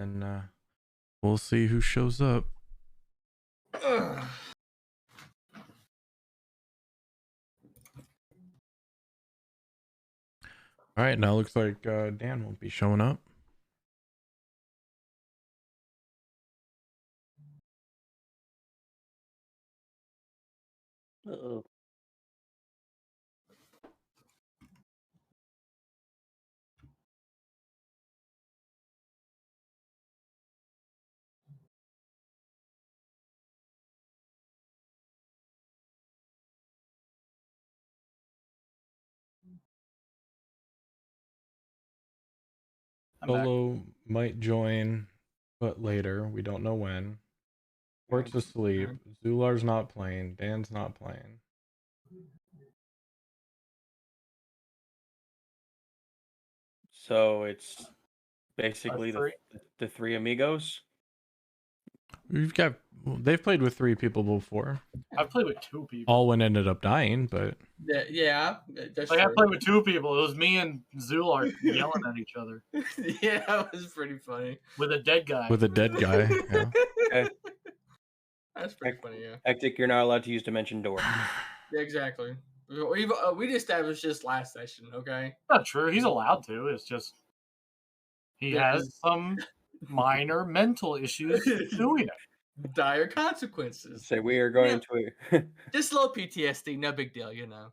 and we'll see who shows up. Ugh. All right, now looks like Dan won't be showing up. Uh-oh. Solo might join, but later. We don't know when. Port's asleep. Zular's not playing. Dan's not playing. So it's basically the three amigos. They've played with 3 people before. I've played with 2 people. All one ended up dying, but Yeah, that's Like, I true. played with 2 people. It was me and Zular yelling at each other Yeah, that was pretty funny. with a dead guy. with a dead guy. Yeah. Okay. That's pretty funny, yeah. Hectic, you're not allowed to use Dimension Door. Yeah, exactly. We established this last session, okay? Not true. He's allowed to. It's just he has some minor mental issues doing it. Dire consequences. Say we are going to. Just a little PTSD, no big deal, you know.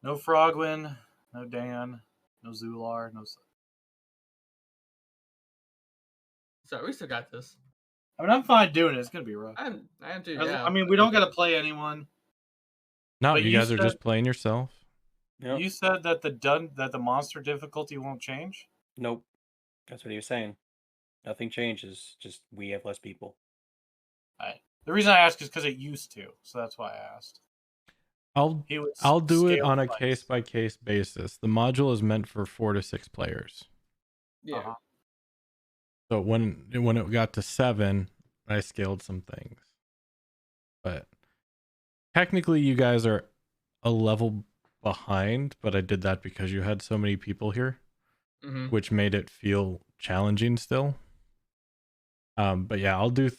No Frogwin, no Dan, no Zular, no. So we still got this. I mean, I'm fine doing it. It's gonna be rough. I am too. Yeah. I mean, we don't gotta play anyone. No, But you you guys are said- just playing yourself. Yep. You said that the monster difficulty won't change. Nope. That's what he was saying. Nothing changes. Just we have less people. The reason I asked is because it used to, so that's why I asked. I'll do it scale on a price. case by case basis. The module is meant for 4 to 6 players. Yeah. Uh-huh. So when it got to 7, I scaled some things. But technically you guys are a level behind, but I did that because you had so many people here, which made it feel challenging still. But yeah, I'll do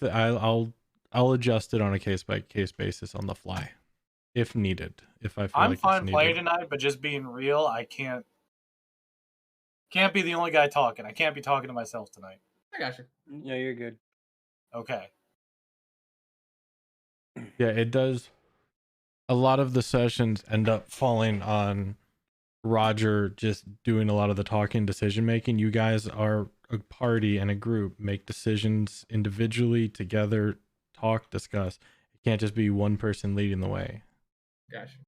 I'll adjust it on a case by case basis on the fly if needed. If I feel I'm like fine it's playing needed. tonight, but just being real, I can't be the only guy talking. I can't be talking to myself tonight. I got you. Yeah, you're good. Okay. Yeah, it does. A lot of the sessions end up falling on Roger just doing a lot of the talking, decision making. You guys are a party and a group, make decisions individually, together, talk, discuss. It can't just be one person leading the way. Gotcha.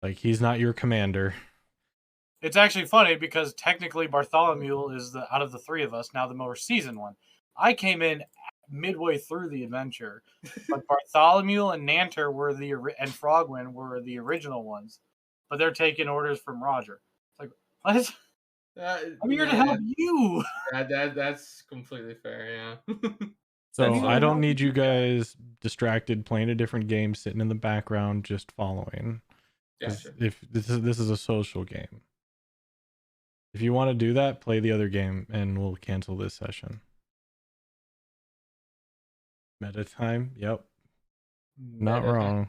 Like, he's not your commander. It's actually funny because technically Bartholomew is out of the 3 of us now the more seasoned one. I came in midway through the adventure, but Bartholomew and Nanter and Frogwin were the original ones, but they're taking orders from Roger. It's like, what? I'm here to help you. That's completely fair. Yeah. So That's I don't need you guys distracted playing a different game, sitting in the background, just following. Gotcha. If this is a social game. If you want to do that, play the other game and we'll cancel this session. Meta time? Yep. Not Meta wrong.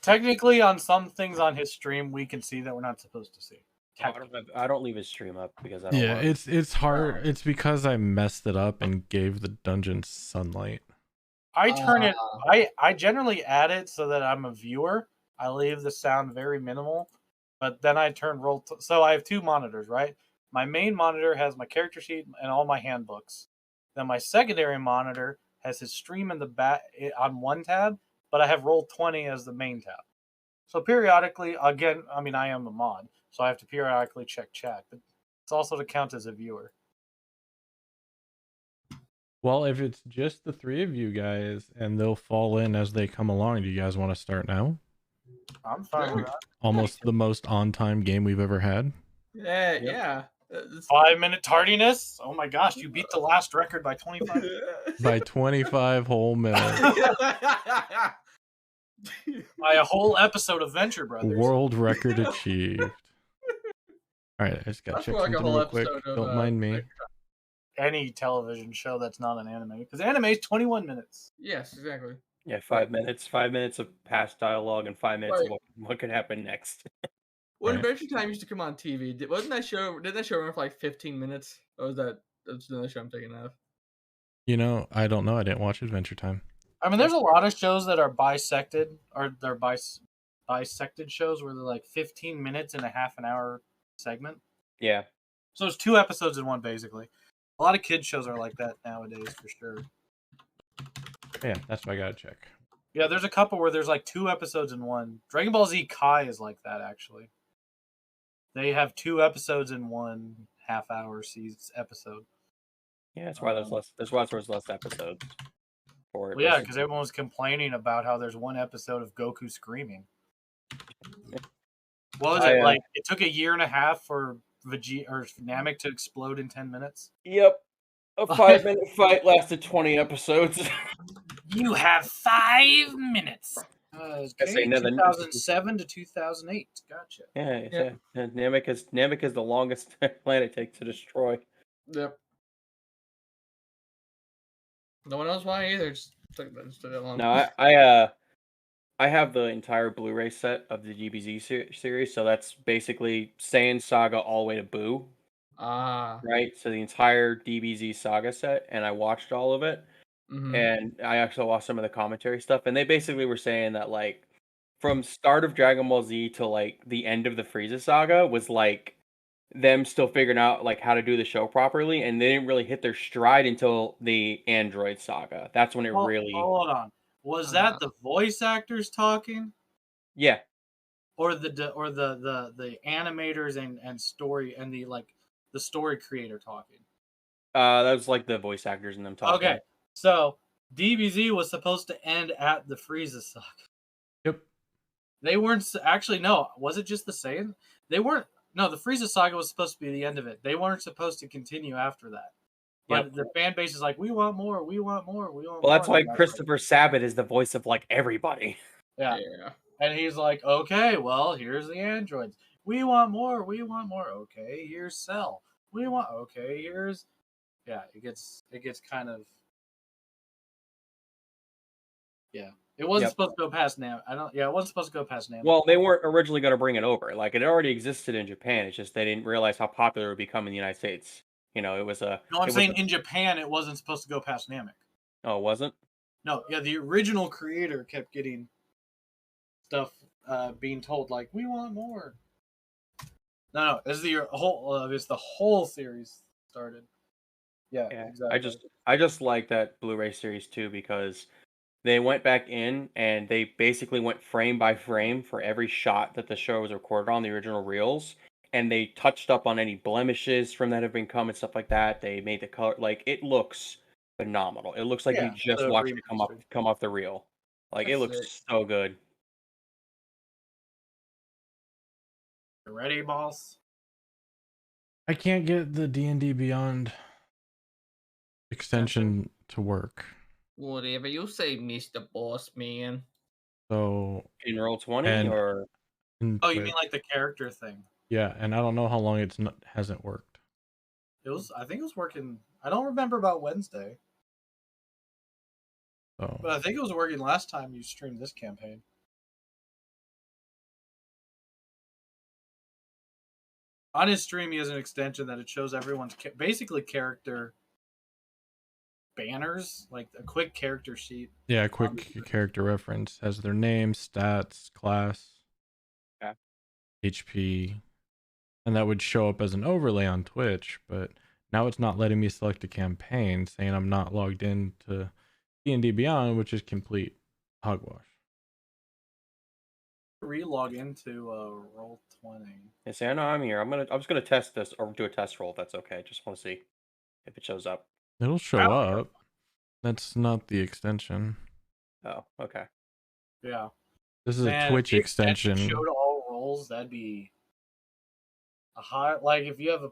Technically, on some things on his stream, we can see that we're not supposed to see. I don't leave his stream up because I don't Yeah, want it's hard. It's because I messed it up and gave the dungeon sunlight. I turn it. I generally add it so that I'm a viewer. I leave the sound very minimal, but then I turn so I have 2 monitors, right? My main monitor has my character sheet and all my handbooks. Then my secondary monitor has his stream in the back on one tab, but I have Roll20 as the main tab. So periodically, again, I mean, I am a mod, so I have to periodically check chat, but it's also to count as a viewer. Well, if it's just the 3 of you guys and they'll fall in as they come along, do you guys want to start now? I'm fine with that. Almost the most on-time game we've ever had. Yeah. 5-minute tardiness? Oh my gosh, you beat the last record by 25. By 25 whole minutes. By a whole episode of Venture Brothers. World record achieved. All right, I just got to That's check for like a something whole real quick. episode of. Don't mind me. Any television show that's not an anime, because anime is 21 minutes. Yes, exactly. Yeah, 5 minutes of past dialogue and 5 minutes of Right. what could happen next. When Right. Adventure Time used to come on TV, wasn't that show? Did that show run for like 15 minutes? Or was that's another show I'm thinking of? You know, I don't know. I didn't watch Adventure Time. I mean, there's a lot of shows that are bisected, or they're bisected shows where they're like 15 minutes and a half an hour segment. Yeah. So it's 2 episodes in one, basically. A lot of kids shows are like that nowadays, for sure. Yeah, that's what I got to check. Yeah, there's a couple where there's like 2 episodes in one. Dragon Ball Z Kai is like that, actually. They have 2 episodes in one half-hour episode. Yeah, that's why there's less. That's why there's less episodes for it. Well, yeah, because everyone was complaining about how there's 1 episode of Goku screaming. What was it like? It took a year and a half for Vegeta or Namek to explode in 10 minutes. Yep. A 5-minute fight lasted 20 episodes. You have 5 minutes. say Okay, another- 2007 to 2008. Gotcha. Yeah. Namek is the longest planet takes to destroy. Yep. No one knows why either. Just took that long. No, I have the entire Blu-ray set of the DBZ series, so that's basically Saiyan Saga all the way to Boo, Ah. right? So the entire DBZ Saga set, and I watched all of it, Mhm. and I actually watched some of the commentary stuff, and they basically were saying that like from start of Dragon Ball Z to like the end of the Frieza Saga was like them still figuring out like how to do the show properly, and they didn't really hit their stride until the Android Saga. That's when it really Hold on. Was that the voice actors talking, yeah. or the animators and story and the story creator talking? That was like the voice actors and them talking. Okay, so DBZ was supposed to end at the Frieza Saga. Yep. They weren't actually. No, was it just the Saiyan? They weren't. No, the Frieza Saga was supposed to be the end of it. They weren't supposed to continue after that. But the fan base is like, we want more, we want more, we want more. Well, that's why Christopher Sabat is the voice of like everybody. Yeah. And he's like, okay, well, here's the androids. We want more, we want more. Okay, here's Cell. We want. Okay, here's. Yeah, it gets kind of. Yeah, it wasn't supposed to go past Nam. It wasn't supposed to go past Nam. Well, they weren't originally going to bring it over. Like it already existed in Japan. It's just they didn't realize how popular it would become in the United States. You know, it was a. No, I'm saying in Japan, it wasn't supposed to go past Namek. Oh, it wasn't? No, yeah, the original creator kept getting stuff being told like, we want more. No, it's the whole series started. Yeah, exactly. I just like that Blu-ray series too because they went back in and they basically went frame by frame for every shot that the show was recorded on the original reels, and they touched up on any blemishes from that have been come and stuff like that. They made the color like it looks phenomenal. It looks like you just watched it come off the reel. Like it looks so good. You ready, boss? I can't get the D&D Beyond extension to work. Whatever you say, Mr. Boss Man. So in Roll20 or you mean like the character thing? Yeah, and I don't know how long hasn't worked. I think it was working. I don't remember about Wednesday. So. But I think it was working last time you streamed this campaign. On his stream, he has an extension that it shows everyone's basically character banners, like a quick character sheet. Yeah, a quick character reference. Has their name, stats, class, HP, and that would show up as an overlay on Twitch, but now it's not letting me select a campaign, saying I'm not logged into D&D Beyond, which is complete hogwash. Relog into Roll20. Yeah, see, I know I'm here. I'm just gonna test this or do a test roll if that's okay. Just want to see if it shows up. It'll show up. That's not the extension. Oh, okay. Yeah. This is a Twitch extension. If it showed all roles, that'd be a high. Like if you have a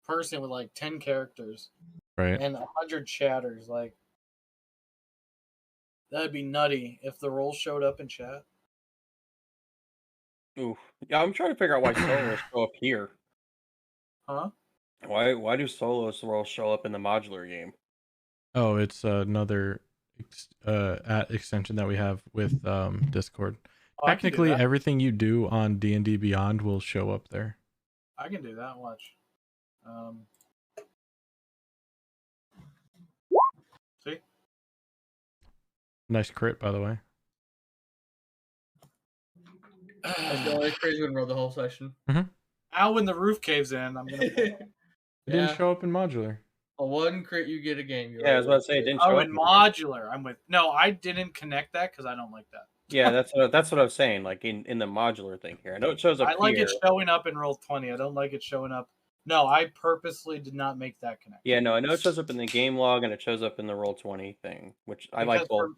person with like 10 characters, right, and 100 chatters, like that'd be nutty if the roles showed up in chat. Ooh, yeah. I'm trying to figure out why solos show up here. Huh? Why do solos roll show up in the modular game? Oh, it's another extension that we have with Discord. Oh, I can do Technically, that. everything you do on D&D Beyond will show up there. I can do that. Watch. See? Nice crit, by the way. That's the only crazy one rolled the whole session. Ow, when the roof caves in, I'm gonna. It didn't show up in modular. A one crit you get a game. Yeah, I was about to say it didn't show Oh, up. in modular. I'm with. No, I didn't connect that because I don't like that. Yeah, that's what I was saying. Like in the modular thing here, I know it shows up. I like here. it showing up in Roll20. I don't like it showing up. No, I purposely did not make that connection. Yeah, no, I know it shows up in the game log and it shows up in the Roll20 thing, which I like both.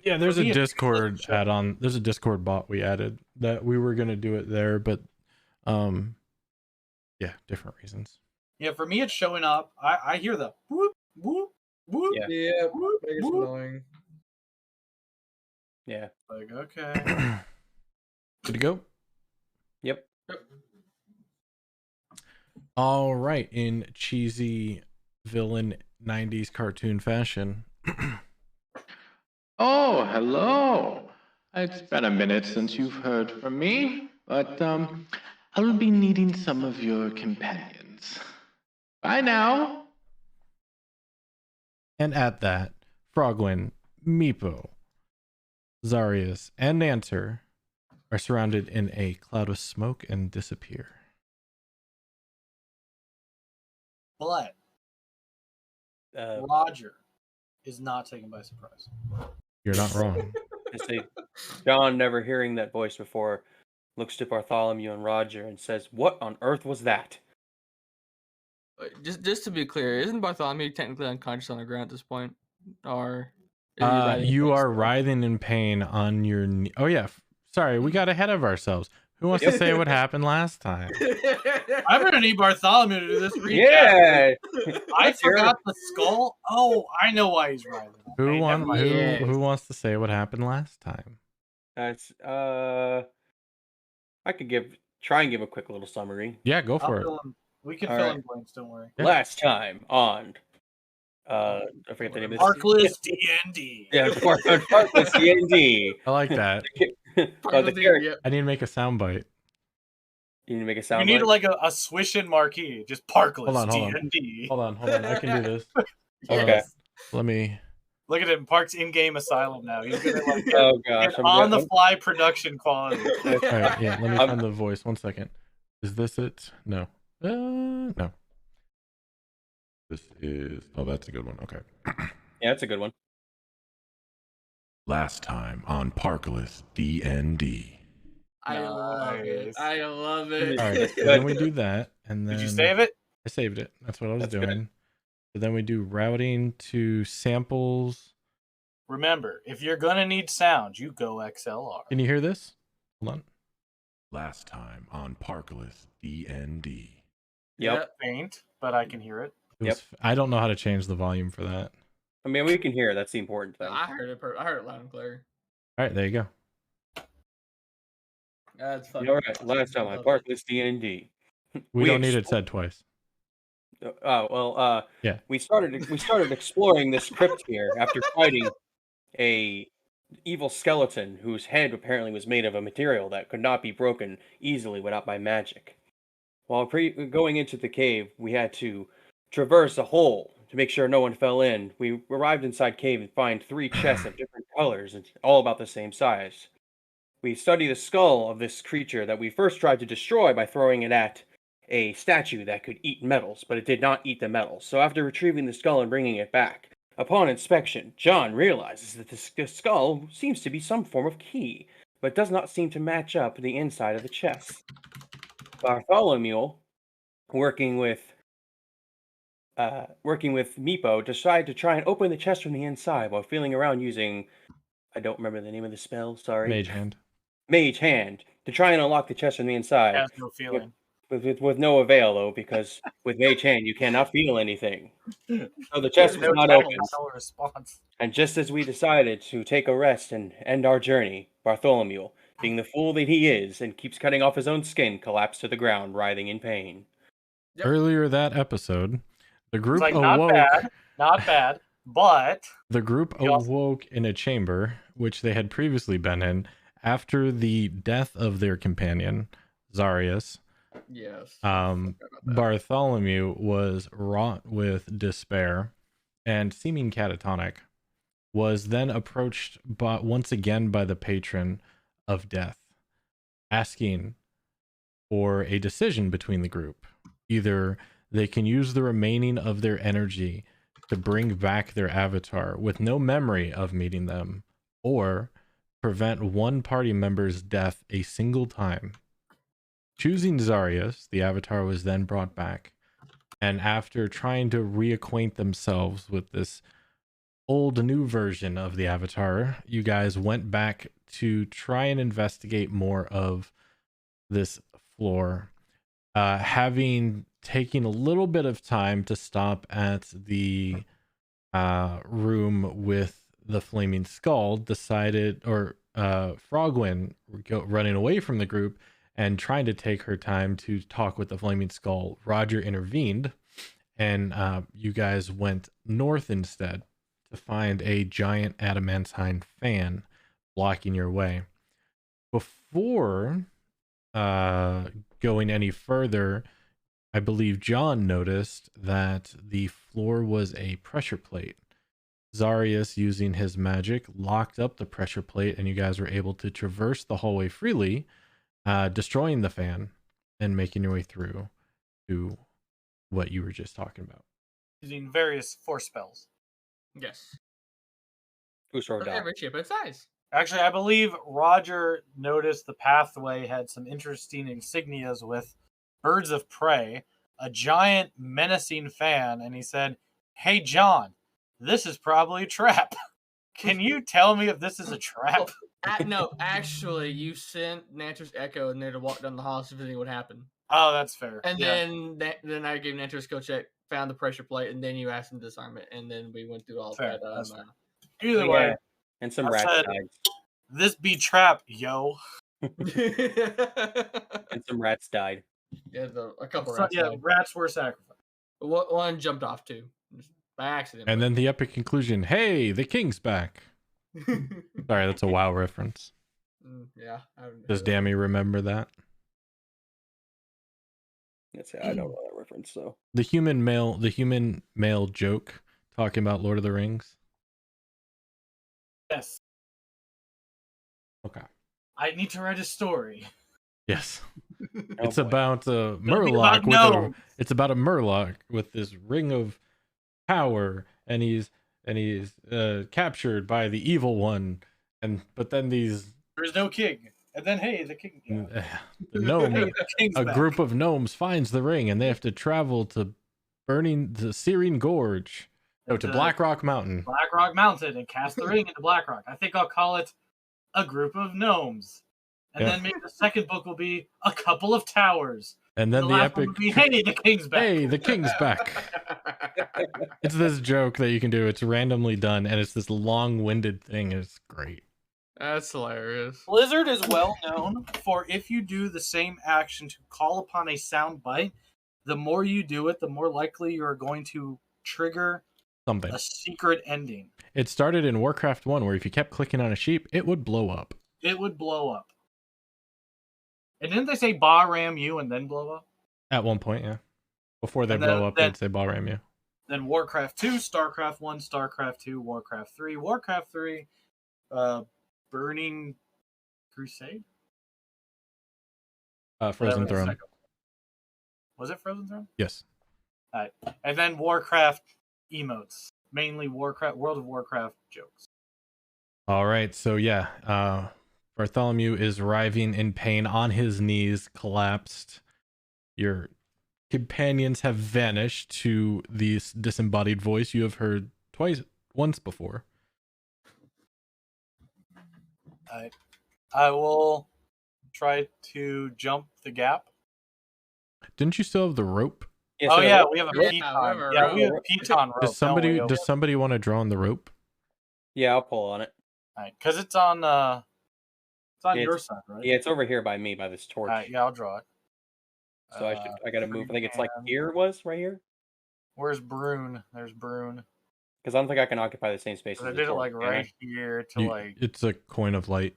Yeah, there's a me, it Discord doesn't show. add-on. There's a Discord bot we added that we were gonna do it there, but yeah, different reasons. Yeah, for me, it's showing up. I hear the whoop whoop whoop. Yeah. Yeah, whoop, it's whoop. annoying. Yeah. Like, okay. Good to go. Yep. All right, in cheesy villain 90s cartoon fashion. Oh, hello. It's been a minute since you've heard from me, but I'll be needing some of your companions. Bye now. And at that, Frogwin, Meepo, Zarius, and Nanter are surrounded in a cloud of smoke and disappear. But Roger is not taken by surprise. You're not wrong. I say, John, never hearing that voice before, looks to Bartholomew and Roger and says, "What on earth was that?" Just to be clear, isn't Bartholomew technically unconscious on the ground at this point? Or You are writhing in pain on your knee. Oh yeah, sorry, we got ahead of ourselves. Who wants to say what happened last time? I'm gonna need Bartholomew to do this recap. Yeah. I forgot the skull. Oh, I know why he's writhing. Who Okay, never mind. who wants to say what happened last time? That's I could try and give a quick little summary. Yeah, go for it. We can All fill right. in blanks. Don't worry. Yeah. Last time on I forget the name of this. Arkless D&D. Yeah, Parkless D&D. I like that. I need to make a soundbite. You need to make a sound. You need like a swishing marquee. Just Parkless Hold on. D&D. Hold on. I can do this. Okay. Let me. Look at him. Park's in-game asylum now. He's gonna like Oh gosh, get on the fly production quality. All right, yeah. Let me find the voice. 1 second. Is this it? No. No. This is. Oh, that's a good one. Okay. Yeah, that's a good one. Last time on Parkless D&D. I love it. I love it. All right. So then we do that, and then Did you save it? I saved it. That's what I was That's doing. good. So then we do routing to samples. Remember, if you're gonna need sound, you go XLR. Can you hear this? Hold on. Last time on Parkless D&D. Yep. Faint, but I can hear it. I don't know how to change the volume for that. I mean, we can hear. That's the important thing. I heard it. I heard it loud and clear. All right, there you go. That's fucking. All right. Last time on Parkless D&D. We don't need it said twice. Oh well. Yeah. We started exploring this crypt here after fighting a evil skeleton whose head apparently was made of a material that could not be broken easily without my magic. While going into the cave, we had to traverse a hole to make sure no one fell in. We arrived inside cave and find 3 chests of different colors and all about the same size. We study the skull of this creature that we first tried to destroy by throwing it at a statue that could eat metals, but it did not eat the metals. So after retrieving the skull and bringing it back, upon inspection, John realizes that the skull seems to be some form of key, but does not seem to match up the inside of the chest. Bartholomew, working with Meepo, decided to try and open the chest from the inside while feeling around using, I don't remember the name of the spell, sorry. Mage Hand. Mage Hand, to try and unlock the chest from the inside. Has no feeling. With no avail, though, because with Mage Hand, you cannot feel anything. So the chest was not open. No response. And just as we decided to take a rest and end our journey, Bartholomew, being the fool that he is and keeps cutting off his own skin, collapsed to the ground, writhing in pain. Yep. Earlier that episode, the It's group like, awoke. not bad, but The group We also- awoke in a chamber, which they had previously been in, after the death of their companion, Zarius. Yes. Bartholomew was wrought with despair and seeming catatonic, was then approached once again by the patron of death, asking for a decision between the group. Either they can use the remaining of their energy to bring back their avatar with no memory of meeting them, or prevent one party member's death a single time. Choosing Zarius, the avatar was then brought back, and after trying to reacquaint themselves with this old new version of the avatar, you guys went back to try and investigate more of this floor, having taken a little bit of time to stop at the room with the flaming skull, decided, or Frogwin running away from the group and trying to take her time to talk with the flaming skull. Roger intervened, and you guys went north instead to find a giant adamantine fan blocking your way. Before going any further, I believe John noticed that the floor was a pressure plate. Zarius, using his magic, locked up the pressure plate, and you guys were able to traverse the hallway freely, destroying the fan and making your way through to what you were just talking about. using various force spells. Yes. Who sort of died? Every chip its size. Actually, I believe Roger noticed the pathway had some interesting insignias with birds of prey, a giant menacing fan, and he said, "Hey, John, this is probably a trap. Can you tell me if this is a trap?" No, actually, you sent Nanter's Echo in there to walk down the hall, see if anything would happen. Oh, that's fair. And Yeah. then I gave Nanter's skill check, found the pressure plate, and then you asked him to disarm it, and then we went through all Fair, that. that's fair. Either Yeah. way, And some I rats said- died. this be trap, yo. And some rats died. Yeah, a couple So, rats. yeah, died. rats were sacrificed. One jumped off too, just by accident. And then the epic conclusion, hey, the king's back. then, Sorry, that's a WoW reference. yeah. Does Dammy remember that? That's it. I don't know that reference, so. The human male joke talking about Lord of the Rings? Yes. Okay. I need to write a story. Yes. Oh, It's boy. about a It'll be Murloc about with gnomes. it's about a Murloc with this ring of power, and he's captured by the evil one, but then these There's no king. And then, hey, the king. the Hey, gnome the king's a back. group of gnomes finds the ring, and they have to travel to Searing Gorge, to To Black Rock Mountain. Black Rock Mountain and cast the ring into Black Rock. I think I'll call it a group of gnomes. And Yeah. then maybe the second book will be a couple of towers. And then the the last one epic will be, hey, the king's back. hey, the king's back. It's this joke that you can do. It's randomly done, and it's this long-winded thing. It's great. That's hilarious. Blizzard is well known for if you do the same action to call upon a sound bite, the more you do it, the more likely you're going to trigger Something. a secret ending. It started in Warcraft 1, where if you kept clicking on a sheep, it would blow up. It would blow up. And didn't they say Ba ram you and then blow up? At one point, yeah. Before they And then- blow up, then- they'd say Balram you. Then Warcraft 2, StarCraft 1, StarCraft 2, Warcraft 3, Warcraft 3, Burning Crusade? Frozen Whatever the Throne. second one. Was it Frozen Throne? Yes. Alright. And then Warcraft emotes. Mainly World of Warcraft jokes. All right. So, yeah. Bartholomew is writhing in pain on his knees, collapsed. Your companions have vanished to this disembodied voice you have heard once before. I will try to jump the gap. Didn't you still have the rope? Oh so yeah, we have a Yeah, piton. we have a Yeah, we have a rope. piton rope. Does somebody want to draw on the rope? Yeah, I'll pull on it. Because it's on Yeah, your it's- side, right? Yeah, it's over here by me, by this torch. Alright, yeah, I'll draw it. So I gotta move. I think it's like here it was, right here. Where's Brune? There's Brune. Because I don't think I can occupy the same space as I the did it torch, like can I? right here to like It's a coin of light.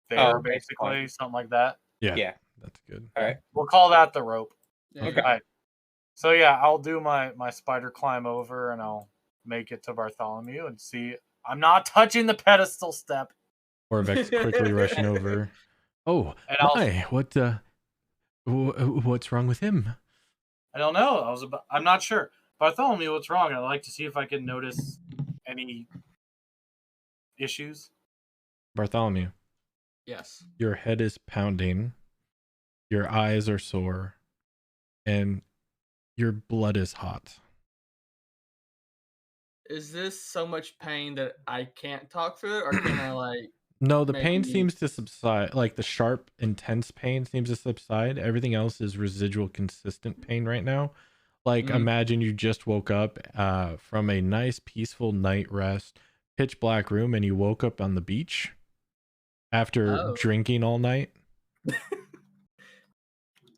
there, Oh, okay, basically, fine. something like that. Yeah. Yeah. That's good. All right. We'll call that the rope. Yeah, Okay. Alright. So yeah, I'll do my spider climb over and I'll make it to Bartholomew and see. I'm not touching the pedestal step. Orbeck's quickly rushing over. Oh, And my! What's wrong with him? I don't know. I'm not sure. Bartholomew, what's wrong? I'd like to see if I can notice any issues. Bartholomew, Yes. your head is pounding, your eyes are sore, and your blood is hot. Is this so much pain that I can't talk through it, or can I like? No, the pain Maybe- seems to subside. Like the sharp, intense pain seems to subside. Everything else is residual, consistent pain right now. Like imagine you just woke up from a nice, peaceful night rest, pitch black room, and you woke up on the beach after drinking all night.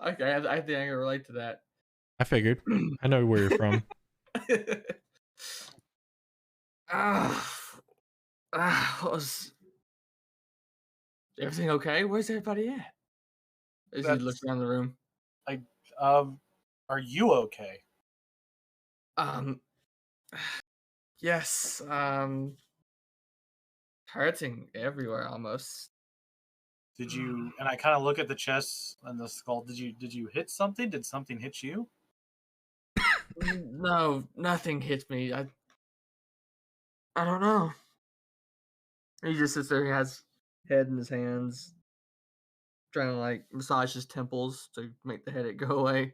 Okay, I think I can relate to that. I figured. I know where you're from. Was everything okay? Where's everybody at? As he looks around the room. Are you okay? Yes. Hurting everywhere almost. Did you? And I kind of look at the chest and the skull. Did you hit something? Did something hit you? No, nothing hits me. I don't know. He just sits there. He has head in his hands, trying to like massage his temples to make the headache go away.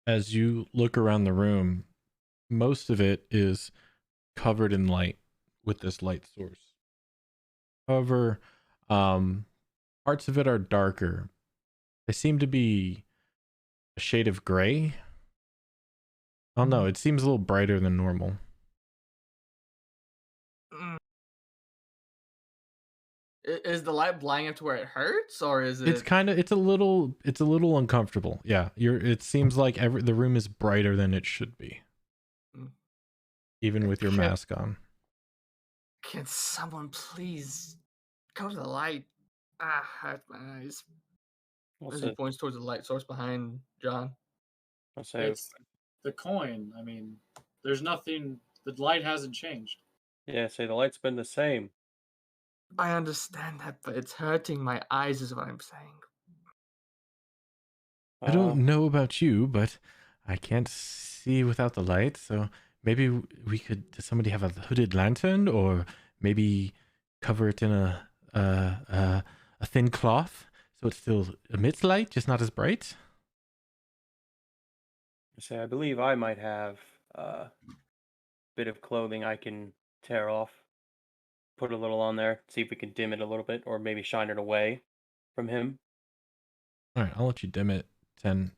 As you look around the room, most of it is covered in light with this light source. However, parts of it are darker. They seem to be a shade of gray. Oh no, it seems a little brighter than normal. Is the light blinding up to where it hurts, or is it? It's a little uncomfortable. Yeah, it seems like the room is brighter than it should be, even with your mask on. Can someone please cover the light? Hurt my eyes. As he points towards the light source behind John. It's the coin. I mean, there's nothing. The light hasn't changed. Yeah, say the light's been the same. I understand that, but it's hurting my eyes, is what I'm saying. I don't know about you, but I can't see without the light, so maybe does somebody have a hooded lantern, or maybe cover it in a thin cloth so it still emits light, just not as bright? I believe I might have a bit of clothing I can tear off, put a little on there, see if we can dim it a little bit, or maybe shine it away from him. All right, I'll let you dim it 10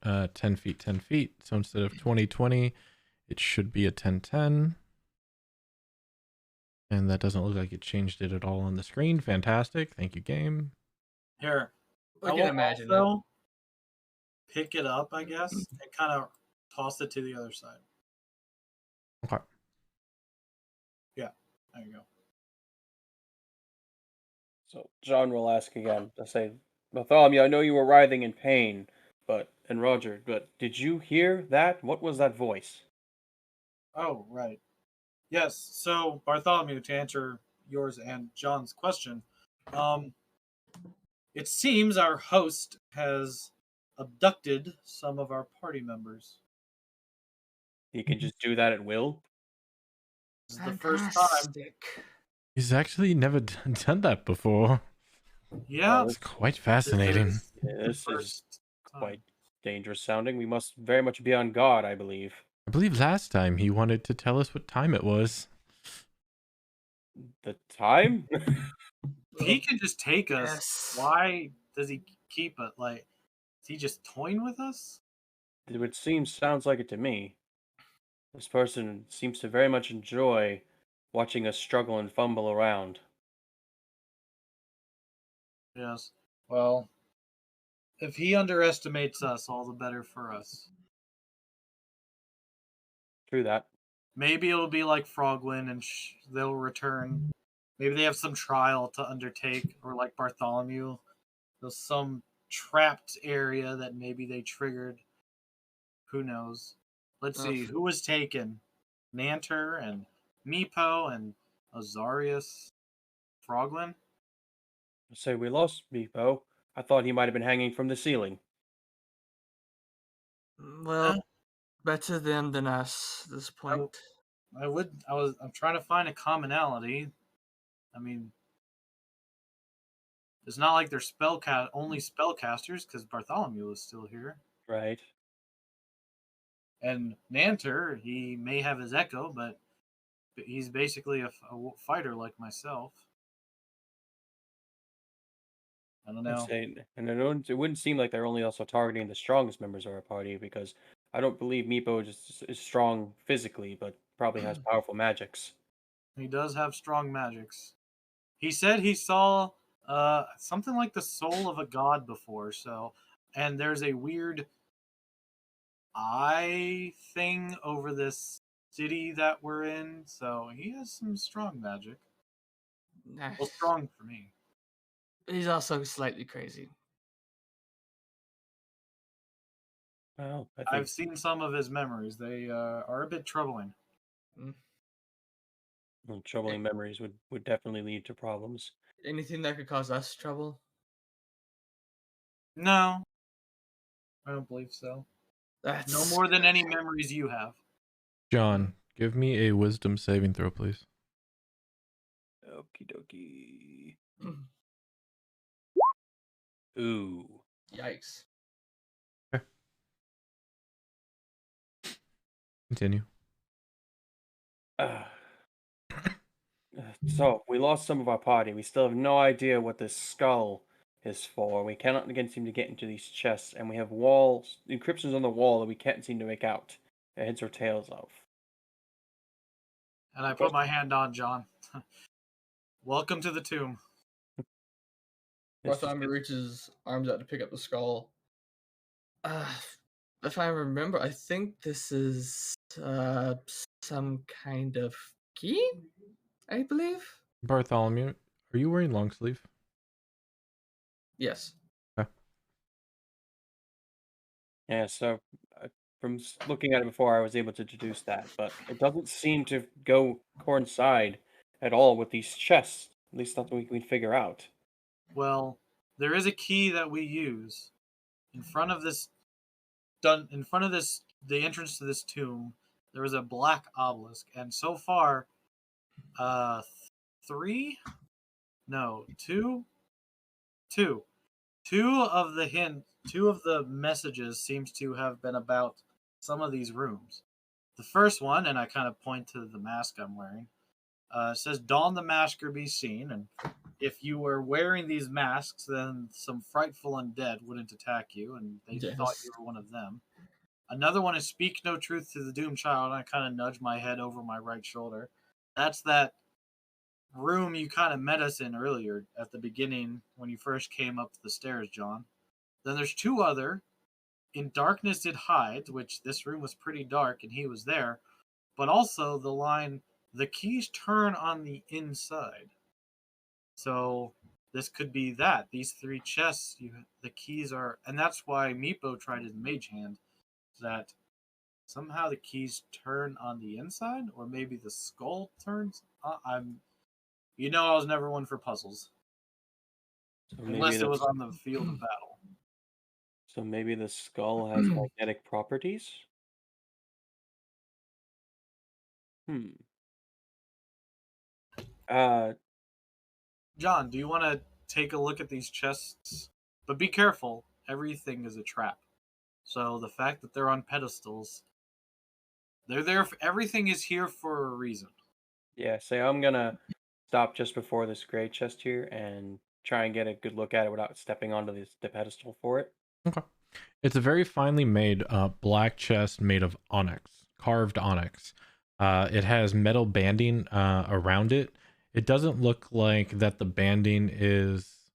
feet, 10 feet. So instead of 20, it should be a 10. And that doesn't look like it changed it at all on the screen. Fantastic. Thank you, game. Here, I can imagine that. Pick it up, I guess, and kind of toss it to the other side. Okay. Yeah, there you go. So John will ask again to say, Bartholomew, I know you were writhing in pain, and Roger, but did you hear that? What was that voice? Oh, right. Yes, so Bartholomew, to answer yours and John's question, it seems our host has abducted some of our party members. He can just do that at will? This is the first time. He's actually never done that before. Yeah. It's quite fascinating. This is quite dangerous sounding. We must very much be on guard, I believe. I believe last time he wanted to tell us what time it was. The time? He can just take us. Yes. Why does he keep it? Like, is he just toying with us? It would sounds like it to me. This person seems to very much enjoy watching us struggle and fumble around. Yes. Well, If he underestimates us, all the better for us. True that. Maybe it'll be like Frogwin and they'll return. Maybe they have some trial to undertake, or like Bartholomew, there's some trapped area that maybe they triggered. Who knows? Let's see. Who was taken? Nanter and Meepo and Azarius. Frogwin? So we lost Meepo. I thought he might have been hanging from the ceiling. Well, better them than us at this point. I'm trying to find a commonality. I mean, it's not like they're only spellcasters, because Bartholomew is still here. Right. And Nanter, he may have his echo, but he's basically a fighter like myself. I don't know. And it wouldn't seem like they're only also targeting the strongest members of our party, because I don't believe Meepo is strong physically, but probably has powerful magics. He does have strong magics. He said he saw something like the soul of a god before, and there's a weird eye thing over this city that we're in, so he has some strong magic. Well, strong for me. He's also slightly crazy. Well, I've seen some of his memories. They are a bit troubling. Well, troubling memories would definitely lead to problems. Anything that could cause us trouble? No, I don't believe so. That's no more than any memories you have. John, give me a wisdom saving throw, please. Okie dokie. Ooh. Yikes. Okay. Continue. So, we lost some of our party. We still have no idea what this skull is for. We cannot again seem to get into these chests, and we have inscriptions on the wall that we can't seem to make out heads or tails of. And I put my hand on John. Welcome to the tomb. Bartholomew reaches arms out to pick up the skull. If I remember, I think this is some kind of key, I believe. Bartholomew, are you wearing long sleeve? Yes. Okay. Yeah, so from looking at it before, I was able to deduce that, but it doesn't seem to coincide at all with these chests. At least nothing we can figure out. Well, there is a key that we use in front of this. The entrance to this tomb, there was a black obelisk, and so far, two of the messages seems to have been about some of these rooms. The first one, and I kind of point to the mask I'm wearing, says, "Don the mask or be seen," and if you were wearing these masks, then some frightful undead wouldn't attack you, and they thought you were one of them. Another one is, "Speak no truth to the doomed child," and I kind of nudge my head over my right shoulder. That's that room you kind of met us in earlier at the beginning when you first came up the stairs, John. Then there's two other. "In darkness it hides," which this room was pretty dark and he was there, but also the line, "The keys turn on the inside." So this could be that. These three chests, the keys are, and that's why Meepo tried his Mage Hand, that somehow the keys turn on the inside, or maybe the skull turns. I was never one for puzzles, unless it was on the field of battle. So maybe the skull has magnetic properties? John, do you want to take a look at these chests? But be careful, everything is a trap. So the fact that they're on pedestals, they're there. Everything is here for a reason. Yeah, so I'm gonna stop just before this gray chest here and try and get a good look at it without stepping onto the pedestal for it. Okay. It's a very finely made black chest made of onyx, carved onyx. It has metal banding around it. It doesn't look like that the banding is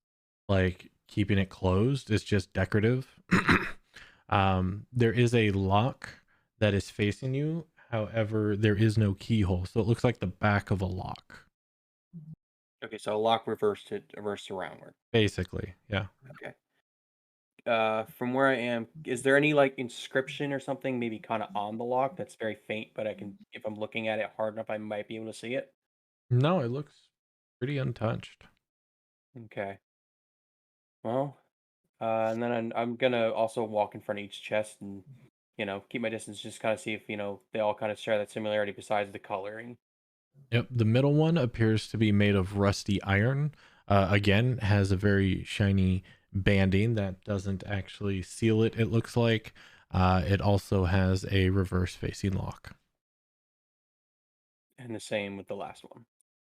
like keeping it closed. It's just decorative. There is a lock that is facing you. However, there is no keyhole, so it looks like the back of a lock. Okay, so a lock reversed aroundward. Basically, yeah. Okay. From where I am, is there any like inscription or something maybe kind of on the lock that's very faint, but I can, if I'm looking at it hard enough, I might be able to see it? No, it looks pretty untouched. Okay. Well, and then I'm gonna also walk in front of each chest and, keep my distance, just kind of see if, they all kind of share that similarity besides the coloring. Yep, the middle one appears to be made of rusty iron. Again, has a very shiny banding that doesn't actually seal it, it looks like. It also has a reverse facing lock. And the same with the last one.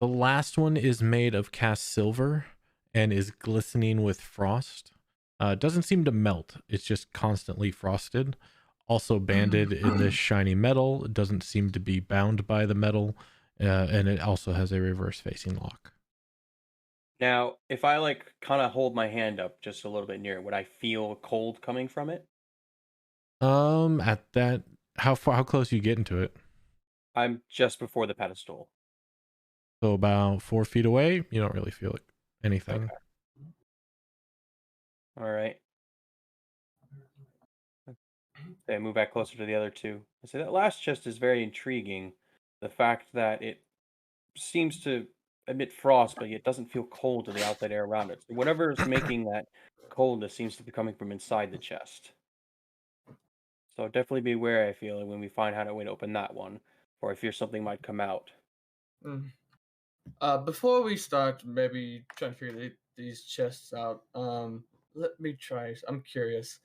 The last one is made of cast silver and is glistening with frost. It doesn't seem to melt. It's just constantly frosted. Also banded in this shiny metal. It doesn't seem to be bound by the metal. And it also has a reverse facing lock. Now, if I like kind of hold my hand up just a little bit near it, would I feel cold coming from it? At that, how close are you getting to it? I'm just before the pedestal. So about 4 feet away. You don't really feel anything. Okay. All right. Okay, move back closer to the other two. I say that last chest is very intriguing. The fact that it seems to emit frost, but yet doesn't feel cold to the outside air around it. So whatever is making that coldness seems to be coming from inside the chest. So definitely be wary, I feel, when we find out a way to open that one, or I fear something might come out. Before we start, maybe trying to figure these chests out. Let me try. I'm curious.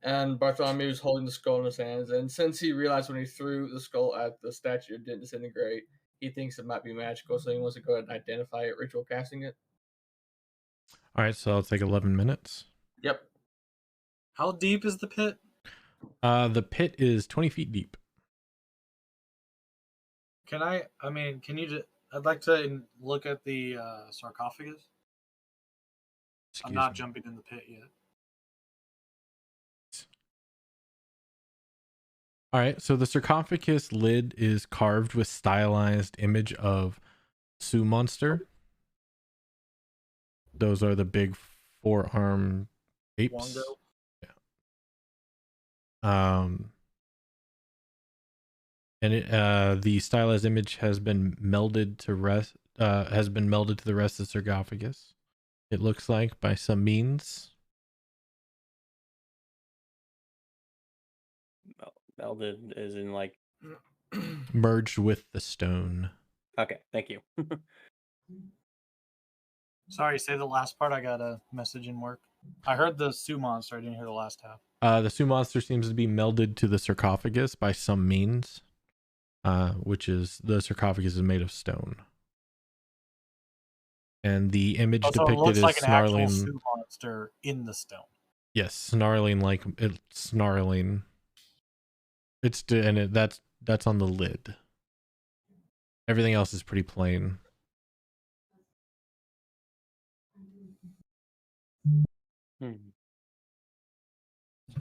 And Bartholomew was holding the skull in his hands, and since he realized when he threw the skull at the statue it didn't disintegrate, he thinks it might be magical, so he wants to go ahead and identify it, ritual casting it. All right, so I'll take 11 minutes. Yep. How deep is the pit? The pit is 20 feet deep. Can you just, I'd like to look at the sarcophagus. I'm not jumping in the pit yet. All right, so the sarcophagus lid is carved with stylized image of Sioux monster. Those are the big 4-arm apes. Wongo. Yeah. And the stylized image has been melded to the rest of the sarcophagus. It looks like by some means. Melded is in like merged with the stone. Okay, thank you. Sorry, say the last part. I got a message in work. I heard the Sioux monster. I didn't hear the last half. The Sioux monster seems to be melded to the sarcophagus by some means, which is the sarcophagus is made of stone. And the image depicted it looks is like snarling. An actual Sioux monster in the stone. Yes, snarling like it's snarling. That's on the lid. Everything else is pretty plain. So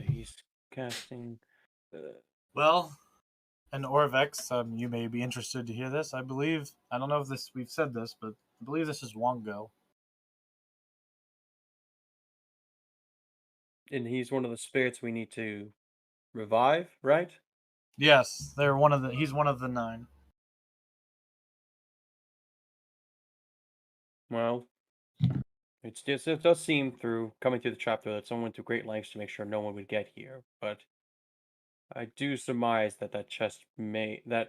he's casting. Well, and Orvex, you may be interested to hear this. I believe, I don't know if we've said this, but I believe this is Wongo. And he's one of the spirits we need to revive, right? Yes, he's one of the 9. Well, it does seem coming through the chapter that someone went to great lengths to make sure no one would get here, but I do surmise that that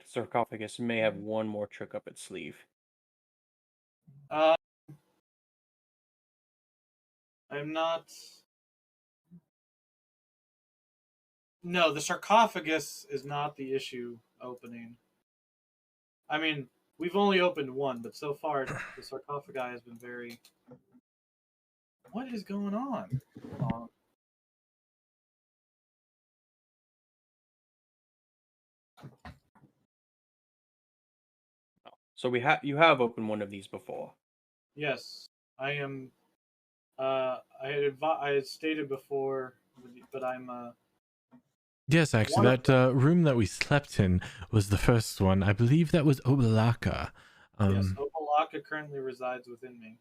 sarcophagus may have one more trick up its sleeve. I'm not. No, the sarcophagus is not the issue opening. I mean, we've only opened one, but so far the sarcophagi has been very. What is going on? So you have opened one of these before. Yes, I am I had stated before, but I'm Yes, actually, One of that room that we slept in was the first one. I believe that was Obalaka. yes, Obalaka currently resides within me.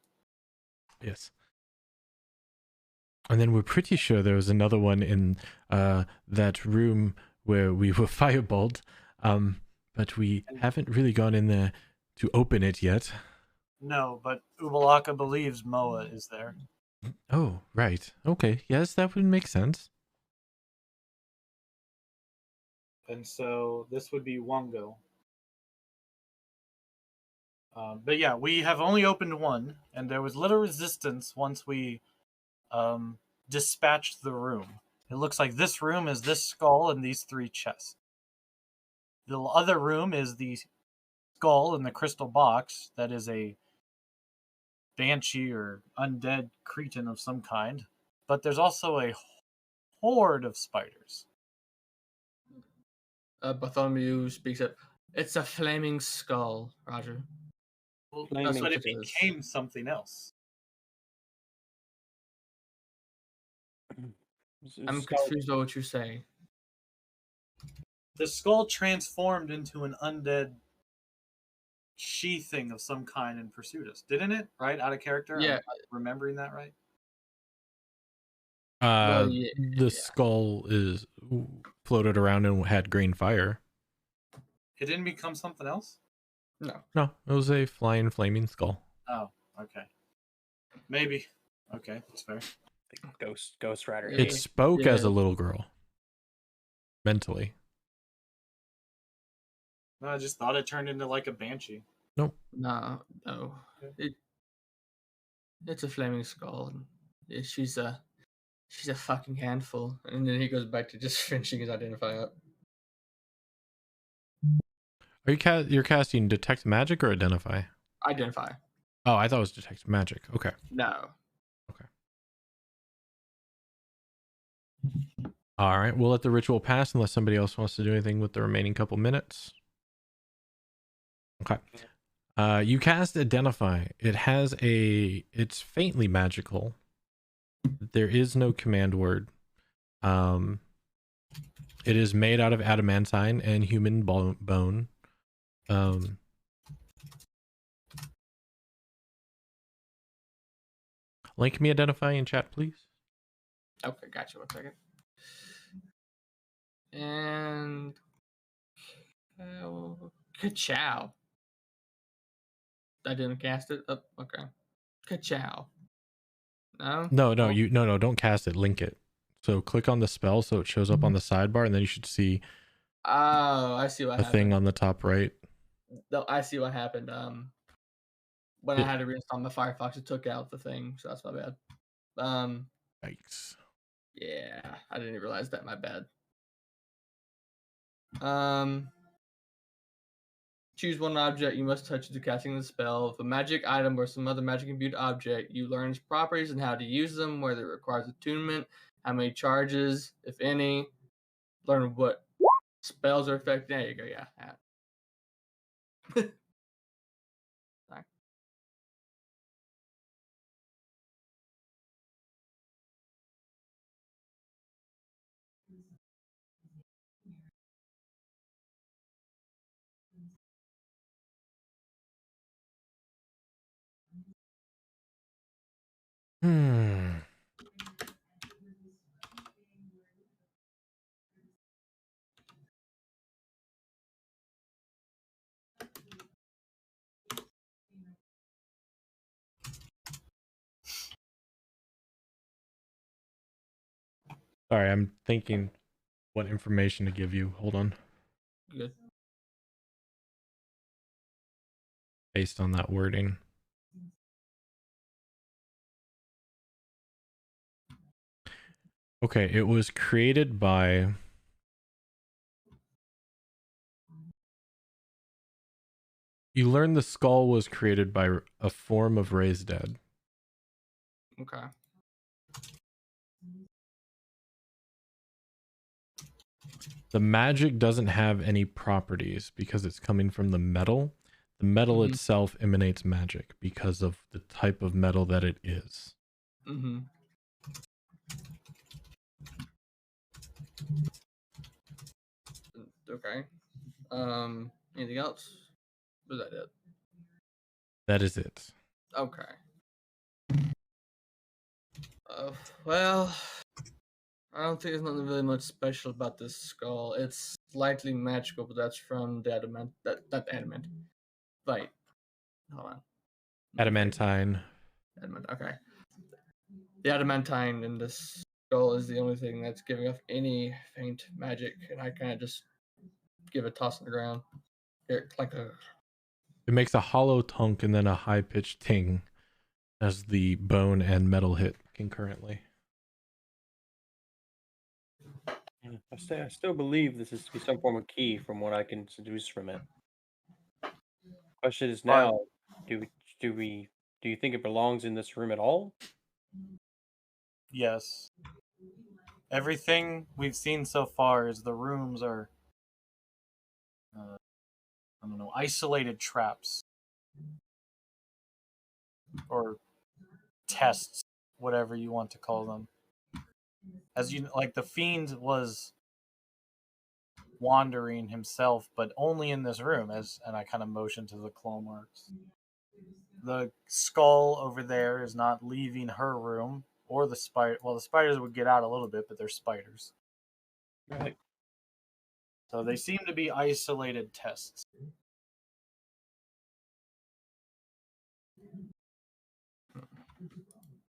Yes. And then we're pretty sure there was another one in that room where we were fireballed, but we haven't really gone in there to open it yet. No, but Ubalaka believes Moa is there. Oh, right. Okay. Yes, that would make sense. And so this would be Wongo. But yeah, we have only opened one, and there was little resistance once we dispatched the room. It looks like this room is this skull and these 3 chests. The other room is the skull in the crystal box that is a banshee or undead cretin of some kind. But there's also a horde of spiders. Bartholomew speaks up. It's a flaming skull, Roger. Well, Flaming but it what it is. became something else. I'm confused by what you're saying. The skull transformed into an undead she-thing of some kind and pursued us, didn't it? Right? Out of character? Yeah. Am I remembering that right? The skull is floated around and had green fire. It didn't become something else? No, it was a flying, flaming skull. Oh, okay. Maybe. Okay, that's fair. Ghost Rider. Yeah. It spoke as Yeah. a little girl. Mentally. No, I just thought it turned into like a banshee. No. Okay. It's a flaming skull. And she's a fucking handful. And then he goes back to just finishing his identify up. Are you're casting Detect Magic or Identify? Identify. Oh, I thought it was Detect Magic. Okay. No. All right, we'll let the ritual pass unless somebody else wants to do anything with the remaining couple minutes. Okay. You cast Identify. It's faintly magical. There is no command word. It is made out of adamantine and human bone. Link me Identify in chat, please. Okay, gotcha. 1 second. And Ka-chow. I didn't cast it. Oh, okay. Ka-chow. No? No, Oh, no, don't cast it. Link it. So click on the spell so it shows up on the sidebar, and then you should see Oh, I see what a happened. thing on the top right. No, I see what happened. When I had to reinstall my Firefox, it took out the thing, so that's my bad. Yikes. Yeah, I didn't realize that. My bad. Choose one object you must touch to casting the spell. If a magic item or some other magic imbued object, you learn its properties and how to use them, whether it requires attunement, how many charges, if any. Learn what spells are effective. There you go. Yeah. Sorry. Sorry, I'm thinking what information to give you. Hold on. Good. Based on that wording. Okay, it was created by you learn the skull was created by a form of raised dead. Okay. The magic doesn't have any properties because it's coming from the metal. The metal itself emanates magic because of the type of metal that it is. Mm-hmm. Okay. Anything else? Was that it? That is it. Okay. Well, I don't think there's nothing really much special about this skull. It's slightly magical, but that's from the adamant. Not adamant. Wait. Hold on. Adamantine. Adamant. Okay. The adamantine in this skull is the only thing that's giving off any faint magic, and I kind of just give a toss on the ground. Like a. It makes a hollow tunk and then a high pitched ting as the bone and metal hit concurrently. I still believe this is some form of key from what I can deduce from it. Question is now, do you think it belongs in this room at all? Yes. Everything we've seen so far is the rooms are, I don't know, isolated traps or tests, whatever you want to call them. As you like, the fiend was wandering himself, but only in this room. And I kind of motion to the claw marks. The skull over there is not leaving her room, or the spider. Well, the spiders would get out a little bit, but they're spiders. Right. So they seem to be isolated tests.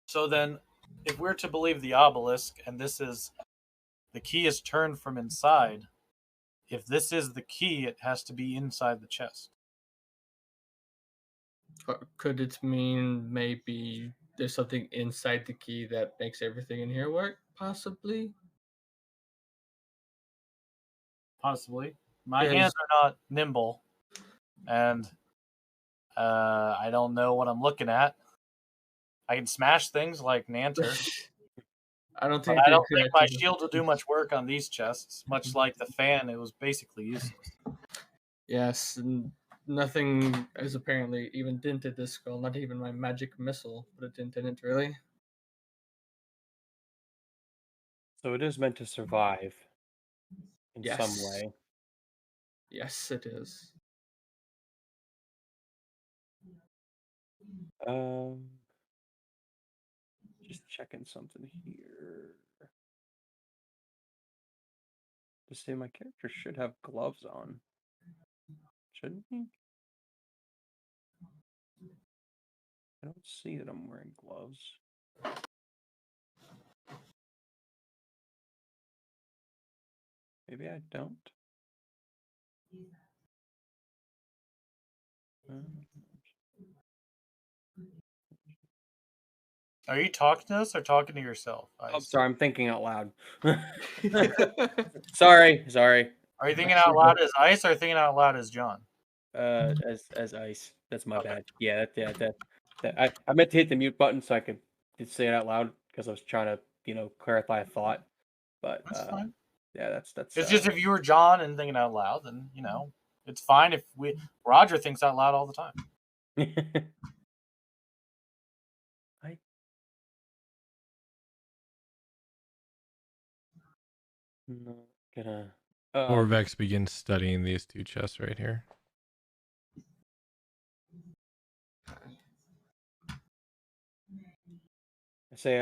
So then, if we're to believe the obelisk, and this is the key is turned from inside, if this is the key, it has to be inside the chest. Could it mean maybe there's something inside the key that makes everything in here work? Possibly. Possibly. My hands are not nimble, and I don't know what I'm looking at. I can smash things like Nanter. I don't think my shield will do much work on these chests. Much like the fan, it was basically useless. Yes, and nothing is apparently even dented this skull. Not even my magic missile put a dent in it, really. So it is meant to survive in Yes. some way. Yes, it is. Just checking something here. To say my character should have gloves on. Shouldn't he? I don't see that I'm wearing gloves. Maybe I don't. Are you talking to us or talking to yourself? I'm sorry, I'm thinking out loud. Sorry. Are you thinking out loud as Ice or thinking out loud as John? As Ice. That's my bad. Yeah, I meant to hit the mute button so I could say it out loud because I was trying to, clarify a thought. But That's fine. Yeah, that's. It's just if you were John and thinking out loud, then it's fine. If Roger thinks out loud all the time. I'm not gonna. Orvex begins studying these two chests right here. I say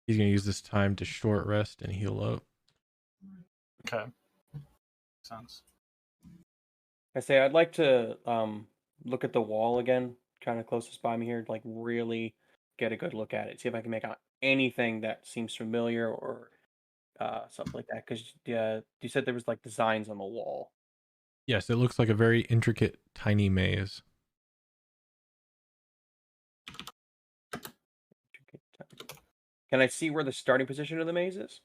he's gonna use this time to short rest and heal up. Okay. Sounds. I say I'd like to look at the wall again, kind of closest by me here, like really get a good look at it. See if I can make out anything that seems familiar or something like that. Because you said there was like designs on the wall. Yes, it looks like a very intricate, tiny maze. Can I see where the starting position of the maze is?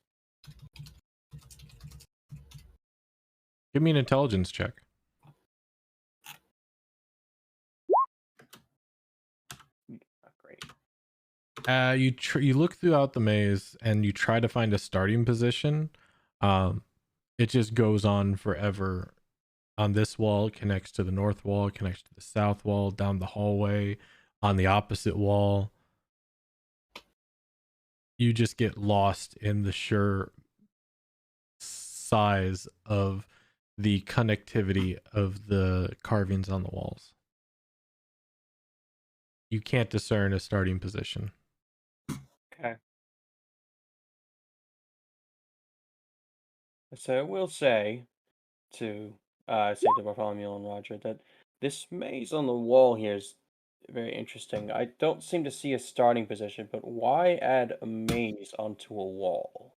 Give me an intelligence check. Great. You look throughout the maze and you try to find a starting position. It just goes on forever. On this wall, it connects to the north wall, connects to the south wall, down the hallway, on the opposite wall. you just get lost in the sheer size of the connectivity of the carvings on the walls. You can't discern a starting position. Okay. So I will say to Bartholomew and Roger that this maze on the wall here is very interesting. I don't seem to see a starting position, but why add a maze onto a wall?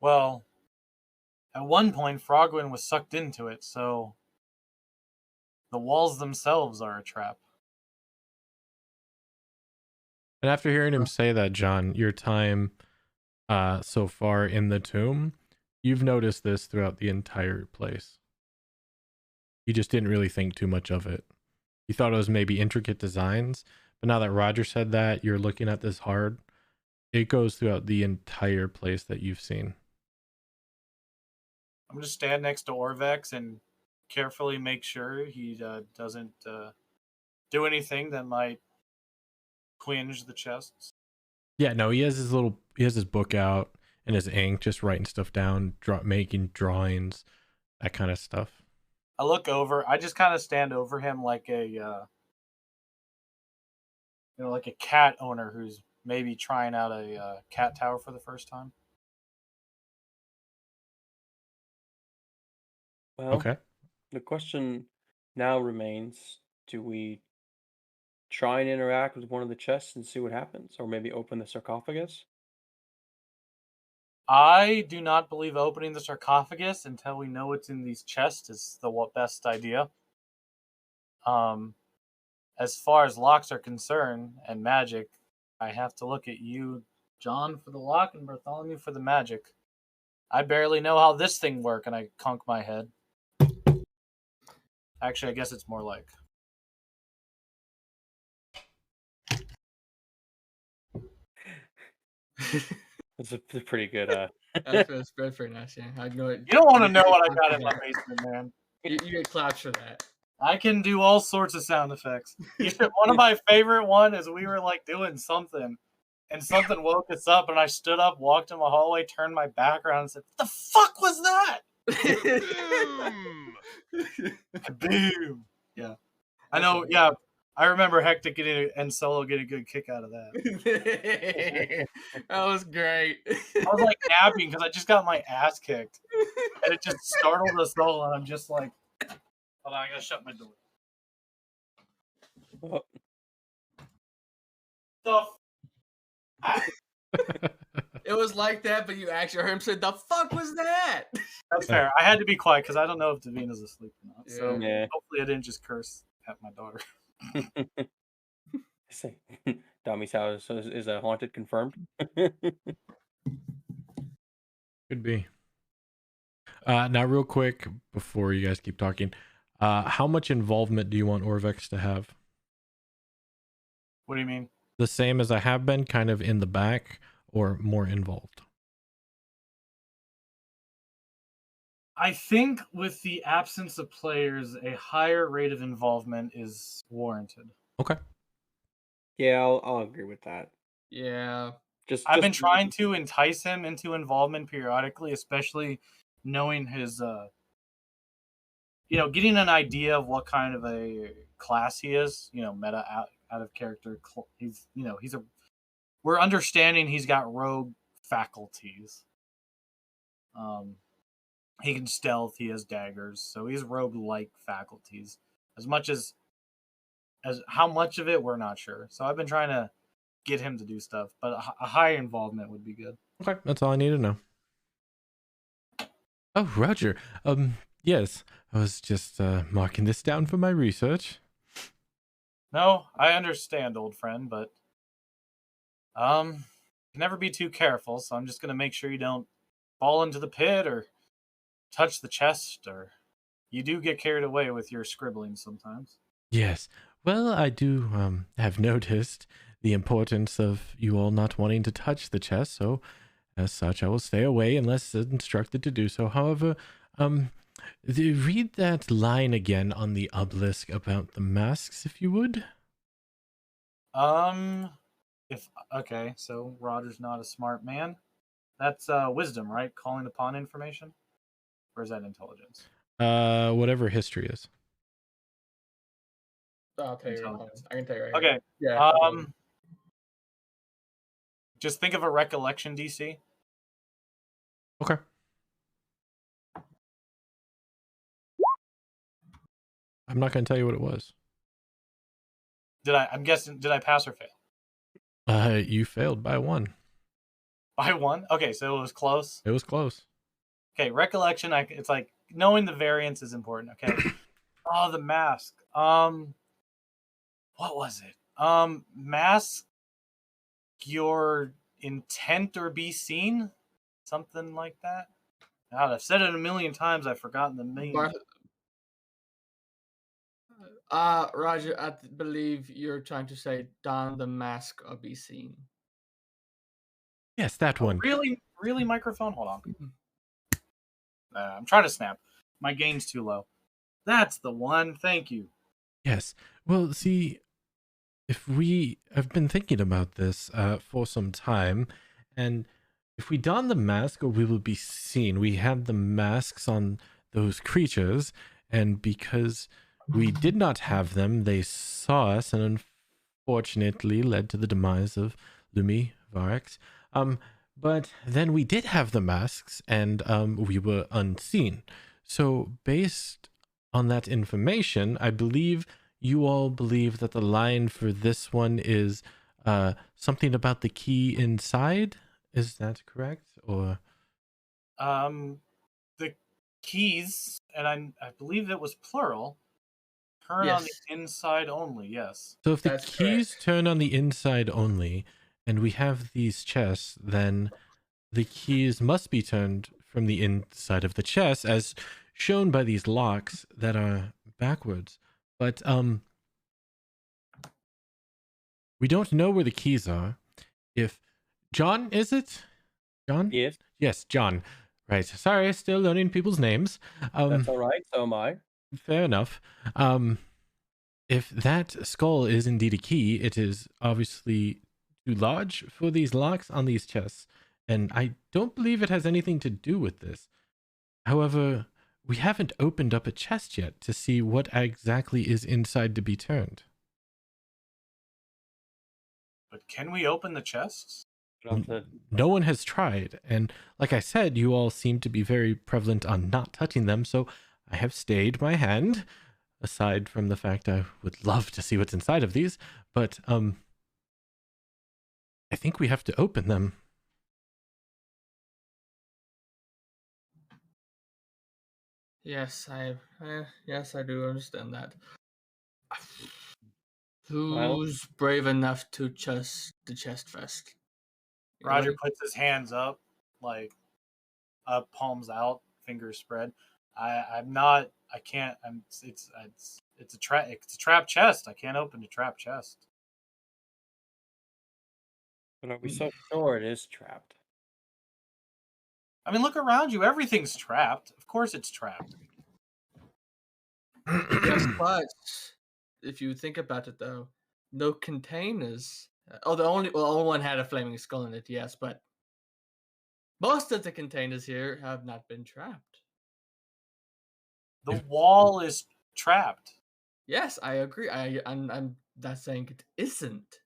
Well, at one point, Frogwin was sucked into it, so the walls themselves are a trap. And after hearing him say that, John, your time so far in the tomb, you've noticed this throughout the entire place. You just didn't really think too much of it. You thought it was maybe intricate designs, but now that Roger said that, you're looking at this hard. It goes throughout the entire place that you've seen. I'm going to stand next to Orvex and carefully make sure he doesn't do anything that might twinge the chests. Yeah, no, he has his book out and his ink, just writing stuff down, making drawings, that kind of stuff. I look over. I just kind of stand over him like like a cat owner who's maybe trying out a cat tower for the first time. Well, Okay. the question now remains, do we try and interact with one of the chests and see what happens? Or maybe open the sarcophagus? I do not believe opening the sarcophagus until we know what's in these chests is the best idea. As far as locks are concerned and magic, I have to look at you, John, for the lock and Bartholomew for the magic. I barely know how this thing works, and I conk my head. Actually, I guess it's more like... It's a pretty good. That's pretty nice. Yeah, I know it. You don't want to know what I got in my basement, man. You get claps for that. I can do all sorts of sound effects. One of my favorite one is we were like doing something, and something woke us up, and I stood up, walked in the hallway, turned my back around, and said, "What the fuck was that?" Kaboom! Yeah, I know. Yeah, I remember Hectic and Solo get a good kick out of that. That was great. I was like napping because I just got my ass kicked, and it just startled us all. And I'm just like, hold on, I gotta shut my door. It was like that, but you actually heard him say, "The fuck was that?" That's fair. I had to be quiet because I don't know if Davina's asleep or not. So Yeah. hopefully I didn't just curse at my daughter. Say, Dommy's house is a haunted confirmed. Could be. Now, real quick, before you guys keep talking, how much involvement do you want Orvex to have? What do you mean? The same as I have been, kind of in the back, or more involved? I think with the absence of players, a higher rate of involvement is warranted. Okay. Yeah, I'll agree with that. Yeah. I've been trying to entice him into involvement periodically, especially knowing his, getting an idea of what kind of a class he is. Meta out of character. We're understanding he's got rogue faculties. He can stealth. He has daggers, so he's rogue-like faculties. As how much of it, we're not sure. So I've been trying to get him to do stuff, but a high involvement would be good. Okay, that's all I need to know. Oh, Roger. Yes, I was just marking this down for my research. No, I understand, old friend, but you can never be too careful. So I'm just gonna make sure you don't fall into the pit or touch the chest, or you do get carried away with your scribbling sometimes. Yes. Well, I do have noticed the importance of you all not wanting to touch the chest, so as such, I will stay away unless instructed to do so. However, read that line again on the obelisk about the masks, if you would. Okay, so Roger's not a smart man. That's wisdom, right? Calling upon information, or is that intelligence? Whatever history is. I'll tell you. Intelligence. I can tell you right Okay. here. Yeah. Just think of a recollection DC. Okay. I'm not going to tell you what it was. I'm guessing, did I pass or fail? You failed by 1. By 1? Okay, so it was close. It was close. Okay, recollection. It's like knowing the variance is important. Okay. Oh, the mask. What was it? Mask your intent or be seen, something like that. God, I've said it a million times. I've forgotten the name. Roger, I believe you're trying to say don the mask or be seen. Yes, that one. Really, microphone? Hold on. I'm trying to snap. My gain's too low. That's the one. Thank you. Yes. Well, see, I've been thinking about this for some time, and if we don the mask, we will be seen. We had the masks on those creatures, and because we did not have them, they saw us, and unfortunately led to the demise of Lumi Varex. But then we did have the masks, and we were unseen. So based on that information, I believe you all believe that the line for this one is something about the key inside. Is that correct? Or the keys, and I believe it was plural, turn on the inside only. Yes. So if the keys turn on the inside only, and we have these chests, then the keys must be turned from the inside of the chest, as shown by these locks that are backwards. But we don't know where the keys are. If John, is it? John? Yes. Yes, John. Right. Sorry, still learning people's names. That's all right. So am I. Fair enough. If that skull is indeed a key, it is obviously too large for these locks on these chests, and I don't believe it has anything to do with this. However, we haven't opened up a chest yet to see what exactly is inside to be turned. But can we open the chests? No one has tried, and like I said, you all seem to be very prevalent on not touching them, so I have stayed my hand, aside from the fact I would love to see what's inside of these, but I think we have to open them. Yes, I do understand that. Who's brave enough to the chest first? Roger puts his hands up, like up, palms out, fingers spread. I'm not. I can't. It's a trap. It's a trap chest. I can't open a trap chest. But are we so sure it is trapped? I mean, look around you. Everything's trapped. Of course, it's trapped. Yes, but if you think about it, though, no containers. Oh, the only one had a flaming skull in it. Yes, but most of the containers here have not been trapped. The wall is trapped. Yes, I agree. I'm not saying it isn't.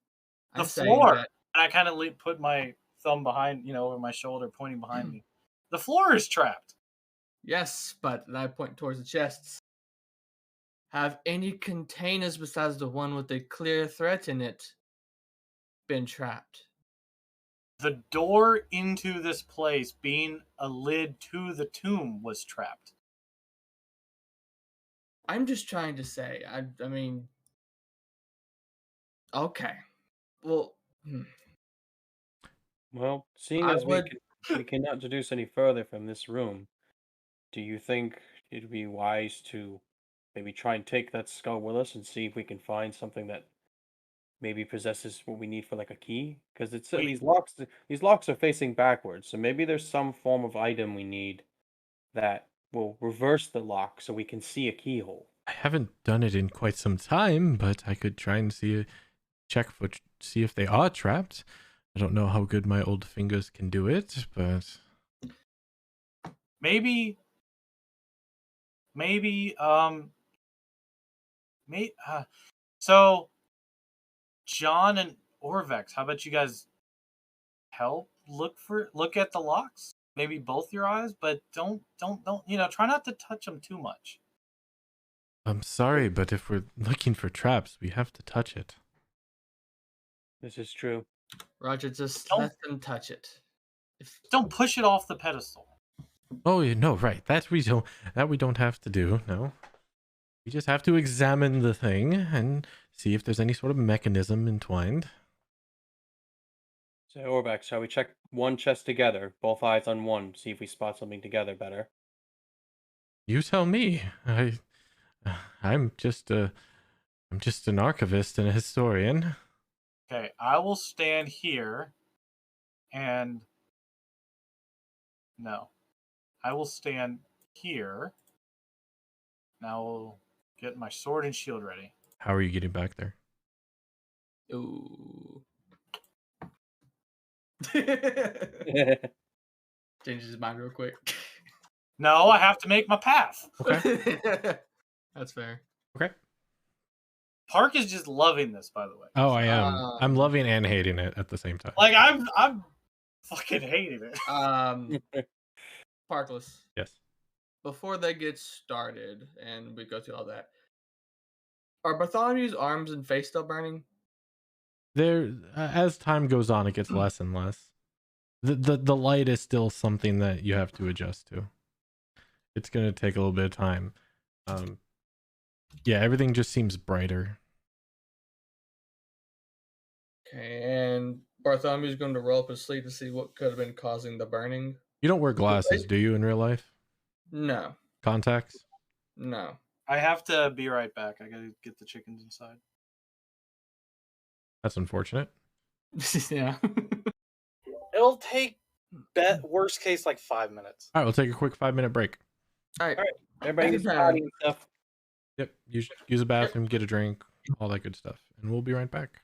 The floor. And I kind of put my thumb behind, over my shoulder, pointing behind me. The floor is trapped. Yes, but I point towards the chests. Have any containers besides the one with a clear threat in it been trapped? The door into this place, being a lid to the tomb, was trapped. I'm just trying to say, I mean, okay. Well, Well, seeing as we cannot deduce any further from this room, do you think it'd be wise to maybe try and take that skull with us and see if we can find something that maybe possesses what we need for like a key? Because it's these locks are facing backwards, so maybe there's some form of item we need that will reverse the lock so we can see a keyhole. I haven't done it in quite some time, but I could try and check for see if they are trapped. I don't know how good my old fingers can do it, but maybe, so John and Orvex, how about you guys help look at the locks? Maybe both your eyes, but don't try not to touch them too much. I'm sorry, but if we're looking for traps, we have to touch it. This is true. Roger, just Don't- let them touch it. Don't push it off the pedestal. Oh, no, right. That we don't have to do. No. We just have to examine the thing and see if there's any sort of mechanism entwined. So, Orbex, shall we check one chest together, both eyes on one, see if we spot something together better? You tell me. I'm just an archivist and a historian. Okay, I will stand here and no. I will stand here. Now we'll get my sword and shield ready. How are you getting back there? Ooh. Changes his mind real quick. No, I have to make my path. Okay. That's fair. Okay. Park is just loving this, by the way. Oh, I am. I'm loving and hating it at the same time. Like I'm fucking hating it. Parkless. Yes. Before they get started and we go through all that, are Bartholomew's arms and face still burning? There, as time goes on, it gets less and less. The light is still something that you have to adjust to. It's gonna take a little bit of time. Yeah, everything just seems brighter. Okay, and Bartholomew's going to roll up his sleeve to see what could have been causing the burning. You don't wear glasses, do you, in real life? No. Contacts? No. I have to be right back. I gotta get the chickens inside. That's unfortunate. Yeah. It'll take worst case like 5 minutes. All right, we'll take a quick 5-minute break. All right. Everybody gets Anytime. potty and stuff. Yep, use a bathroom, get a drink, all that good stuff, and we'll be right back.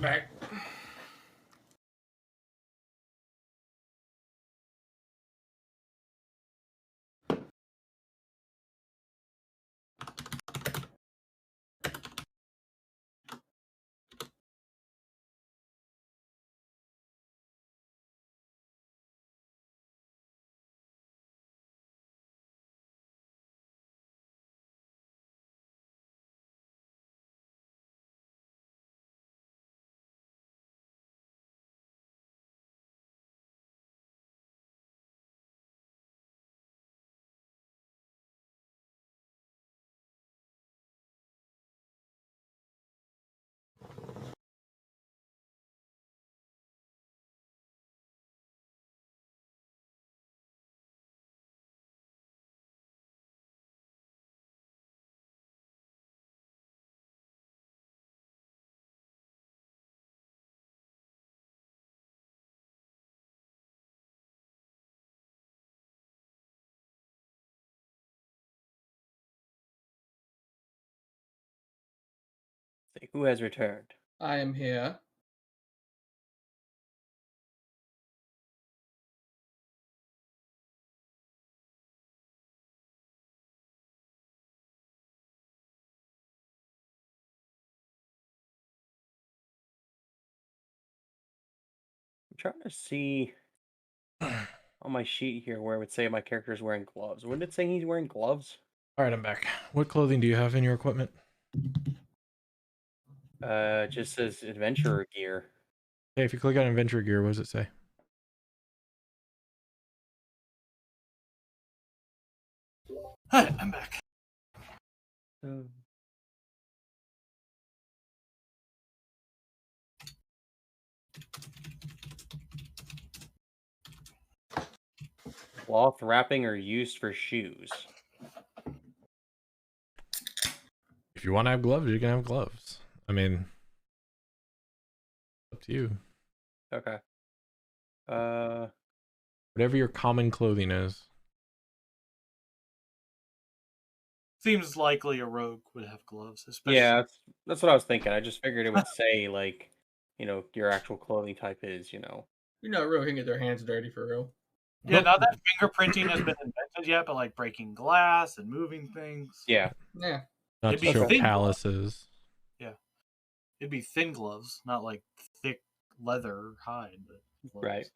Back. Who has returned? I am here. I'm trying to see on my sheet here where it would say my character is wearing gloves. Wouldn't it say he's wearing gloves? All right, I'm back. What clothing do you have in your equipment? It just says adventurer gear. Okay, if you click on adventure gear, what does it say? Hi, I'm back. Cloth wrapping or used for shoes. If you want to have gloves, you can have gloves. I mean, up to you. Okay. Whatever your common clothing is. Seems likely a rogue would have gloves, especially. Yeah, that's what I was thinking. I just figured it would say like, your actual clothing type is, You know, real can get their hands dirty for real. Yeah, not that fingerprinting has been invented yet, but like breaking glass and moving things. Yeah. Yeah. Not It'd to be show thin calluses. Yeah. It'd be thin gloves, not like thick leather or hide, but gloves. Right.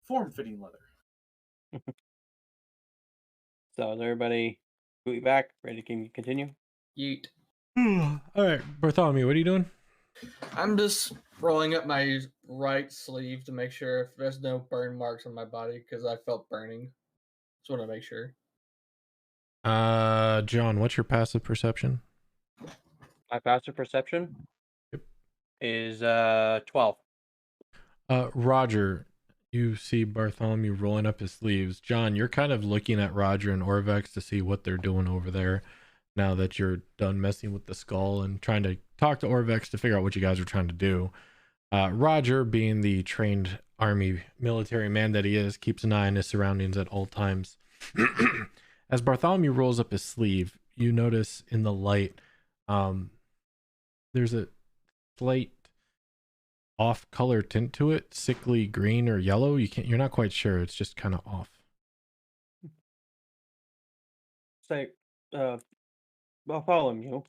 Form-fitting leather. So is everybody back? Ready to continue? Yeet. All right, Bartholomew, what are you doing? I'm just rolling up my right sleeve to make sure if there's no burn marks on my body because I felt burning. Just want to make sure. John, what's your passive perception? My passive perception is 12. Roger, you see Bartholomew rolling up his sleeves. John, you're kind of looking at Roger and Orvex to see what they're doing over there now that you're done messing with the skull and trying to talk to Orvex to figure out what you guys are trying to do. Roger, being the trained army military man that he is, keeps an eye on his surroundings at all times. As Bartholomew rolls up his sleeve, you notice in the light there's a slight off color tint to it, sickly green or yellow. You're not quite sure. It's just kind of off. Say, Bartholomew.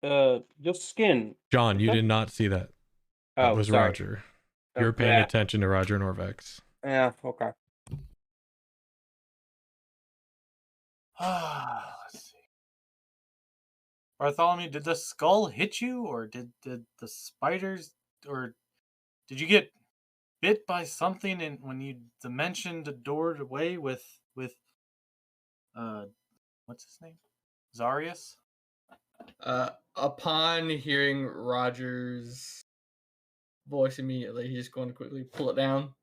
Your skin. John, you did not see that. That was sorry. Roger. You're paying attention to Roger and Orvex. Yeah, okay. Let's see. Bartholomew, did the skull hit you, or did the spiders, or did you get bit by something when you dimensioned the door away with what's his name? Zarius? Upon hearing Roger's voice immediately, he's going to quickly pull it down.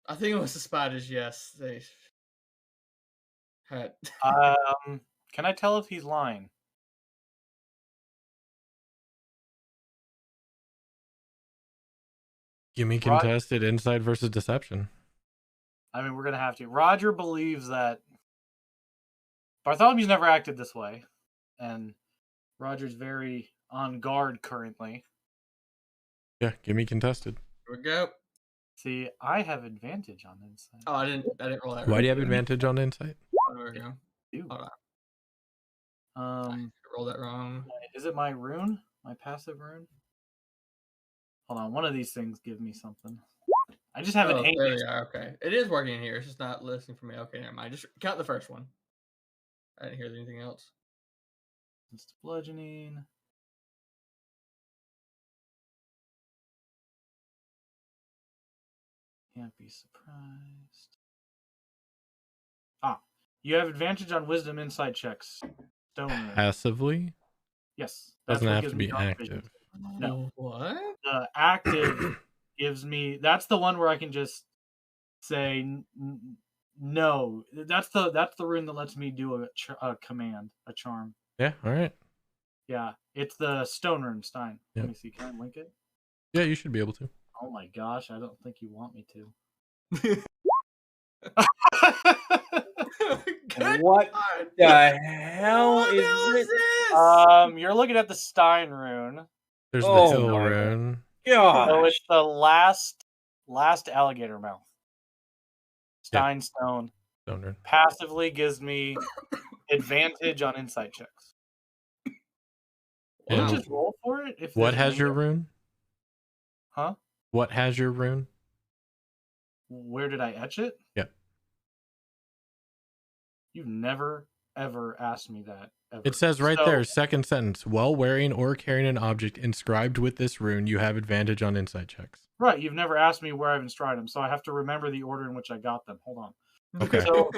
I think it was the spiders, yes. They had Can I tell if he's lying? Give me contested insight versus deception. I mean, we're gonna have to. Roger believes that Bartholomew's never acted this way, and Roger's very on guard currently. Yeah, give me contested. Here we go. See, I have advantage on insight. Oh, I didn't roll that. Why right. do you have advantage on insight? There we go. Ew. Hold on. Roll that wrong. Is it my rune? My passive rune? Hold on, one of these things give me something. I just have an There we are. Okay, it is working here. It's just not listening for me. Okay, never mind. Just count the first one. I didn't hear anything else. It's bludgeoning. Can't be surprised. You have advantage on wisdom insight checks. Passively? Yes. Doesn't have to be active. No. What? The active gives me. That's the one where I can just say no. That's the rune that lets me do a command, a charm. Yeah. All right. Yeah, it's the stone rune, Stein. Yep. Let me see. Can I link it? Yeah, you should be able to. Oh my gosh, I don't think you want me to. What the hell is this? You're looking at the Stein rune. There's Oh the Ill my rune. Gosh. So it's the last alligator mouth. Stein stone Stoner. passively gives me advantage on insight checks. And Just roll for it. If what there's has an your eight. rune? Huh? What has your rune? Where did I etch it? Yep. You've never ever asked me that. Ever. It says right there, second sentence. While wearing or carrying an object inscribed with this rune, you have advantage on insight checks. Right, you've never asked me where I've inscribed them, so I have to remember the order in which I got them. Hold on. Okay. So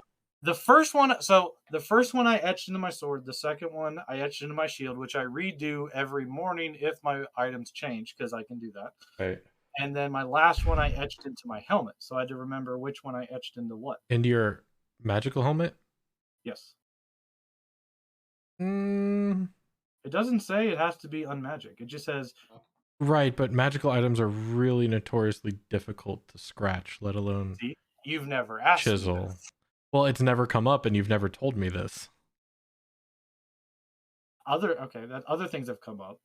the first one I etched into my sword. The second one I etched into my shield, which I redo every morning if my items change, because I can do that. Right. And then my last one I etched into my helmet, so I had to remember which one I etched into what. Into your magical helmet? Yes. It doesn't say it has to be unmagic. It just says. Right, but magical items are really notoriously difficult to scratch, let alone You've never asked chisel. me this. Well, it's never come up, and you've never told me this. Other things have come up.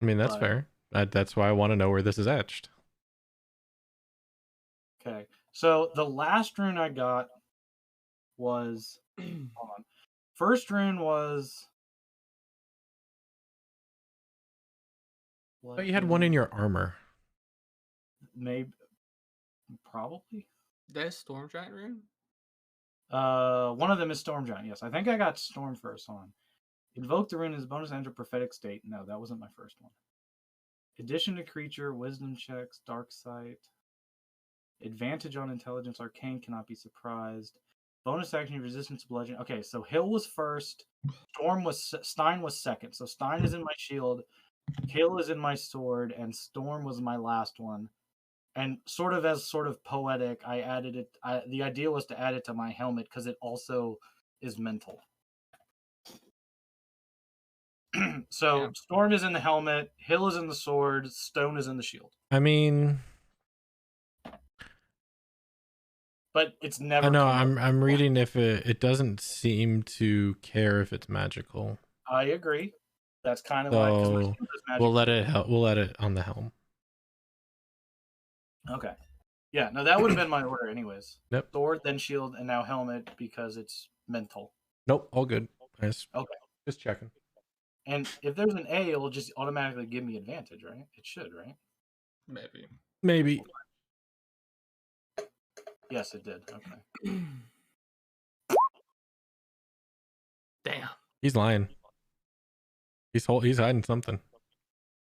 I mean, that's fair. That's why I want to know where this is etched. Okay, so the last rune I got was hold on. First rune was. But you had one in your armor. Maybe, probably. There's Storm Giant rune. One of them is Storm Giant. Yes, I think I got Storm first. Hold on. Invoke the rune as bonus enter prophetic state. No, that wasn't my first one. Addition to creature, wisdom checks, dark sight. Advantage on intelligence, arcane, cannot be surprised. Bonus action, resistance to bludgeoning. Okay, so Hill was first. Stein was second. So Stein is in my shield. Hill is in my sword, and Storm was my last one. And sort of poetic, I added it. The idea was to add it to my helmet because it also is mental. So yeah. Storm is in the helmet, Hill is in the sword, Stone is in the shield. I mean, but it's never. I know. I'm reading if it doesn't seem to care if it's magical. I agree. That's kind of so why. My shield is magical. We'll let it on the helm. Okay. Yeah. No, that would have been my order anyways. Yep. Sword, then shield, and now helmet because it's mental. Nope. All good. Nice. Okay. Just checking. And if there's an A, it'll just automatically give me advantage, right? It should, right? Maybe. Yes, it did. Okay. Damn. He's lying. He's hiding something.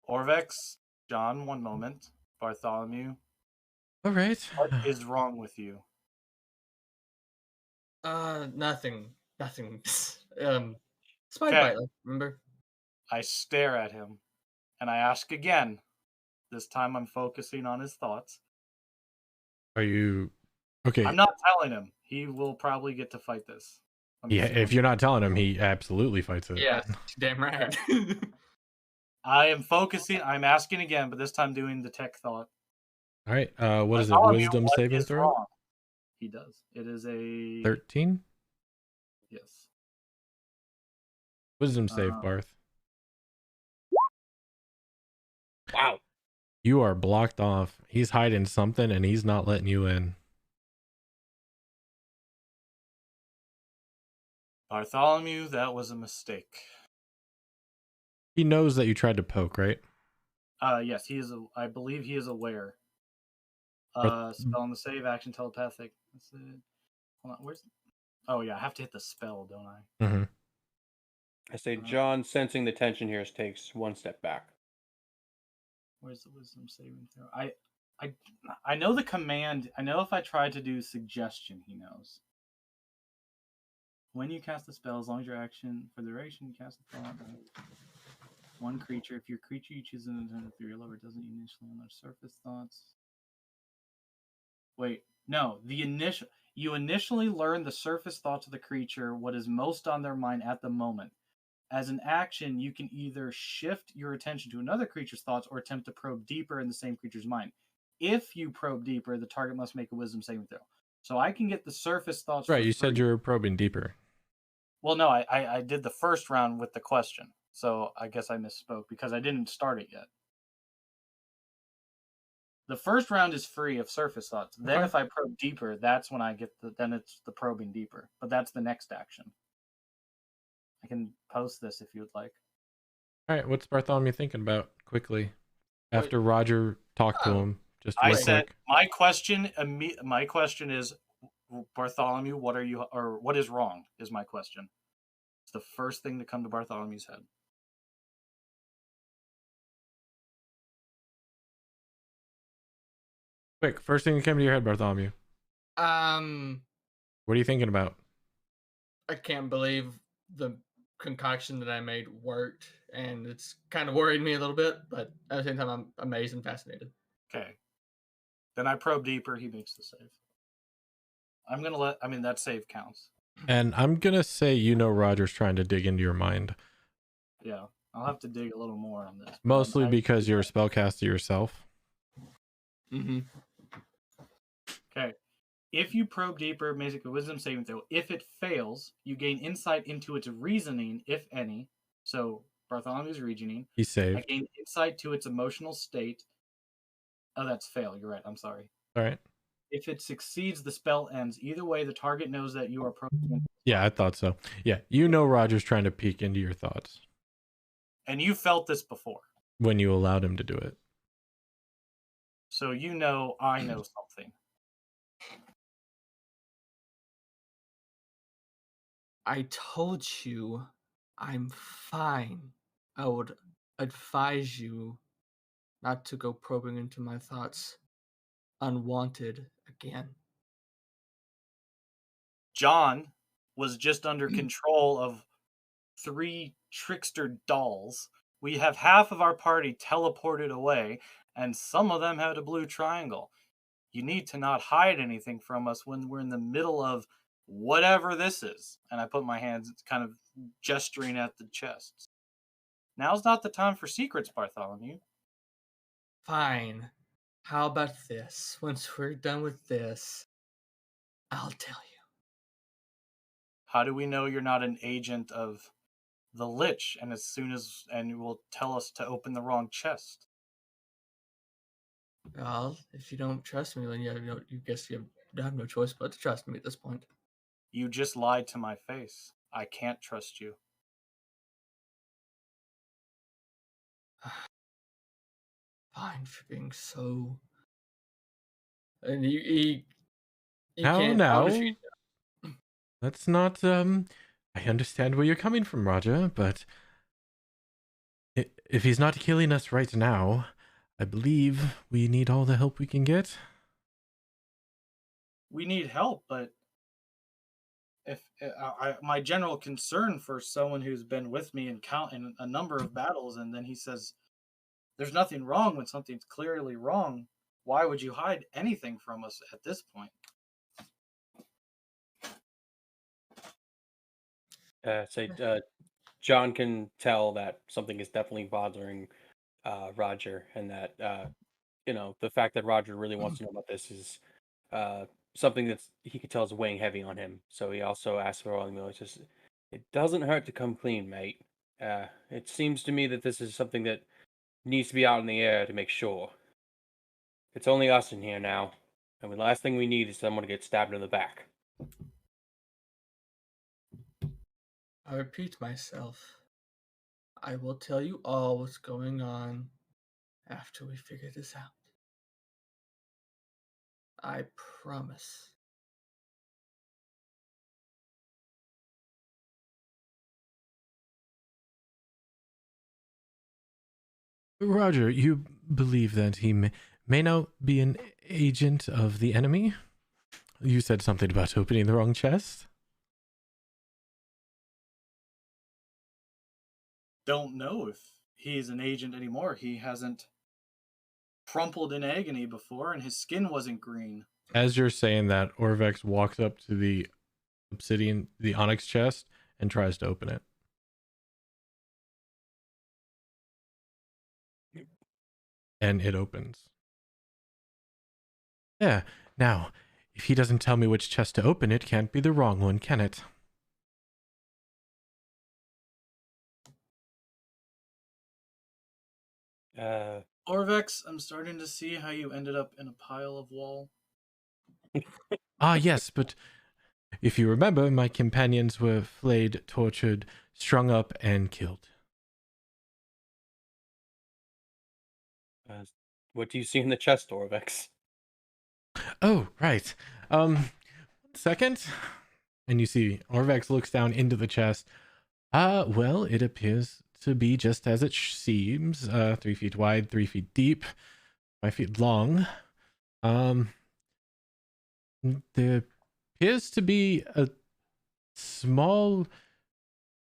Orvex, John, one moment. Bartholomew. All right. What is wrong with you? Nothing. Spine bite, remember? I stare at him, and I ask again. This time I'm focusing on his thoughts. Are you okay? I'm not telling him. He will probably get to fight this. Yeah, if you're not telling him, he absolutely fights it. Yeah, damn right. I am focusing. I'm asking again, but this time doing the tech thought. All right. What is it? Wisdom saving throw? Wrong? He does. It is a 13. Yes. Wisdom save, Barth. Wow. You are blocked off. He's hiding something, and he's not letting you in. Bartholomew, that was a mistake. He knows that you tried to poke, right? Yes, he is. I believe he is aware. Spell on the save, action, telepathic. That's it. Hold on, where's? Oh yeah, I have to hit the spell, don't I? Mm-hmm. I say John, sensing the tension here, takes one step back. Where's the wisdom saving throw? I know the command. I know if I try to do suggestion, he knows. When you cast a spell, as long as your action for the duration, you cast a thought. One creature. If your creature you choose an intended through your lover doesn't initially on their surface thoughts. Wait, no. You initially learn the surface thoughts of the creature, what is most on their mind at the moment. As an action, you can either shift your attention to another creature's thoughts or attempt to probe deeper in the same creature's mind. If you probe deeper, the target must make a wisdom saving throw. So I can get the surface thoughts. Right, for you said free. you were probing deeper. Well, no, I did the first round with the question. So I guess I misspoke because I didn't start it yet. The first round is free of surface thoughts. Then Okay. if I probe deeper, that's when I get then it's the probing deeper. But that's the next action. I can post this if you would like. All right, what's Bartholomew thinking about quickly after Roger talked to Oh. him? Just I real said quick. my question is, Bartholomew, what is wrong is my question. It's the first thing to come to Bartholomew's head. Quick, first thing that came to your head, Bartholomew. What are you thinking about? I can't believe the concoction that I made worked, and it's kind of worried me a little bit, but at the same time, I'm amazed and fascinated. Okay. Then I probe deeper. He makes the save. I'm gonna that save counts. And I'm gonna say, you know, Roger's trying to dig into your mind, Yeah, I'll have to dig a little more on this. but mostly I- because you're a spellcaster yourself. Mm-hmm. Okay. If you probe deeper, make a wisdom saving throw. If it fails, you gain insight into its reasoning, if any. So Bartholomew's reasoning. He I saved. gain insight to its emotional state. Oh, that's fail. You're right. I'm sorry. All right. If it succeeds, the spell ends. Either way, the target knows that you are probing. Yeah, I thought so. Yeah, you know, Roger's trying to peek into your thoughts And you felt this before. when you allowed him to do it. So you know I know something. I told you I'm fine. I would advise you not to go probing into my thoughts unwanted again. John was just under control of 3 trickster dolls. We have half of our party teleported away, and some of them had a blue triangle. You need to not hide anything from us when we're in the middle of whatever this is. And I put my hands kind of gesturing at the chests. Now's not the time for secrets, Bartholomew. Fine. How about this? Once we're done with this, I'll tell you. How do we know you're not an agent of the Lich? And you will tell us to open the wrong chest. Well, if you don't trust me, then you guess you have no choice but to trust me at this point. You just lied to my face. I can't trust you. Fine for being so. And he Now, can't. That's not. I understand where you're coming from, Roger, but if he's not killing us right now, I believe we need all the help we can get. We need help, but if my general concern for someone who's been with me in a number of battles, and then he says there's nothing wrong when something's clearly wrong, why would you hide anything from us at this point? John can tell that something is definitely bothering Roger, and that the fact that Roger really wants to know about this is something that he can tell is weighing heavy on him. So he also asks for all the milk. Just, it doesn't hurt to come clean, mate. It seems to me that this is something that needs to be out in the air to make sure. It's only us in here now, and the last thing we need is someone to get stabbed in the back. I repeat myself. I will tell you all what's going on after we figure this out. I promise. Roger, you believe that he may now be an agent of the enemy? You said something about opening the wrong chest? Don't know if he's an agent anymore. He hasn't crumpled in agony before, and his skin wasn't green. As you're saying that, Orvex walks up to the Onyx Chest, and tries to open it. And it opens. Yeah, now, if he doesn't tell me which chest to open, it can't be the wrong one, can it? Orvex, I'm starting to see how you ended up in a pile of wall. Ah, yes, but if you remember, my companions were flayed, tortured, strung up, and killed. What do you see in the chest, Orvex? Oh, right. 1 second. And you see Orvex looks down into the chest. Well, it appears to be just as it seems. 3 feet wide, 3 feet deep, 5 feet long. There appears to be a small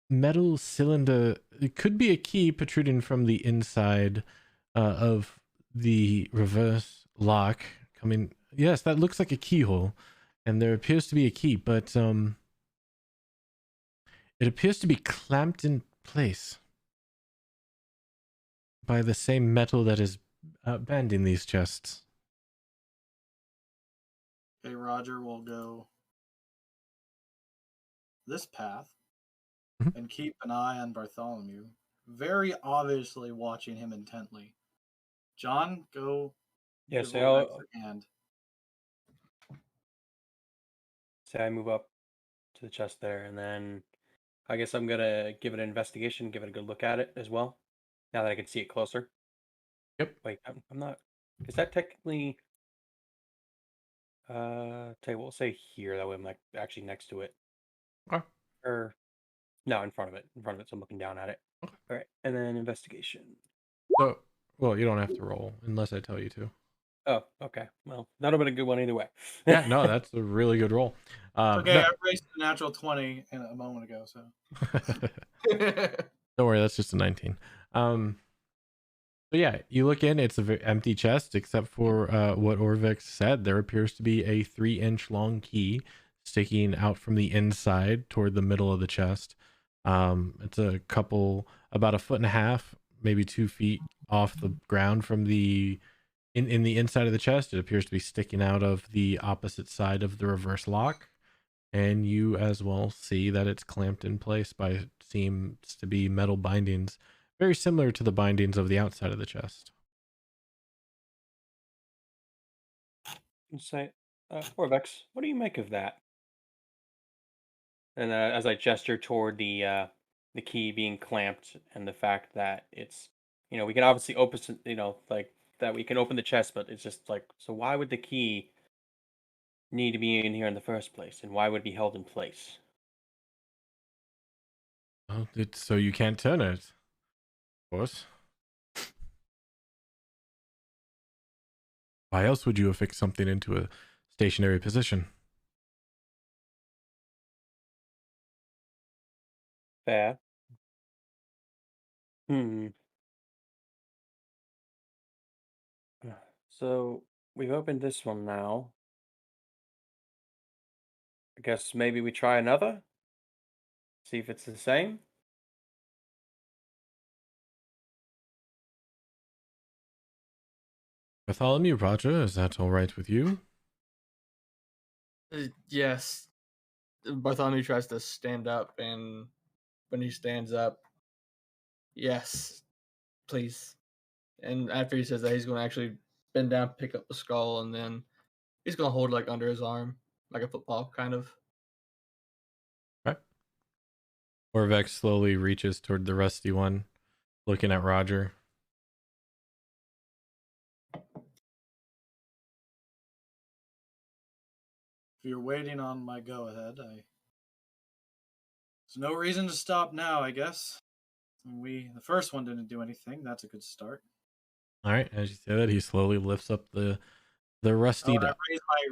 metal cylinder. It could be a key protruding from the inside of the reverse lock. Coming, yes, that looks like a keyhole, and there appears to be a key, but it appears to be clamped in place by the same metal that is banding these chests. Okay, Roger will go this path and keep an eye on Bartholomew, very obviously watching him intently. John, go. Yes, give Orvex a hand. Say I move up to the chest there, and then I guess I'm gonna give it an investigation, give it a good look at it as well. Now that I can see it closer. Yep. Wait, I'm not. Is that technically? Tell you what, we'll say here. That way, I'm like actually next to it. Okay. Or no, in front of it. In front of it, so I'm looking down at it. Okay. All right, and then investigation. So, well, you don't have to roll unless I tell you to. Oh, okay. Well, that'll be a good one either way. Yeah, no, that's a really good roll. Okay, no. I raised a natural 20 a moment ago, so. Don't worry, that's just a 19. But yeah, you look in, it's a very empty chest, except for what Orvex said. There appears to be a 3-inch long key sticking out from the inside toward the middle of the chest. It's about 1.5 feet, maybe 2 feet off the ground from the in the inside of the chest. It appears to be sticking out of the opposite side of the reverse lock, and you as well see that it's clamped in place by seems to be metal bindings, very similar to the bindings of the outside of the chest. Say, Orvex, what do you make of that? And as I gesture toward the key being clamped and the fact that it's, we can obviously open, like that we can open the chest, but it's just like, so why would the key need to be in here in the first place, and why would it be held in place? Well, it's so you can't turn it, of course. Why else would you affix something into a stationary position? Fair. So we've opened this one now. I guess maybe we try another? See if it's the same? Bartholomew, Roger, is that all right with you? Yes. Bartholomew tries to stand up, and when he stands up, yes, please. And after he says that, he's going to actually bend down, pick up the skull, and then he's going to hold it like under his arm, like a football, kind of. Right. Orvex slowly reaches toward the rusty one, looking at Roger. If you're waiting on my go-ahead, there's no reason to stop now, I guess. The first one didn't do anything. That's a good start. All right, as you say that, he slowly lifts up the rusty.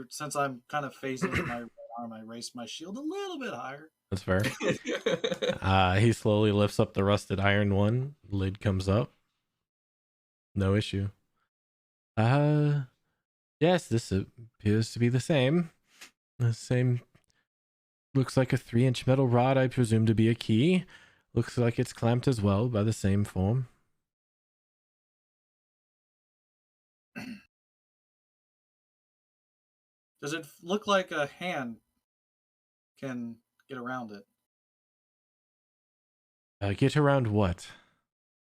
Since I'm kind of facing my right arm, I raised my shield a little bit higher. That's fair. He slowly lifts up the rusted iron one. Lid comes up. No issue. Yes, this appears to be the same. The same. Looks like a 3-inch metal rod, I presume to be a key. Looks like it's clamped as well by the same form. Does it look like a hand can get around it? Get around what?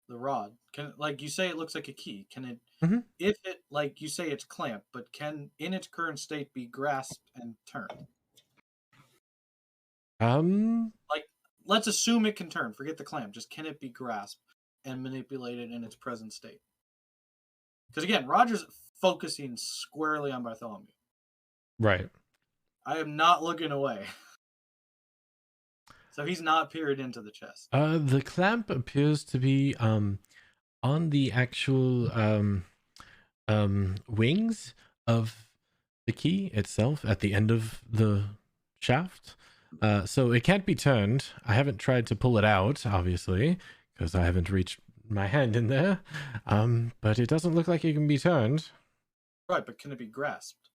The rod. Can, like you say, it looks like a key. Can it? Mhm. If it, like you say, it's clamped, but can in its current state be grasped and turned? Like, let's assume it can turn. Forget the clamp. Just can it be grasped and manipulated in its present state? Because again, Roger's focusing squarely on Bartholomew. Right. I am not looking away. So he's not peered into the chest. The clamp appears to be on the actual wings of the key itself at the end of the shaft. So it can't be turned. I haven't tried to pull it out, obviously, because I haven't reached my hand in there. But it doesn't look like it can be turned. Right, but can it be grasped?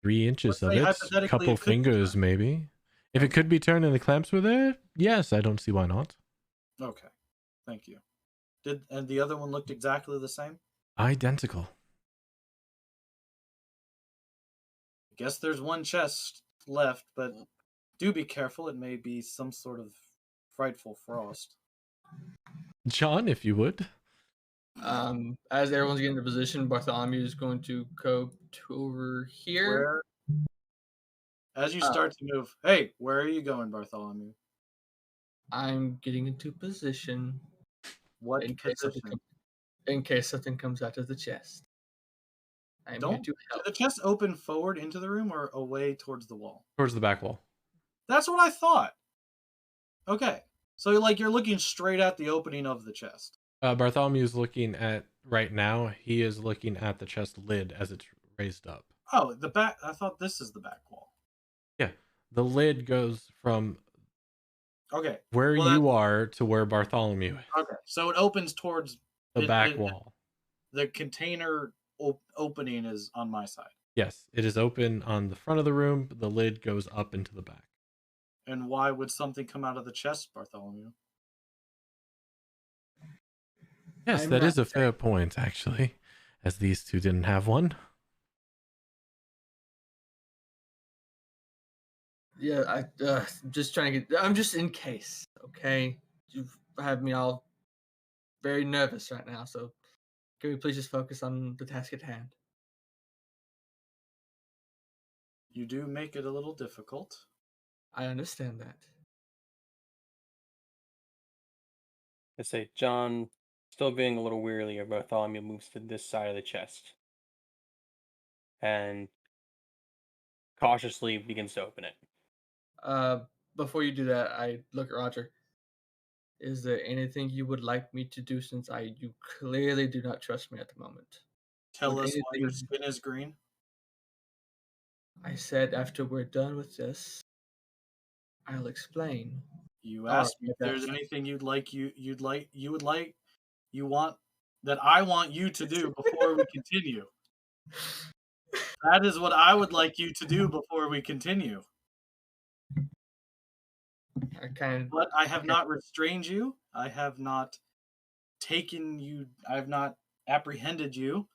3 inches of Let's say it, a hypothetically couple it could be fingers turned. maybe. If it could be turned and the clamps were there, yes, I don't see why not. Okay, thank you. And the other one looked exactly the same? Identical. I guess there's one chest left, but do be careful. It may be some sort of frightful frost. John, if you would. As everyone's getting into position, Bartholomew is going to go over here. Where? As you start to move, hey, where are you going, Bartholomew? I'm getting into position. What in case position? in case something comes out of the chest. I'm here Don't. to Did help. the chest open forward into the room or away towards the wall? Towards the back wall. That's what I thought. Okay, so like you're looking straight at the opening of the chest. Bartholomew's looking at, right now, he is looking at the chest lid as it's raised up. Oh, the back. I thought this is the back wall. Yeah, the lid goes from Okay. where Well, you are to where Bartholomew is. Okay, so it opens towards The back wall. The container opening is on my side. Yes, it is open on the front of the room. The lid goes up into the back. And why would something come out of the chest, Bartholomew? Yes, that is a fair point, actually, as these two didn't have one. Yeah, I'm just trying to get. I'm just in case, okay? You've had me all very nervous right now, so can we please just focus on the task at hand? You do make it a little difficult. I understand that. I say, John, still being a little weary of Bartholomew, moves to this side of the chest and cautiously begins to open it. Before you do that, I look at Roger. Is there anything you would like me to do since you clearly do not trust me at the moment? Tell Would us why your anything- skin is green. I said after we're done with this, I'll explain. You asked me if there's anything you want that I want you to do before we continue. That is what I would like you to do before we continue. But I have not restrained you. I have not taken you. I have not apprehended you.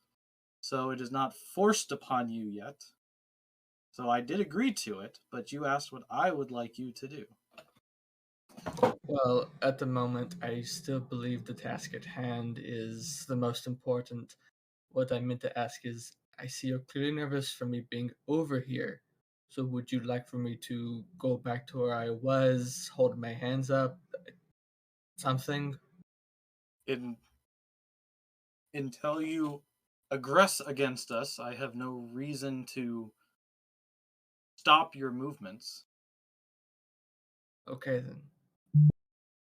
So it is not forced upon you yet. So I did agree to it, but you asked what I would like you to do. Well, at the moment, I still believe the task at hand is the most important. What I meant to ask is, I see you're clearly nervous for me being over here. So would you like for me to go back to where I was, hold my hands up, something? Until you aggress against us, I have no reason to stop your movements. Okay, then.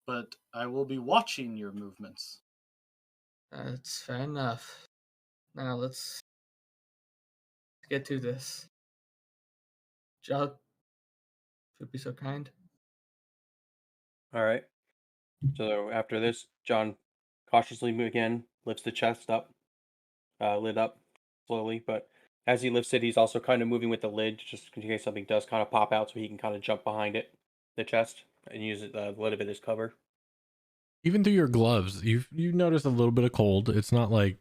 But I will be watching your movements. That's fair enough. Now let's get to this. John, if you'd be so kind. All right. So after this, John cautiously again lifts the chest up, lid up slowly. But as he lifts it, he's also kind of moving with the lid just in case something does kind of pop out, so he can kind of jump behind it, the chest, and use the lid of it as cover. Even through your gloves, you notice a little bit of cold. It's not like,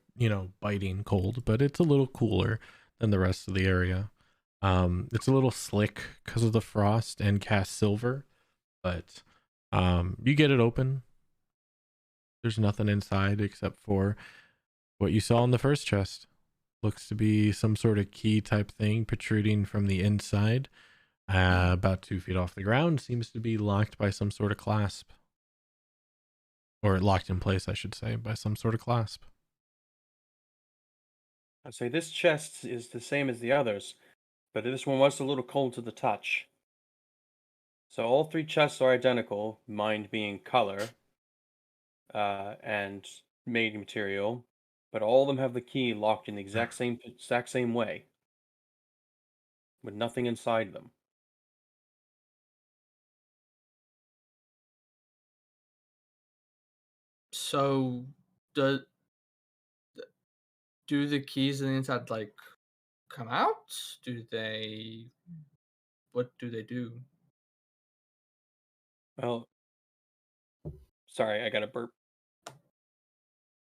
biting cold, but it's a little cooler than the rest of the area. It's a little slick because of the frost and cast silver, but you get it open. There's nothing inside except for what you saw in the first chest. Looks to be some sort of key type thing protruding from the inside. About 2 feet off the ground. Seems to be locked by some sort of clasp. Or locked in place, I should say, by some sort of clasp. I'd say this chest is the same as the others, but this one was a little cold to the touch. So all 3 chests are identical, mine being color and made material, but all of them have the key locked in the exact same way, with nothing inside them. So, do the keys on the inside like come out? What do they do? Well, sorry, I got a burp.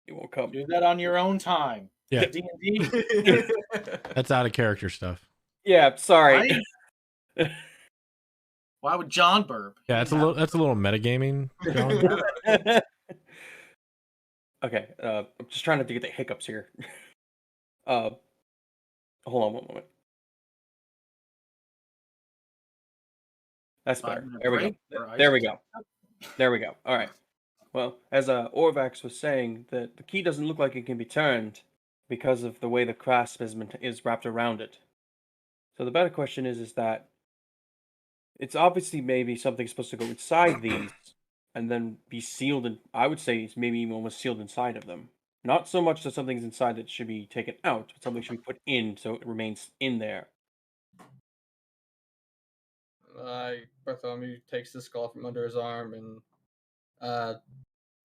It won't come. Do that on your own time. Yeah. D&D. That's out of character stuff. Yeah, sorry. Right? Why would John burp? Yeah, that's a little metagaming, John. Okay, I'm just trying not to get the hiccups here. Hold on one moment. That's better. There we go. There we go. There we go. All right. Well, as Orvax was saying, the key doesn't look like it can be turned because of the way the clasp is wrapped around it. So the better question is that it's obviously maybe something supposed to go inside these and then be sealed, and I would say it's maybe even almost sealed inside of them. Not so much that something's inside that should be taken out, but something should be put in so it remains in there. Bartholomew takes the skull from under his arm and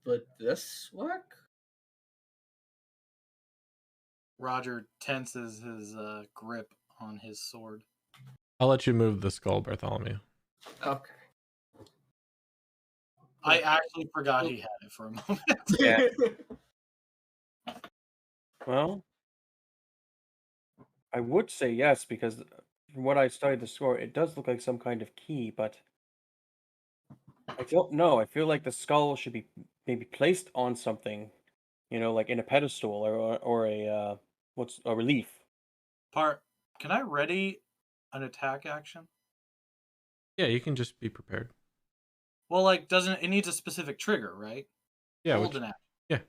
would this work? Roger tenses his grip on his sword. I'll let you move the skull, Bartholomew. Okay. I actually forgot he had it for a moment. Yeah. Well, I would say yes, because from what I studied the score, it does look like some kind of key, but I don't know. I feel like the skull should be maybe placed on something, like in a pedestal or a what's a relief. Can I ready an attack action? Yeah, you can just be prepared. Well, like, it needs a specific trigger, right? Yeah. Hold an action. Yeah.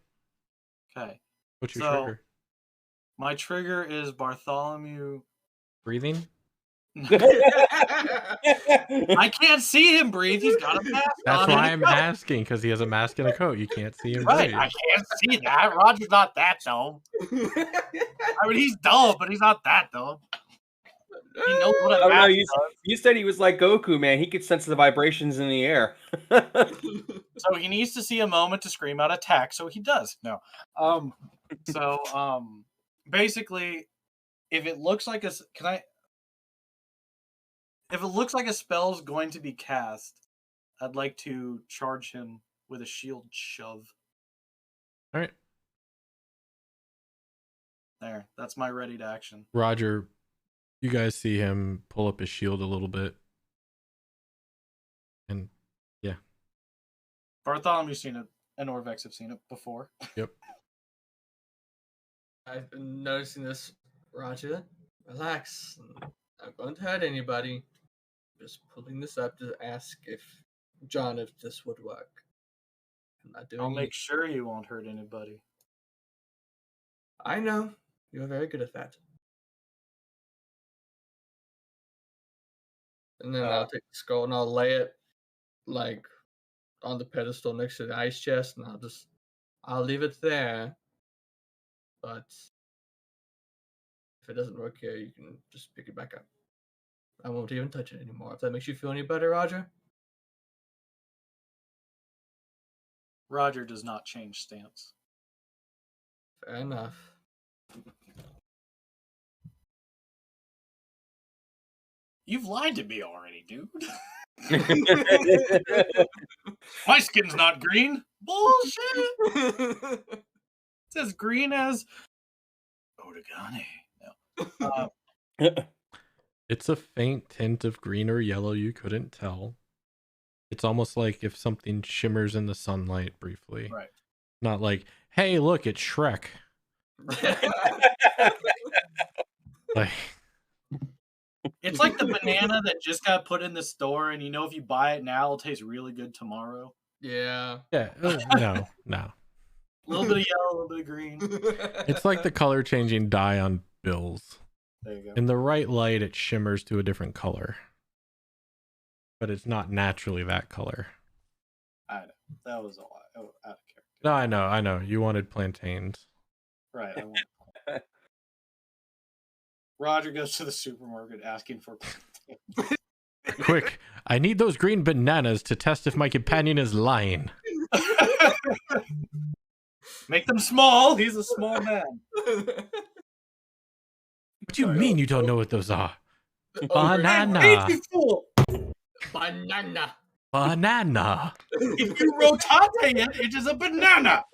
Okay. What's your trigger? My trigger is Bartholomew. Breathing? I can't see him breathe. He's got a mask That's on. why I'm asking, because he has a mask and a coat. You can't see him Right, breathe. I can't see that. Roger's not that dumb. I mean, he's dumb, but he's not that dumb. He knows what a mask does. You said he was like Goku, man. He could sense the vibrations in the air. So he needs to see a moment to scream out attack, so he does. No. Basically, if it looks like if it looks like a spell's going to be cast, I'd like to charge him with a shield shove. All right. There. That's my ready to action. Roger, you guys see him pull up his shield a little bit. And yeah. Bartholomew's seen it, and Orvex have seen it before. Yep. I've been noticing this, Roger. Relax. I'm not going to hurt anybody. Just pulling this up to ask if this would work. I'm not doing I'll make sure you won't hurt anybody. I know. You're very good at that. And then I'll take the skull and I'll lay it like on the pedestal next to the ice chest, and I'll leave it there. But if it doesn't work here, you can just pick it back up. I won't even touch it anymore. If that makes you feel any better, Roger? Roger does not change stance. Fair enough. You've lied to me already, dude. My skin's not green. Bullshit. It's as green as Odagane. No. It's a faint tint of green or yellow. You couldn't tell. It's almost like if something shimmers in the sunlight briefly. Right. Not like, hey, look, it's Shrek. Like, It's like the banana that just got put in the store, and you know if you buy it now, it'll taste really good tomorrow. Yeah. yeah, no. A little bit of yellow, a little bit of green. It's like the color changing dye on bills. There you go. In the right light, it shimmers to a different color. But it's not naturally that color. I know. That was a lot out of character. No, I know. You wanted plantains. Right. I want Roger goes to the supermarket asking for Quick, I need those green bananas to test if my companion is lying. Make them small. He's a small man. What do you mean you don't know what those are? Oh, Banana. Crazy fool. Banana. Banana. If you rotate it, it is a banana.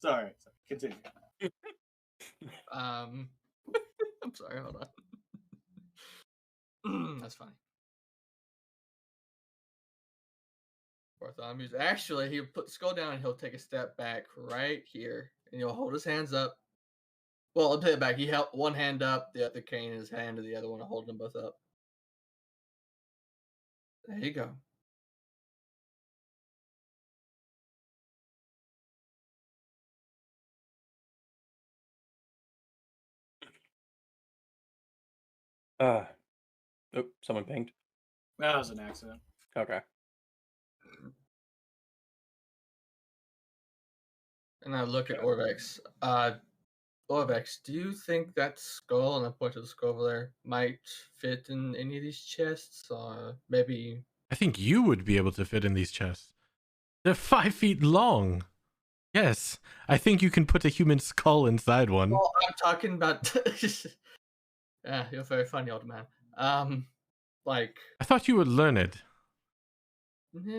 Sorry. Continue. I'm sorry, hold on. That's funny. Bartholomew's actually, he'll put the skull down and he'll take a step back right here. And he'll hold his hands up. Well, I'll take it back. He held one hand up, the other cane in his hand, and the other one holding them both up. There you go. Someone pinged. That was an accident. Okay. And I look at Orvex. Orvex, do you think that skull, and I point to the skull over there, might fit in any of these chests? Or maybe... I think you would be able to fit in these chests. They're 5 feet long. Yes, I think you can put a human skull inside one. Well, I'm talking about... Yeah, you're very funny, old man. Like... I thought you were learned. You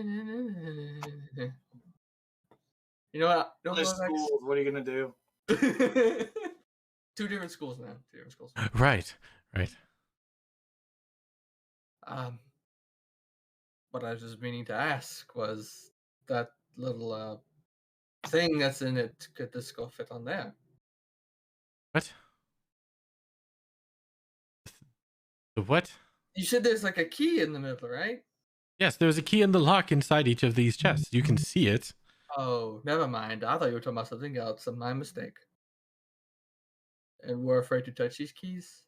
know what? The schools, what are you gonna do? Two different schools, man. Two different schools. Right. What I was just meaning to ask was that little thing that's in it. Could this skull fit on there? What? The what? You said there's like a key in the middle, right? Yes, there's a key in the lock inside each of these chests. You can see it. Oh, never mind. I thought you were talking about something else. My mistake. And we're afraid to touch these keys?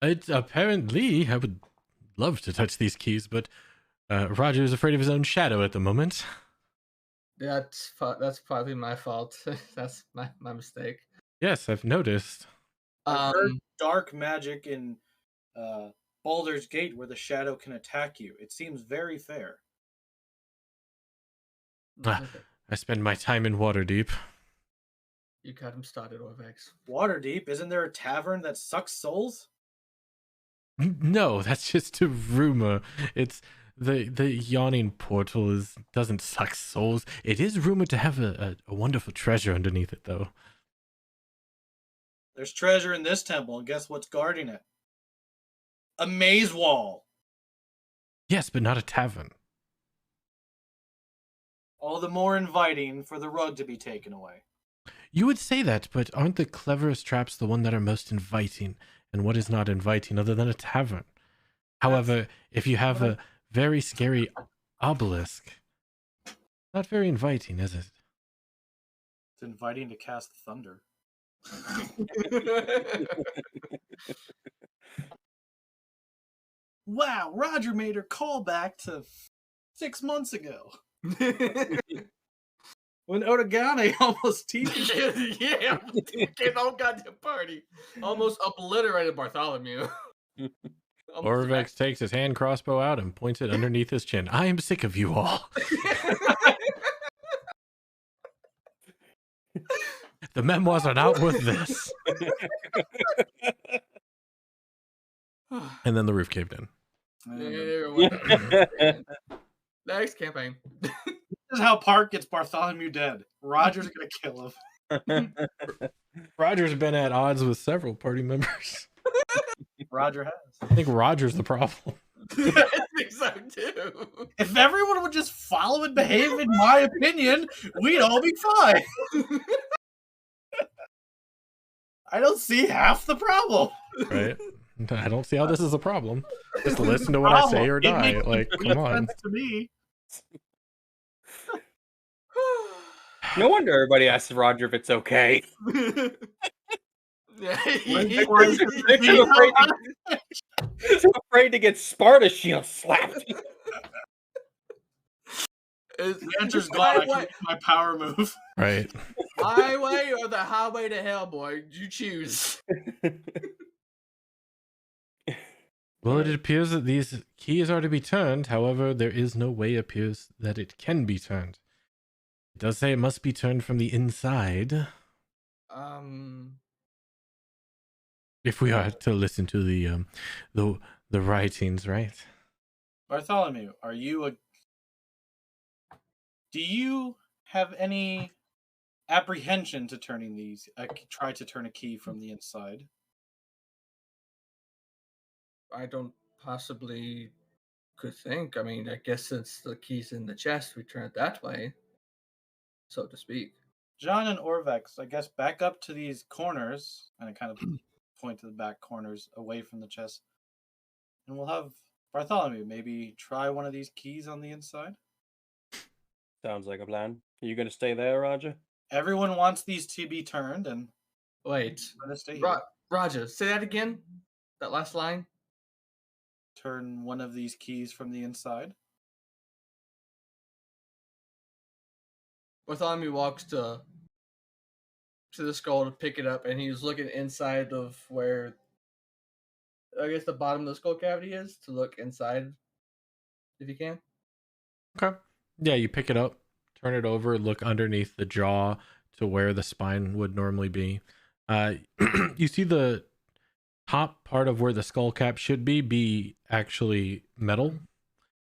Apparently, I would love to touch these keys, but Roger is afraid of his own shadow at the moment. That's probably my fault. That's my mistake. Yes, I've noticed. I've heard dark magic in Baldur's Gate where the shadow can attack you. It seems very fair. I spend my time in Waterdeep. You got him started, Orvex. Waterdeep? Isn't there a tavern that sucks souls? No, that's just a rumor. It's the yawning portal doesn't suck souls. It is rumored to have a wonderful treasure underneath it, though. There's treasure in this temple, and guess what's guarding it? A maze wall. Yes, but not a tavern. All the more inviting for the rug to be taken away. You would say that, but aren't the cleverest traps the one that are most inviting? And what is not inviting other than a tavern? However, if you have a very scary obelisk, not very inviting, is it? It's inviting to cast thunder. Wow, Roger made her call back to 6 months ago. When Otagane almost teased Yeah, the whole goddamn party. Almost obliterated Bartholomew. Orvex takes his hand crossbow out and points it underneath his chin. I am sick of you all. The memoirs are not worth this. And then the roof caved in. Next campaign. This is how Park gets Bartholomew dead. Roger's gonna kill him. Roger's been at odds with several party members. Roger has. I think Roger's the problem. I think so too. If everyone would just follow and behave, in my opinion, we'd all be fine. I don't see half the problem. Right? I don't see how this is a problem. Just listen to what I say or It die. makes Like, complete come on. sense to me. No wonder everybody asks Roger if it's okay. Yeah. They're too afraid to get Sparta Shield slapped. The answer's gone. I can use my power move. Right. My way or the highway to hell, boy? You choose. Well, it appears that these keys are to be turned. However, there is no way appears that it can be turned. It does say it must be turned from the inside. If we are to listen to the writings, right? Bartholomew, do you have any apprehension to turning these? Try to turn a key from the inside. I don't possibly could think. I mean, I guess since the key's in the chest, we turn it that way, so to speak. John and Orvex, I guess back up to these corners, and I kind of point to the back corners away from the chest. And we'll have Bartholomew maybe try one of these keys on the inside. Sounds like a plan. Are you going to stay there, Roger? Everyone wants these to be turned, and Wait, I'm gonna stay here. Roger, say that again. That last line. Turn one of these keys from the inside. Bartholomew walks to the skull to pick it up, and he's looking inside of where, I guess, the bottom of the skull cavity is, to look inside, if you can. Okay. Yeah, you pick it up, turn it over, look underneath the jaw to where the spine would normally be. You see the top part of where the skull cap should be actually metal.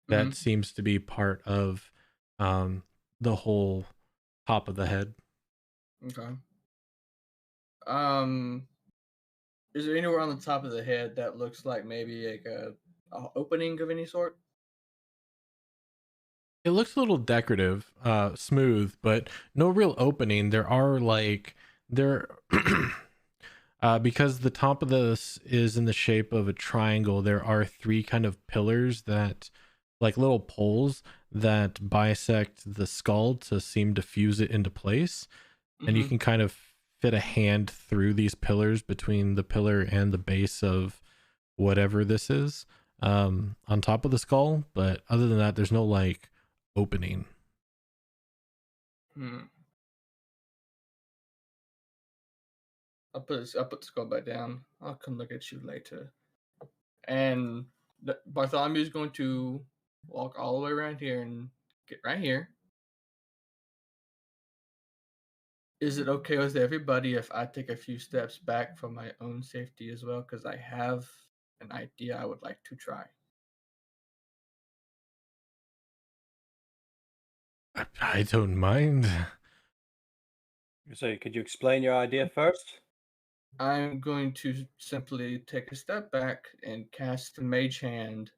That seems to be part of the whole top of the head. Okay. Is there anywhere on the top of the head that looks like maybe like a opening of any sort? It looks a little decorative, smooth, but no real opening. There are because the top of this is in the shape of a triangle, there are 3 kind of pillars that, like little poles that bisect the skull to seem to fuse it into place. And you can kind of fit a hand through these pillars between the pillar and the base of whatever this is on top of the skull. But other than that, there's no like opening. I'll put the skull back down. I'll come look at you later. And Bartholomew is going to walk all the way around here and get right here. Is it okay with everybody if I take a few steps back for my own safety as well? Because I have an idea I would like to try. I don't mind. So, could you explain your idea first? I'm going to simply take a step back and cast the Mage Hand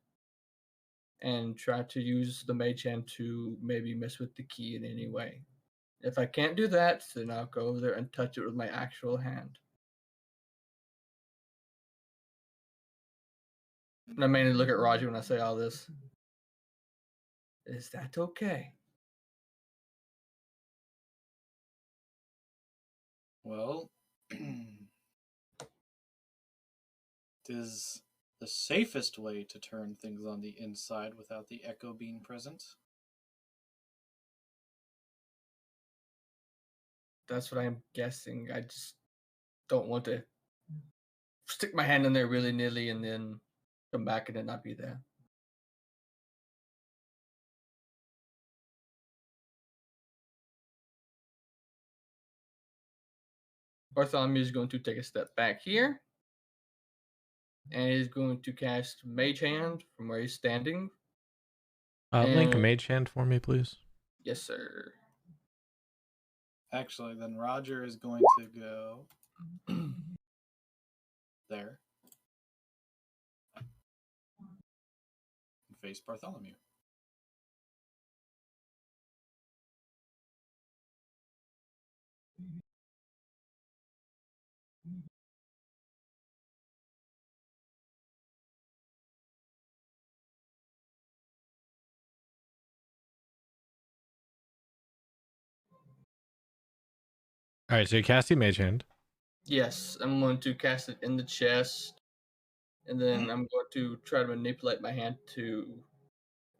and try to use the Mage Hand to maybe mess with the key in any way. If I can't do that, then I'll go over there and touch it with my actual hand. And I mainly look at Roger when I say all this. Is that okay? Well, it is the safest way to turn things on the inside without the echo being present. That's what I'm guessing. I just don't want to stick my hand in there willy-nilly and then come back and it not be there. Bartholomew is going to take a step back here. And he's going to cast Mage Hand from where he's standing. Link a And- Mage Hand for me, please. Yes, sir. Actually, then Roger is going to go. There. Face Bartholomew. All right, so you cast the Mage Hand. Yes, I'm going to cast it in the chest, and then I'm going to try to manipulate my hand to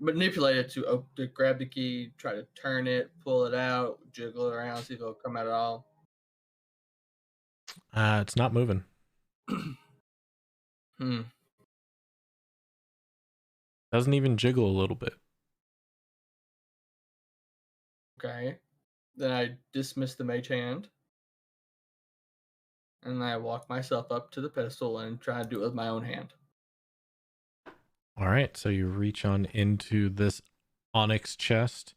to grab the key, try to turn it, pull it out, jiggle it around, see if it'll come out at all. It's not moving. Doesn't even jiggle a little bit. Okay. Then I dismiss the Mage Hand. And I walk myself up to the pedestal and try to do it with my own hand. All right, so you reach on into this Onyx Chest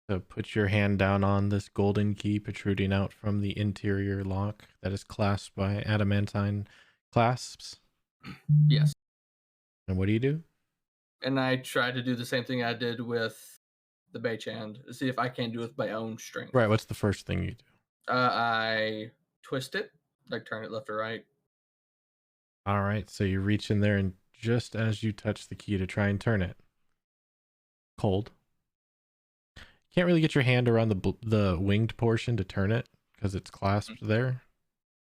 to put your hand down on this golden key protruding out from the interior lock that is clasped by adamantine clasps. Yes. And what do you do? And I try to do the same thing I did with the Mage Hand to see if I can do it with my own strength. Right, what's the first thing you do? I twist it, like turn it left or right. All right, so you reach in there, and just as you touch the key to try and turn it, cold. Can't really get your hand around the winged portion to turn it because it's clasped there.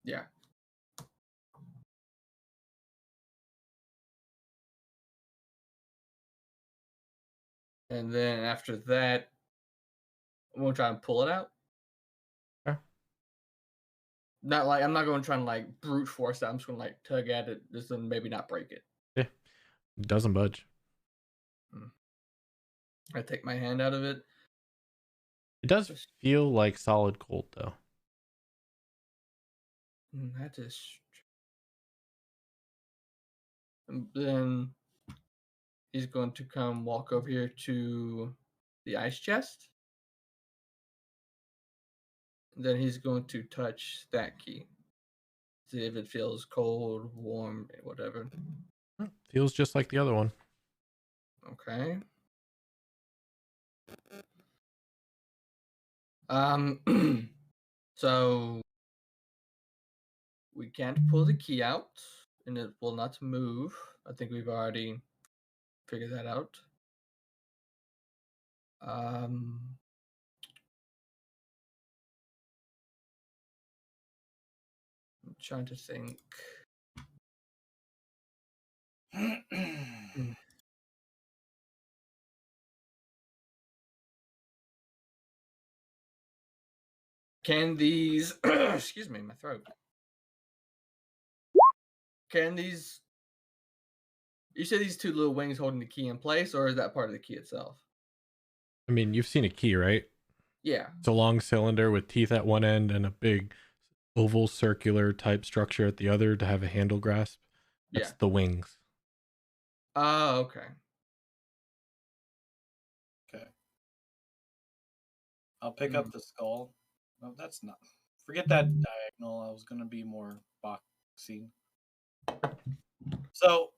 Yeah. And then after that, I'm going to try and pull it out. Okay. Not like I'm not going to try and like brute force it. I'm just going to like tug at it, just then maybe not break it. Yeah, it doesn't budge. I take my hand out of it. It does feel like solid gold, though. That is. And then he's going to come walk over here to the ice chest. Then he's going to touch that key. See if it feels cold, warm, whatever. Feels just like the other one. Okay. So we can't pull the key out and it will not move. I think we've already figured that out. I'm trying to think. Can these excuse me, my throat. Can these you said these two little wings holding the key in place, or is that part of the key itself? I mean, you've seen a key, right? Yeah. It's a long cylinder with teeth at one end and a big oval circular type structure at the other to have a handle grasp. That's the wings. Oh, okay. Okay. I'll pick up the skull. No, that's not. Forget that diagonal. I was going to be more boxing. So,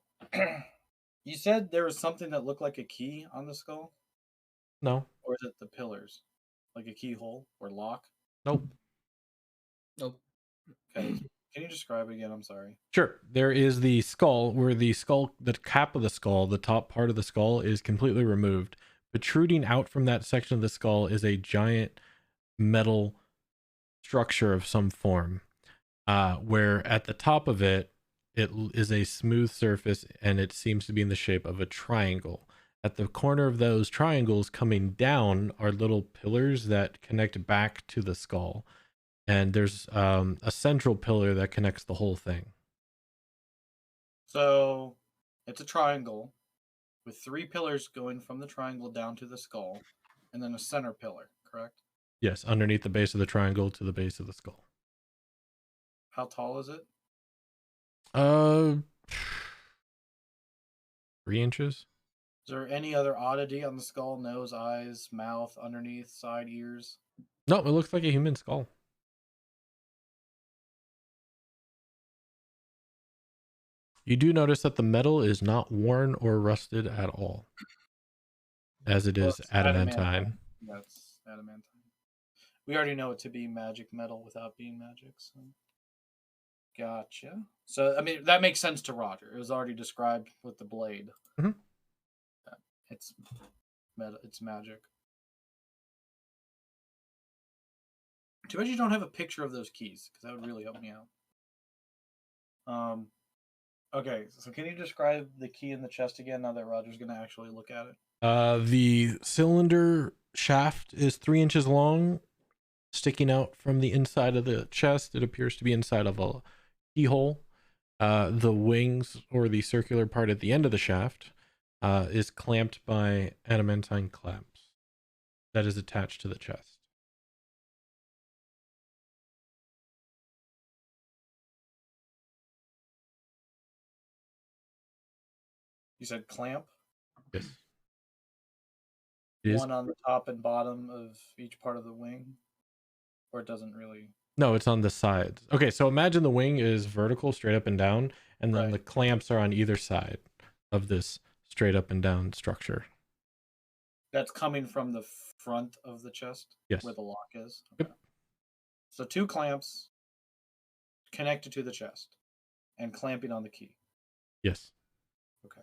you said there was something that looked like a key on the skull? No. Or is it the pillars? Like a keyhole or lock? Nope. Nope. Okay. Can you describe again? I'm sorry. Sure. There is the skull where the cap of the skull, the top part of the skull is completely removed. Protruding out from that section of the skull is a giant metal structure of some form, where at the top of it is a smooth surface and it seems to be in the shape of a triangle. At the corner of those triangles coming down are little pillars that connect back to the skull. And there's a central pillar that connects the whole thing. So it's a triangle with 3 pillars going from the triangle down to the skull, and then a center pillar, correct? Yes, underneath the base of the triangle to the base of the skull. How tall is it? 3 inches. Is there any other oddity on the skull? Nose, eyes, mouth, underneath, side, ears? No, it looks like a human skull. You do notice that the metal is not worn or rusted at all, as it Well, is it's adamantine. That's adamantine. We already know it to be magic metal without being magic. So. Gotcha. So, I mean, that makes sense to Roger. It was already described with the blade. Mhm. It's metal. It's magic. Too bad you don't have a picture of those keys, because that would really help me out. Okay, so can you describe the key in the chest again now that Roger's going to actually look at it? The cylinder shaft is 3 inches long, sticking out from the inside of the chest. It appears to be inside of a keyhole. The wings, or the circular part at the end of the shaft, is clamped by adamantine clamps that is attached to the chest. You said clamp? Yes. It is. One on the top and bottom of each part of the wing? Or it doesn't really... No, it's on the sides. Okay, so imagine the wing is vertical, straight up and down, and then Right. the clamps are on either side of this straight up and down structure. That's coming from the front of the chest? Yes. Where the lock is? Yep. So 2 clamps connected to the chest and clamping on the key. Yes. Okay.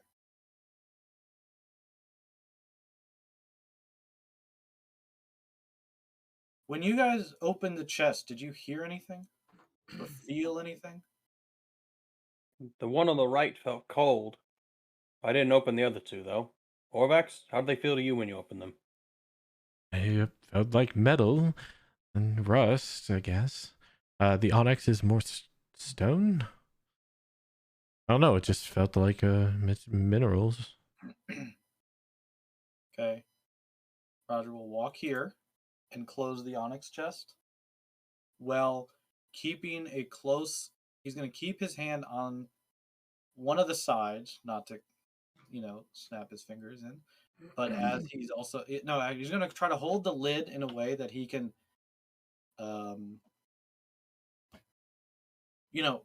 When you guys opened the chest, did you hear anything? Or feel anything? The one on the right felt cold. I didn't open the other two, though. Orvax, how did they feel to you when you opened them? It felt like metal and rust, I guess. The onyx is more stone. I don't know. It just felt like minerals. Okay. Roger will walk here and close the onyx chest. Well, keeping a close... He's going to keep his hand on one of the sides, not to, snap his fingers in. But as he's also... No, he's going to try to hold the lid in a way that he can...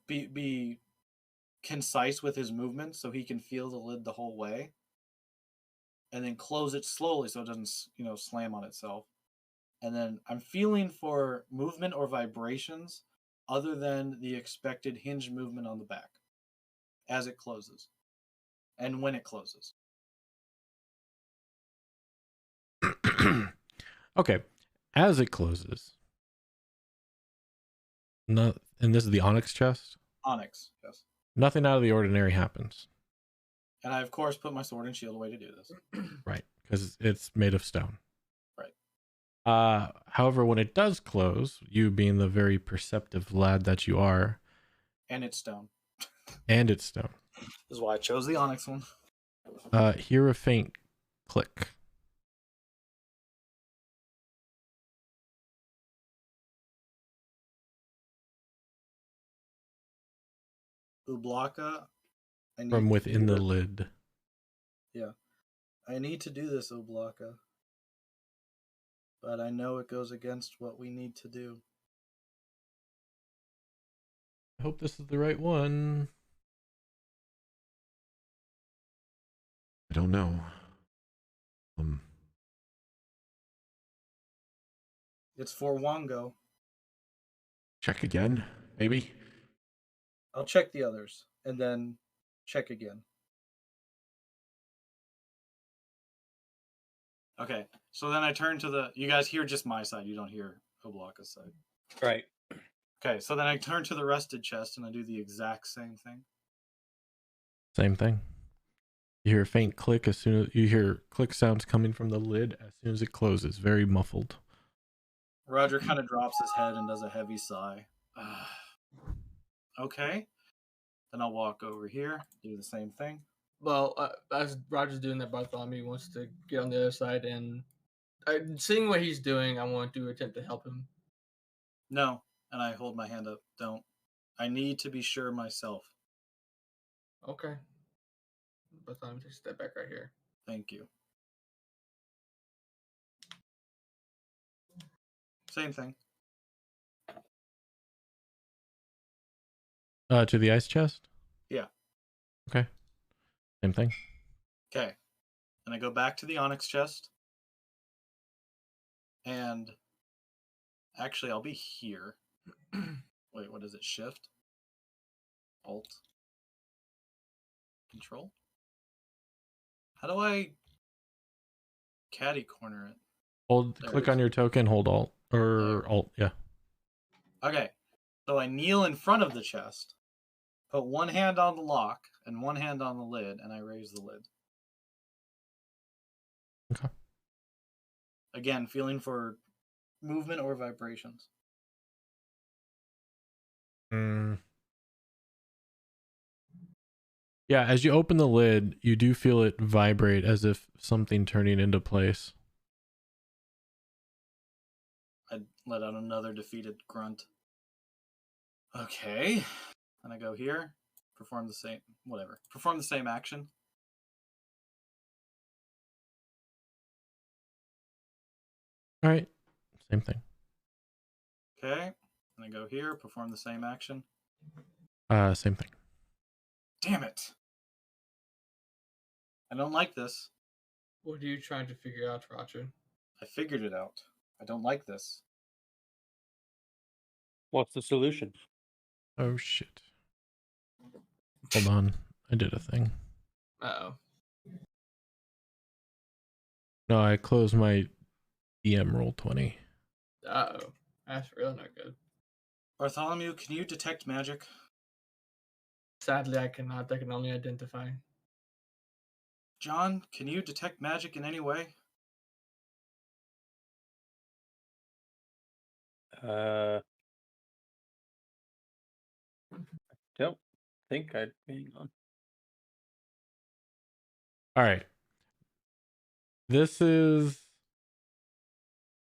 be concise with his movements so he can feel the lid the whole way, and then close it slowly so it doesn't slam on itself. And then I'm feeling for movement or vibrations other than the expected hinge movement on the back as it closes and when it closes. Okay, as it closes. No, and this is the onyx chest. Onyx, yes. Nothing out of the ordinary happens. And I of course put my sword and shield away to do this. Right, because it's made of stone. Right. However, when it does close, you being the very perceptive lad that you are, And it's stone. and it's stone. This is why I chose the onyx one. Hear a faint click. Ublaka. From within the lid. Yeah. I need to do this, Ublaka. But I know it goes against what we need to do. I hope this is the right one. I don't know. It's for Wango. Check again, maybe? I'll check the others and then check again. Okay, so then I turn to the... You guys hear just my side. You don't hear Oblaka's side. Right. Okay, so then I turn to the rested chest and I do the exact same thing. Same thing. You hear a faint click as soon as you hear click sounds coming from the lid as soon as it closes, very muffled. Roger kind of drops his head and does a heavy sigh. Okay. Then I'll walk over here, do the same thing. Well, as Roger's doing that, Bartholomew wants to get on the other side, and seeing what he's doing, I want to attempt to help him. No, and I hold my hand up. Don't. I need to be sure myself. Okay. Bartholomew, take a step back right here. Thank you. Same thing. To the ice chest? Yeah. Same thing. Okay. And I go back to the Onyx Chest. And actually, I'll be here. Wait, what is it? Shift? Alt? Control? How do I caddy corner it? Click on your token, hold Alt. Or Alt, yeah. Okay. So I kneel in front of the chest, put one hand on the lock and one hand on the lid, and I raise the lid. Okay. Again, feeling for movement or vibrations. Yeah, as you open the lid, you do feel it vibrate as if something turning into place. I let out another defeated grunt. Okay. And I go here, perform the same, whatever. Perform the same action. All right. Same thing. Okay. And I go here, perform the same action. Same thing. Damn it. I don't like this. What are you trying to figure out, Roger? I figured it out. I don't like this. What's the solution? Oh, shit. Hold on. I did a thing. Uh-oh. No, I closed my DM roll 20. Uh-oh. That's really not good. Bartholomew, can you detect magic? Sadly, I cannot. I can only identify. John, can you detect magic in any way? Don't think I'd hang on. All right. This is...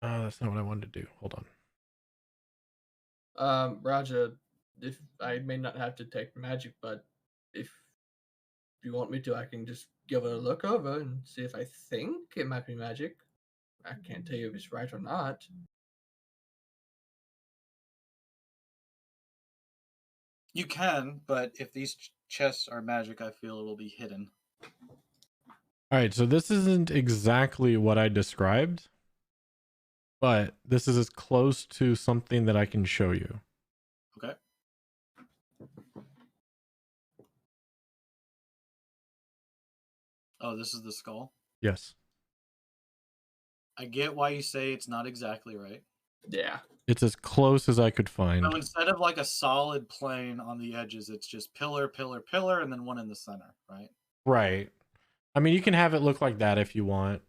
Oh, that's not what I wanted to do. Hold on. Raja, if I may not have to take magic, but if you want me to, I can just give it a look over and see if I think it might be magic. I can't tell you if it's right or not. You can, but if these chests are magic, I feel it will be hidden. All right, so this isn't exactly what I described, but this is as close to something that I can show you. Okay. Oh, this is the skull? Yes. I get why you say it's not exactly right. Yeah. It's as close as I could find. So instead of like a solid plane on the edges, it's just pillar, pillar, pillar, and then one in the center, right? Right. I mean, you can have it look like that if you want.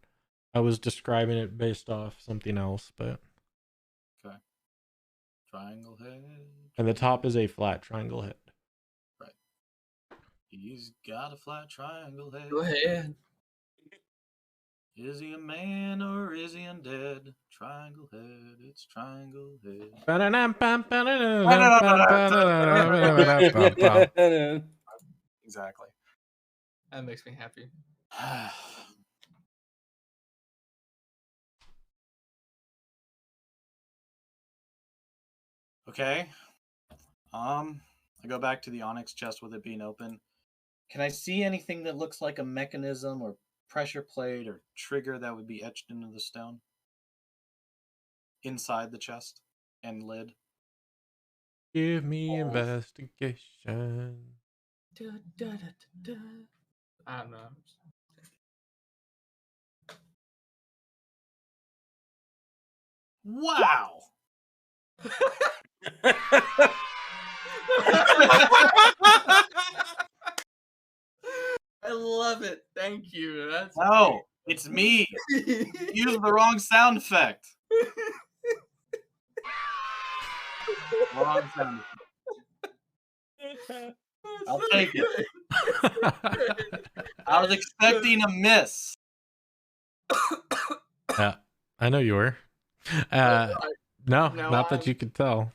I was describing it based off something else, but... Okay. Triangle head. And the top is a flat triangle head. Right. He's got a flat triangle head. Go ahead. Is he a man or is he undead? Triangle head, it's triangle head. Exactly. That makes me happy. Okay. I go back to the Onyx Chest with it being open. Can I see anything that looks like a mechanism or pressure plate or trigger that would be etched into the stone? Inside the chest and lid? Give me investigation. I don't know. Wow! I love it. Thank you. That's No, it's me. You used the wrong sound effect. Wrong sound effect. I'll take it. I was expecting a miss. Yeah, I know you were. No, not that you could tell.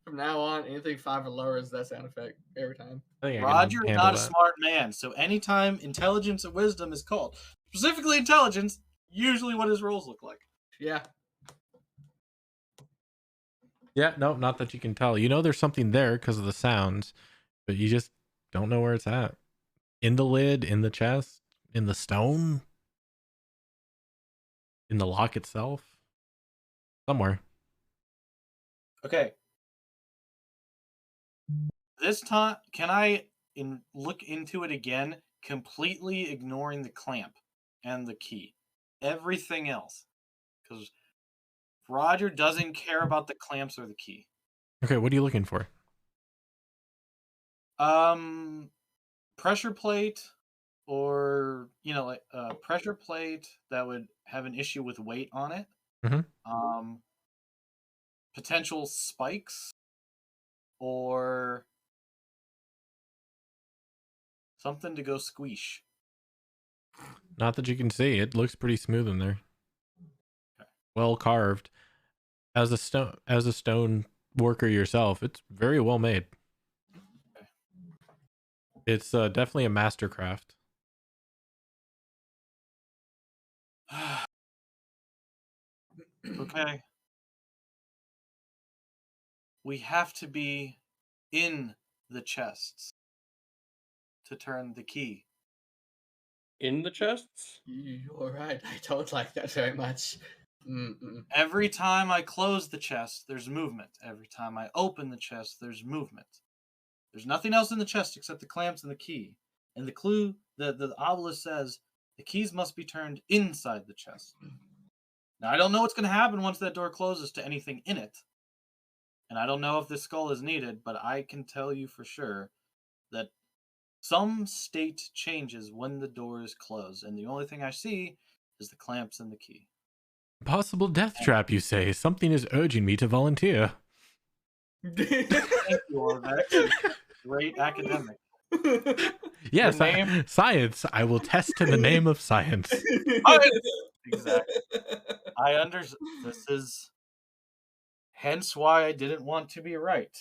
From now on, anything 5 or lower is that sound effect every time. Roger is not a smart man, so anytime intelligence and wisdom is called, specifically intelligence, usually what his rolls look like. Yeah. Yeah, no, not that you can tell. You know there's something there because of the sounds, but you just don't know where it's at. In the lid, in the chest, in the stone, in the lock itself, somewhere. Okay. This time, can I look into it again, completely ignoring the clamp and the key? Everything else. Because Roger doesn't care about the clamps or the key. Okay, what are you looking for? Pressure plate, or like a pressure plate that would have an issue with weight on it. Mm-hmm. Potential spikes, or something to go squish. Not that you can see. It looks pretty smooth in there. Okay. Well carved. As a stone worker yourself, it's very well made. Okay. It's definitely a mastercraft. Okay. We have to be in the chests to turn the key. In the chests? You're right. I don't like that very much. Mm-mm. Every time I close the chest, there's movement. Every time I open the chest, there's movement. There's nothing else in the chest except the clamps and the key. And the clue, the obelisk says, the keys must be turned inside the chest. Now, I don't know what's going to happen once that door closes to anything in it. And I don't know if this skull is needed, but I can tell you for sure that some state changes when the door is closed. And the only thing I see is the clamps and the key. Possible death trap, you say? Something is urging me to volunteer. Thank you, Orvex. Great academic. Yes, Your name? science. I will test in the name of science. Exactly. I understand. This is hence why I didn't want to be right.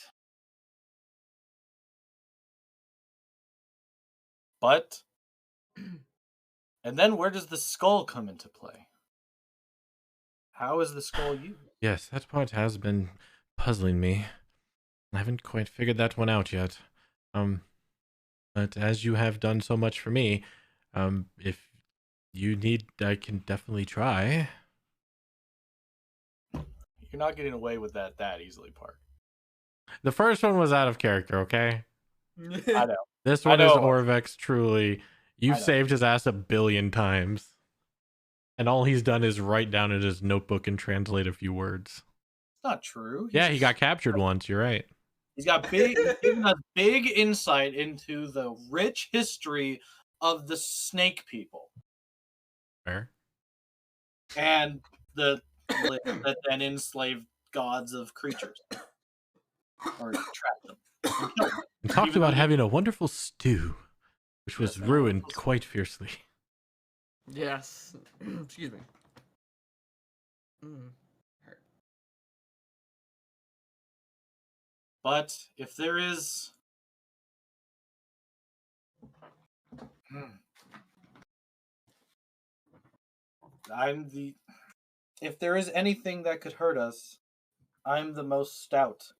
But, and then where does the skull come into play? How is the skull used? Yes, that part has been puzzling me. I haven't quite figured that one out yet. But as you have done so much for me, if you need, I can definitely try. You're not getting away with that easily, Park. The first one was out of character, okay? I know. This I one is know. Orvex, truly. You've I know. saved his ass 1 billion times. And all he's done is write down in his notebook and translate a few words. It's not true. Yeah, he got captured once, you're right. He's given us big insight into the rich history of the snake people. Fair. And that then enslaved gods of creatures. Or trapped them. And killed them. And talked Even about though having a wonderful stew, which was Yes, ruined wonderful stew. quite fiercely. Yes. Excuse me. Hurt. But if there is if there is anything that could hurt us, I'm the most stout.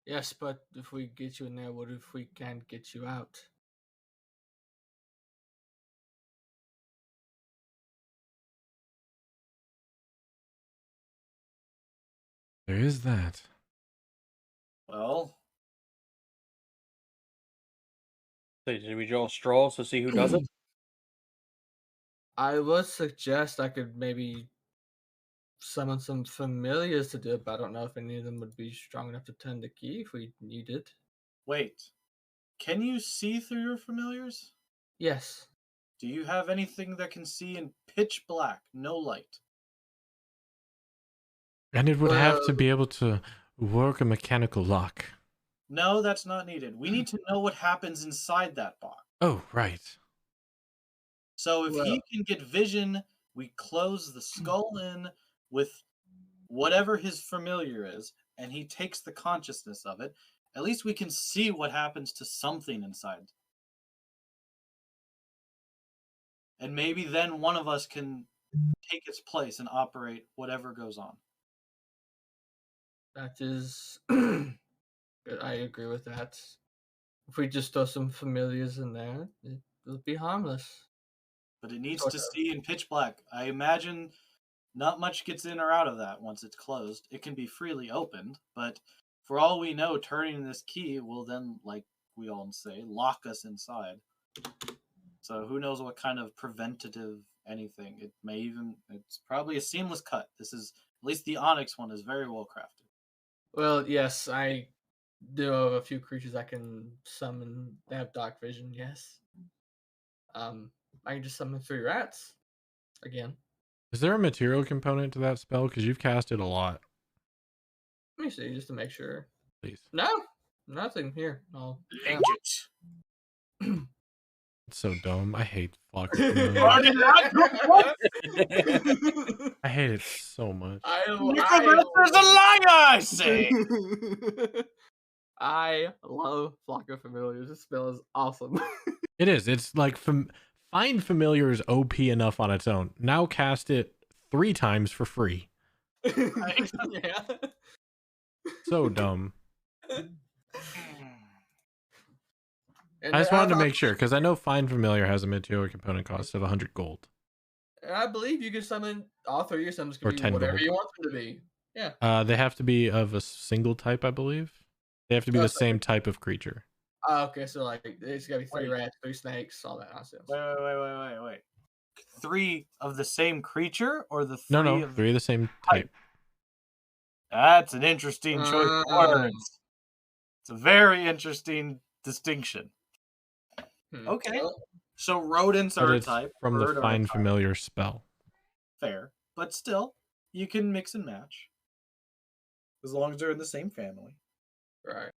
Yes, but if we get you in there, what if we can't get you out? There is that. Well, So did we draw straws to see who does it? I would suggest I could maybe summon some familiars to do it, but I don't know if any of them would be strong enough to turn the key if we need it. wait. Can you see through your familiars? Yes. Do you have anything that can see in pitch black, no light? And it would have to Well- be able to work a mechanical lock. No, that's not needed. We need to know what happens inside that box. Oh, right. So if he Well- can get vision, we close the skull in with whatever his familiar is, and he takes the consciousness of it. At least we can see what happens to something inside. And maybe then one of us can take its place and operate whatever goes on. That is good. I agree with that. If we just throw some familiars in there, it'll be harmless. But it needs Sort to of. see in pitch black. I imagine not much gets in or out of that once it's closed. It can be freely opened, but for all we know, turning this key will then, like we all say, lock us inside. So who knows what kind of preventative anything. It may even, it's probably a seamless cut. This is, at least the Onyx one is very well crafted. Well, yes, I do have a few creatures I can summon that have dark vision, yes. I can just summon 3 rats again. Is there a material component to that spell? Because you've cast it a lot. Let me see, just to make sure. Please. No, nothing here. Oh, yeah. It's so dumb. I hate Flock. What? I hate it so much. Necromancer's a liar, I say! I love Flock of Familiars. This spell is awesome. It is. It's like Find Familiar is OP enough on its own. Now cast it 3 times for free. Yeah. So dumb. And I just wanted to make sure because I know Find Familiar has a material component cost of 100 gold. I believe you can summon all 3 of your summons Or can be 10 whatever gold. you want them to be. Yeah. They have to be of a single type, I believe. They have to be the same type of creature. Okay, so like it's gotta be 3 rats, 3 snakes, all that nonsense. Wait. 3 of the same creature, or the 3 No, of 3 of the same type. That's an interesting choice of words. It's a very interesting distinction. Okay. Well, So rodents But are a it's type. from the bird are a Find type. Familiar spell. Fair. But still, you can mix and match. As long as they're in the same family. right.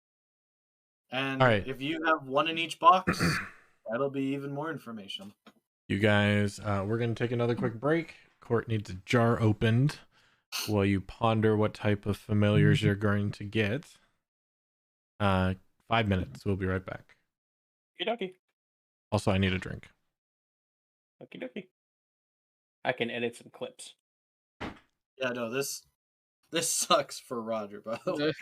And All right. if you have 1 in each box, that'll be even more information. You guys, we're going to take another quick break. Court needs a jar opened while you ponder what type of familiars you're going to get. 5 minutes. We'll be right back. Okie dokie. Also, I need a drink. Okie dokie. I can edit some clips. Yeah, no, this sucks for Roger, by the way.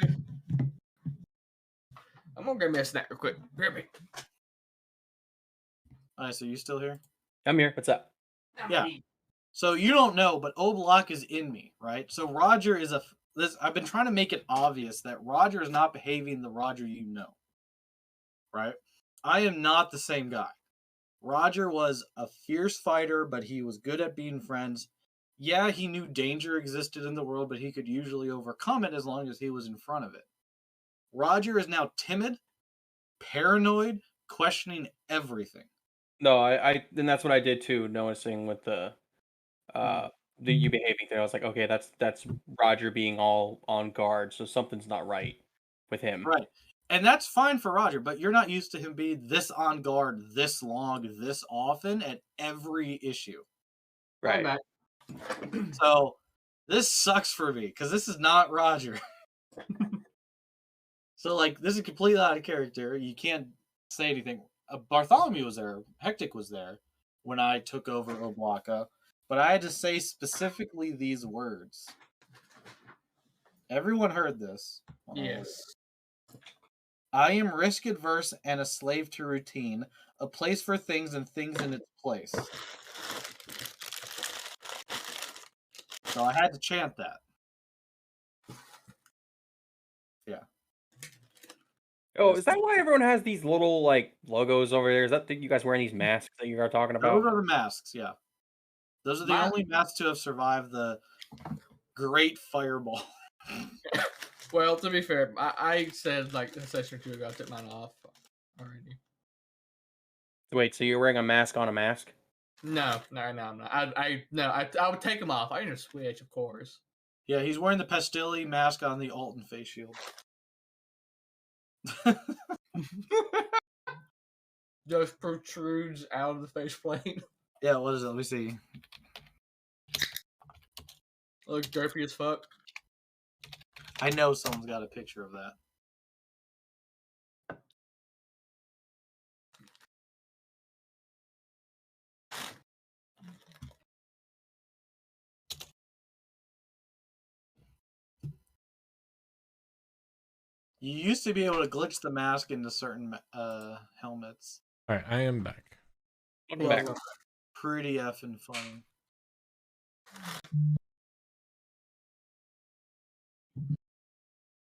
I'm gonna grab me a snack real quick. Grab me. Alright, so you still here? I'm here. What's up? Yeah. So you don't know, but Oblak is in me, right? So Roger is I've been trying to make it obvious that Roger is not behaving the Roger you know. Right? I am not the same guy. Roger was a fierce fighter, but he was good at being friends. Yeah, he knew danger existed in the world, but he could usually overcome it as long as he was in front of it. Roger is now timid, paranoid, questioning everything. No, I and that's what I did too, noticing with the you behaving thing. I was like, okay, that's Roger being all on guard, so something's not right with him. Right. And that's fine for Roger, but you're not used to him being this on guard, this long, this often at every issue. Right. So this sucks for me because this is not Roger. So like this is completely out of character. You can't say anything. Bartholomew was there. Hectic was there when I took over Oblaka, but I had to say specifically these words. Everyone heard this. Yes. I am risk adverse and a slave to routine, a place for things and things in its place. So I had to chant that. Yeah. Oh, is that why everyone has these little like logos over there? Is that you guys wearing these masks that you are talking about? Those are the masks, yeah. Those are the only masks to have survived the Great Fireball. Well, to be fair, I said like a session or 2 ago I took mine off already. Wait, so you're wearing a mask on a mask? No, I'm not. I would take them off. I can just switch, of course. Yeah, he's wearing the Pastilli mask on the Alton face shield. Just protrudes out of the faceplate. Yeah, what is it? Let me see. Looks derpy as fuck. I know someone's got a picture of that. You used to be able to glitch the mask into certain helmets. All right, I am back. Welcome back. Pretty effing funny.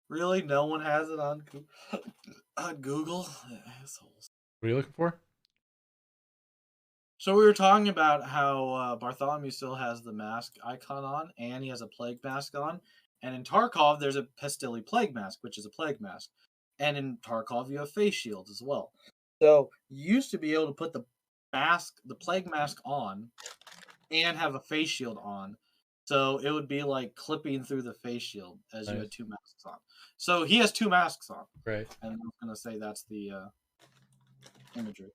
Really? No one has it on Google? Assholes. What are you looking for? So we were talking about how Bartholomew still has the mask icon on, and he has a plague mask on. And in Tarkov, there's a Pestili plague mask, which is a plague mask. And in Tarkov, you have face shields as well. So you used to be able to put the plague mask on, and have a face shield on. So it would be like clipping through the face shield as you had two masks on. So he has two masks on. Right. And I'm going to say that's the imagery.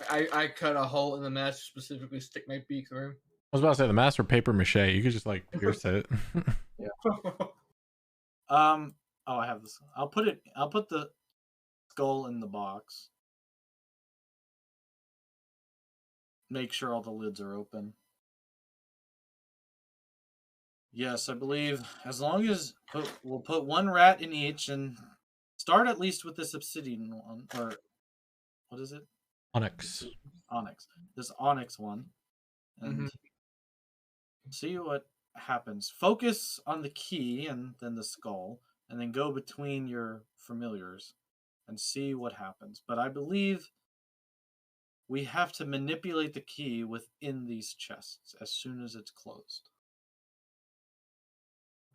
I cut a hole in the mask to specifically stick my beak through. I was about to say the mask or paper mache. You could just like pierce it. Yeah. Oh, I have this. I'll put the skull in the box. Make sure all the lids are open. Yes, I believe as long as we'll put one rat in each and start at least with this obsidian one, or what is it? Onyx. Onyx. This onyx one, and see what happens. Focus on the key and then the skull, and then go between your familiars and see what happens. But I believe we have to manipulate the key within these chests as soon as it's closed.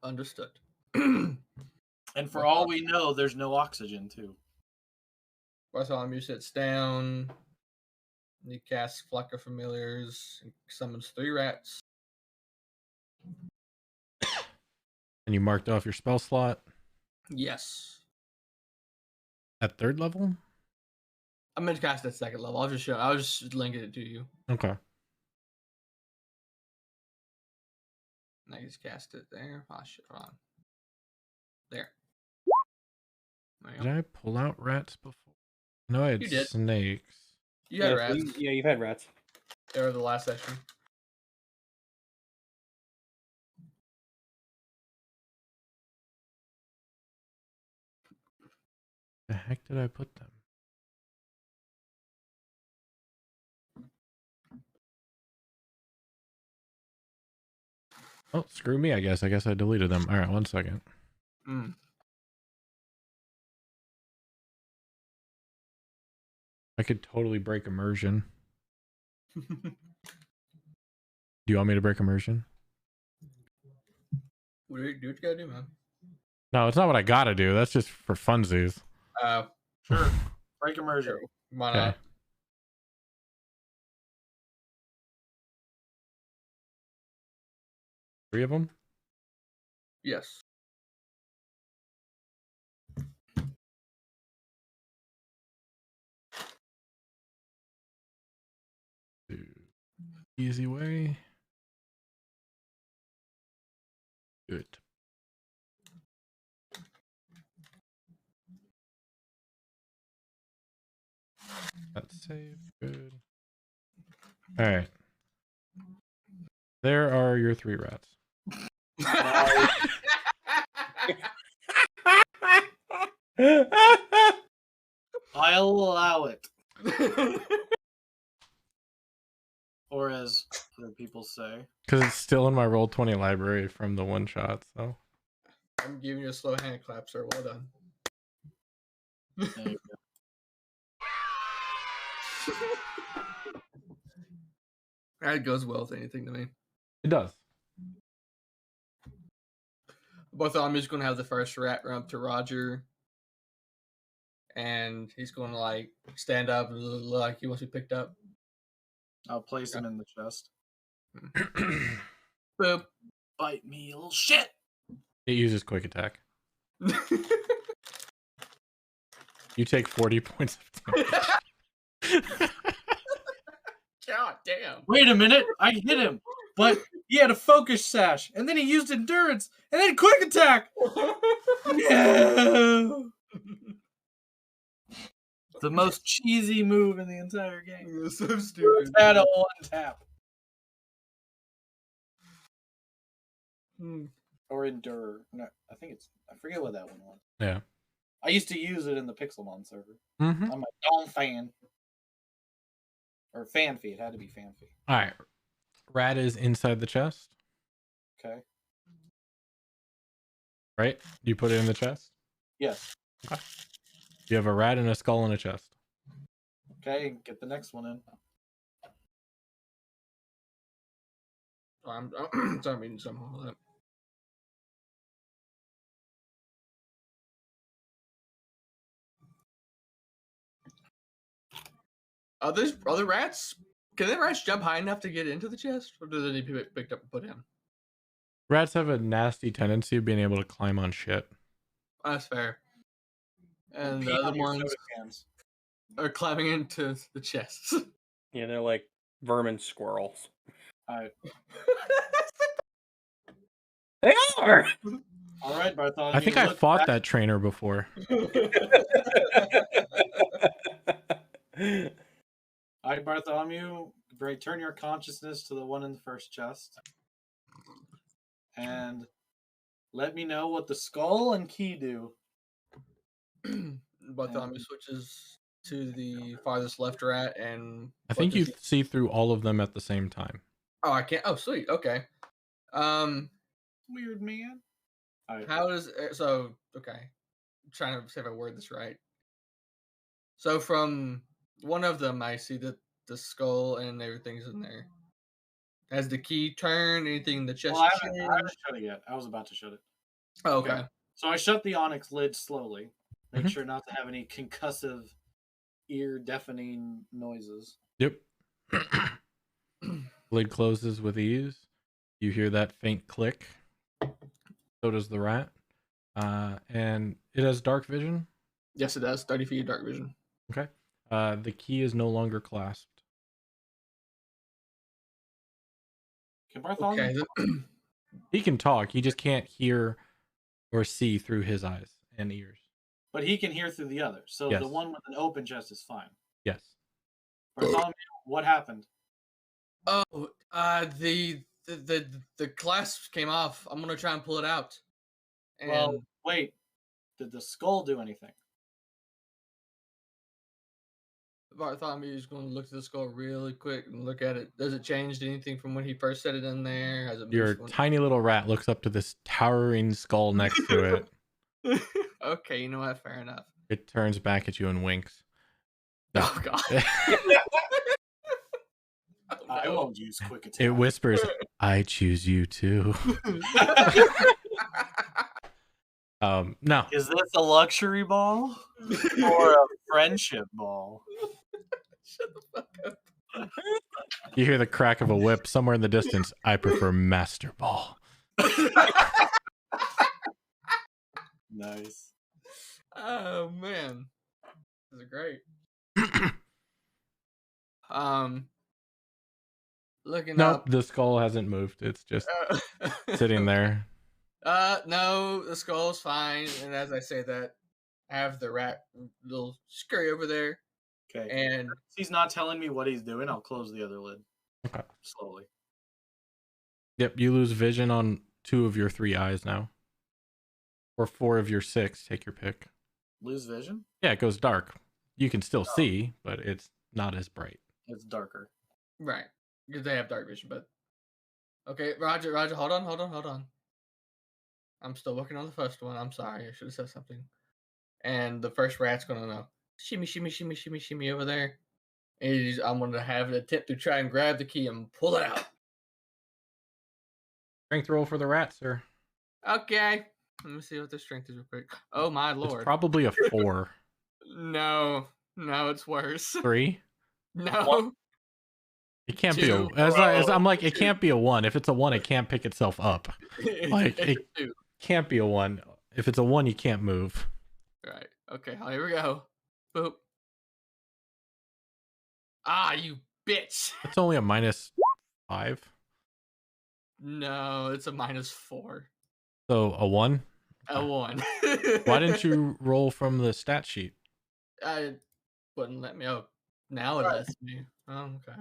Understood. And for all we know, there's no oxygen too. Bartholomew sits down. He casts Flock of Familiars and summons 3 rats. And you marked off your spell slot Yes. at 3rd level? I'm going to cast at 2nd level. I'll just link it to you. Okay. I just cast it there. Oh, shit. Hold on. There. Did I pull out rats before? No, I had You did. snakes. You had rats. Yeah, you've had rats. They were the last session. The heck did I put them? Oh, screw me, I guess. I guess I deleted them. All right, 1 second. I could totally break immersion. Do you want me to break immersion? Do what you gotta do, man. No, it's not what I gotta do. That's just for funsies. Sure. Break immersion. Why Okay. not? 3 of them? Yes. Easy way. Good. That's safe. Good. All right. There are your 3 rats. I'll allow it. Or as other people say. Because it's still in my Roll20 library from the one shot, so. I'm giving you a slow hand clap, sir. Well done. There you go. That goes well with anything to me. It does. Bartholomew's going to have the first rat run up to Roger. And he's going to, like, stand up and look like he wants to be picked up. I'll place him in the chest. Boop. Bite me, you little shit! It uses quick attack. You take 40 points of damage. God damn. Wait a minute, I hit him, but he had a focus sash, and then he used endurance, and then quick attack! No! The most cheesy move in the entire game. It was so stupid. Had a one tap. or endure. No, I think it's. I forget what that one was. Yeah. I used to use it in the Pixelmon server. Mm-hmm. I'm a Dawn fan. Or fan fee. It had to be fan fee. All right. Rat is inside the chest, Okay. right? You put it in the chest. Yes. Okay. You have a rat and a skull in a chest. Okay. Get the next one in. I'm sorry, I'm eating some. Hold up. Are the rats? Can the rats jump high enough to get into the chest, or do they need to be picked up and put in? Rats have a nasty tendency of being able to climb on shit. That's fair. And Pee the on other your ones soda cans. are climbing into the chests. Yeah, they're like vermin squirrels. Alright. They are. All right, Bartholomew. I think I look fought back. that trainer before. All right, Bartholomew. Turn your consciousness to the one in the first chest. And let me know what the skull and key do. Bartholomew switches to the farthest left rat, and I what think does you he- see through all of them at the same time. Oh, I can't. Oh, sweet. Okay. Weird man. All right. How does so? Okay, I'm trying to see if I word this right. So from one of them, I see that the skull and everything's in there. Has the key turned? Anything in the chest Well, I haven't changed? shut it yet. I was about to shut it. Oh, okay. So I shut the Onyx lid slowly. Make Mhm. sure not to have any concussive, ear-deafening noises. Yep. Lid closes with ease. You hear that faint click. So does the rat. And it has dark vision. Yes, it does. 30 feet of dark vision. Okay. The key is no longer clasped. Can Bartholomew? Okay. He can talk. He just can't hear or see through his eyes and ears. But he can hear through the other. So Yes. the one with an open chest is fine. Yes. Bartholomew, what happened? Oh, the clasp came off. I'm gonna try and pull it out. And Well, wait. Did the skull do anything? Bartholomew's going to look at the skull really quick and look at it. Does it change anything from when he first set it in there? Has it Your moved when- tiny little rat looks up to this towering skull next to it. Okay, you know what? Fair enough. It turns back at you and winks. No. Oh god. Oh, I no. won't use quick attack. It whispers, "I choose you too." No. Is this a luxury ball or a friendship ball? Shut the fuck up. You hear the crack of a whip somewhere in the distance. I prefer Master Ball. Nice. Oh man, this is great. Looking Nope, up. the skull hasn't moved. It's just sitting there. No, the skull's fine. And as I say that, I have the rat little scurry over there, Okay. and If he's not telling me what he's doing, I'll close the other lid. Okay. Slowly. Yep, you lose vision on 2 of your 3 eyes now. Or 4 of your 6. Take your pick. Lose vision? Yeah, it goes dark. You can still see, but it's not as bright. It's darker. right, because they have dark vision. But okay, Roger, hold on. I'm still working on the first one. I'm sorry, I should have said something. And the first rat's gonna know. Shimmy over there. And I'm gonna have an attempt to try and grab the key and pull it out. Strength roll for the rat, sir. Okay. Let me see what the strength is real quick. Oh my It's lord. probably a 4. No, it's worse. 3? No. It can't be a. 2. As I'm like, it can't be a 1. If it's a 1, it can't pick itself up. Like, It's it- 2. Can't be a 1. If it's a 1, you can't move. Right. Okay, here we go. Boop. Ah, you bitch. It's only a -5. No, it's a -4. So a 1. A 1. Why didn't you roll from the stat sheet? I wouldn't let me. Oh, now it lets me. Oh, okay.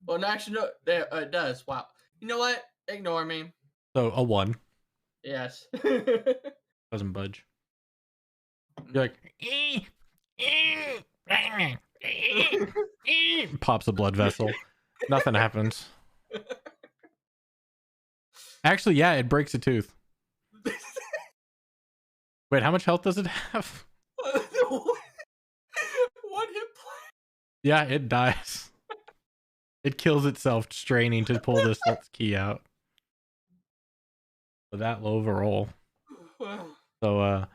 Well, no, actually, no, it does. Wow. You know what? Ignore me. So a 1 Yes. doesn't budge. You're like, pops a blood vessel. Nothing happens. Actually, yeah, it breaks a tooth. Wait, how much health does it have? One hit point. Yeah, it dies. It kills itself straining to pull this key out. With that low of a roll. Well, So,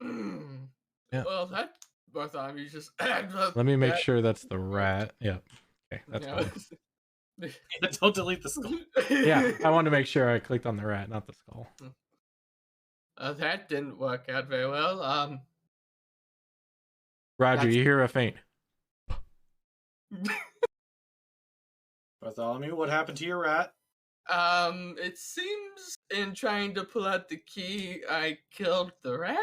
yeah. well, that Bartholomew just. Let me make sure that's the rat. Yeah. Okay, that's fine. Don't delete the skull. Yeah, I wanted to make sure I clicked on the rat, not the skull. That didn't work out very well. Roger, you hear a faint. Bartholomew, what happened to your rat? It seems in trying to pull out the key, I killed the rat.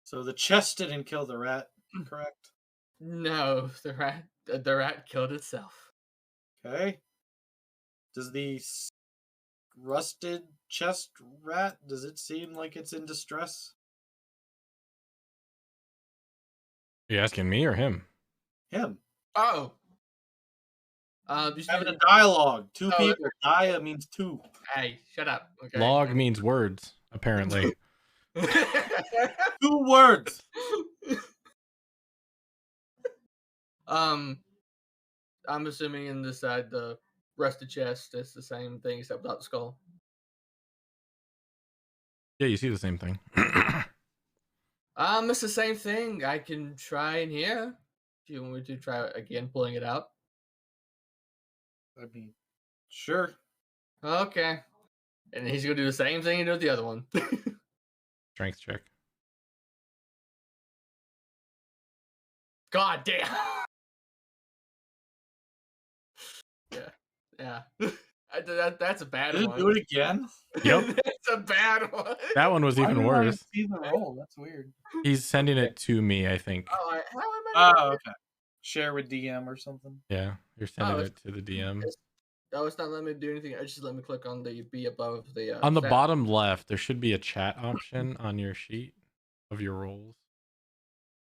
So the chest didn't kill the rat, correct? No, the rat killed itself. Okay. Does the rusted chest rat, does it seem like it's in distress? Are you asking me or him? Him. Oh. Having a dialogue. Two Oh, people. Dia means two. Hey, shut up. Okay. Log means words, apparently. 2 words. I'm assuming in this side the rusted chest is the same thing except without the skull. Yeah, you see the same thing. It's the same thing. I can try in here. Do you want me to try again pulling it out? I mean, sure. Okay. And he's gonna do the same thing he did with the other one. Strength check. God damn. Yeah. That's a bad Did it one. do it again? Yep. That's a bad one. That one was even Why did I worse. see the roll? That's weird. He's sending it to me, I think. Oh, how am I? Oh, okay. Share with DM or something. Yeah, you're sending Oh, it to the DM. Oh, it's not letting me do anything. It's just let me click on the B above the. On the stat. bottom left, there should be a chat option on your sheet of your rolls.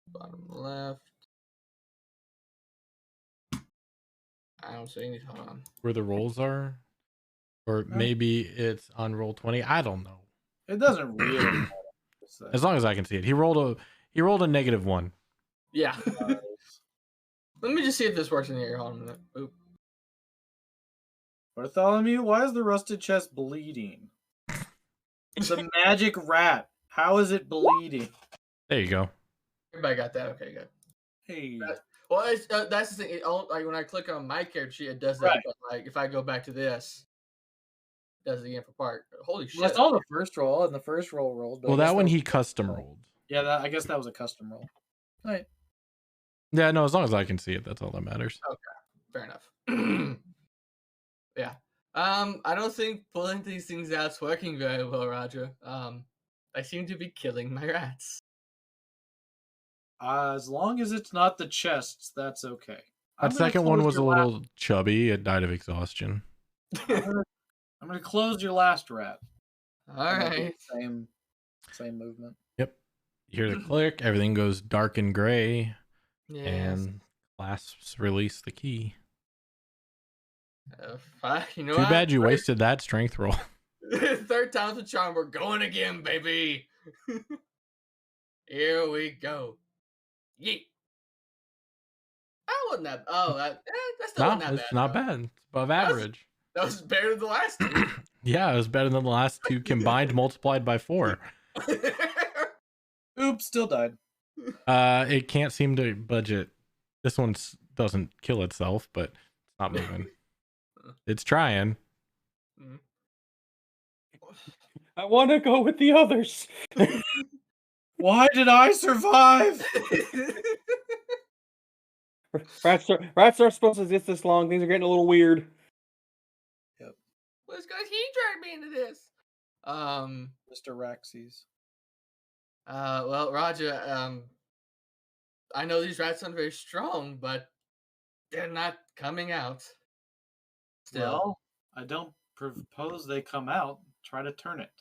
Bottom left. I don't see any. Hold on. Where the rolls are? Or maybe it's on roll 20. I don't know. It doesn't really matter. As long as I can see it. He rolled a -1. Yeah. Let me just see if this works in here. Hold on a minute. Oop. Bartholomew, why is the rusted chest bleeding? It's a magic rat. How is it bleeding? There you go. Everybody got that? Okay, good. Hey. Well, it's, that's the thing. Like when I click on my character sheet, it does that. Right. But like if I go back to this, it does it again for part. Holy shit! Well, I saw the first roll, and the first roll rolled. Well, that one he custom rolled. Yeah, I guess that was a custom roll. All right. Yeah, no, as long as I can see it, that's all that matters. Okay, fair enough. Yeah. I don't think pulling these things out's working very well, Roger. I seem to be killing my rats. As long as it's not the chests, that's okay. That second one was a little chubby. It died of exhaustion. I'm gonna close your last rat. All right. Same movement. Yep. You hear the click. Everything goes dark and gray. Yes. And clasps release the key. You know Too what? bad you wasted that strength roll. Third time's a charm. We're going again, baby. Here we go. Yeet. That wasn't that. Oh, that's still No, not that bad. it's not bad. It's above average. That was better than the last two. Yeah, it was better than the last two combined multiplied by 4. Oops, still died. It can't seem to budget. This one doesn't kill itself, but it's not moving. It's trying. I want to go with the others. Why did I survive? Rats aren't supposed to exist this long. Things are getting a little weird. Yep. Well, it's because he dragged me into this. Mr. Raxes. Well, Roger, I know these rats aren't very strong, but they're not coming out. Still. Well, I don't propose they come out. Try to turn it.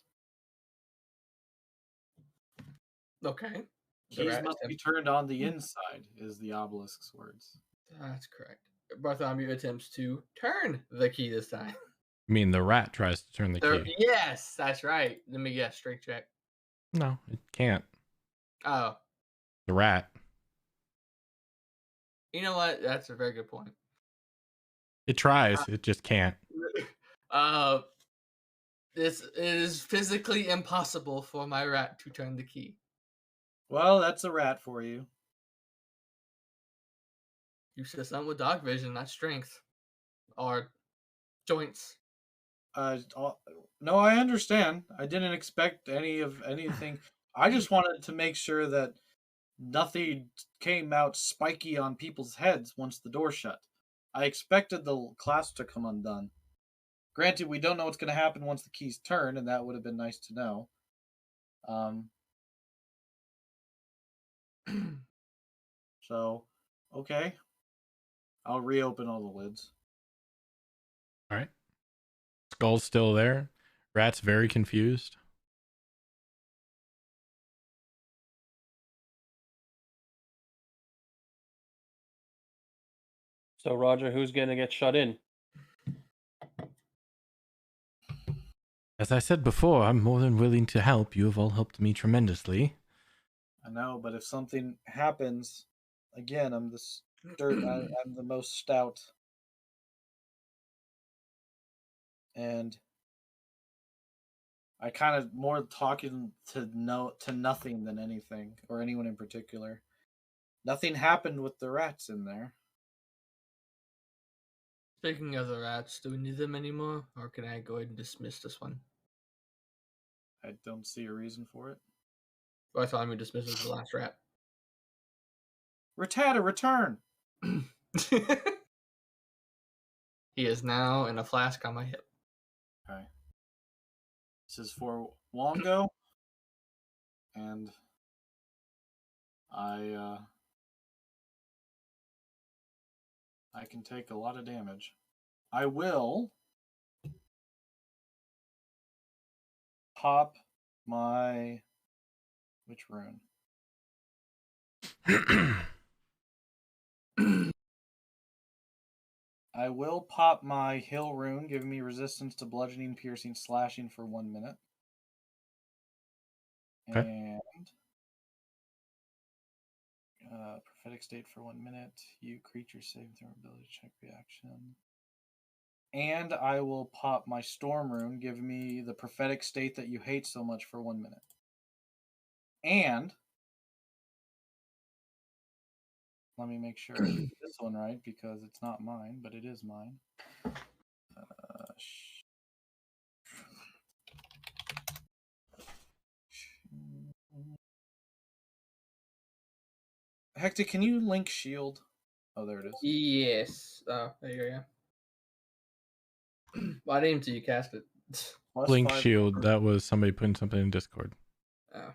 Okay. The Keys rat must be attempt- turned on the inside, is the obelisk's words. That's correct. Bartholomew attempts to turn the key this time. I mean, the rat tries to turn the key. Yes, that's right. Let me guess. Strength check. No, it can't. Oh, The rat. you know what? That's a very good point. It tries. It just can't. This is physically impossible for my rat to turn the key. Well, that's a rat for you. You said something with dog vision, not strength or joints. No, I understand. I didn't expect anything. I just wanted to make sure that nothing came out spiky on people's heads once the door shut. I expected the clasp to come undone. Granted, we don't know what's going to happen once the keys turn, and that would have been nice to know. So, okay. I'll reopen all the lids. All right. Skull's still there. Rat's very confused. So, Roger, who's going to get shut in? As I said before, I'm more than willing to help. You have all helped me tremendously. I know, but if something happens, again, I'm the most stout. And I kind of more talking to nothing than anything, or anyone in particular. Nothing happened with the rats in there. Speaking of the rats, do we need them anymore, or can I go ahead and dismiss this one? I don't see a reason for it. Bartholomew dismisses the last rat. Rattata, return! He is now in a flask on my hip. Okay. This is for Wongo. And I can take a lot of damage. I will pop my... Which rune? I will pop my Hill rune, giving me resistance to bludgeoning, piercing, slashing for 1 minute. Okay. And prophetic state for 1 minute. You creature saving throw ability check reaction. And I will pop my storm rune, giving me the prophetic state that you hate so much for 1 minute. And let me make sure I get this one right, because it's not mine, but it is mine. Hector, can you link shield? Oh, there it is. Yes. Oh, there you go, yeah. Well, I didn't even see you cast it. Link shield. That was somebody putting something in Discord. Oh.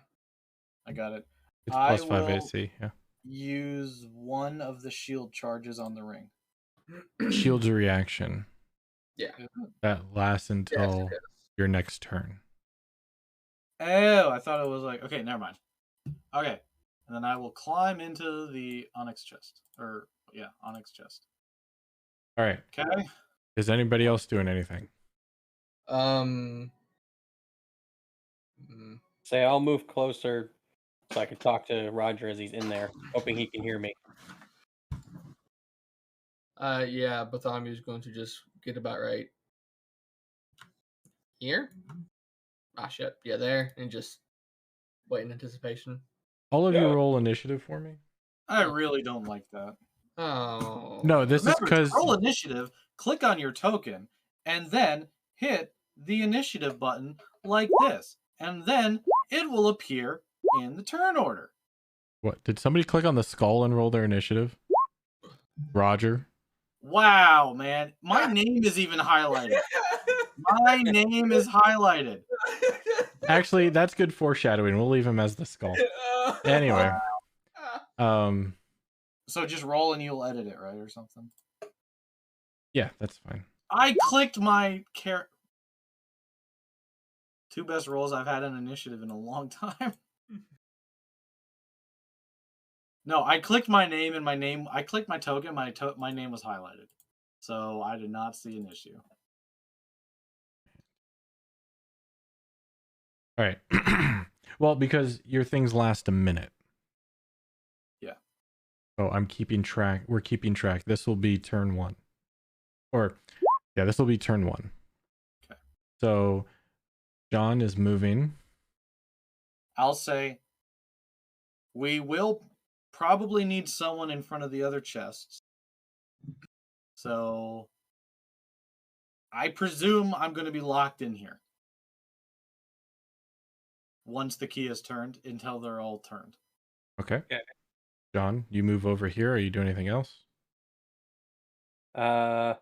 I got it. It's plus 5 AC. Yeah. Use one of the shield charges on the ring. Shield's a reaction. Yeah. That lasts until your next turn. Oh, I thought it was like... Okay, never mind. Okay. And then I will climb into the Onyx Chest. Onyx Chest. All right. Okay. Is anybody else doing anything? Say, I'll move closer so I can talk to Roger as he's in there, hoping he can hear me. Yeah, Bartholomew is going to just get about right here. Ah, shit. Yeah, there, and just wait in anticipation. All of you roll initiative for me. I really don't like that. Oh. No, this Remember, is because roll initiative, click on your token, and then hit the initiative button like this. And then it will appear in the turn order. what? Did somebody click on the skull and roll their initiative? Roger. Wow, man. My name is even highlighted. My name is highlighted. Actually, that's good foreshadowing. We'll leave him as the skull. Anyway. So just roll and you'll edit it, right? Or something. Yeah, that's fine. I clicked my two best rolls I've had in initiative in a long time. No, I clicked my name and I clicked my token, my name was highlighted. So I did not see an issue. All right. Well, because your things last a minute. Yeah. So I'm keeping track. We're keeping track. This will be turn 1. Or, yeah, this will be turn 1. Okay. So John is moving. I'll say we will probably need someone in front of the other chests. So I presume I'm going to be locked in here once the key is turned until they're all turned. Okay. Okay. John, you move over here. Are you doing anything else? I'll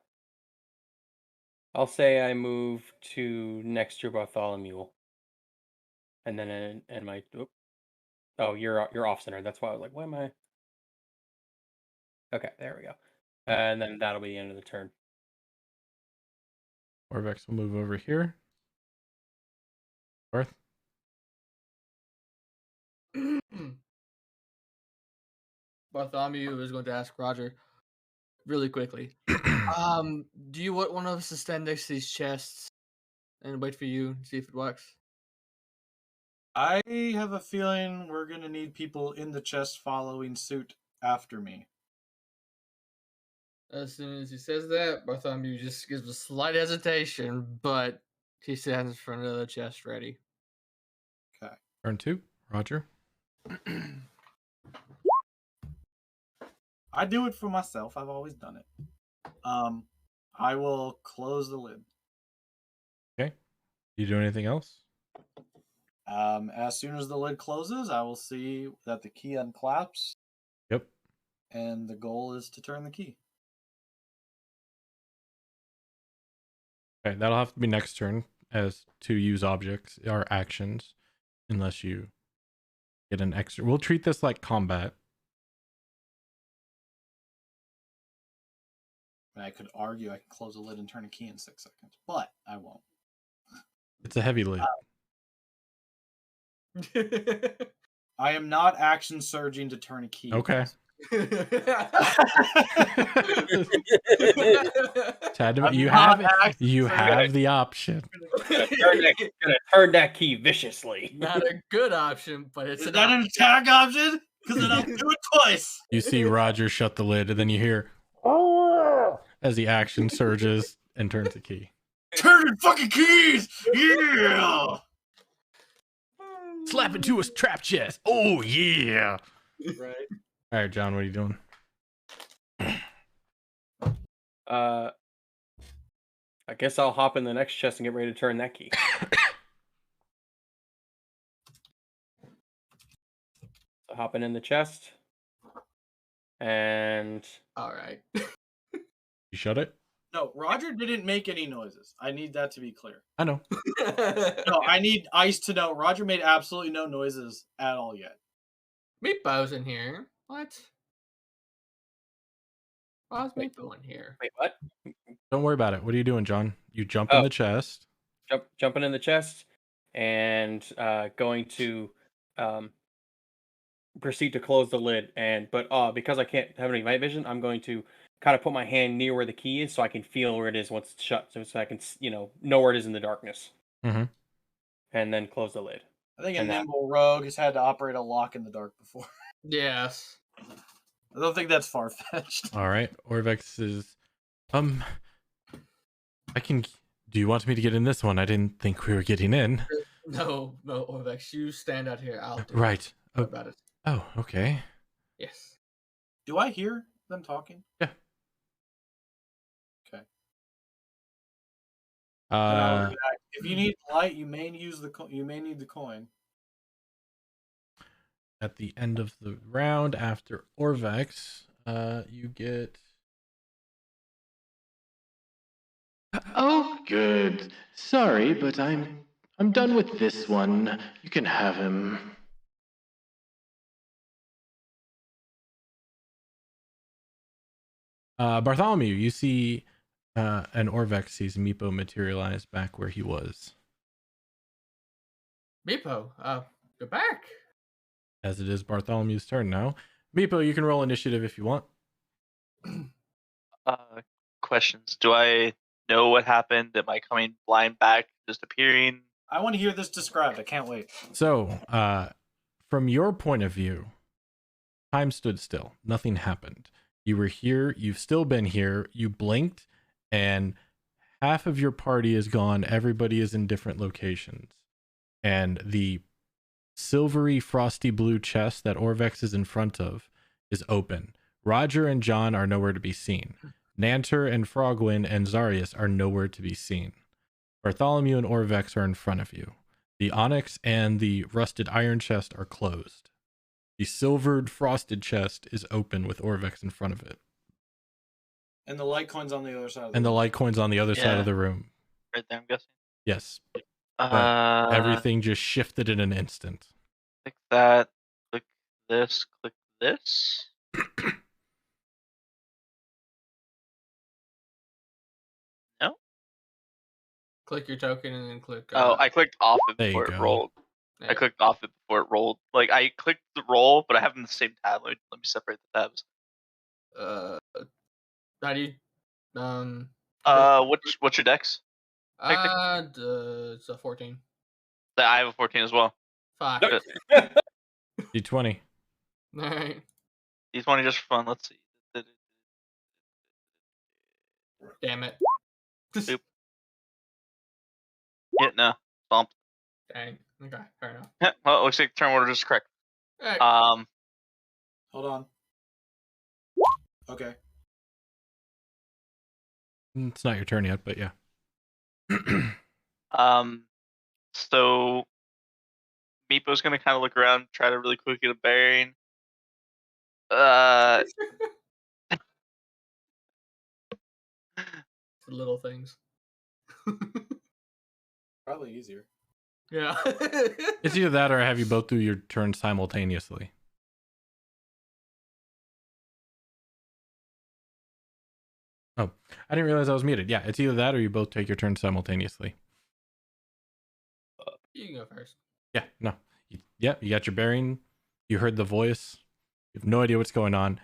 say I move to next to Bartholomew, and then and my oh, you're off center. That's why I was like, why am I? Okay, there we go. And then that'll be the end of the turn. Orvex will move over here. Barth. Bartholomew is going to ask Roger really quickly. Do you want one of us to stand next to these chests and wait for you and see if it works? I have a feeling we're going to need people in the chest following suit after me. As soon as he says that, Bartholomew just gives a slight hesitation, but he stands in front of the chest ready. Okay. Turn 2. Roger. I do it for myself. I've always done it. I will close the lid. Okay. You do anything else? As soon as the lid closes, I will see that the key unclaps. Yep. And the goal is to turn the key. Okay, that'll have to be next turn as to use objects or actions, unless you get an extra. We'll treat this like combat. I could argue I can close the lid and turn a key in 6 seconds, but I won't. It's a heavy lid. I am not action surging to turn a key. Okay. Tad, you have the option. Gonna turn that key viciously. Not a good option, but it's Is that an attack option? Because then I'll do it twice. You see Roger shut the lid, and then you hear as the action surges and turns the key. Turning fucking keys! Yeah! Slap into a trap chest. Oh yeah! Right. All right, John, what are you doing? I guess I'll hop in the next chest and get ready to turn that key. So hopping in the chest, and All right. You shut it? No, Roger didn't make any noises. I need that to be clear. I know. No, I need Ice to know Roger made absolutely no noises at all yet. Meatball's in here. What? Why's Meatball in here? wait, what? Don't worry about it. What are you doing, John? You jump in the chest. Jumping in the chest, and going to proceed to close the lid. But because I can't have any night vision, I'm going to kind of put my hand near where the key is so I can feel where it is once it's shut, so I can know where it is in the darkness. Mm-hmm. And then close the lid. I think a nimble rogue has had to operate a lock in the dark before. Yes. I don't think that's far-fetched. All right. Orvex is I can. Do you want me to get in this one? I didn't think we were getting in. No, Orvex, you stand out here. I'll do Right. about it. Oh, okay. Yes. Do I hear them talking? Yeah. Okay. Uh, if you need light, you may need the coin. At the end of the round after Orvex, you get. Oh, good. Sorry, but I'm done with this one. You can have him. Bartholomew, you see And Orvex sees Meepo materialize back where he was. Meepo, go back. As it is Bartholomew's turn now. Meepo, you can roll initiative if you want. Questions. Do I know what happened? Am I coming blind back, just appearing? I want to hear this described. I can't wait. So, from your point of view, time stood still. Nothing happened. You were here. You've still been here. You blinked, and half of your party is gone. Everybody is in different locations. And the silvery, frosty blue chest that Orvex is in front of is open. Roger and John are nowhere to be seen. Nanter and Frogwin and Zarius are nowhere to be seen. Bartholomew and Orvex are in front of you. The onyx and the rusted iron chest are closed. The silvered frosted chest is open with Orvex in front of it. And the light coin's on the other side of the And the room. light coin's on the other side of the room. Right there, I'm guessing. Yes. But Everything. everything just shifted in an instant. Click that. Click this. Click this. No. Click your token and then click. Oh, I clicked off it There you before it go. rolled. yeah. I clicked off it before it rolled. Like I clicked the roll, but I have them in the same tab. Let me separate the tabs. How do you? What's your dex? It's a 14. I have a 14 as well. Fuck. D20. All right. D20 just for fun. Let's see. Damn it. Oop. Yeah, no. Bumped. Dang. Okay. Fair enough. Well, it looks like turn order is correct. All right. Hold on. Okay. It's not your turn yet, but yeah. So Meepo's gonna kind of look around, try to really quickly get a bearing. The little things. Probably easier. Yeah. It's either that or have you both do your turn simultaneously. Oh, I didn't realize I was muted. Yeah, it's either that or you both take your turn simultaneously. You can go first. Yeah, no. You got your bearing. You heard the voice. You have no idea what's going on.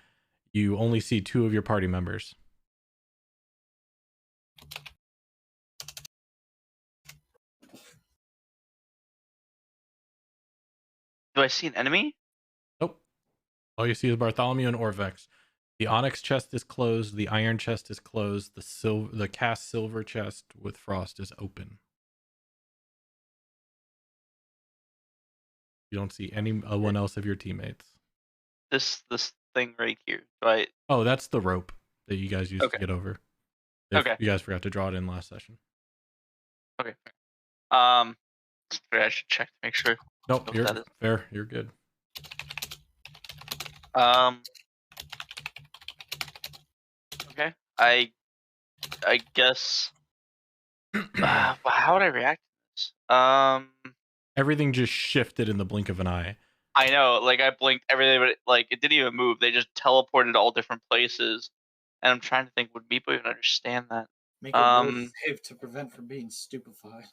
You only see two of your party members. Do I see an enemy? Nope. All you see is Bartholomew and Orvex. The onyx chest is closed. The iron chest is closed. The cast silver chest with frost is open. You don't see anyone else of your teammates. This thing right here. Right. Oh, that's the rope that you guys used Okay. to get over. Okay. You guys forgot to draw it in last session. Okay. I should check to make sure. Nope, Nope, you're that is- fair. You're good. Okay. I guess. How would I react to this? Everything just shifted in the blink of an eye. I know, like I blinked everything, but like it didn't even move. They just teleported all different places, and I'm trying to think, would Meepo even understand that? Make a will save to prevent from being stupefied.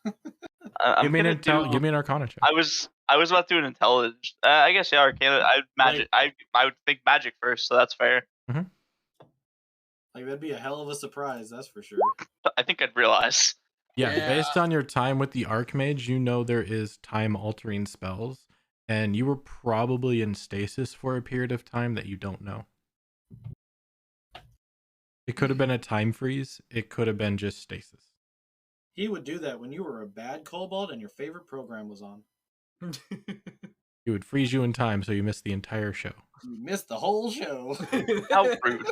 I'm Give me gonna give me an Arcana check. I was about to do an intelligence. I guess yeah, Arcana. Magic. I would think magic first, so that's fair. Like that'd be a hell of a surprise, that's for sure. I think I'd realize. Yeah, Yeah. based on your time with the Archmage, you know there is time-altering spells, and you were probably in stasis for a period of time that you don't know. It could have been a time freeze. It could have been just stasis. He would do that when you were a bad kobold and your favorite program was on. He would freeze you in time so you missed the entire show. You missed the whole show. How rude.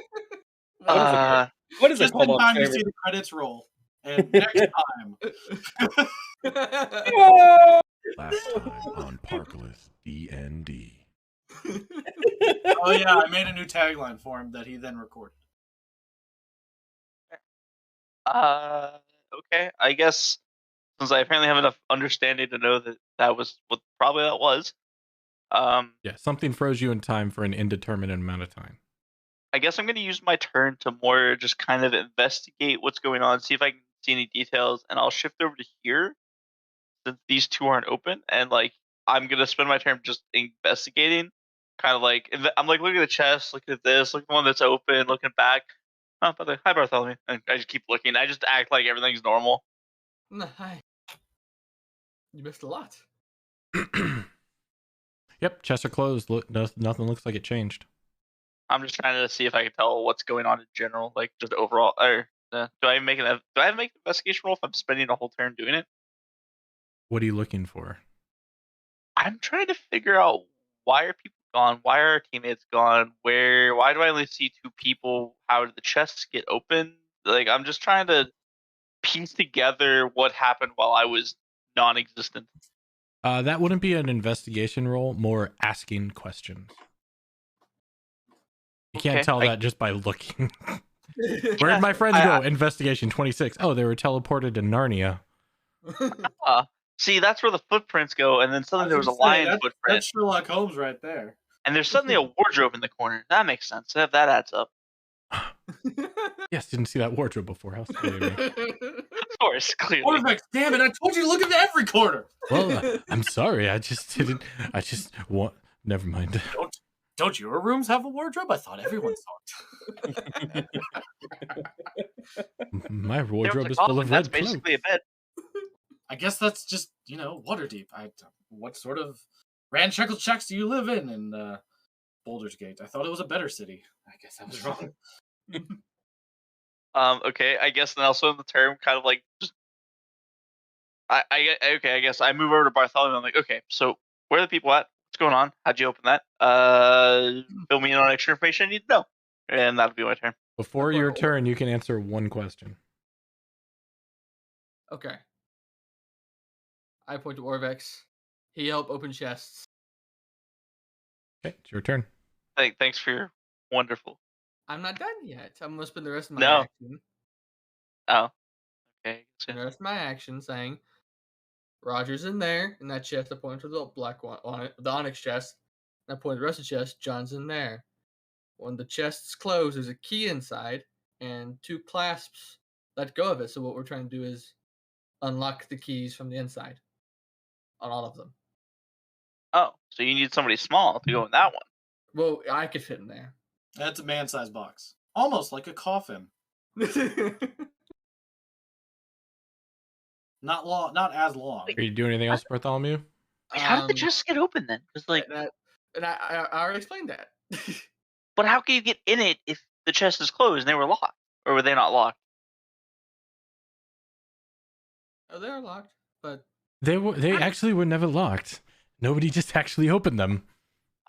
What is a Just in kobold's time to favorite? see the credits roll. And next time. Last time on Parkless D&D. Oh yeah, I made a new tagline for him that he then recorded. Okay. I guess since I apparently have enough understanding to know that was what probably that was. Yeah, something froze you in time for an indeterminate amount of time. I guess I'm gonna use my turn to more just kind of investigate what's going on, see if I can see any details, and I'll shift over to here since these two aren't open, and like I'm gonna spend my turn just investigating, kind of like I'm like looking at the chest, looking at this, looking at the one that's open, looking back. Oh, by the way, hi Bartholomew. And I just keep looking. I just act like everything's normal. No, hi. You missed a lot. Yep, chests are closed. Look, nothing looks like it changed. I'm just trying to see if I can tell what's going on in general, like just overall. Or do I make an investigation roll if I'm spending a whole turn doing it? What are you looking for? I'm trying to figure out why are people gone? Why are our teammates gone? Why do I only see two people? How did the chests get open? Like I'm just trying to piece together what happened while I was non-existent. That wouldn't be an investigation roll, more asking questions. You can't tell that just by looking. Where did my friends go? Investigation 26. Oh, they were teleported to Narnia. See, that's where the footprints go, and then suddenly there was a lion footprint. That's Sherlock Holmes right there. And there's suddenly a wardrobe in the corner. That makes sense. That adds up. Yes, didn't see that wardrobe before. How silly of me. Of course, clearly. Quarterback, damn it! I told you to look into every corner. Well, I'm sorry. I just didn't. I just want. Never mind. Don't your rooms have a wardrobe? I thought everyone saw it. My wardrobe is full of red That's basically a bed. I guess that's just, water deep. What sort of ramshackle checks do you live in Baldur's Gate? I thought it was a better city. I guess I was wrong. Okay, I guess then also in the term, kind of like just I guess I move over to Bartholomew. I'm like, okay, so where are the people at? What's going on? How'd you open that? Fill me in on extra information I need to know. And that'll be my turn. Before your turn, you can answer one question. Okay. I point to Orvex. He helped open chests. Okay, it's your turn. Thanks for your wonderful. I'm not done yet. I'm gonna spend the rest of my action. Oh. Okay. Spend the rest of my action saying Roger's in there, in that chest. I point to the black one on it, the Onyx Chest. And I point to the rest of the chest. John's in there. When the chest's closed, there's a key inside and two clasps let go of it. So what we're trying to do is unlock the keys from the inside on all of them. Oh, so you need somebody small to go in that one. Well, I could fit in there. That's a man-sized box. Almost like a coffin. Not as long. Are you doing anything else, Bartholomew? Wait, how did the chest get open then? Because I already explained that. But how can you get in it if the chest is closed and they were locked? Or were they not locked? Oh, they're locked, but They actually were never locked. Nobody just actually opened them.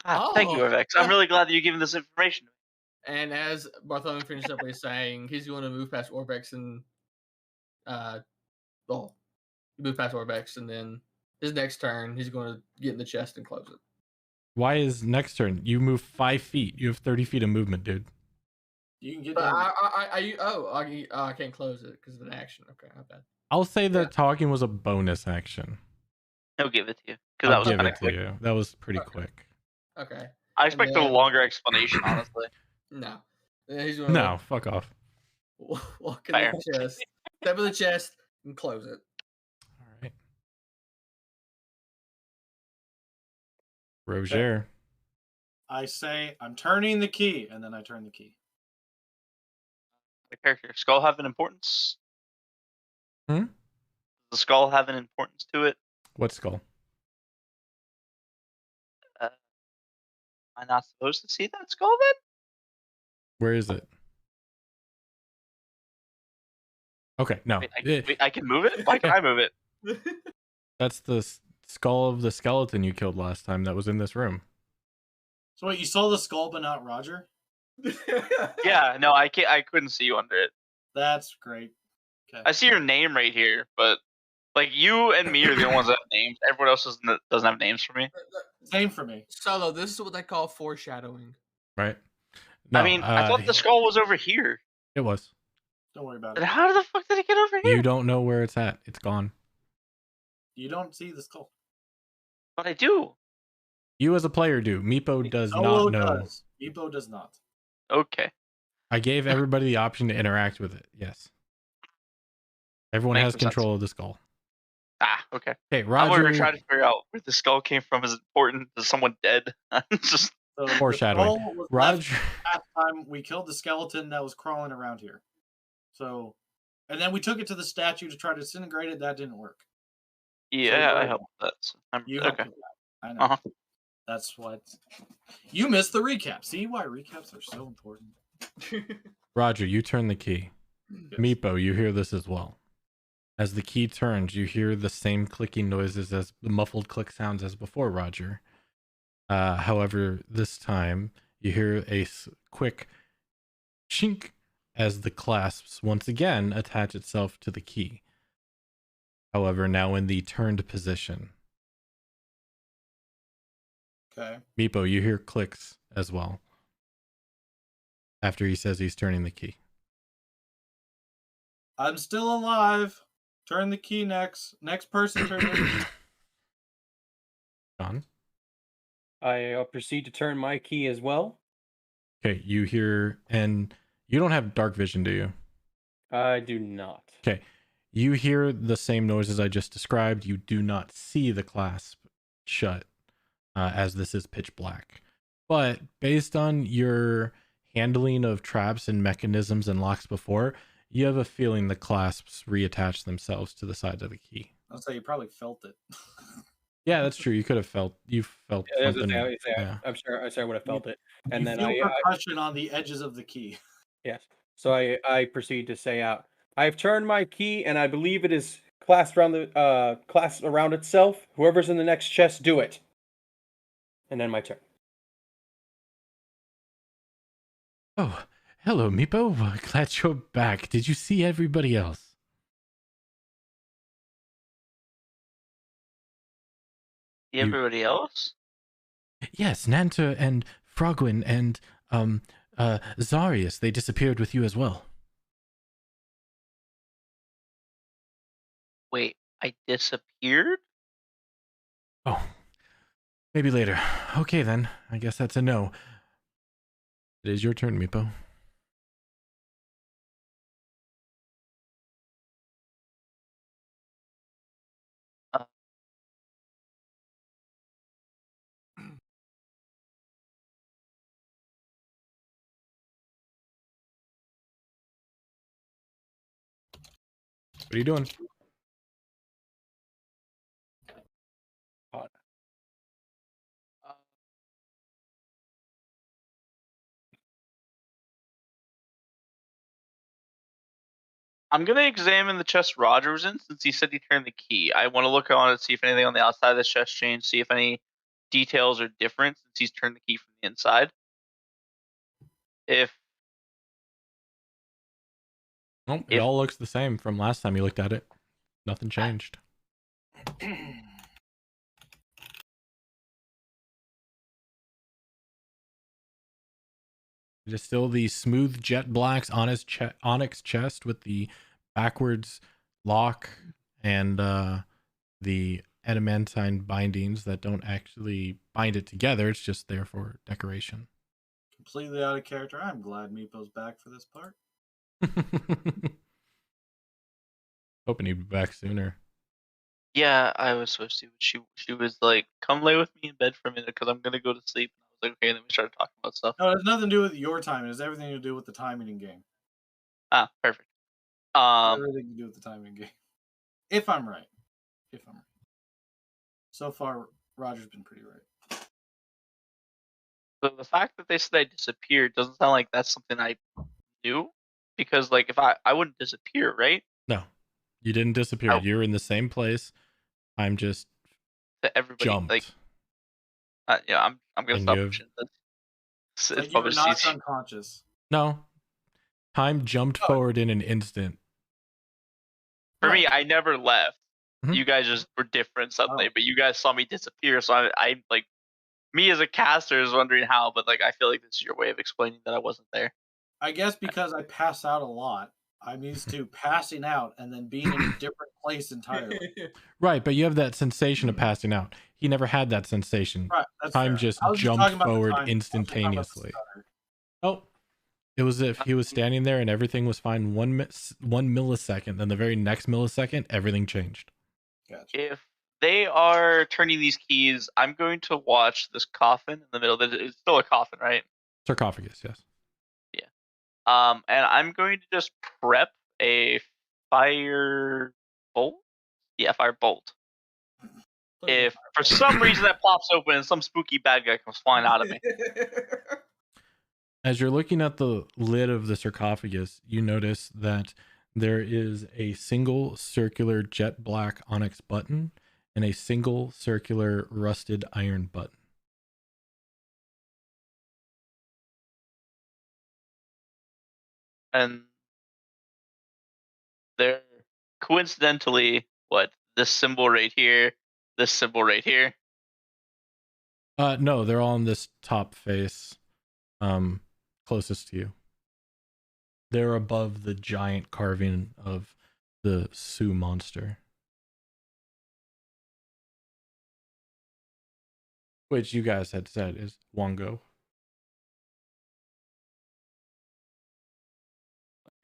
Thank you, Orvex. I'm really glad that you're giving this information. And as Bartholomew finished up by saying, he's going to move past Orvex and move past Orvex, and then his next turn, he's going to get in the chest and close it. Why is next turn? You move 5 feet. You have 30 feet of movement, dude. You can get. I can't close it because of an action. Okay, not bad. I'll say that talking was a bonus action. I'll give it to you because that was give kind it of quick. to you. That was pretty quick. Okay. I expected a longer explanation, honestly. No. He's gonna fuck off. Walk in the chest, step in the chest, and close it. All right. Roger. I say I'm turning the key, and then I turn the key. The character skull have an importance? Hmm? Does the skull have an importance to it? What skull? Am I not supposed to see that skull then? Where is it? Okay, no. Wait, I can move it? Why can I move it? That's the skull of the skeleton you killed last time that was in this room. So wait, you saw the skull but not Roger? Yeah, no, I couldn't see you under it. That's great. Okay. I see your name right here, but like you and me are the only ones that have names. Everyone else doesn't have names for me. Same for me. Solo, this is what they call foreshadowing. Right? No, I mean, I thought the skull was over here. It was. Don't worry about But it. how the fuck did it get over here? You don't know where it's at. It's gone. You don't see the skull. But I do. You as a player do. Meepo does Solo not know. does. Meepo does not. Okay. I gave everybody the option to interact with it. Yes. Everyone Makes has some sense. control of the skull. Okay. Okay, I'm over Roger. trying to figure out where the skull came from. Is it important? Is someone dead? Just So Foreshadowing. The skull was Roger. left last time we killed the skeleton that was crawling around here. So, and then we took it to the statue to try to disintegrate it. That didn't work. yeah, I you're- helped with that. So You okay. helped with that. I know. Uh-huh. That's what you missed the recap. See why recaps are so important. Roger, you turn the key. Yes. Meepo, you hear this as well. As the key turns, you hear the same clicking noises as the muffled click sounds as before, Roger. However, this time you hear a quick chink as the clasps once again attach itself to the key. However, now in the turned position. Okay. Meepo, you hear clicks as well. After he says he's turning the key. I'm still alive. Turn the key next. Next person turn the key. John? I proceed to turn my key as well. Okay, you hear, and you don't have dark vision, do you? I do not. Okay, you hear the same noises I just described. You do not see the clasp shut, as this is pitch black. But based on your handling of traps and mechanisms and locks before, you have a feeling the clasps reattach themselves to the sides of the key. I'll say you probably felt it. Yeah, that's true. You could have felt. You felt something. Yeah. I'm sure I would have felt it. And you then feel percussion on the edges of the key. Yes. So I proceed to say out. I've turned my key, and I believe it is clasped around the clasped around itself. Whoever's in the next chest, do it. And then my turn. Oh, hello, Meepo. Glad you're back. Did you see everybody else? Everybody else? Yes, Nanta and Frogwin and Zarius. They disappeared with you as well. Wait, I disappeared? Oh, maybe later. Okay then. I guess that's a no. It is your turn, Meepo. What are you doing? I'm gonna examine the chest Roger was in since he said he turned the key. I want to look on it, see if anything on the outside of the chest changed, see if any details are different since he's turned the key from the inside. If Nope, it all looks the same from last time you looked at it. Nothing changed. It is still the smooth jet blacks onyx chest with the backwards lock and the adamantine bindings that don't actually bind it together. It's just there for decoration. Completely out of character. I'm glad Meepo's back for this part. Hoping he'd be back sooner. yeah, I was supposed to. She was like, "Come lay with me in bed for a minute because I'm gonna go to sleep." And I was like, "Okay." And then we started talking about stuff. No, it has nothing to do with your timing. It has everything to do with the timing in game. Ah, perfect. Everything to do with the timing in game. If I'm right. So far, Roger's been pretty right. So the fact that they said I disappeared doesn't sound like that's something I knew, because like if I wouldn't disappear, right? No, you didn't disappear. Oh. You're in the same place. I'm just To everybody, jumped. like, yeah, I'm gonna And stop. you've- Pushing this. It's Like you probably were just not easy. unconscious. No, time jumped forward in an instant. For me, I never left. Mhm. You guys just were different suddenly, Oh. but you guys saw me disappear. So I like, me as a caster is wondering how, but like I feel like this is your way of explaining that I wasn't there. I guess because I pass out a lot, I'm used to passing out and then being in a different place entirely. Right, but you have that sensation of passing out. He never had that sensation. Right, that's Time fair. just I was jumped talking about the forward time. I was just talking about the instantaneously. stutter. Oh, It was if he was standing there and everything was fine 1 millisecond, then the very next millisecond, everything changed. Gotcha. If they are turning these keys, I'm going to watch this coffin in the middle. It's still a coffin, right? Sarcophagus, yes. And I'm going to just prep a fire bolt. Yeah, fire bolt. If for some reason that pops open and some spooky bad guy comes flying out of me. As you're looking at the lid of the sarcophagus, you notice that there is a single circular jet black onyx button and a single circular rusted iron button. And they're coincidentally this symbol right here, this symbol right here. No, they're all on this top face, closest to you. They're above the giant carving of the Sioux monster, which you guys had said is Wongo.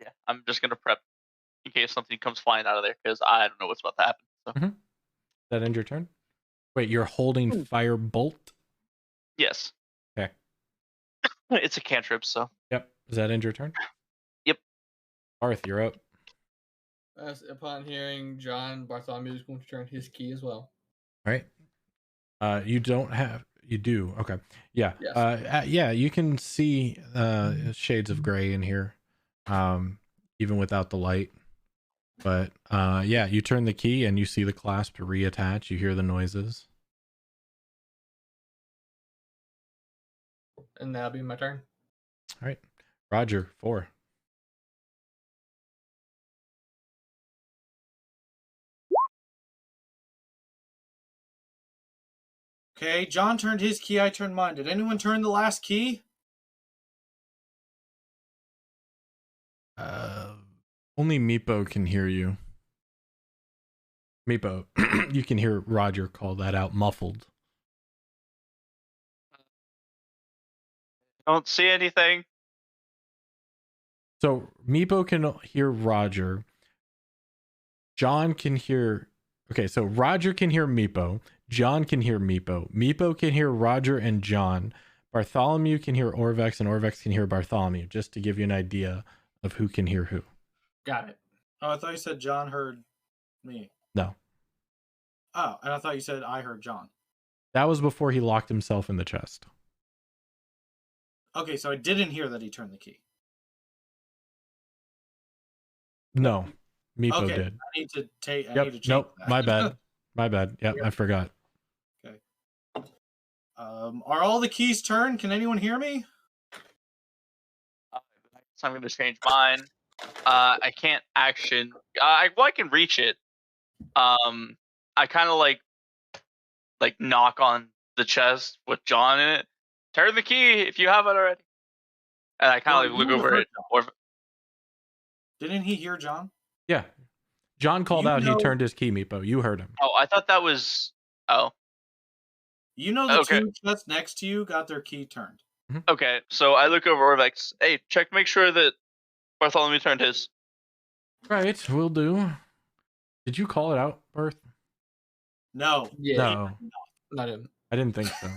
Yeah, I'm just gonna prep in case something comes flying out of there because I don't know what's about to happen. So. That end your turn? Wait, you're holding fire bolt? Yes. Okay. It's a cantrip, so. Yep. Does that end your turn? Yep. Arth, you're up. Upon hearing John, Bartholomew is going to turn his key as well. All right. You don't have. You do. Okay. Yeah. Yes. Yeah. You can see shades of gray in here, even without the light. But yeah, you turn the key and you see the clasp reattach. You hear the noises. And that'll be my turn. All right. Roger, 4. Okay, John turned his key, I turned mine. Did anyone turn the last key? Only Meepo can hear you. Meepo, you can hear Roger call that out muffled. Don't see anything. So Meepo can hear Roger. John can hear. Okay, so Roger can hear Meepo. John can hear Meepo. Meepo can hear Roger and John. Bartholomew can hear Orvex, and Orvex can hear Bartholomew, just to give you an idea of who can hear who. Got it. Oh, I thought you said John heard me. No. Oh, and I thought you said I heard John. That was before he locked himself in the chest. Okay, so I didn't hear that he turned the key. No. Meepo Okay, did. I need to take. I Yep. need to change Nope. that. My bad. My bad. Yep. I forgot. Okay. Are all the keys turned? Can anyone hear me? So I'm going to change mine. I can't action. I can reach it. I kind of like knock on the chest with John in it. Turn the key if you have it already. And I kind of look over it. Didn't he hear John? Yeah. John called You out know- he turned his key, Meepo. You heard him. Oh, I thought that was. Oh, You know the Okay. two chests next to you got their key turned. okay. So I look over Orvex. Hey, check to make sure that Bartholomew turned his. Right. Will do. Did you call it out, Barth? No. Yeah. No. Not him. I didn't think so.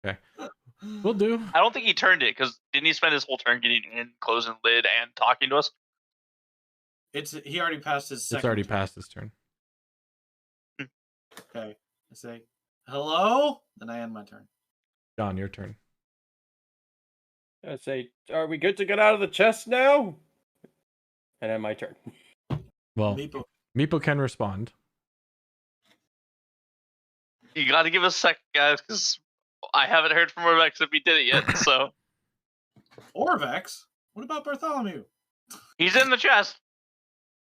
Okay. Will do. I don't think he turned it because didn't he spend his whole turn getting in, closing the lid, and talking to us? He already passed his second. It's already turn. past his turn. Okay. I say hello, then I end my turn. John, your turn. I say, are we good to get out of the chest now? And then my turn. Well, Meepo. Meepo can respond. You got to give us a second, guys, because I haven't heard from Orvex if he did it yet. So Orvex? What about Bartholomew? he's in the chest.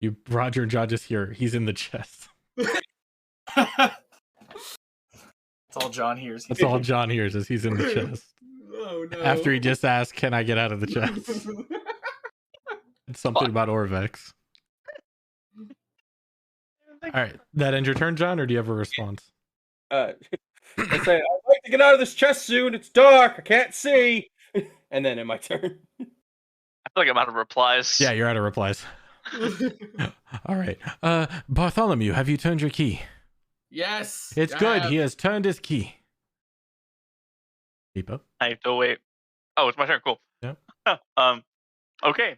You, Roger and John just hear he's in the chest. That's all John hears. That's all John hears is he's in the chest. Oh no. After he just asked, "Can I get out of the chest?" It's something about Orvex. All right, that ends your turn, John, or do you have a response? I say, I'd like to get out of this chest soon. It's dark. I can't see. and then in my turn. I feel like I'm out of replies. Yeah, you're out of replies. All right. Bartholomew, have you turned your key? Yes. It's I good. have. He has turned his key. Beepo? I have to wait. Oh, it's my turn. Cool. Yeah. Okay.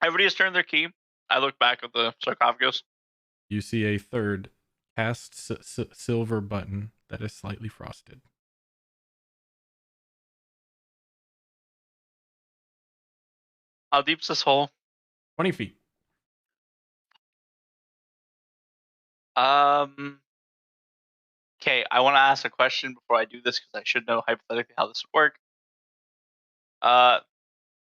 Everybody has turned their key. I look back at the sarcophagus. You see a third cast silver button that is slightly frosted. How deep's this hole? 20 feet. Okay, I want to ask a question before I do this because I should know hypothetically how this would work.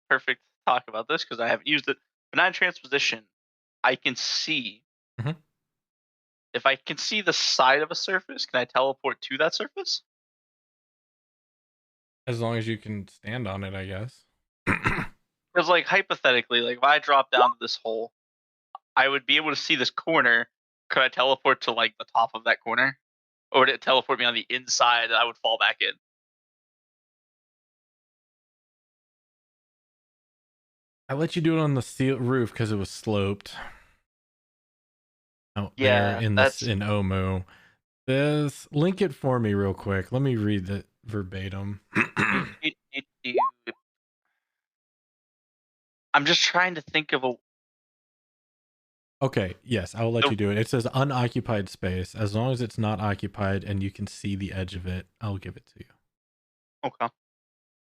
Perfect talk about this because I haven't used it. Benign transposition, I can see. Mhm. If I can see the side of a surface, can I teleport to that surface? As long as you can stand on it, I guess. Because, like, hypothetically, like if I drop down to this hole, I would be able to see this corner. Could I teleport to like the top of that corner, or would it teleport me on the inside and I would fall back in? I let you do it on the roof because it was sloped. Out Yeah, there in that's- in Omu. This link it for me real quick. Let me read it verbatim. I'm just trying to think of a. Okay, yes, I will let you do it. It says unoccupied space. As long as it's not occupied and you can see the edge of it, I'll give it to you. Okay.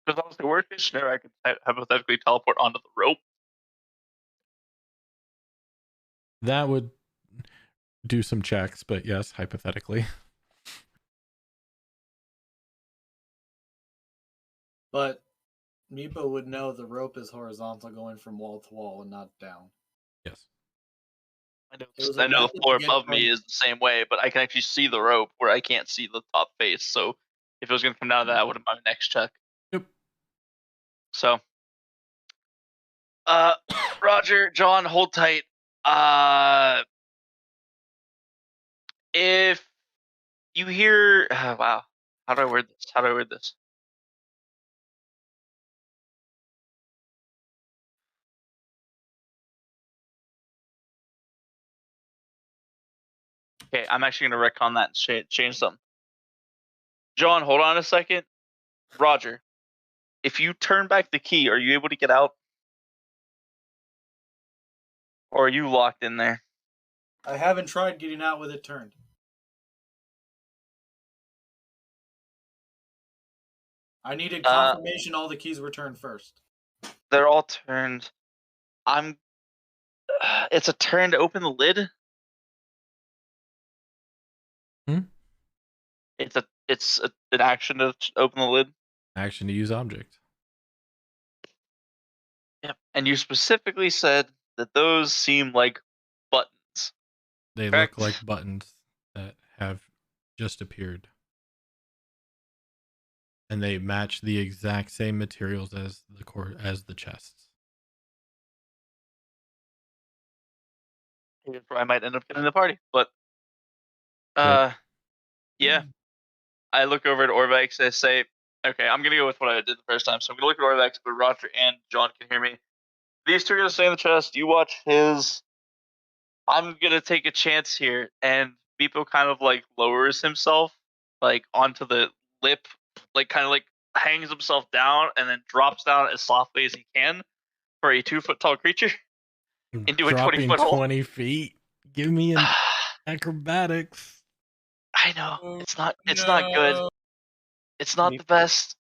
Because I was the worst case scenario, I could hypothetically teleport onto the rope. That would do some checks, but yes, hypothetically. But Meepo would know the rope is horizontal going from wall to wall and not down. Yes. I know the floor above me is the same way, but I can actually see the rope where I can't see the top face. So if it was going to come down to that, I would have my next check. Yep. So, Roger, John, hold tight. If you hear, wow, how do I word this? Okay, I'm actually going to retcon that and change something. John, hold on a second. Roger, if you turn back the key, are you able to get out? Or are you locked in there? I haven't tried getting out with it turned. I needed confirmation all the keys were turned first. They're all turned. It's a turn to open the lid. It's an action to open the lid. Action to use object. Yep. And you specifically said that those seem like buttons. They correct? look like buttons that have just appeared. And they match the exact same materials as the chests. I might end up getting the party, but yeah. I look over at Orvex and I say, okay, I'm gonna go with what I did the first time. So I'm gonna look at Orvex, but Roger and John can hear me. These two are gonna stay in the chest. You watch his. I'm gonna take a chance here, and Beepo kind of like lowers himself like onto the lip, like kind of like hangs himself down, and then drops down as softly as he can for a 2-foot tall creature into a 20-foot hole. 20 feet. Give me an acrobatics. I know it's not good. It's not the best.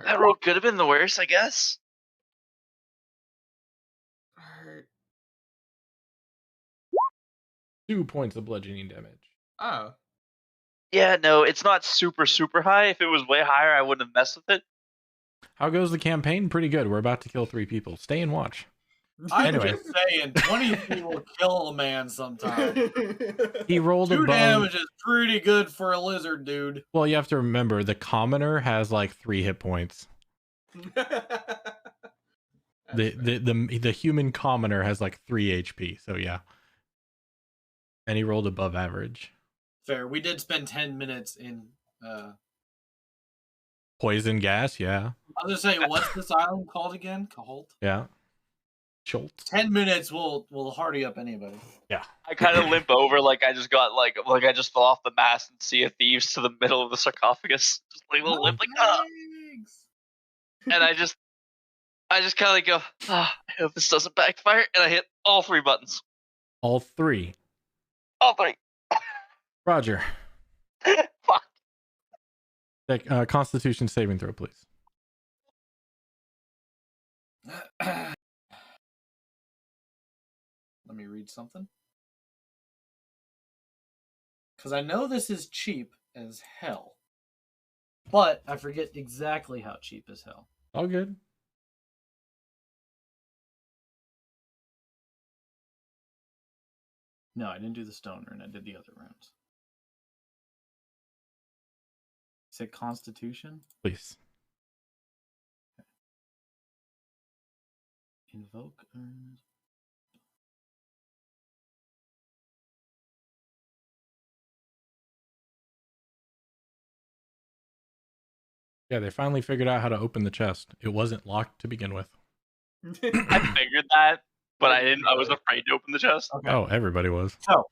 That roll could have been the worst, I guess. Alright. 2 points of bludgeoning damage. Oh. Yeah, no, it's not super high. If it was way higher, I wouldn't have messed with it. How goes the campaign? Pretty good. We're about to kill 3 people. Stay and watch. I'm Anyway. just saying, 20 feet will kill a man sometime. He rolled 2 above. damage is pretty good for a lizard, dude. Well, you have to remember the commoner has like 3 hit points. The human commoner has like 3 HP. So yeah. And he rolled above average. Fair. We did spend 10 minutes in Poison gas, yeah. I was gonna say, what's this island called again? Caholt? Yeah. Schultz. 10 minutes will hardy up anybody. Yeah. I kind of limp over like I just got like I just fell off the mast and Sea of Thieves to the middle of the sarcophagus. Just like a little limp, like and I just kind of like go, I hope this doesn't backfire, and I hit all 3 buttons. All 3. All 3. Roger. Fuck. Constitution saving throw, please. Let me read something. Because I know this is cheap as hell. But I forget exactly how cheap as hell. All good. No, I didn't do the stone rune. I did the other runes. You said Constitution? Please. Invoke. Yeah, they finally figured out how to open the chest. It wasn't locked to begin with. I figured that, but I didn't. I was afraid to open the chest. Okay. Oh, everybody was. So,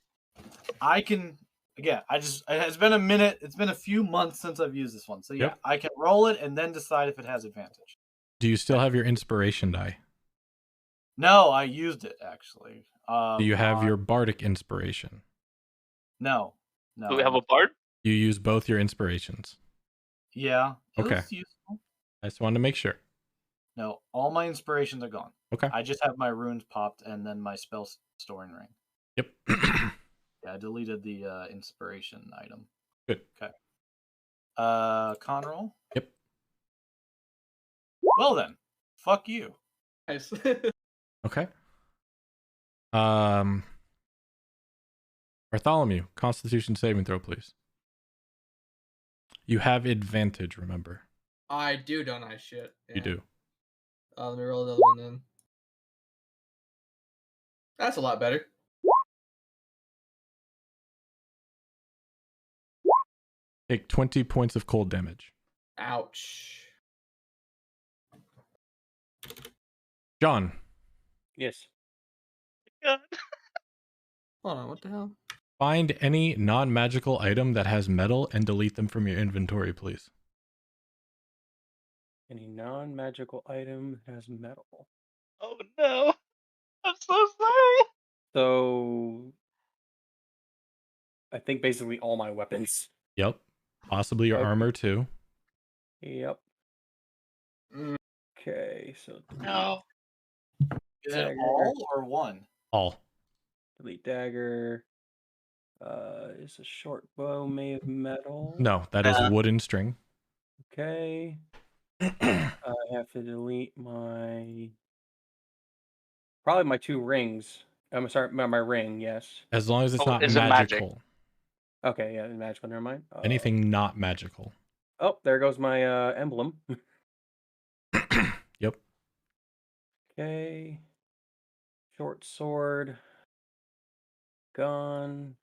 I can, again, it's been a minute, it's been a few months since I've used this one. So, yeah, Yep. I can roll it and then decide if it has advantage. Do you still have your inspiration die? No, I used it, actually. Do you have your bardic inspiration? No. Do we have a bard? You use both your inspirations. Yeah. It Okay. was useful. I just wanted to make sure. No, all my inspirations are gone. Okay. I just have my runes popped and then my spell storing ring. Yep. Yeah, I deleted the inspiration item. Good. Okay. Con roll? Yep. Well then, fuck you. Nice. Okay. Bartholomew, Constitution saving throw, please. You have advantage, remember. I do, don't I? Shit. You do. Let me roll another one then. That's a lot better. Take 20 points of cold damage. Ouch. John. Yes. God. Hold on, what the hell? Find any non-magical item that has metal and delete them from your inventory, please. Any non-magical item that has metal. Oh no. I'm so sorry. So I think basically all my weapons. Yep. Possibly your Okay. armor, too. Yep. Mm. Okay, so No. Is it Dagger. all or one? All. delete dagger. Is a short bow made of metal? No, that is wooden string. Okay. I have to delete probably my 2 rings. I'm sorry, my ring, yes. As long as it's Oh, not is it magic? magical. Okay, yeah, magical, never mind. Anything not magical. Oh, there goes my emblem. Yep. Okay. Short sword. Gone.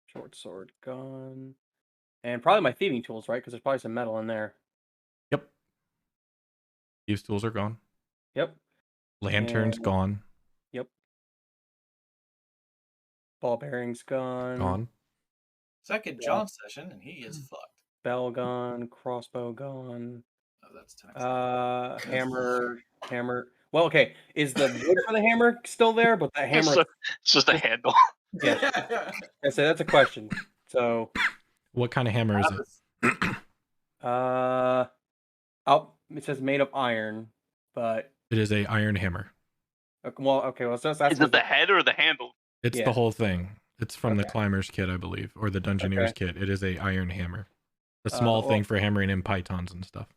Short sword gone. And probably my thieving tools, right? Because there's probably some metal in there. Yep. These tools are gone. Yep. Lantern's And- gone. Yep. Ball bearings gone. Gone. Second John session, and he is fucked. Bell gone. Crossbow gone. Oh, that's tax. Hammer. Well, okay. Is the wood for the hammer still there? But the hammer. It's just a handle. Yeah. I say that's a question. So. What kind of hammer is it? It says made of iron, but It is a iron hammer. well, so that's Is it the head or the handle? It's Yeah. the whole thing. It's from the Okay. climber's kit, I believe, or the dungeoneer's kit. It is a iron hammer. A small well- thing for hammering in pythons and stuff.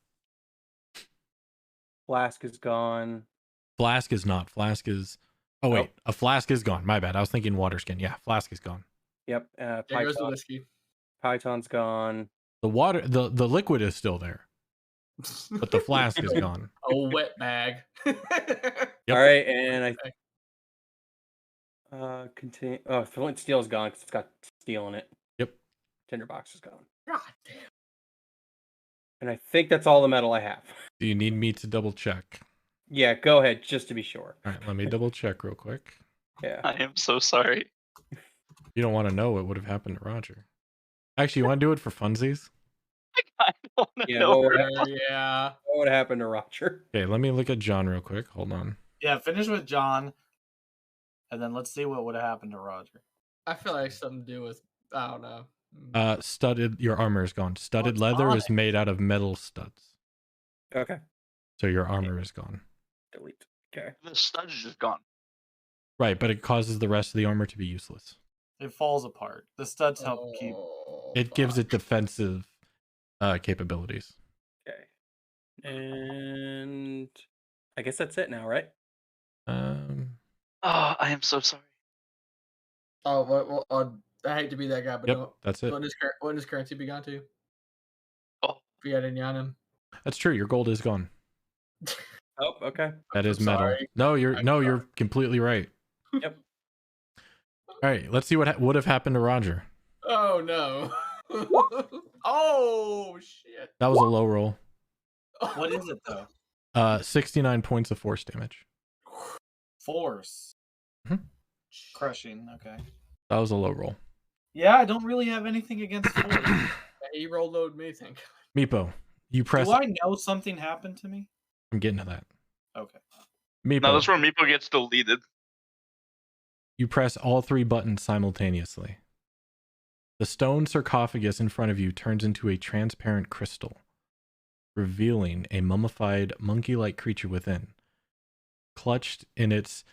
flask is gone. Flask is not. Flask is. Oh wait, a flask is gone. My bad. I was thinking water skin. Yeah, flask is gone. Yep. There goes the whiskey. Python's gone. The water, the liquid is still there, but the flask is gone. A wet bag. Yep. All right, and continue. Oh, flint steel's gone because it's got steel in it. Yep. Tinderbox is gone. God damn. And I think that's all the metal I have. Do you need me to double check? Yeah, go ahead, just to be sure. All right, let me double check real quick. Yeah. I am so sorry. You don't want to know what would have happened to Roger. Actually, you want to do it for funsies? I don't Yeah, know. Yeah. What would happen to Roger? Okay, let me look at John real quick. Hold on. Yeah, finish with John, and then let's see what would have happened to Roger. I feel like something to do with, I don't know. Studded, your armor is gone. Studded What's leather on is it? made out of metal studs. Okay. So your armor is gone. Delete. Okay. The stud's just gone. Right, but it causes the rest of the armor to be useless. It falls apart. The studs help keep. Oh, It gives it fuck. defensive capabilities. Okay. And I guess that's it now, right? Oh, I am so sorry. Oh, well, I hate to be that guy, but Yep, no. that's it. What does currency be gone to? Oh. If you had any on him. That's true. Your gold is gone. Oh, okay. That is I'm metal. sorry. No, you're I'm you're completely right. Yep. All right, let's see what would have happened to Roger. Oh no. Oh shit. That was a low roll. What is it though? 69 points of force damage. Force. Mhm. Crushing. Okay. That was a low roll. Yeah, I don't really have anything against force. He rolled load me, thank God. Meepo, you press. Do I know something happened to me? I'm getting to that. Okay. Meepo, No, that's where Meepo gets deleted. you press all three buttons simultaneously. The stone sarcophagus in front of you turns into a transparent crystal, revealing a mummified monkey-like creature within. Clutched in its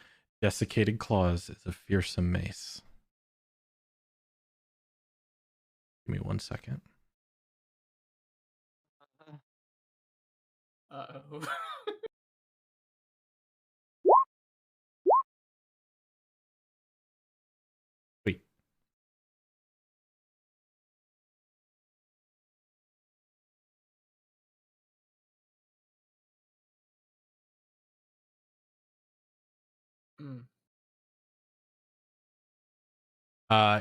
desiccated claws is a fearsome mace. Give me 1 second. Uh-oh. Wait.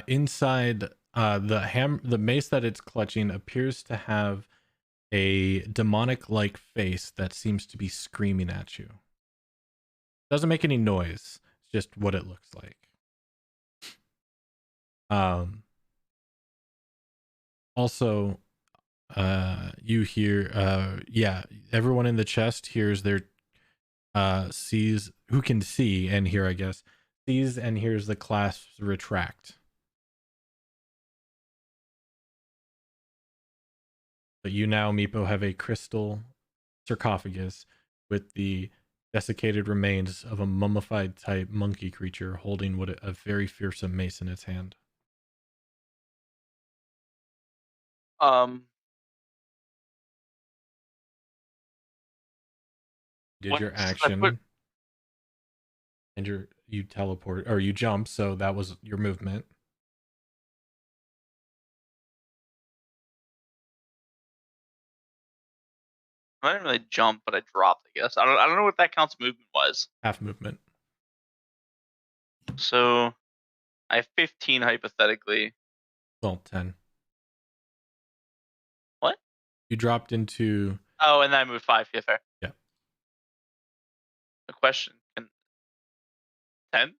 Inside the mace that it's clutching appears to have a demonic like face that seems to be screaming at you. Doesn't make any noise. It's just what it looks like. Also, you hear everyone in the chest hears their sees who can see and hear, I guess, sees and hears the clasps retract. But you now, Meepo, have a crystal sarcophagus with the desiccated remains of a mummified type monkey creature holding a very fearsome mace in its hand. Did your action and you teleport or you jump, so that was your movement. I didn't really jump, but I dropped, I guess. I don't know what that counts movement was. Half movement. So I have 15 hypothetically. Well, 10. What? You dropped into... Oh, and then I moved 5. Yeah, fair. Yeah. The question. 10?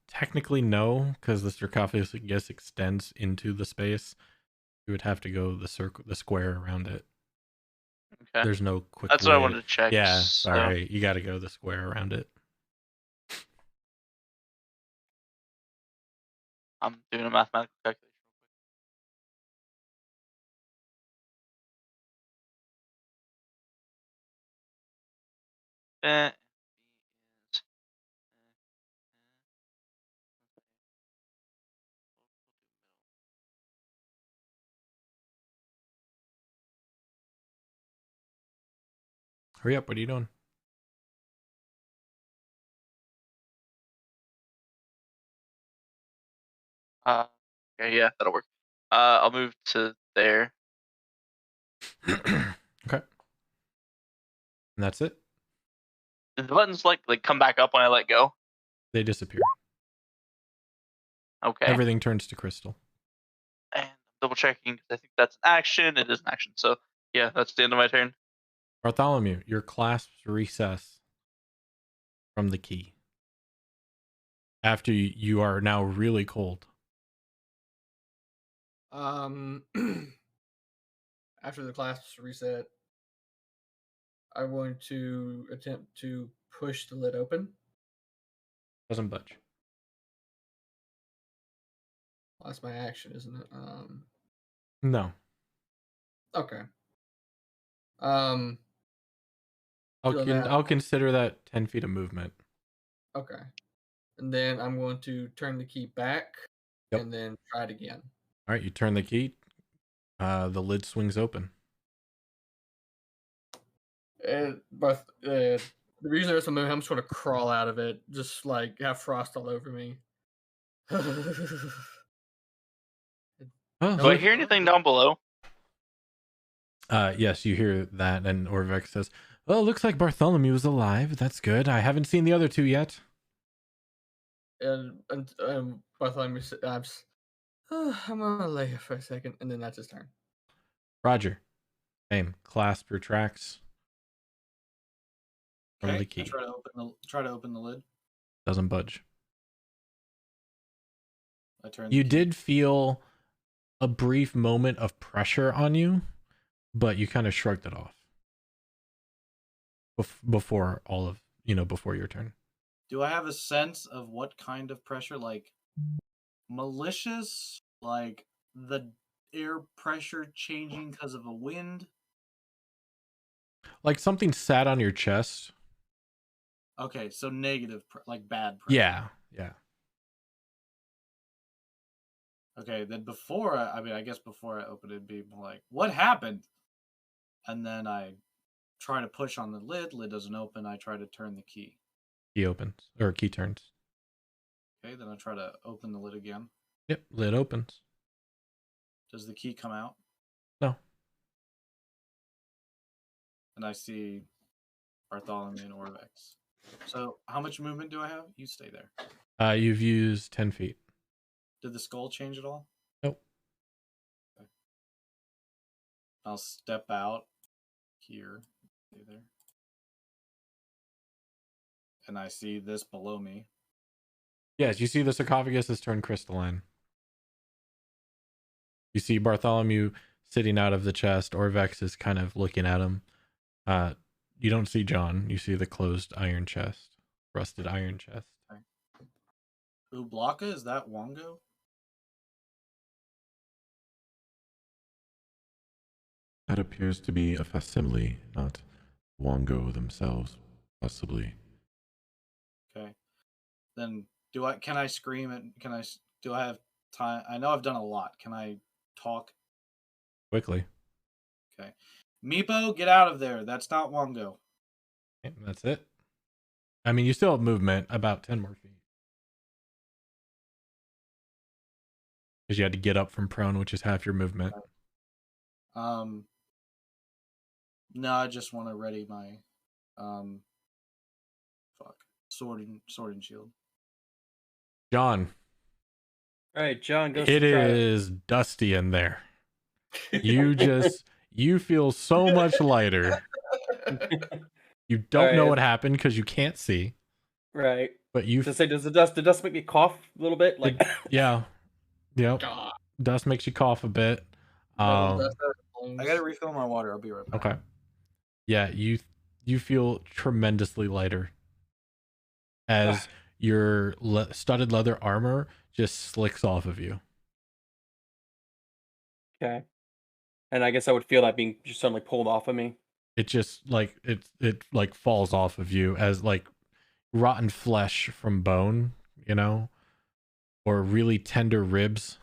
Technically, no, because the sarcophagus, I guess, extends into the space. You would have to go the square around it. Okay. There's no quick That's way. what I wanted to check. Yeah, so sorry. You got to go the square around it. I'm doing a mathematical calculation. Eh. Hurry up. What are you doing? Okay, yeah, that'll work. I'll move to there. Okay. And that's it. Did the buttons like come back up when I let go? They disappear. Okay. Everything turns to crystal. And double checking because I think that's an action. It is an action. So yeah, that's the end of my turn. Bartholomew, your clasps recess from the key. After you are now really cold. After the clasps reset, I'm going to attempt to push the lid open. Doesn't budge. That's my action, isn't it? No. Okay. I'll consider that 10 feet of movement. Okay. And then I'm going to turn the key back and then try it again. All right, you turn the key. The lid swings open. But the reason there's a move, I'm just going to crawl out of it, just like have frost all over me. Do I hear anything down below? Yes, you hear that, and Orvex says, "Well, looks like Bartholomew is alive. That's good. I haven't seen the other two yet." And Bartholomew says, I'm gonna lay here for a second, and then that's his turn. Roger, same. Clasp retracts from the key. Try to open the lid. Doesn't budge. I turn. You did feel a brief moment of pressure on you, but you kind of shrugged it off before before your turn. Do I have a sense of what kind of pressure? Like malicious? Like the air pressure changing because of a wind? Like something sat on your chest. Okay, so negative, like bad pressure. Yeah. Okay, then I guess before I open it, it'd be more like, what happened? And then I try to push on the lid. Lid doesn't open. I try to turn the key. Key opens, or key turns. Okay, then I try to open the lid again. Yep, lid opens. Does the key come out? No. And I see Bartholomew and Orvex. So how much movement do I have? You stay there. You've used 10 feet. Did the skull change at all? Nope. Okay. I'll step out here. Stay there. And I see this below me. Yes, you see the sarcophagus has turned crystalline. You see Bartholomew sitting out of the chest. Orvex is kind of looking at him. You don't see John. You see the closed iron chest. Rusted iron chest. Okay. Ublaka, is that Wongo? That appears to be a facsimile, not Wongo themselves, possibly. Okay. Then can I scream and do I have time? I know I've done a lot. Can I talk? Quickly. Okay. Meepo, get out of there. That's not Wongo. Okay, that's it. I mean, you still have movement, about 10 more feet. Because you had to get up from prone, which is half your movement. No, I just want to ready my sword and shield. John. All right, John goes. It is dusty in there. You feel so much lighter. You don't know what happened because you can't see. Right. But you does the dust make me cough a little bit? Like yeah. Yep. Dust makes you cough a bit. I gotta refill my water. I'll be right back. Okay. Yeah, you feel tremendously lighter as your studded leather armor just slicks off of you. Okay. And I guess I would feel that being just suddenly pulled off of me. It just like it like falls off of you as like rotten flesh from bone, or really tender ribs.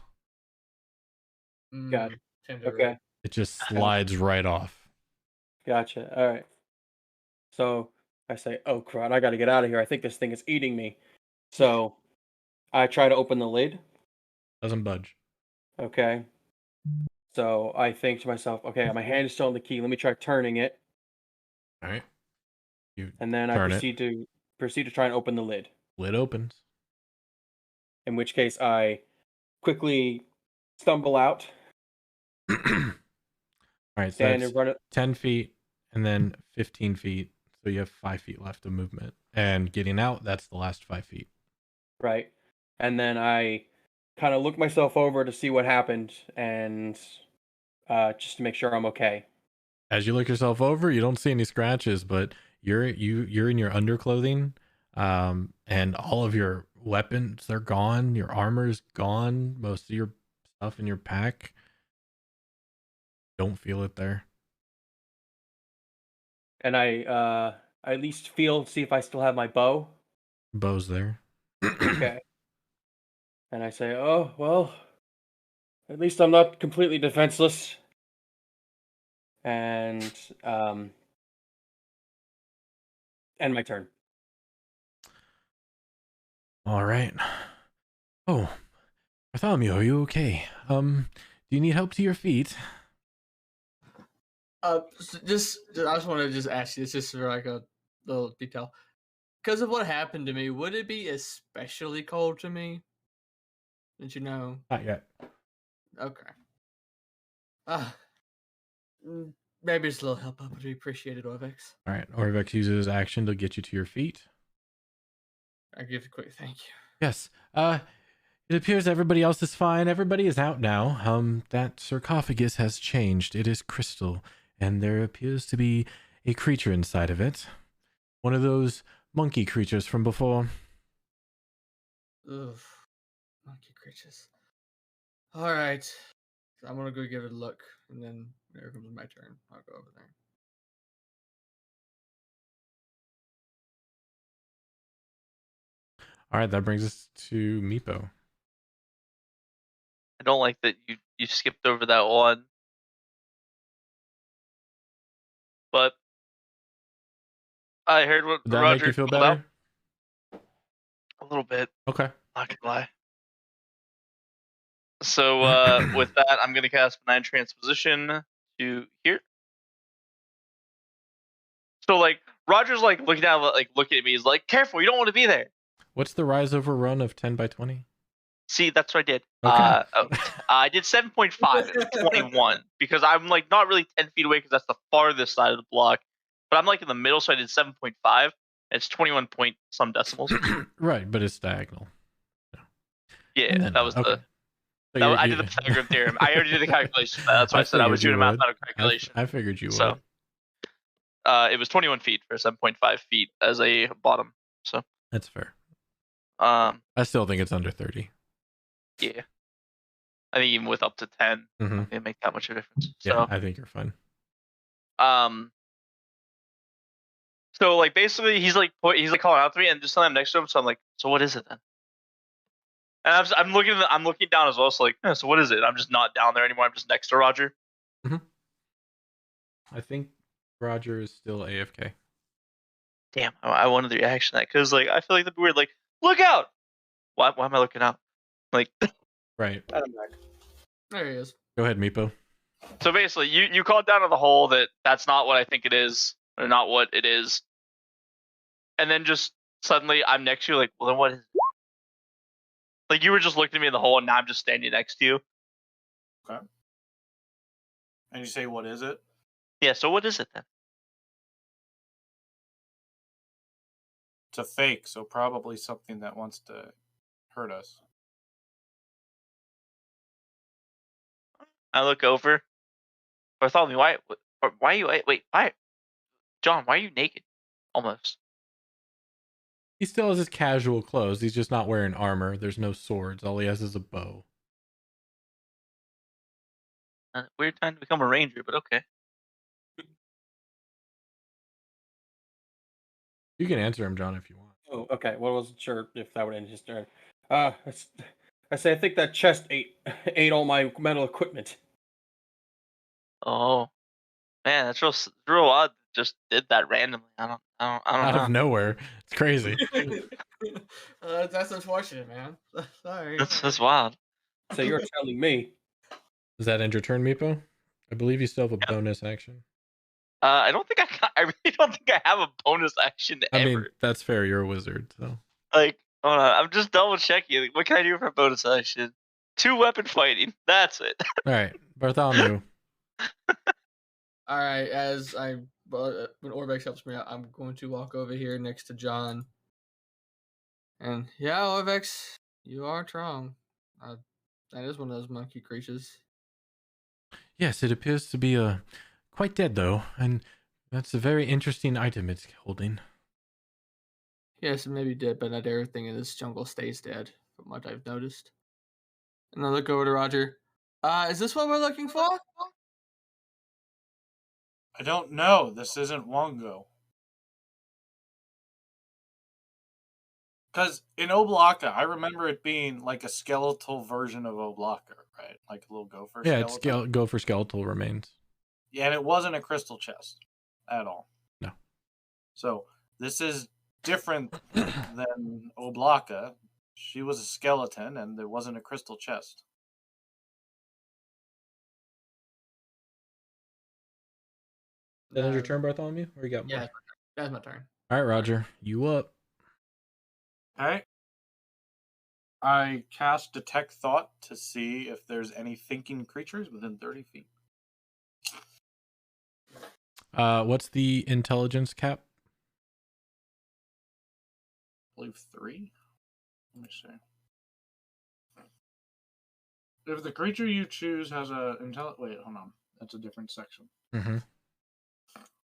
Got it. Okay. It just slides right off. Gotcha. All right. So I say, oh crud, I gotta get out of here. I think this thing is eating me. So I try to open the lid. Doesn't budge. Okay. So I think to myself, okay, my hand is still on the key. Let me try turning it. All right. And then I proceed to try and open the lid. Lid opens. in which case I quickly stumble out, All right, so stand that's in front of 10 feet and then 15 feet. So you have 5 feet left of movement. And getting out, that's the last 5 feet. right, and then I kind of look myself over to see what happened, and just to make sure I'm okay. As you look yourself over, you don't see any scratches, but you're in your underclothing, and all of your weapons are gone. Your armor's gone. Most of your stuff in your pack. Don't feel it there. And I at least see if I still have my bow. Bow's there. Okay. And I say, oh, well, at least I'm not completely defenseless. And end my turn. All right. Oh, Bartholomew, are you okay? Do you need help to your feet? I just want to just ask you, it's just for like a little detail. Because of what happened to me, would it be especially cold to me? Did you know? Not yet. Okay. Maybe just a little help would be appreciated, Orvex. All right. Orvex uses his action to get you to your feet. I give a quick thank you. Yes. It appears everybody else is fine. Everybody is out now. That sarcophagus has changed. It is crystal, and there appears to be a creature inside of it. One of those monkey creatures from before. Ugh. Monkey creatures. Alright. I'm gonna go give it a look, and then there comes my turn. I'll go over there. All right, that brings us to Meepo. I don't like that you skipped over that one. But I heard what Did that Roger make you feel called out. better? A little bit. Okay. Not gonna lie. So with that, I'm gonna cast Benign Transposition to here. So like Roger's like looking at me. He's like, "Careful, you don't want to be there." What's the rise over run of 10 by 20? See, that's what I did. Okay. I did 7.5. It was 21 because I'm like not really 10 feet away because that's the farthest side of the block, but I'm like in the middle, so I did 7.5. It's 21 point some decimals. Right, but it's diagonal. Yeah, Then, that was okay. I did the Pythagorean theorem. I already did the calculation. That's why I said I was doing a mathematical calculation. I figured you would. So, it was 21 feet for 7.5 feet as a bottom. So that's fair. I still think it's under 30. Yeah, I think even with up to 10, it make that much of a difference. Yeah, so, I think you're fine. So like basically he's like calling out to me and just something next to him. So I'm like, so what is it then? And I'm looking down as well. So like, so what is it? I'm just not down there anymore. I'm just next to Roger. I think Roger is still AFK. Damn, I wanted the reaction to that because like I feel like that'd be weird. Like, look out! Why am I looking out? Like, right. There he is. Go ahead, Meepo. So basically, you called down to the hole that's not what I think it is, or not what it is, and then just suddenly I'm next to you. Like, well then what is it? Like you were just looking at me in the hole, and now I'm just standing next to you. Okay. And you say, what is it? Yeah. So what is it then? It's a fake, so probably something that wants to hurt us. I look over. Bartholomew, why are you why? John, why are you naked? Almost. He still has his casual clothes. He's just not wearing armor. There's no swords. All he has is a bow. Weird time to become a ranger, but okay. You can answer him, John, if you want. Oh, okay. Well, I wasn't sure if that would end his turn. I say I think that chest ate all my metal equipment. Oh, man, that's real odd. Just did that randomly. I don't know. Out of nowhere. It's crazy. That's unfortunate, man. Sorry. That's wild. So you're telling me? Does that end your turn, Meepo? I believe you still have a bonus action. I really don't think I have a bonus action ever. I mean, that's fair. You're a wizard, so. Like, Hold on, I'm just double checking. What can I do for a bonus action? 2 weapon fighting. That's it. All right, Bartholomew. All right, when Orbex helps me out, I'm going to walk over here next to John. And yeah, Orbex, you are wrong. That is one of those monkey creatures. Yes, it appears to be quite dead though, and that's a very interesting item it's holding. Yes, it may be dead, but not everything in this jungle stays dead, from what I've noticed. And I look over to Roger. Is this what we're looking for? I don't know. This isn't Wongo. Because in Oblaka, I remember it being like a skeletal version of Oblaka, right? Like a little gopher. Yeah, skeleton. it's gopher skeletal remains. Yeah, and it wasn't a crystal chest at all. No. So this is different than Oblaka. She was a skeleton, and there wasn't a crystal chest. That is your turn, Bartholomew? Or you got more? Yeah, that's my turn. All right, Roger, you up. Okay. I cast Detect Thought to see if there's any thinking creatures within 30 feet. What's the intelligence cap? I believe 3. Let me see. If the creature you choose has a wait, hold on. That's a different section. Mm-hmm.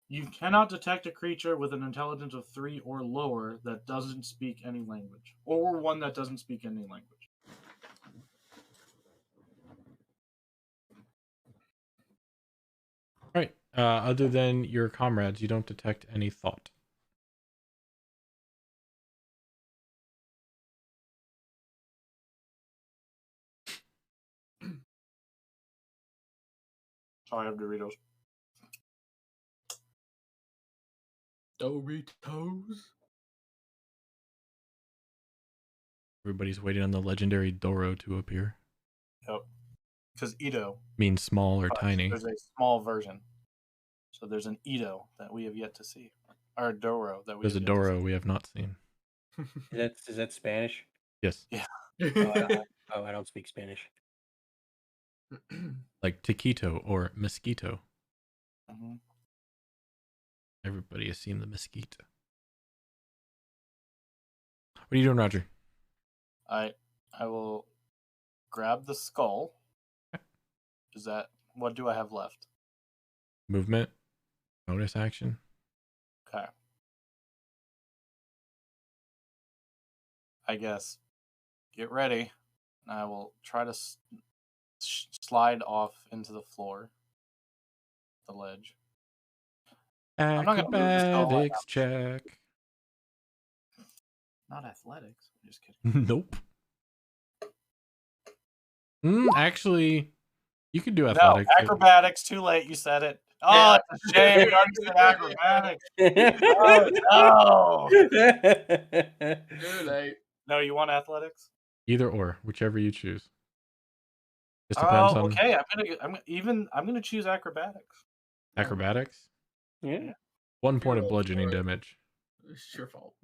You cannot detect a creature with an intelligence of 3 or lower that doesn't speak any language, or one that doesn't speak any language. All right. Other than your comrades, you don't detect any thought. Sorry, I have Doritos. Doritos. Everybody's waiting on the legendary Doro to appear. Yep. Because Ito Means small or tiny. There's a small version. So there's an Ito that we have yet to see. Or a Doro that we There's a have yet to Doro see. we have not seen. Is that Spanish? Yes. Yeah. I don't speak Spanish. Like taquito or mosquito. Mm-hmm. Everybody has seen the mosquito. What are you doing, Roger? I will grab the skull. Is that what do I have left? Movement. Bonus action. Okay. I guess. Get ready. I will try to slide off into the floor. The ledge. I'm not gonna move the skull. Acrobatics check. Not athletics. I'm just kidding. Nope. Actually, you could do No, athletics. acrobatics. Too late. You said it. Oh, it's a shame. You already said acrobatics. Oh, no. Too late. No, you want athletics? Either or, whichever you choose. Just depends on okay. I'm gonna choose acrobatics. acrobatics. Yeah. 1 point of Roll bludgeoning for it. damage. It's your fault.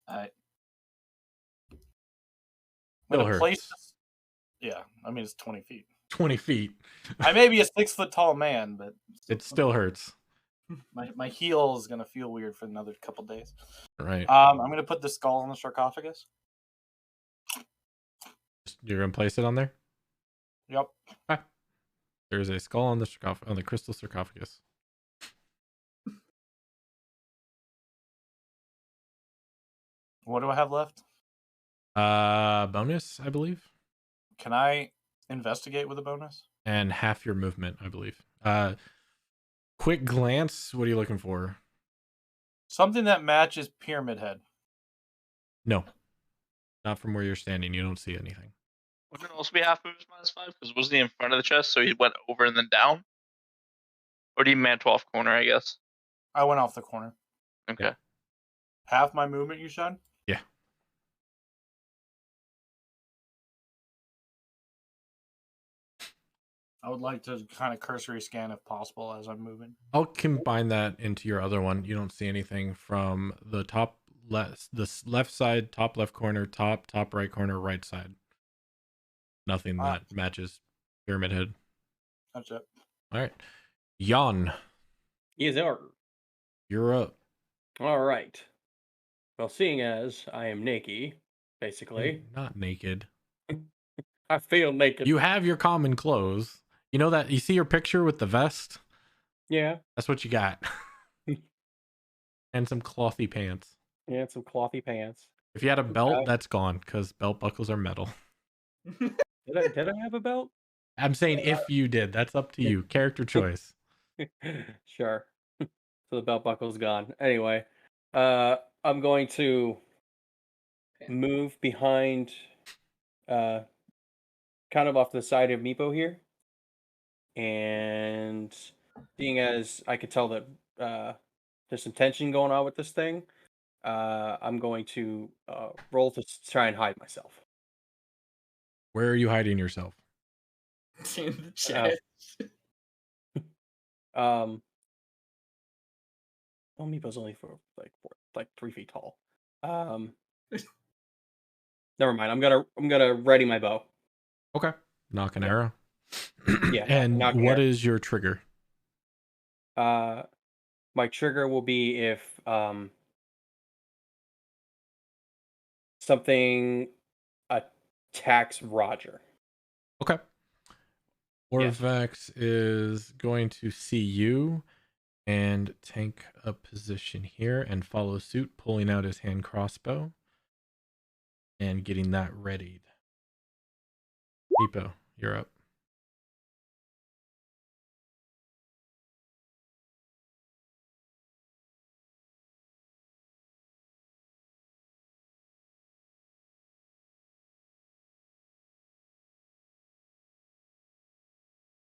I'm Still gonna hurts. place this. Yeah, I mean it's 20 feet. 20 feet. I may be a 6 foot tall man, but It still hurts. my heel is gonna feel weird for another couple days. Right. I'm gonna put the skull on the sarcophagus. You're gonna place it on there? Yep. There's a skull on the crystal sarcophagus. What do I have left? Bonus, I believe. Can I investigate with a bonus? And half your movement, I believe. Quick glance, what are you looking for? Something that matches Pyramid Head. No. Not from where you're standing. You don't see anything. Wouldn't it also be half moves -5? Because wasn't he in front of the chest, so he went over and then down? Or do you mantle off corner, I guess? I went off the corner. Okay. Yeah. Half my movement, you said? Yeah. I would like to kind of cursory scan if possible as I'm moving. I'll combine that into your other one. You don't see anything from the top left side, top left corner, top right corner, right side. Nothing that matches Pyramid Head. That's it. All right. Jan, Yes, sir. you're up. All right. Well, seeing as I am naked, You're basically, not naked. I feel naked. You have your common clothes. You know that you see your picture with the vest? Yeah. That's what you got. And some clothy pants. Yeah, some clothy pants. If you had a belt, Okay. that's gone because belt buckles are metal. Did I have a belt? I'm saying if you did, that's up to you. Character choice. Sure. So the belt buckle's gone. Anyway, I'm going to move behind, kind of off the side of Meepo here, and seeing as I could tell that there's some tension going on with this thing, I'm going to roll to try and hide myself. Where are you hiding yourself? In the chest. Well, Meepo's only for like 3 feet tall. Never mind. I'm gonna ready my bow. Okay. Knock an arrow. Yeah, And knock an what arrow. is your trigger? My trigger will be if something attacks Roger. Okay. Yeah. Orvex is going to see you and take a position here and follow suit, pulling out his hand crossbow and getting that readied. Meepo, you're up.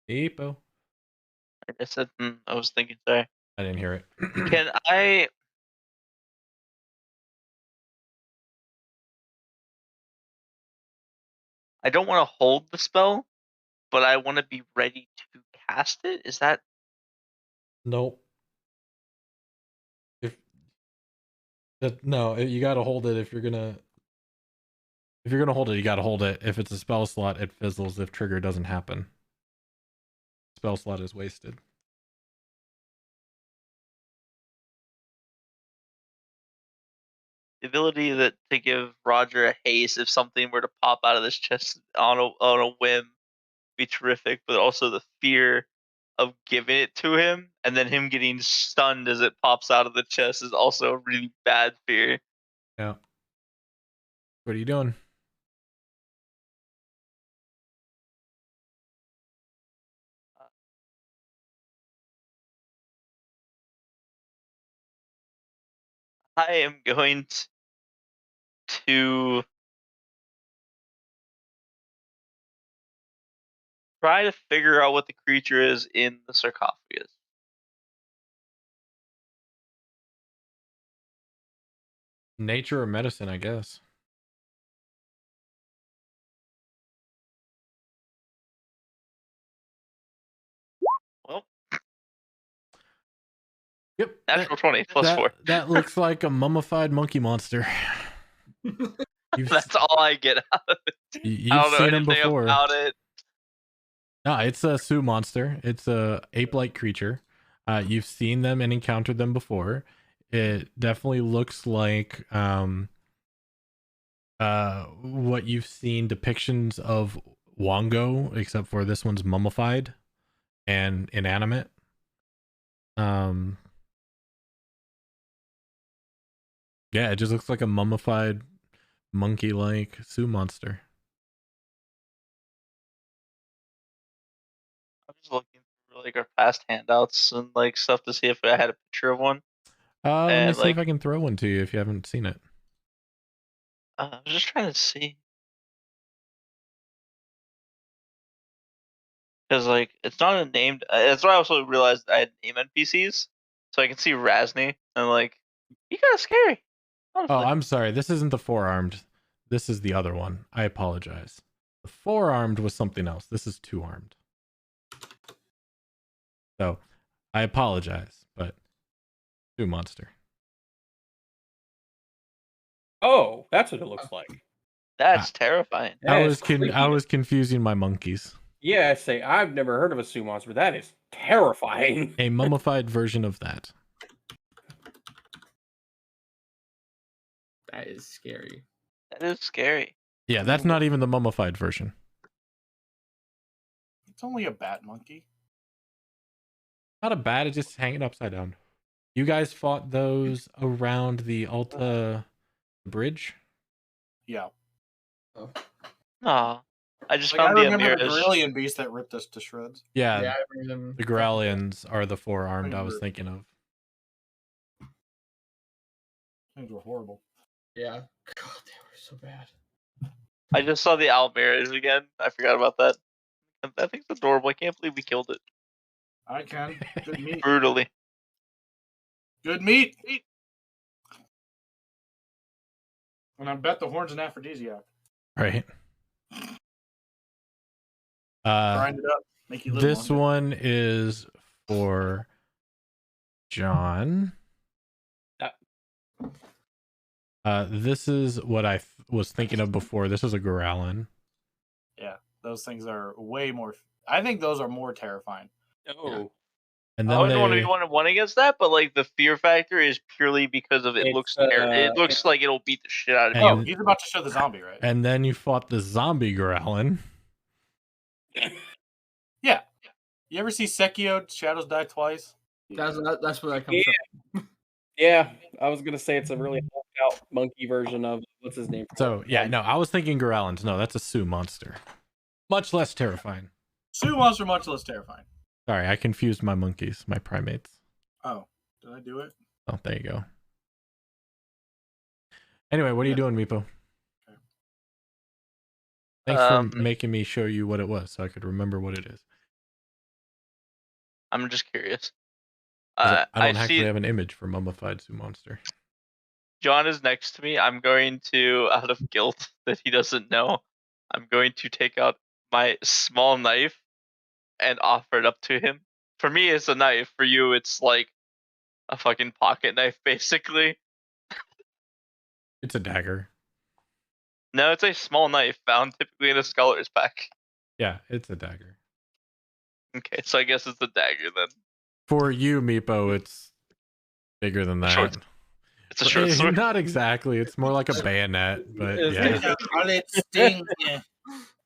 Meepo. I said, I was thinking, sorry. I didn't hear it. Can I? I don't want to hold the spell, but I want to be ready to cast it. Is that? Nope. No, you got to hold it if you're gonna hold it. You got to hold it. If it's a spell slot, it fizzles if trigger doesn't happen. Spell slot is wasted. The ability to give Roger a haste if something were to pop out of this chest on a whim be terrific, but also the fear of giving it to him and then him getting stunned as it pops out of the chest is also a really bad fear. Yeah. What are you doing? I am going to try to figure out what the creature is in the sarcophagus. Nature or medicine, I guess. Well, Yep. natural 20 plus 4. That looks like a mummified monkey monster. That's all I get out of it. You've I don't know seen him anything before. about it. No, it's a Sioux monster. It's a ape-like creature. You've seen them and encountered them before. It definitely looks like what you've seen depictions of Wongo, except for this one's mummified and inanimate. Yeah, it just looks like a mummified monkey-like Sioux monster. I'm just looking through like our past handouts and like stuff to see if I had a picture of one. Let me And see like, if I can throw one to you if you haven't seen it. I was just trying to see. Because like it's not a named. That's why I also realized I had name NPCs, so I can see Razni and like he kind of scary. Honestly. Oh, I'm sorry. This isn't the four-armed. This is the other one. I apologize. The four-armed was something else. This is two-armed. So, I apologize, but Sioux monster. Oh, that's what it looks like. That's terrifying. That I is creepy. was confusing my monkeys. Yeah, I say I've never heard of a Sue monster. That is terrifying. A mummified version of that. That is scary. That is scary. Yeah, that's not even the mummified version. It's only a bat monkey. Not a bad, it's just hanging upside down. You guys fought those around the Alta bridge? Yeah. Aw. I just Like, I found the remember the Amira's. Gryllian beast that ripped us to shreds. Yeah, I remember them. the Growlians are the four-armed I was Remember. thinking of. Things were horrible. Yeah. God, they were so bad. I just saw the Almirage again. I forgot about that. That thing's adorable. I can't believe we killed it. I can. Good meat. Brutally. Good meat. And I bet the horn's an aphrodisiac. Right. Grind it up. Make you live This longer. one is for John. This is what I was thinking of before. This is a Growlin. Yeah, those things are way more. I think those are more terrifying. Oh, And I then wouldn't want to they, be one against that, but like the fear factor is purely because of it It's, looks it looks like it'll beat the shit out of And- you. Oh, he's about to show the zombie, right? and then you fought the zombie Growlin. Yeah. You ever see Sekio Shadows Die Twice? That's where that comes from. yeah. I was gonna say it's a really out monkey version of what's his name. So yeah, no, I was thinking Growlins. No, that's a Sioux monster. Much less terrifying. Sioux monster much less terrifying. Sorry, I confused my monkeys, my primates. Oh, did I do it? Oh, there you go. Anyway, what are you doing, Meepo? Thanks for making me show you what it was so I could remember what it is. I'm just curious. 'Cause I don't I actually see have an image for mummified Sioux monster. John is next to me. I'm going to, out of guilt that he doesn't know, I'm going to take out my small knife and offer it up to him. For me, it's a knife. For you, it's like a fucking pocket knife, basically. It's a dagger. No, it's a small knife found typically in a scholar's pack. Yeah, it's a dagger. Okay, so I guess it's a dagger then. For you, Meepo, it's bigger than that. Short. It's a short sword. Not exactly. It's more like a bayonet, but yeah,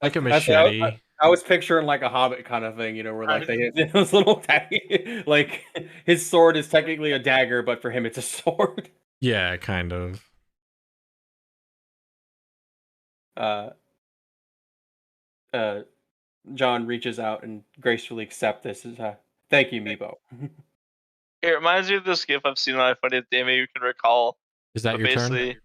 like a That's- machete. I was picturing like a Hobbit kind of thing, where like they hit those little like his sword is technically a dagger, but for him it's a sword. Yeah, kind of. John reaches out and gracefully accepts this as thank you, Meebo. It reminds me of this gif I've seen on my funny day. Maybe you can recall. Is that But your basically, turn?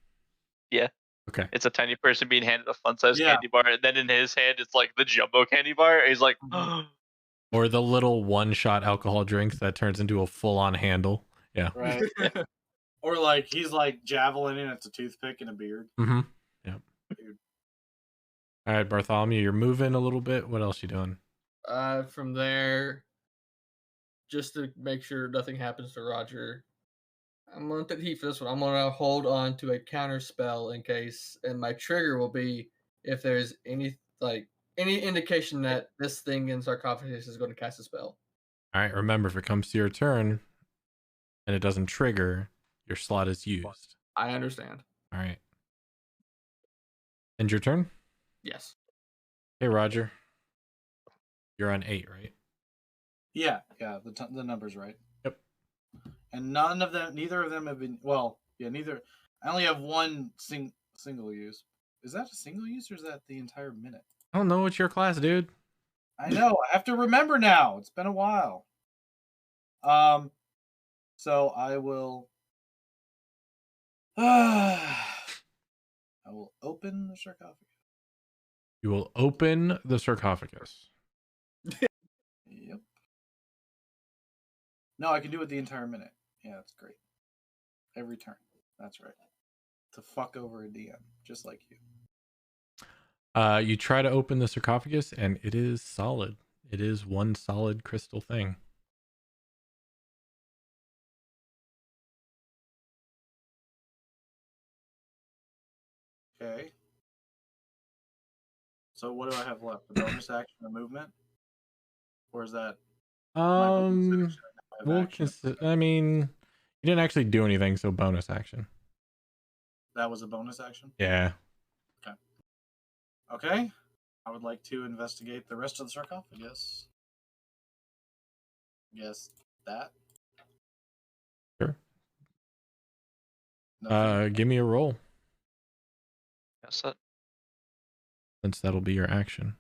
yeah. Okay. It's a tiny person being handed a fun-sized Yeah. candy bar, and then in his hand it's like the jumbo candy bar. And he's like, Or the little one-shot alcohol drinks that turns into a full-on handle. Yeah. Right. Or like he's like javelining and it's a toothpick and a beard. Mm-hmm. Yeah. Dude. All right, Bartholomew, you're moving a little bit. What else you doing? From there, just to make sure nothing happens to Roger, I'm gonna take the heat for this one. I'm gonna hold on to a counter spell in case, and my trigger will be if there's any indication that this thing in Sarcophagus is going to cast a spell. All right, remember, if it comes to your turn and it doesn't trigger, your slot is used. I understand. All right. End your turn? Yes. Hey, Roger. You're on 8, right? Yeah, the number's right. Yep. And neither of them have been. Well, yeah, neither. I only have one single use. Is that a single use or is that the entire minute? I don't know. It's your class, dude. I know. I have to remember now. It's been a while. So I will. I will open the sarcophagus. You will open the sarcophagus. Yep. No, I can do it the entire minute. Yeah, that's great. Every turn. That's right. To fuck over a DM, just like you. You try to open the sarcophagus, and it is solid. It is one solid crystal thing. Okay. So what do I have left? The bonus action, the movement, or is that my bonus action? I now have action? I mean, you didn't actually do anything, so bonus action. That was a bonus action. Yeah. Okay. I would like to investigate the rest of the sarcophagus. Yes, that. Sure. Nothing. Give me a roll, That's it. since that'll be your action.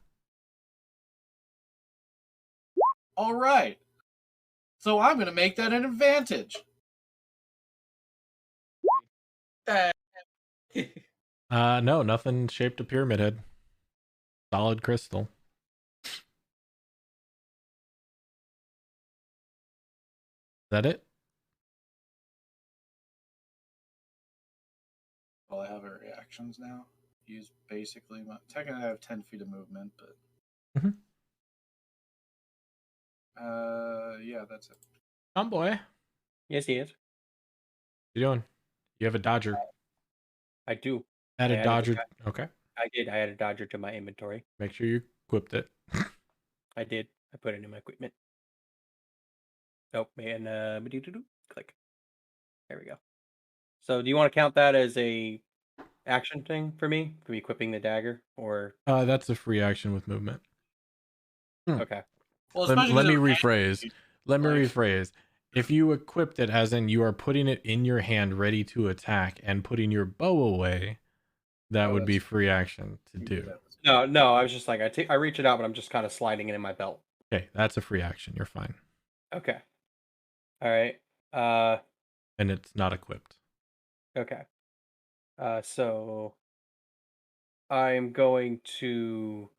All right. So I'm going to make that an advantage. No, nothing shaped a pyramid head. Solid crystal. Is that it? Well, I have our reactions now. Use basically my. Technically, I have 10 feet of movement, but. Mhm. Yeah, that's it. Come boy. Yes, he is. What you doing? You have a dodger. I do. Add I a added dodger. Okay. I did. I added a dodger to my inventory. Make sure you equipped it. I did. I put it in my equipment. Nope. And click. There we go. So, do you want to count that as a action thing for me? Could be equipping the dagger, or That's a free action with movement. okay. Well, Let especially me because rephrase. Let me like- rephrase. If you equipped it, as in you are putting it in your hand ready to attack and putting your bow away, that Oh, would be that's- free action to do. No. I was just like I reach it out, but I'm just kind of sliding it in my belt. Okay, that's a free action. You're fine. Okay. All right. And it's not equipped. Okay. So I'm going to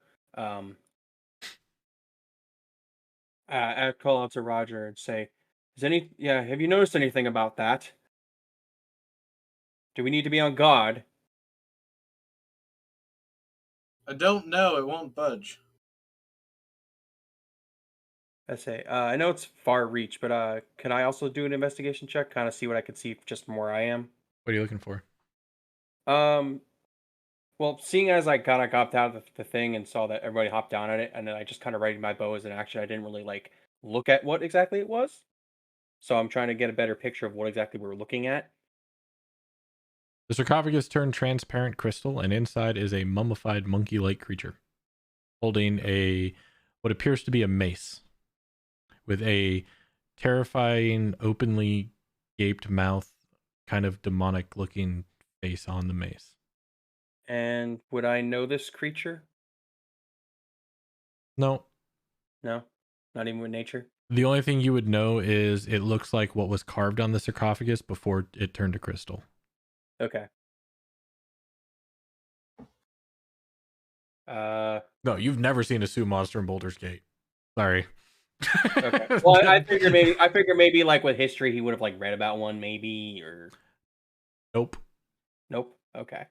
call out to Roger and say, have you noticed anything about that? Do we need to be on guard? I don't know. It won't budge. I say, I know it's far reach, but can I also do an investigation check, kind of see what I can see just from where I am? What are you looking for? Well, seeing as I kind of got out of the thing and saw that everybody hopped down on it, and then I just kind of readied my bow as an action, I didn't really like look at what exactly it was. So I'm trying to get a better picture of what exactly we were looking at. The sarcophagus turned transparent crystal, and inside is a mummified monkey-like creature, holding what appears to be a mace, with a terrifying, openly gaped mouth, kind of demonic-looking face on the mace. And would I know this creature? No. No, not even with nature. The only thing you would know is it looks like what was carved on the sarcophagus before it turned to crystal. Okay. No, you've never seen a Sioux monster in Baldur's Gate. Sorry. Okay. Well, I figure maybe like with history he would have like read about one maybe or Nope. Nope. Okay.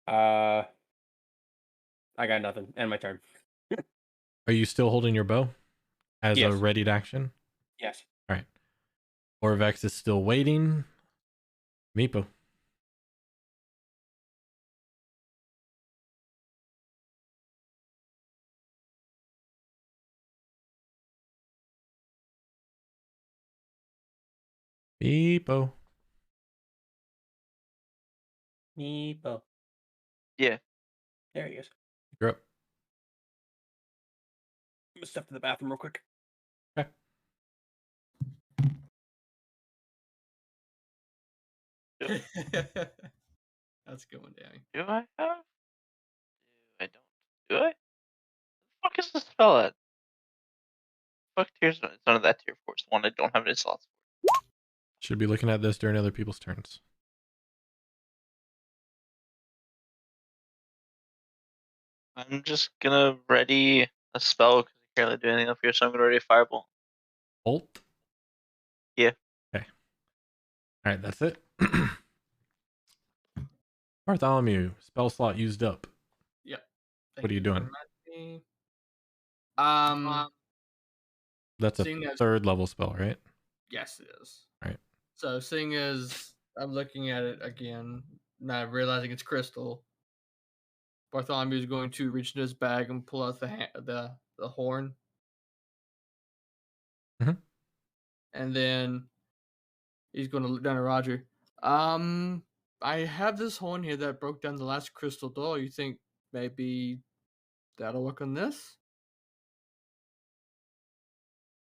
I got nothing. End my turn. Are you still holding your bow as Yes. a readied action? Yes. All right. Orvex is still waiting. Meepo. Meepo. Meepo. Yeah. There he is. You're up. I'm gonna step to the bathroom real quick. Okay. That's going down. Do I have? I don't. Do I? The fuck is the spell at? Fuck tears. It's none of that tier force. The one I don't have any slots. Should be looking at this during other people's turns. I'm just gonna ready a spell because I can't really do anything up here, so I'm gonna ready a fireball. Bolt? Yeah. Okay. All right, that's it. Bartholomew, spell slot used up. Yep. What are you doing? That's a Seeing as- third level spell, right? Yes, it is. Right. So seeing as I'm looking at it again, not realizing it's crystal. Bartholomew is going to reach into his bag and pull out the horn. Mhm. And then he's going to look down at Roger. I have this horn here that broke down the last crystal door. You think maybe that'll work on this?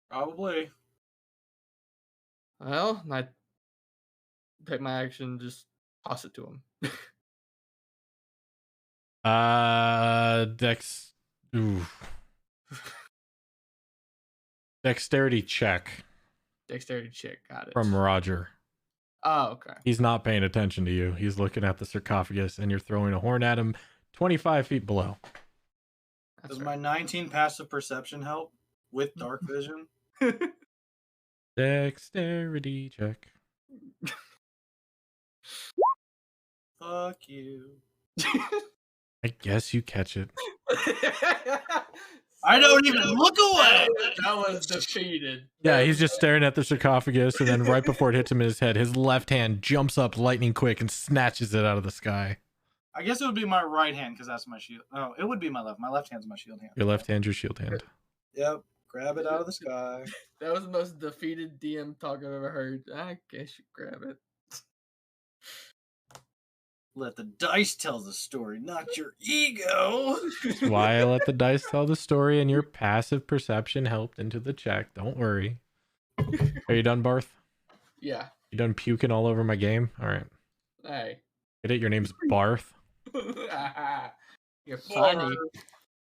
Probably. Well, I take my action, just toss it to him. Dex. Ooh. Dexterity check Dexterity check, got it. from Roger. Oh, okay. He's not paying attention to you. He's looking at the sarcophagus, and you're throwing a horn at him 25 feet below. That's Does right. my 19 passive perception help with dark vision? Dexterity check. Fuck you. I guess you catch it. I don't even look away. That was defeated. Yeah, he's just staring at the sarcophagus, and then right before it hits him in his head, his left hand jumps up lightning quick and snatches it out of the sky. I guess it would be my right hand because that's my shield. Oh, it would be my left. My left hand's my shield hand. Your left hand, your shield hand. Yep. Grab it out of the sky. That was the most defeated DM talk I've ever heard. I guess you grab it. Let the dice tell the story, not your ego. That's why I let the dice tell the story, and your passive perception helped into the check. Don't worry. Are you done, Barth? Yeah. You done puking all over my game? All right. Hey. Get it? Your name's Barth. You're funny.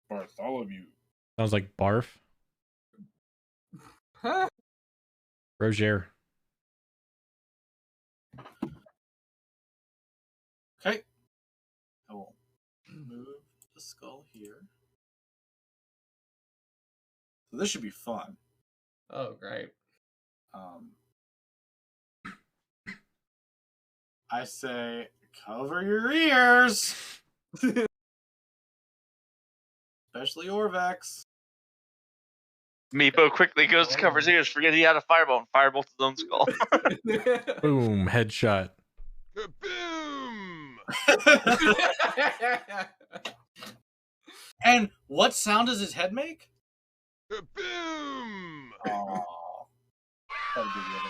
Bartholomew. Sounds like barf. Huh? Roger. Okay. I will move the skull here. So this should be fun. Oh, great. I say, cover your ears. Especially Orvex. Meepo quickly goes to cover his ears, forget he had a firebolt, and firebolts his own skull. Boom. Headshot. Boom! And what sound does his head make? Boom! Oh. That'd be the other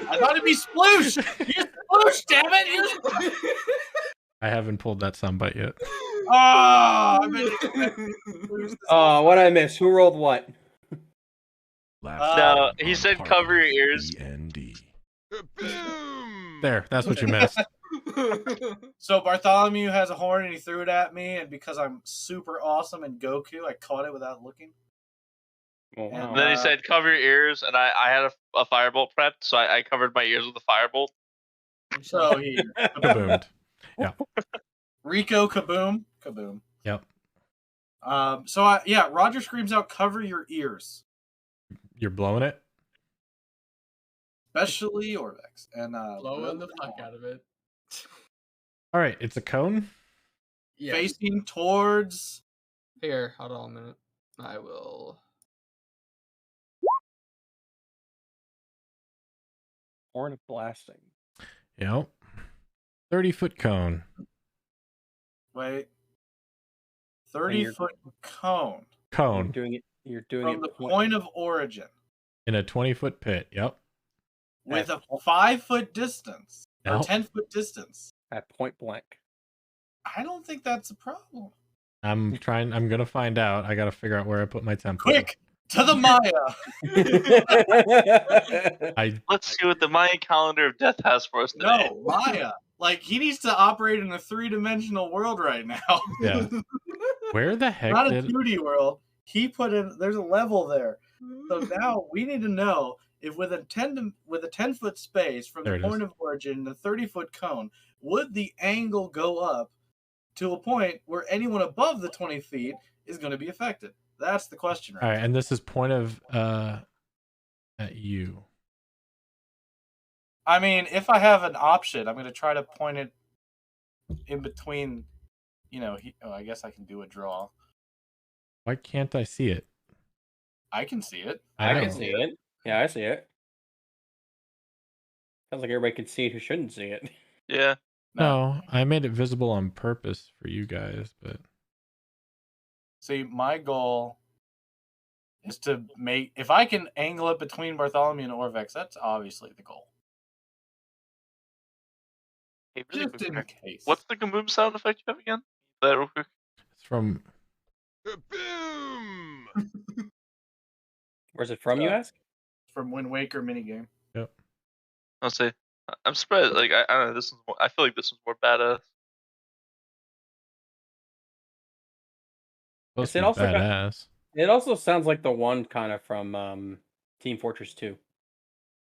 one. I thought it'd be sploosh! You're sploosh, damn it! You're... I haven't pulled that soundbite yet. Oh, I mean, Oh, what I missed? Who rolled what? No, he said cover your ears. D&D. Boom! There. That's what you missed. So Bartholomew has a horn and he threw it at me, and because I'm super awesome and Goku, I caught it without looking. Oh, wow. And Then he said cover your ears, and I had a firebolt prepped, so I covered my ears with a firebolt. So he Kaboomed. Yeah. Rico kaboom. Kaboom. Yep. So Roger screams out, cover your ears. You're blowing it? Especially Orvex. And Blowing the fuck out of it. All right. It's a cone. Yeah. facing towards Here, hold on a minute. I will. Horn of blasting. Yep. 30-foot cone. wait. And 30-foot cone. Cone You're doing From it the point of origin. in a 20-foot pit. Yep. With a 5-foot distance. Or Nope. 10-foot distance. at point blank. I don't think that's a problem. I'm gonna find out. I gotta figure out where I put my temple. Quick! To the Maya! Let's see what the Mayan calendar of death has for us today. No, Maya. Like, he needs to operate in a 3-dimensional world right now. Yeah. Where the heck Not a did 2D world. He put in, there's a level there. So now we need to know if with a 10-foot space from There the it point of origin, the 30-foot cone, would the angle go up to a point where anyone above the 20 feet is going to be affected? That's the question, right? All right, and this is point of at you. I mean, if I have an option, I'm going to try to point it in between. I guess I can do a draw. Why can't I see it? I can see it. I I can don't. see it. Yeah, I see it. Sounds like everybody can see it who shouldn't see it. Yeah. No, I made it visible on purpose for you guys, but See, my goal is to make, if I can angle it between Bartholomew and Orvex, that's obviously the goal. Hey, really Just quick, in Mark, case. what's the Gamoom sound effect you have again? That real quick. it's from Boom! Where's it from, you ask? From Wind Waker minigame. Yep. I'll say, I'm surprised. Like I don't know. This one's more, I feel like this one's more badass. Supposed It to be also got- badass. It also sounds like the one kind of from Team Fortress 2.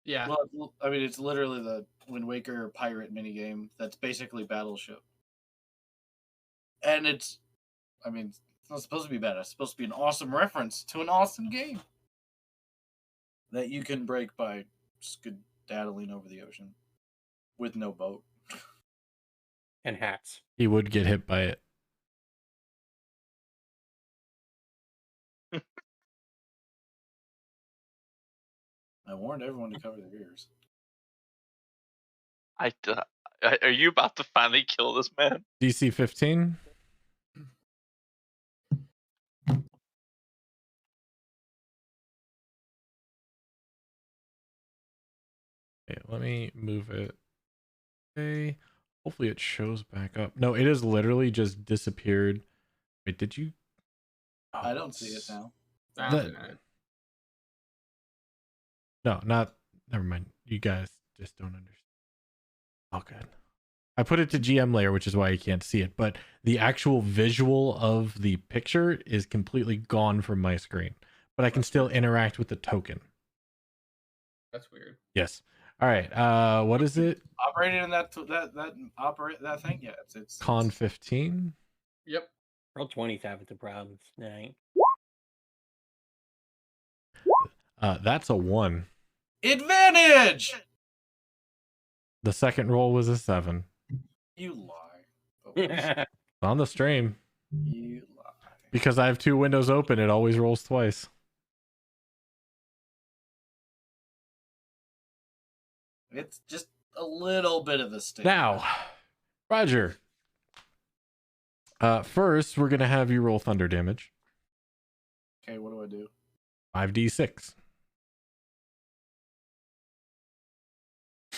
Yeah. Well, I mean, it's literally the Wind Waker pirate minigame that's basically Battleship. And it's, I mean, it's not supposed to be badass. It's supposed to be an awesome reference to an awesome game that you can break by skedaddling over the ocean with no boat. And hats. He would get hit by it. I warned everyone to cover their ears. Are you about to finally kill this man? DC 15. Okay, let me move it. Okay. Hopefully it shows back up. No, it has literally just disappeared. Wait, did you? Oh, I don't see it now. No, not. Never mind. You guys just don't understand. Oh, good. I put it to GM layer, which is why you can't see it. But the actual visual of the picture is completely gone from my screen. But I can still interact with the token. That's weird. Yes. All right. What is it? Operating in that thing? Yeah, it's Con 15. Yep. Roll 20's having some problems tonight. That's a 1. Advantage! The second roll was a 7. You lie. It's on the stream. You lie. Because I have 2 windows open, it always rolls twice. It's just a little bit of the stick. Now, Roger. First, we're going to have you roll thunder damage. Okay, what do I do? 5d6.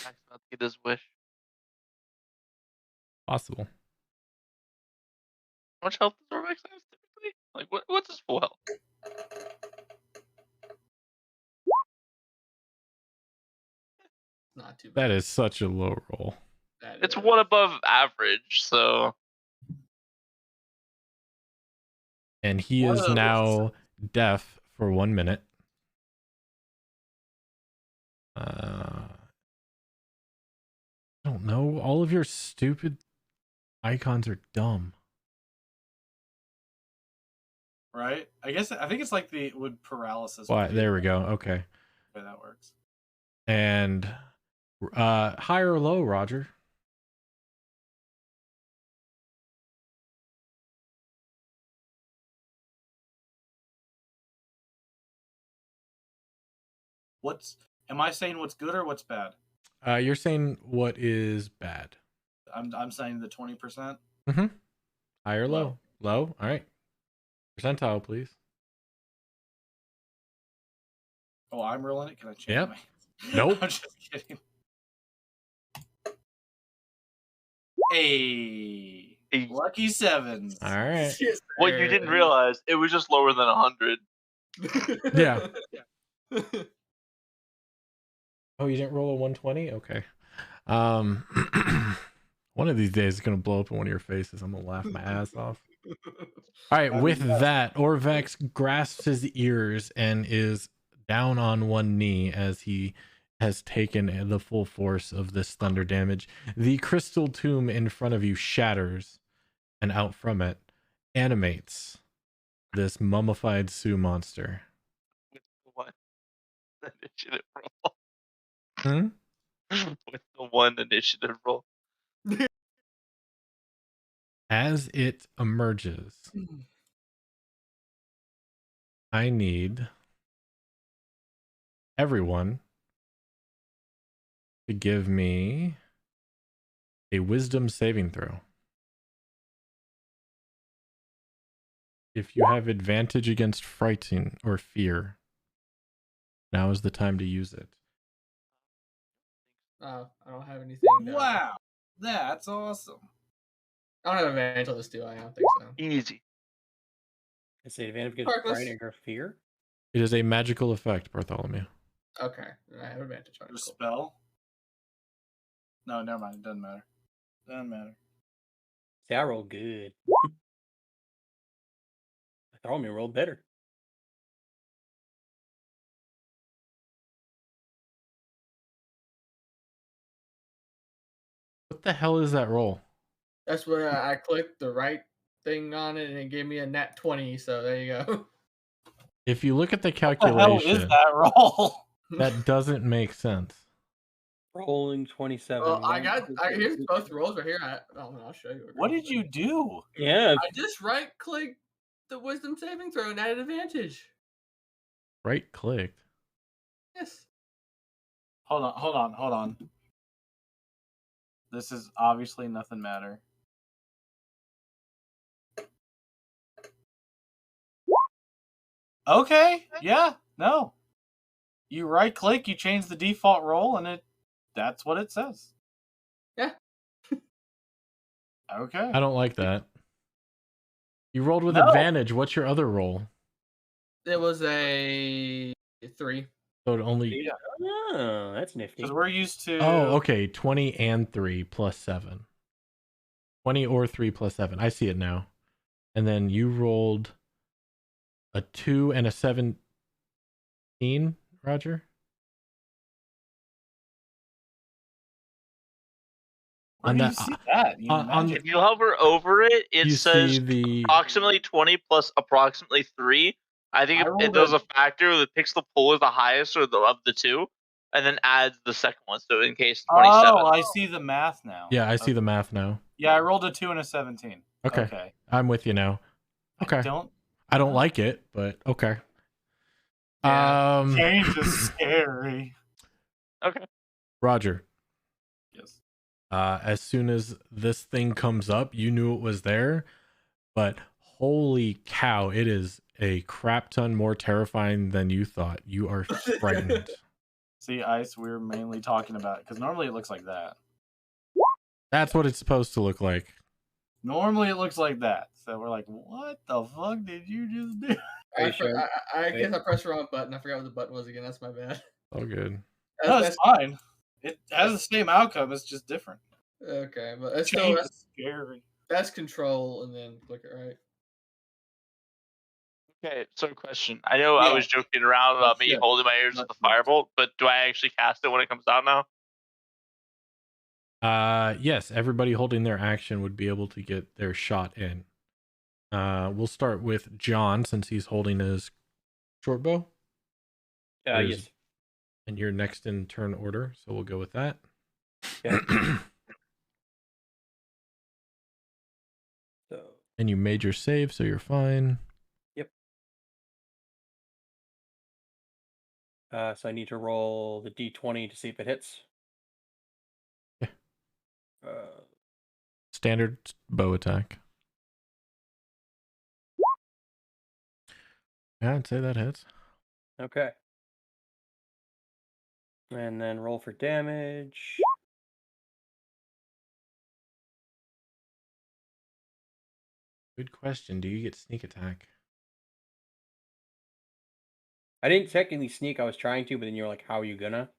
Max about to get his wish. Possible. How much health does Orvex have typically? Like what's his full health? Not too bad. That is such a low roll. It's one above average, so And he One is of those now deaf for 1 minute. I don't know. All of your stupid icons are dumb. Right? I think it's like the would paralysis. Why? There we go. Okay. Yeah, that works. And high or low, Roger? Am I saying what's good or what's bad? You're saying what is bad? I'm saying the 20%. Mm-hmm. High or low? Low. Low. All right. Percentile, please. Oh, I'm rolling it. Can I change Yep. my? Nope. I'm just kidding. Hey, lucky 7s. All right. what you didn't realize, it was just lower than 100. Yeah. Oh, you didn't roll a 120? Okay. One of these days it's gonna blow up in one of your faces. I'm gonna laugh my ass off. All right, with that, Orvex grasps his ears and is down on one knee as he has taken the full force of this thunder damage. The crystal tomb in front of you shatters, and out from it animates this mummified Sioux monster. With the one initiative roll. Hmm? With the one initiative roll. As it emerges, I need everyone to give me a wisdom saving throw. If you have advantage against frighten or fear, now is the time to use it. I don't have anything. Wow, that's awesome. I don't have advantage on this, do I? I don't think so. Easy. It's the advantage against Reckless. frightened or fear. It is a magical effect, Bartholomew. Okay, I have advantage on it. Your Cool. spell? No, never mind. It doesn't matter. Doesn't matter. See, I rolled good. Bartholomew rolled better. What the hell is that roll? That's when I clicked the right thing on it and it gave me a nat 20. So there you go. If you look at the What the hell calculation, is that roll? that doesn't make sense. Rolling 27. Well, here's both rolls right here. I'll show you. What did you do? Yeah. I just right clicked the wisdom saving throw and added advantage. Right clicked. Yes. Hold on. This is obviously nothing matter. Okay, yeah, no. You right click, you change the default roll, and that's what it says. Yeah. Okay. I don't like that. You rolled with No. advantage. What's your other roll? It was a 3. So it only. Yeah. Oh, that's nifty. Because we're used to. Oh, okay. 20 and 3 plus 7. 20 or 3 plus 7. I see it now. And then you rolled a 2 and a 17, Roger? Where on do you that- see that? You on magic? If you hover over it, it You says see the. approximately 20 plus approximately 3. I think I it rolled does a- a factor that picks the pool as the highest or of the two, and then adds the second one. So in case 27. Oh, I see the math now. Yeah, I see the math now. Yeah, I rolled a 2 and a 17. Okay. I'm with you now. Okay. I don't like it, but okay. Yeah, change is scary. Okay. Roger. Yes. As soon as this thing comes up, you knew it was there, but holy cow, it is a crap ton more terrifying than you thought. You are frightened. See, Ice, we're mainly talking about because normally it looks like that. That's what it's supposed to look like. Normally it looks like that. So we're like, what the fuck did you just do? I guess I pressed the wrong button. I forgot what the button was again. That's my bad. Oh, good. No, it's fine. It has the same outcome. It's just different. Okay, but it's Change still is scary. that's control and then click it right. Okay, so question. I know I Yeah. was joking around about me shit. holding my ears with the firebolt, but do I actually cast it when it comes out now? Yes, everybody holding their action would be able to get their shot in. We'll start with John since he's holding his short bow. Yes. And you're next in turn order, so we'll go with that. Okay. So. And you made your save, so you're fine. Yep. So I need to roll the d20 to see if it hits. Yeah. Uh, Standard bow attack. Yeah, I'd say that hits. Okay. And then roll for damage. Good question. Do you get sneak attack? I didn't technically sneak. I was trying to, but then you're like, how are you gonna?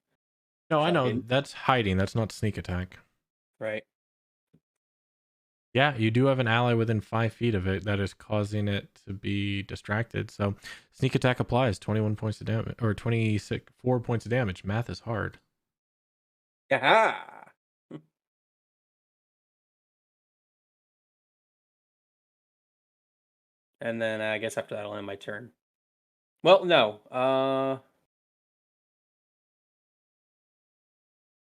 No, I So I know. didn't. That's hiding. That's not sneak attack. Right. Yeah, you do have an ally within 5 feet of it that is causing it to be distracted. So sneak attack applies. 21 points of damage, or 4 points of damage. Math is hard. Yaha! And then I guess after that I'll end my turn. Well, no.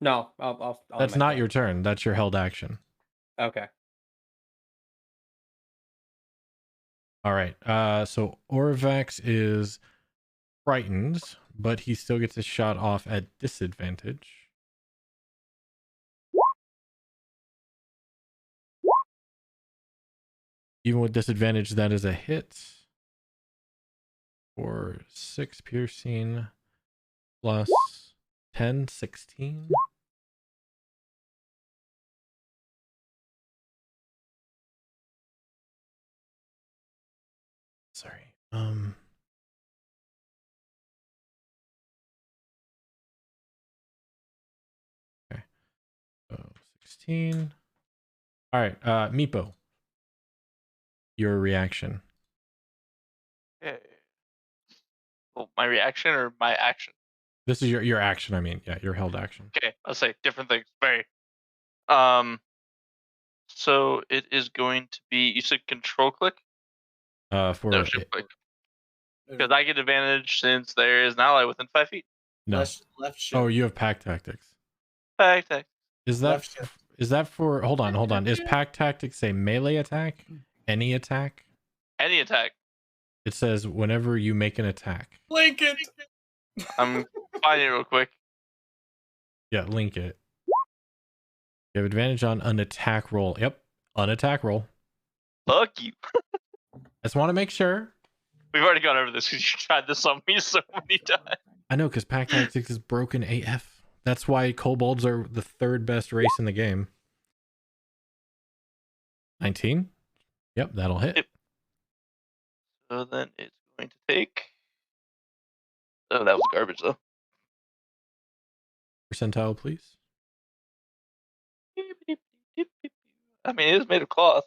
No, I'll That's end my not turn. your turn. That's your held action. Okay. All right. So Orvax is frightened, but he still gets a shot off at disadvantage. Even with disadvantage, that is a hit. For 6 piercing plus 10, 16. Sorry. Okay. So 16. All right, Meepo. Your reaction. Okay. Well, my reaction or my action? This is your action, I mean. Yeah, your held action. Okay, I'll say different things. Very. So it is going to be. You said control click. For No, shift click. Because I get advantage since there is an ally within 5 feet. no. Left shift. Oh, you have pack tactics. Pack tactics. Is that for hold on. Is pack tactics a melee attack? Any attack? Any attack. It says whenever you make an attack. Link it. I'm finding it real quick. Yeah, link it. You have advantage on an attack roll. Yep, an attack roll. Fuck you. Just want to make sure. We've already gone over this because you tried this on me so many times. I know, because pack tactics is broken AF. That's why kobolds are the 3rd best race in the game. 19. Yep, that'll hit. Yep. So then it's going to take. Oh, that was garbage though. Percentile, please. I mean, it is made of cloth.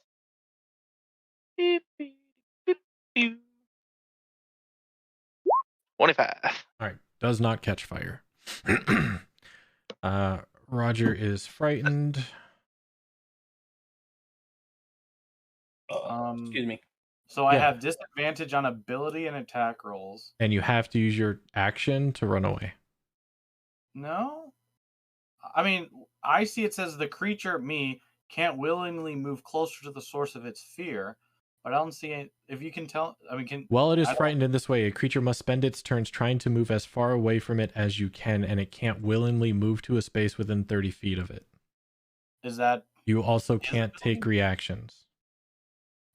25. All right, does not catch fire. Roger is frightened. Excuse me. So I Yeah. have disadvantage on ability and attack rolls. And you have to use your action to run away. No? I mean, I see it says the creature, me, can't willingly move closer to the source of its fear, but I don't see it. If you can tell, I mean, can. While it is I don't- frightened in this way, a creature must spend its turns trying to move as far away from it as you can, and it can't willingly move to a space within 30 feet of it. Is that You also can't take reactions.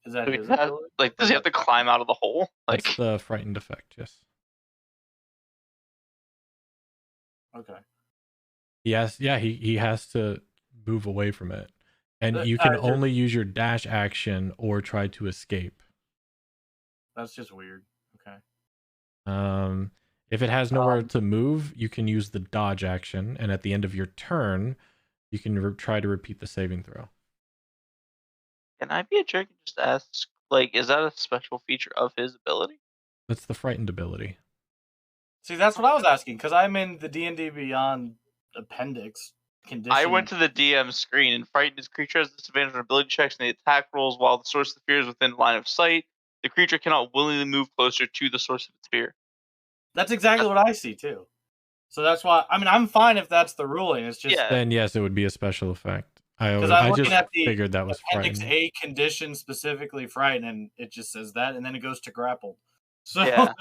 his So he has- ability? like, does he have to climb out of the hole? Like, That's the frightened effect, yes. Okay. He has to move away from it. And The- you can just- only use your dash action or try to escape. That's just weird. Okay. If it has nowhere to move, you can use the dodge action, and at the end of your turn, you can try to repeat the saving throw. can I be a jerk and just ask, like, is that a special feature of his ability? That's the frightened ability. See, that's what I was asking because I'm in the D&D Beyond appendix condition. I went to the DM screen and frightened his creature has disadvantage on ability checks and the attack rolls while the source of the fear is within line of sight. The creature cannot willingly move closer to the source of its fear. That's exactly what I see too. So that's why. I mean, I'm fine if that's the ruling. It's just Yeah. Then yes, it would be a special effect. because I I'm looking just at the figured that was appendix frightened. A condition specifically frightened, and it just says that, and then it goes to grappled. So Yeah.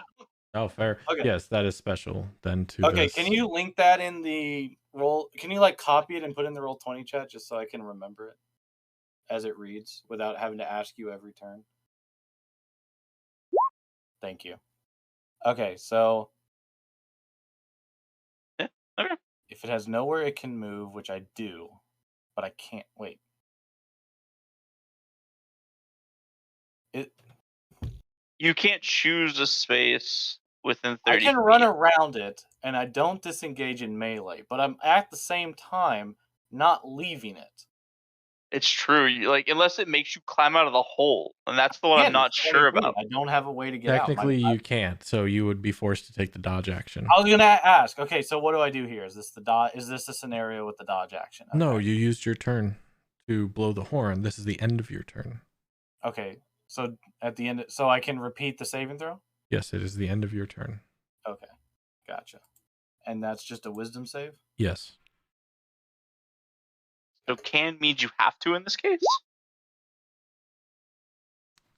Oh, fair. Okay. Yes, that is special. Then to okay, this. can you link that in the roll? Can you like copy it and put it in the roll 20 chat just so I can remember it as it reads without having to ask you every turn? Thank you. Okay, so Yeah, okay. if it has nowhere it can move, which I do, but I can't wait. You can't choose a space within I 30 can run feet. around it, and I don't disengage in melee, but I'm at the same time not leaving it. It's true. Like, unless it makes you climb out of the hole, and that's the one Again, I'm not it's sure 20 feet. about. I don't have a way to get out. Technically, you can't, so you would be forced to take the dodge action. I was gonna ask. Okay, so what do I do here? Is this the dodge? Is this the scenario with the dodge action? Okay. No, you used your turn to blow the horn. This is the end of your turn. Okay, so at the end, so I can repeat the saving throw. Yes, it is the end of your turn. Okay, gotcha. And that's just a wisdom save. Yes. So can means you have to in this case?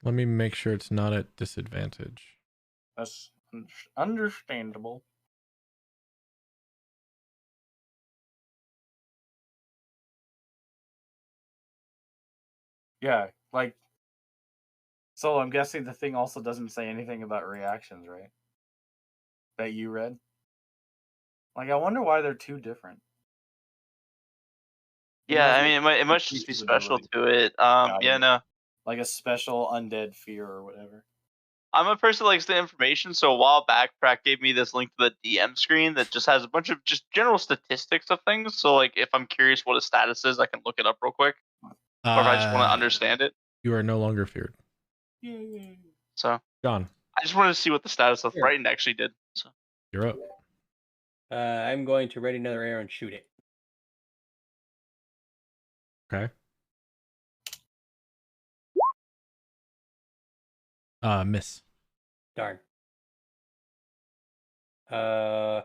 Let me make sure it's not at disadvantage. That's understandable. Yeah, like So I'm guessing the thing also doesn't say anything about reactions, right? That you read? Like, I wonder why they're two different. Yeah, I mean, it might just be special to it. Yeah, no. Like a special undead fear or whatever. I'm a person that likes the information, so a while back, Prac gave me this link to the DM screen that just has a bunch of just general statistics of things. So, like, if I'm curious what a status is, I can look it up real quick. Or if I just want to understand it. You are no longer feared. So, John, I just wanted to see what the status of Frightened actually did. So, you're up. I'm going to ready another arrow and shoot it. Okay. Miss. Darn. I'm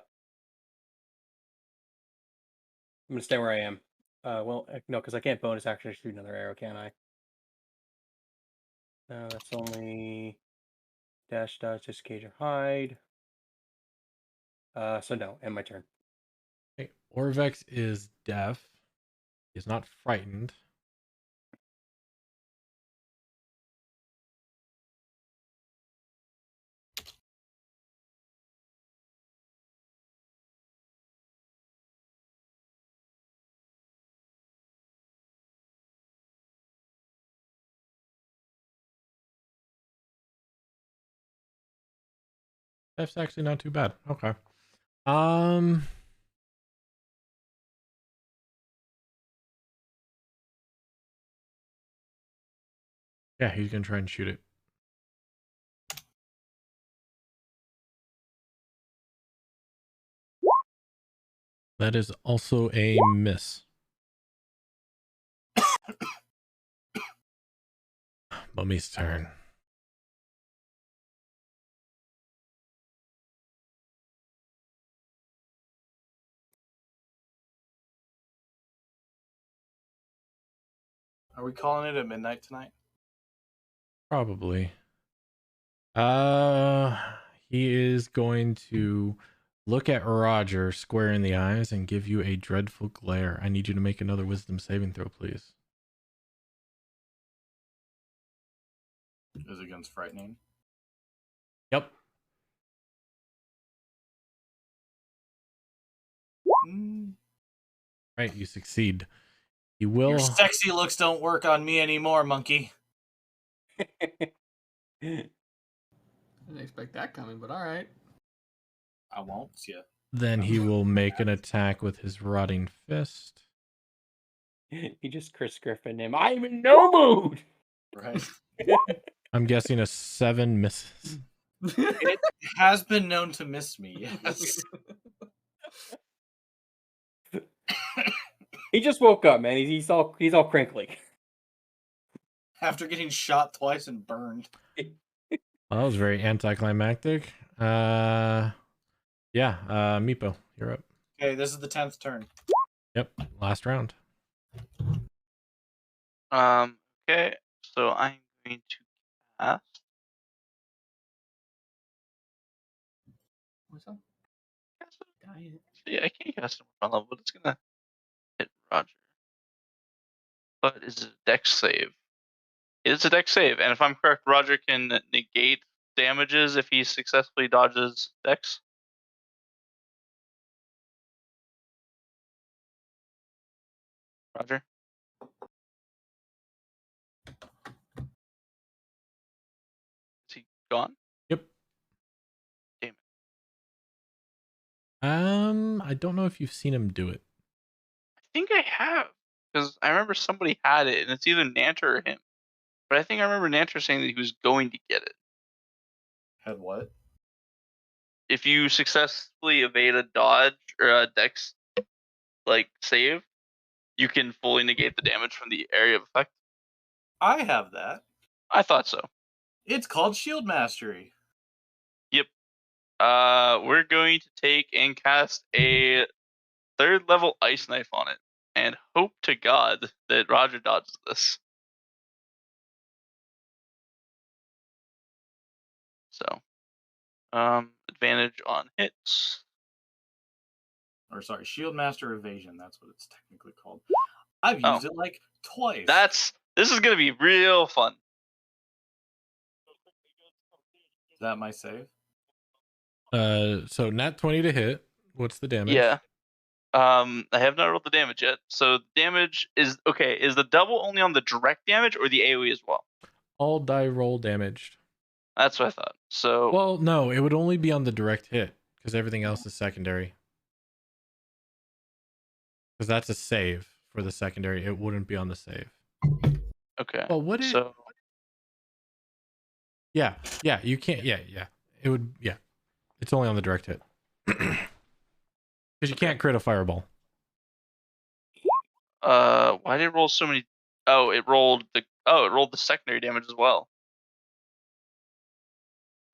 gonna stay where I am. Well, no, because I can't bonus action shoot another arrow, can I? No, that's only dash, dodge, disengage, or hide. So no, end my turn. Okay. Orvex is deaf. He's not frightened. That's actually not too bad. Okay. Yeah, he's gonna try and shoot it. That is also a miss. Mummy's turn. Are we calling it at midnight tonight? Probably. He is going to look at Roger square in the eyes and give you a dreadful glare. I need you to make another wisdom saving throw, please. Is against frightening? Yep. Right, you succeed. You will. Your sexy looks don't work on me anymore, monkey. Didn't expect that coming, but all right. I won't. Yeah. Then he will make an attack with his rotting fist. He just Chris Griffin him. I'm in no mood. Right. I'm guessing a 7 misses. It has been known to miss me. Yes. He just woke up, man. He's all crinkly. After getting shot twice and burned. Well, that was very anticlimactic. Yeah, Meepo, you're up. Okay, this is the 10th turn. Yep, last round. okay, so I'm going to cast. What's up? Yeah, I can't cast him on level, but it's gonna hit Roger. But is it a dex save? It's a dex save, and if I'm correct, Roger can negate damages if he successfully dodges dex. Roger? Is he gone? Yep. Damn it. I don't know if you've seen him do it. I think I have, because I remember somebody had it, and it's either Nanter or him. But I think I remember Nanter saying that he was going to get it. Had what? If you successfully evade a dodge or a dex save, you can fully negate the damage from the area of effect. I have that. I thought so. It's called Shield Mastery. Yep. We're going to take and cast a 3rd level ice knife on it, and hope to God that Roger dodges this. So, advantage on hits. Or sorry, Shield Master Evasion. That's what it's technically called. I've used it like twice. This is gonna be real fun. Is that my save? So nat 20 to hit. What's the damage? Yeah. I have not rolled the damage yet. So damage is okay. Is the double only on the direct damage or the AoE as well? All die roll damaged. That's what I thought. So Well, no, it would only be on the direct hit because everything else is secondary. Because that's a save for the secondary. It wouldn't be on the save. okay. Well, would it? So Yeah, you can't. Yeah. It would. Yeah, it's only on the direct hit because you can't crit a fireball. why did it roll so many? Oh, it rolled the secondary damage as well.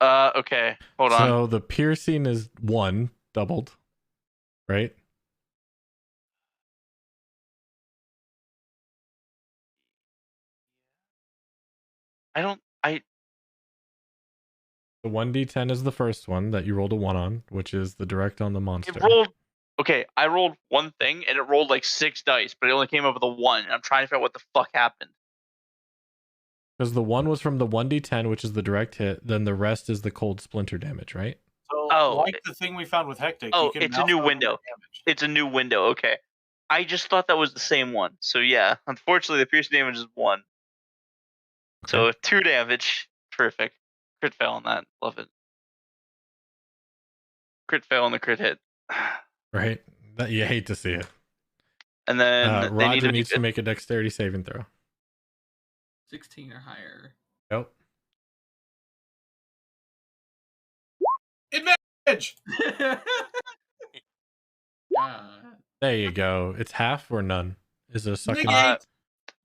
Okay. Hold on. So the piercing is 1 doubled, right? I The 1d10 is the first one that you rolled a 1 on, which is the direct on the monster. it rolled. Okay, I rolled one thing and it rolled like 6 dice, but it only came up with a 1. I'm trying to figure out what the fuck happened. Because the 1 was from the 1d10, which is the direct hit. Then the rest is the cold splinter damage, right? So, like the thing we found with Hectic. Oh, you can it's a mouse new over window. damage. It's a new window. Okay. I just thought that was the same one. So yeah, unfortunately, the piercing damage is 1. So 2 damage. Terrific. Crit fail on that. Love it. Crit fail on the crit hit. Right? That you hate to see it. And then they Roger need needs to make a dexterity saving throw. 16 or higher. Yep. Advantage. There you go. It's half or none. Is it a sucker? Negate.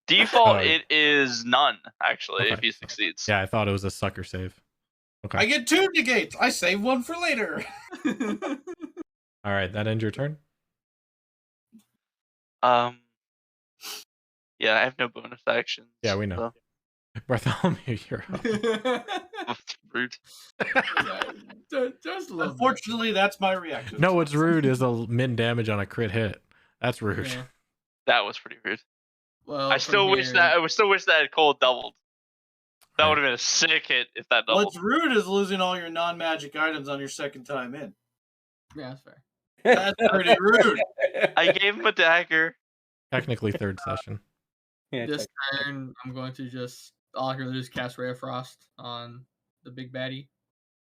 Default, Oh. it is none, actually, Okay. if he succeeds. Yeah, I thought it was a sucker save. Okay. I get 2 negates. I save 1 for later. All right, that ends your turn. Yeah, I have no bonus actions. Yeah, we know. Bartholomew, you're up. So. Rude. Just a little Unfortunately, that's my reaction. No, what's rude is a min damage on a crit hit. That's rude. Yeah. That was pretty rude. Well, I still wish that Cole doubled. That Right. would have been a sick hit if that doubled. What's rude is losing all your non-magic items on your second time in. Yeah, that's fair. That's pretty rude. I gave him a dagger. Technically third session. Yeah, This turn, I'm going to just all I can do is cast Ray of Frost on the big baddie.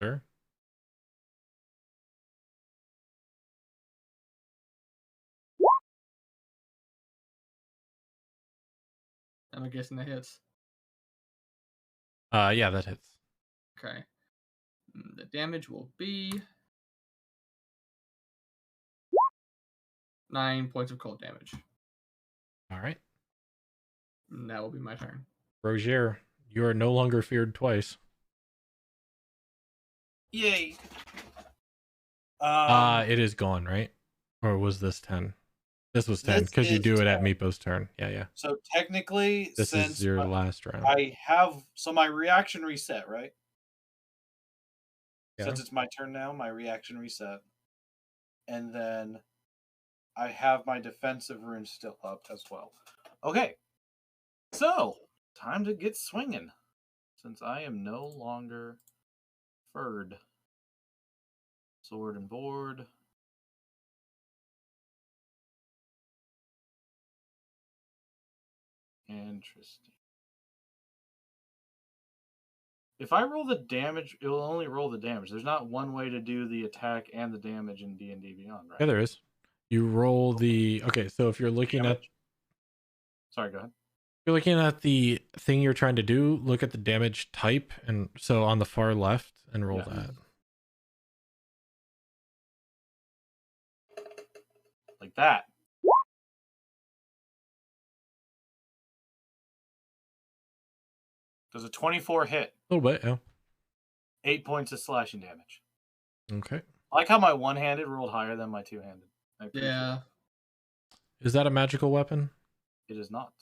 Sure. I'm guessing that hits. Yeah, that hits. Okay. The damage will be 9 points of cold damage. All right. And that will be my turn. Rogier, you are no longer feared twice. Yay. It is gone, right? Or was this 10? This was 10 This because you is do it at 10. Meepo's turn. Yeah. So technically, This since is your last round. I have my reaction reset, right? Yeah. Since it's my turn now, my reaction reset. And then I have my defensive rune still up as well. Okay. So, time to get swinging. Since I am no longer furred. Sword and board. Interesting. If I roll the damage, it will only roll the damage. There's not one way to do the attack and the damage in D&D Beyond, right? Yeah, there is. You roll the... Okay, so if you're looking at... Sorry, go ahead. If you're looking at the thing you're trying to do, look at the damage type, and so on the far left, and roll that. Like that. Does a 24 hit? A little bit, yeah. 8 points of slashing damage. Okay. I like how my one-handed rolled higher than my two-handed. Yeah. Is that a magical weapon? It is not.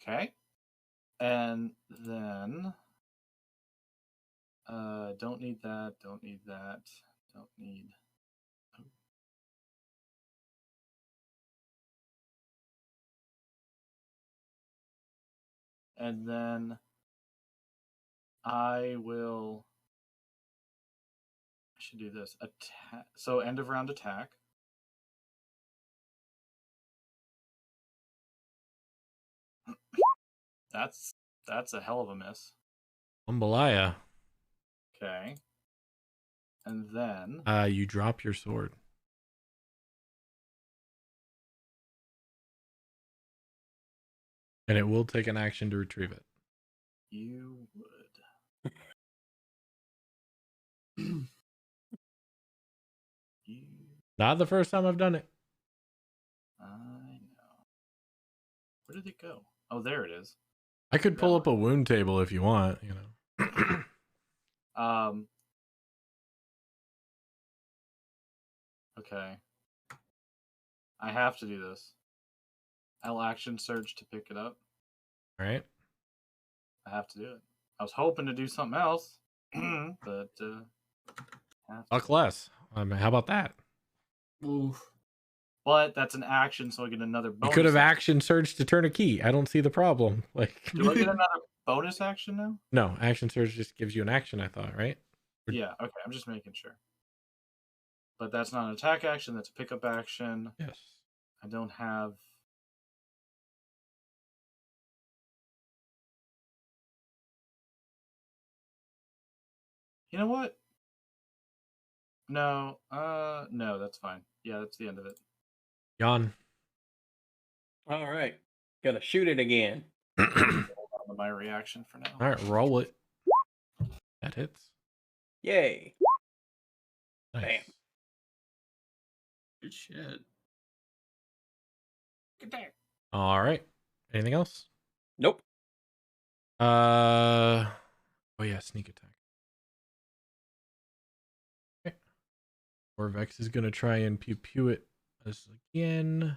Okay. And then... don't need that, don't need that, don't need... And then I should do this. Attack. So end of round attack. That's a hell of a miss. Umbalaya. Okay. And then You drop your sword. And it will take an action to retrieve it. you would. Not the first time I've done it. I know. Where did it go? Oh, there it is. I could pull up a wound table if you want, you know. Okay. I have to do this. I'll action surge to pick it up. All right. I have to do it. I was hoping to do something else, but Fuck less. How about that? Oof. But that's an action, so I get another bonus. You could have action. action surged to turn a key. I don't see the problem. Like, Do I get another bonus action now? no, action surge just gives you an action, I thought, right? Yeah, okay, I'm just making sure. But that's not an attack action, that's a pickup action. Yes. I don't have... You know what? No, no, that's fine. Yeah, that's the end of it. Yawn. All right. Gonna shoot it again. Hold on to my reaction for now. All right, roll it. That hits. Yay. Nice. Bam. Good shit. Get there. All right. Anything else? Nope. Oh yeah, sneak attack. Okay. Orvex is gonna try and pew it us again.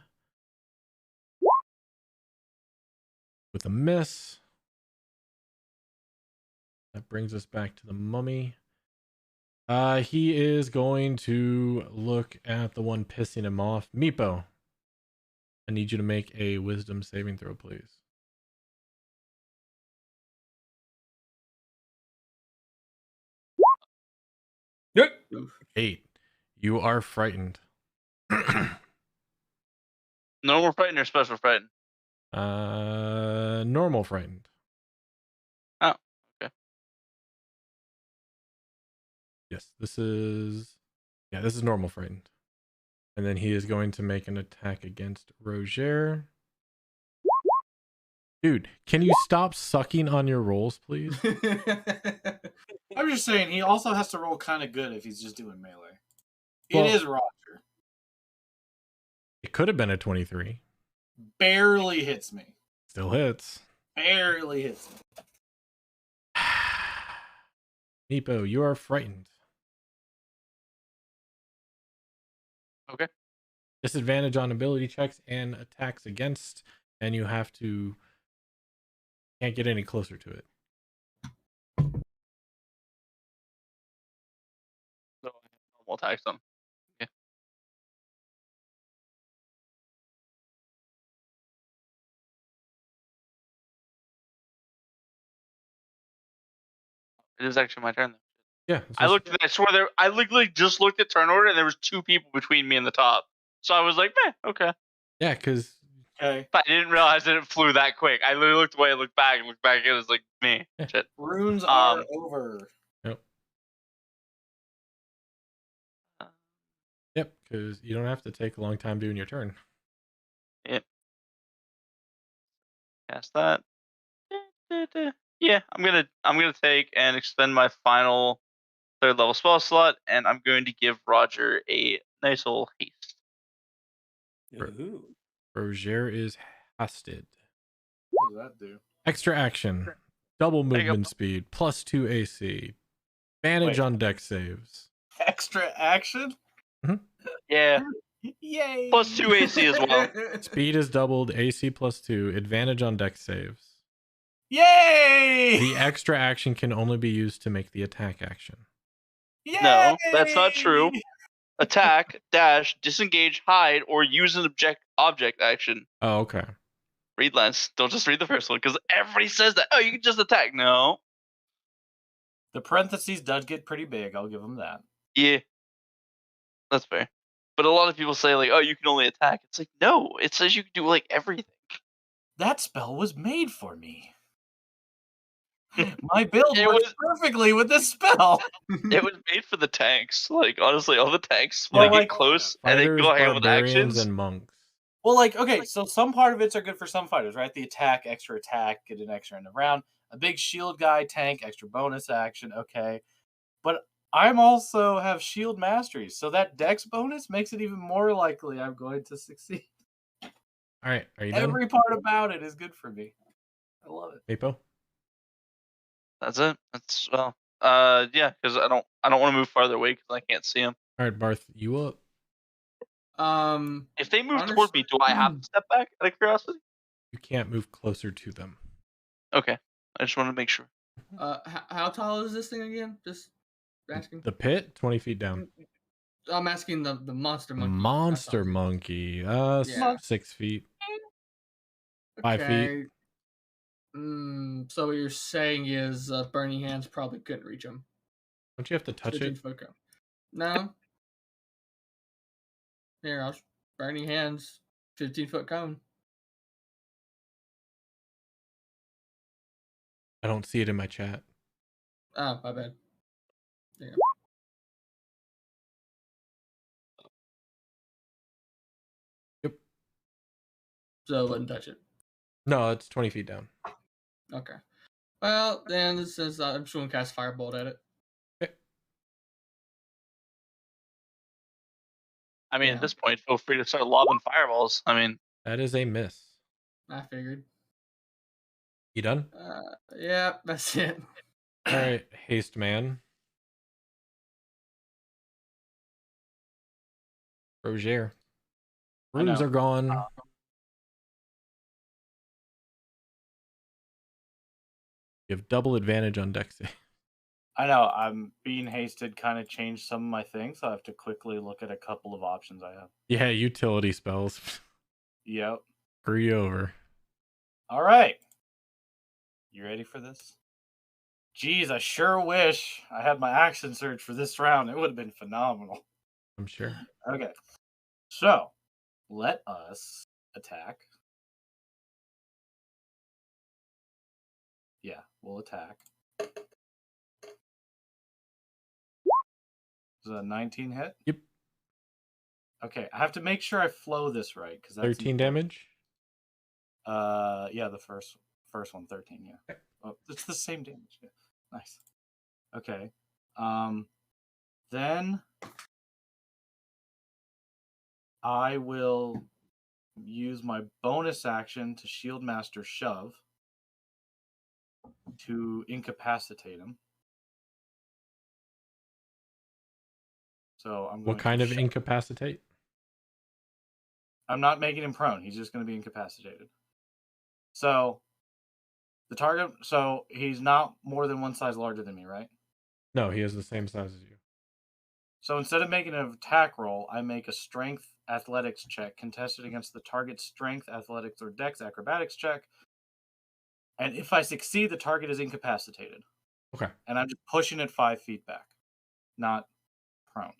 With a miss. That brings us back to the mummy. He is going to look at the one pissing him off. Meepo, I need you to make a wisdom saving throw, please. Good. 8. You are frightened. Normal frightened or special frightened? Normal frightened. Oh, okay. Yes, this is normal frightened. And then he is going to make an attack against Roger. Dude, can you stop sucking on your rolls, please? I'm just saying, he also has to roll kind of good if he's just doing melee. Well, it is Roger. It could have been a 23. Barely hits me. Still hits. Barely hits me. Neepo, you are frightened. Okay. Disadvantage on ability checks and attacks against, and you have to... Can't get any closer to it. So I have normal attacks on. Okay. It is actually my turn. Yeah. I looked. I swear there. I literally just looked at turn order, and there was 2 people between me and the top. So I was like, "Meh, okay." Yeah, because Okay. But I didn't realize that it flew that quick. I literally looked away, looked back, and it was like, me. Shit. Runes are over. Yep, because you don't have to take a long time doing your turn. Yep. Cast that. Yeah, I'm gonna take and expend my final 3rd level spell slot, and I'm going to give Roger a nice little haste. Ooh. Roger is hasted. What does that do? Extra action. Double There you go. movement speed. +2 AC. Advantage Wait. on deck saves. Extra action? Yeah, Yay! +2 AC as well. Speed is doubled. AC +2. Advantage on deck saves. Yay! The extra action can only be used to make the attack action. Yay! No, that's not true. Attack, dash, disengage, hide, or use an object action. Oh, okay. Read less. Don't just read the first one, because everybody says that. Oh, you can just attack. No. The parentheses does get pretty big. I'll give him that. Yeah, that's fair. But a lot of people say like, "Oh, you can only attack." It's like, no, it says you can do like everything. That spell was made for me. My build It works was- perfectly with this spell. It was made for the tanks. Like honestly, all the tanks Well, when they like- get close and they Fighters, go ahead with barbarians, actions. and monks. Well, like, okay, so some part of it's are good for some fighters, right? The attack, extra attack, get an extra end of round. A big shield guy, tank, extra bonus action, okay. But I'm also have shield mastery, so that dex bonus makes it even more likely I'm going to succeed. All right, are you done? Every part about it is good for me. I love it. Apo? That's it. That's yeah, because I don't want to move farther away because I can't see them. All right, Barth, you up? If they move Honest- toward me, do I have to step back out of curiosity? You can't move closer to them. Okay, I just wanted to make sure. How tall is this thing again? Just asking. The pit, 20 feet down. I'm asking the monster monkey. Monster monkey. Yeah. 6 feet. 5 feet. So what you're saying is Burning Hands probably couldn't reach him. Don't you have to touch 15 it? foot cone. No. Here, Burning Hands, 15-foot cone. I don't see it in my chat. Oh, my bad. Yeah. Yep. So I wouldn't touch it. No, it's 20 feet down. Okay. Well, then it says I'm just going to cast Firebolt at it. I mean, Yeah. at this point, feel free to start lobbing fireballs. I mean, That is a miss. I figured. You done? Yeah, that's it. All right, haste man. Roger. I know. Runes are gone. You have double advantage on dex save. I know, I'm being hasted, kind of changed some of my things, so I have to quickly look at a couple of options I have. Yeah, utility spells. Yep. Screw you over. All right. You ready for this? Geez, I sure wish I had my action surge for this round. It would have been phenomenal. I'm sure. Okay. So, let us attack. Yeah, we'll attack. Is that a 19 hit? Yep. Okay, I have to make sure I flow this right because that's 13 important. damage. Yeah, the first one, 13. Yeah, oh, it's the same damage. Yeah. Nice. Okay. Then I will use my bonus action to Shield Master Shove to incapacitate him. So I'm going What kind to of shove. incapacitate? I'm not making him prone. He's just going to be incapacitated. So the target. So he's not more than one size larger than me, right? No, he has the same size as you. So instead of making an attack roll, I make a strength athletics check contested against the target's strength, athletics, or dex acrobatics check. And if I succeed, the target is incapacitated. Okay. And I'm just pushing it 5 feet back, not prone.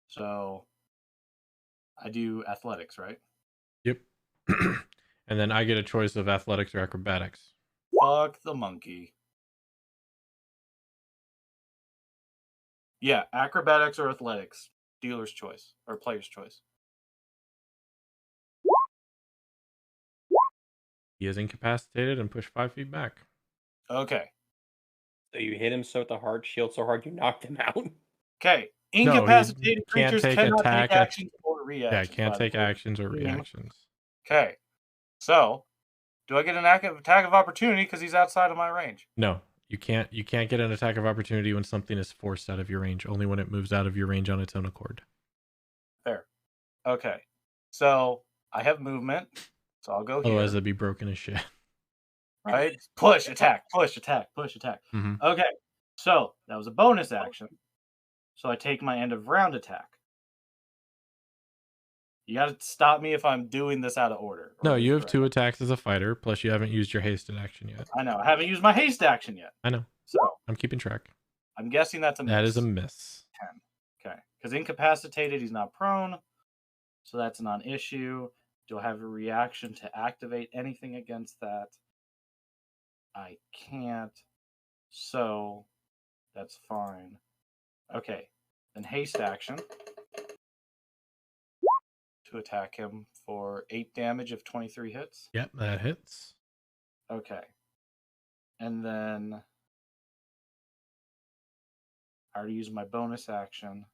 So I do athletics, right? Yep. And then I get a choice of athletics or acrobatics. Fuck the monkey. Yeah, acrobatics or athletics. Dealer's choice or player's choice. He is incapacitated and pushed 5 feet back. Okay. So you hit him so with the hard shield so hard you knocked him out. Okay. he Incapacitated can't creatures take cannot attack, take actions or reactions. Yeah, can't by the take way. actions or reactions. Okay. So, do I get an attack of opportunity because he's outside of my range? No, you can't get an attack of opportunity when something is forced out of your range, only when it moves out of your range on its own accord. Fair. Okay. So, I have movement. So, I'll go here. Otherwise it'd be broken as shit. Right? Push, attack, push, attack, push, attack. Mhm. Okay. So, that was a bonus action. So, I take my end of round attack. You got to stop me if I'm doing this out of order. No, you have incorrect. 2 attacks as a fighter, plus you haven't used your hasted action yet. I know. I haven't used my haste action yet. I know. So I'm keeping track. I'm guessing that's a miss. That is a miss. 10. Okay. Because incapacitated, he's not prone. So that's not an issue. Do I have a reaction to activate anything against that? I can't. So that's fine. Okay. Then haste action to attack him for 8 damage if 23 hits. Yep, that hits. Okay. And then I already used my bonus action.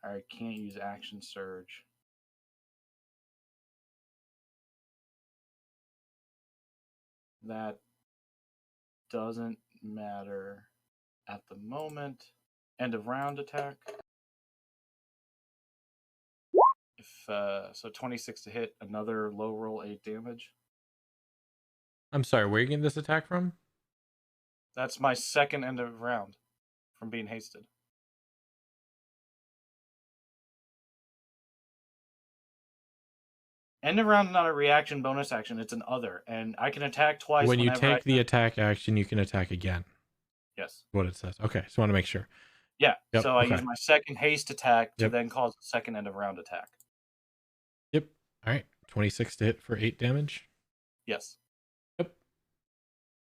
I can't use action surge. That doesn't matter at the moment. End of round attack. If so 26 to hit, another low roll 8 damage. I'm sorry, where are you getting this attack from? That's my second end of round from being hasted. End of round is not a reaction bonus action, it's an other. And I can attack twice. When you whenever take the attack action, you can attack again. Yes. What it says. Okay, just want to make sure. Yeah. Yep, So I okay. use my second haste attack to Yep. then cause a second end of round attack. Yep. All right. 26 to hit for 8 damage. Yes. Yep.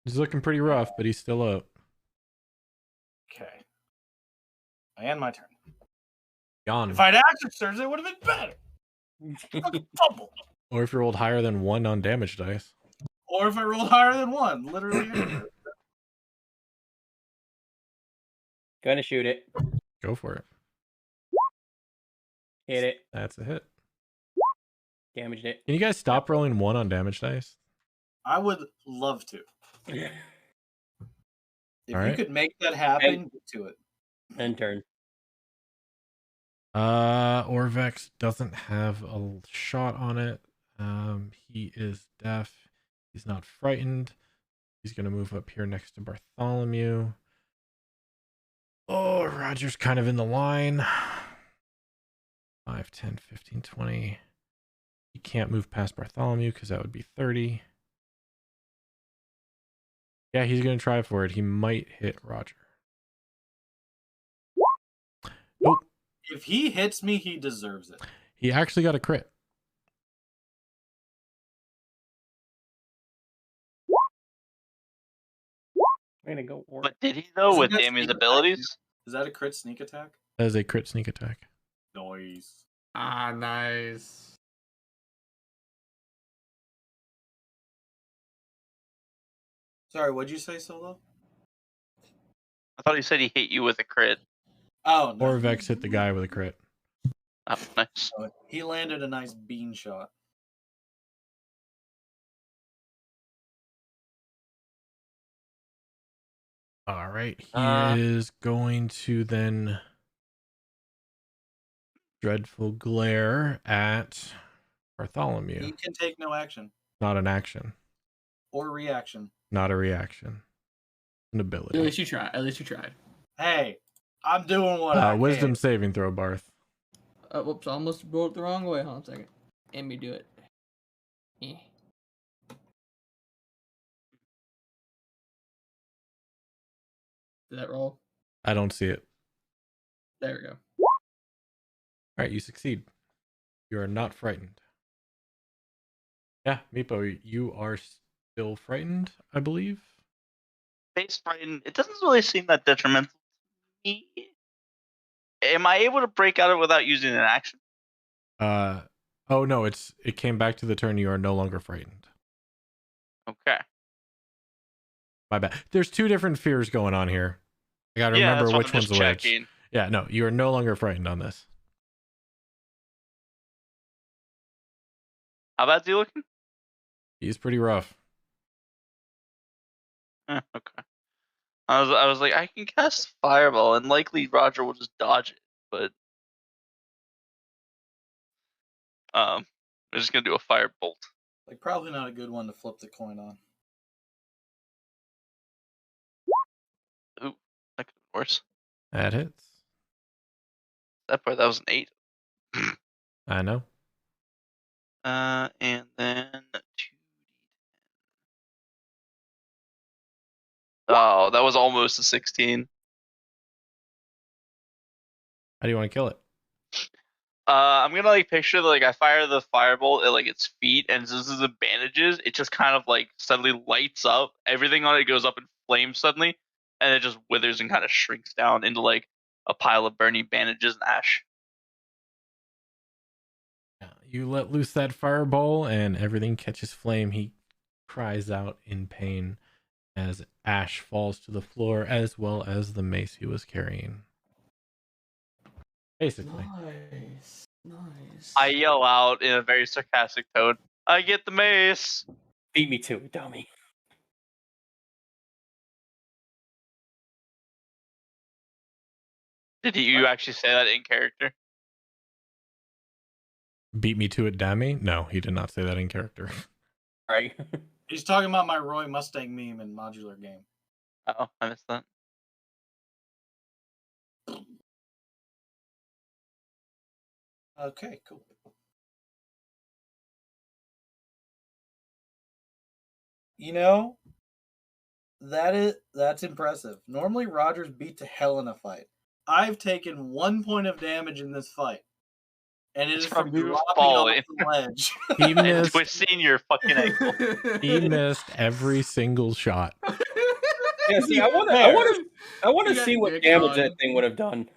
He's looking pretty rough, but he's still up. Okay. I end my turn. Yawn. If I'd action surge, it would have been better. Fucking fumble. Or if you rolled higher than 1 on damage dice. Or if I rolled higher than 1, literally. Anywhere. Gonna shoot it. Go for it. Hit it. That's a hit. Damaged it. Can you guys stop rolling 1 on damage dice? I would love to. If All right. you could make that happen, get to it. End turn. Orvex doesn't have a shot on it. He is deaf. He's not frightened. He's going to move up here next to Bartholomew. Oh, Roger's kind of in the line. 5, 10, 15, 20. He can't move past Bartholomew because that would be 30. Yeah, he's going to try for it. He might hit Roger. Nope. If he hits me, he deserves it. He actually got a crit. I'm gonna go. But did he though Isn't with that Damien's sneak abilities? Is that a crit sneak attack? That is a crit sneak attack. Noise. Ah, nice. Sorry, what'd you say, Solo? I thought he said he hit you with a crit. Oh, no. Orvex hit the guy with a crit. Oh, nice. He landed a nice bean shot. All right. He is going to then dreadful glare at Bartholomew. He can take no action Not an action. or reaction. Not a reaction. An ability. At least you tried. At least you tried. Hey, I'm doing what I Wisdom can. saving throw, Barth. Whoops, I almost rolled it the wrong way. Hold on a second. Let me do it. Eh. Did that roll? I don't see it. There we go. All right, you succeed. You are not frightened. Yeah, Meepo, you are still frightened, I believe. Face frightened. It doesn't really seem that detrimental to me. Am I able to break out of it without using an action? Oh no, it came back to the turn. You are no longer frightened. Okay. My bad. There's 2 different fears going on here. I gotta Yeah, remember that's what which I'm one's just which. checking. Yeah, no, you are no longer frightened on this. How bad's he looking? He's pretty rough. Okay. I was like, I can cast Fireball, and likely Roger will just dodge it, but I'm just gonna do a Firebolt. Like, probably not a good one to flip the coin on. Ooh, that could be worse. That hits. That was an 8. I know. And then 2. Oh, that was almost a 16. How do you want to kill it? I'm gonna like picture like I fire the firebolt at like its feet, and since this is bandages, it just kind of like suddenly lights up. Everything on it goes up in flames suddenly, and it just withers and kind of shrinks down into like a pile of burning bandages and ash. Yeah, you let loose that fireball, and everything catches flame. He cries out in pain as ash falls to the floor, as well as the mace he was carrying. Basically. Nice. Nice. I yell out in a very sarcastic tone, "I get the mace!" Beat me to it, dummy. Did you actually say that in character? Beat me to it, dummy? No, he did not say that in character. Right. He's talking about my Roy Mustang meme in modular game. Oh, I missed that. Okay, cool. You know, that's impressive. Normally Roger's beat to hell in a fight. I've taken 1 point of damage in this fight. And it It's is from from you dropping falling. off the ledge. He And missed. twisting your fucking ankle. He missed every single shot. Yeah, see, I want You to got see what dick damage on. that thing would have done.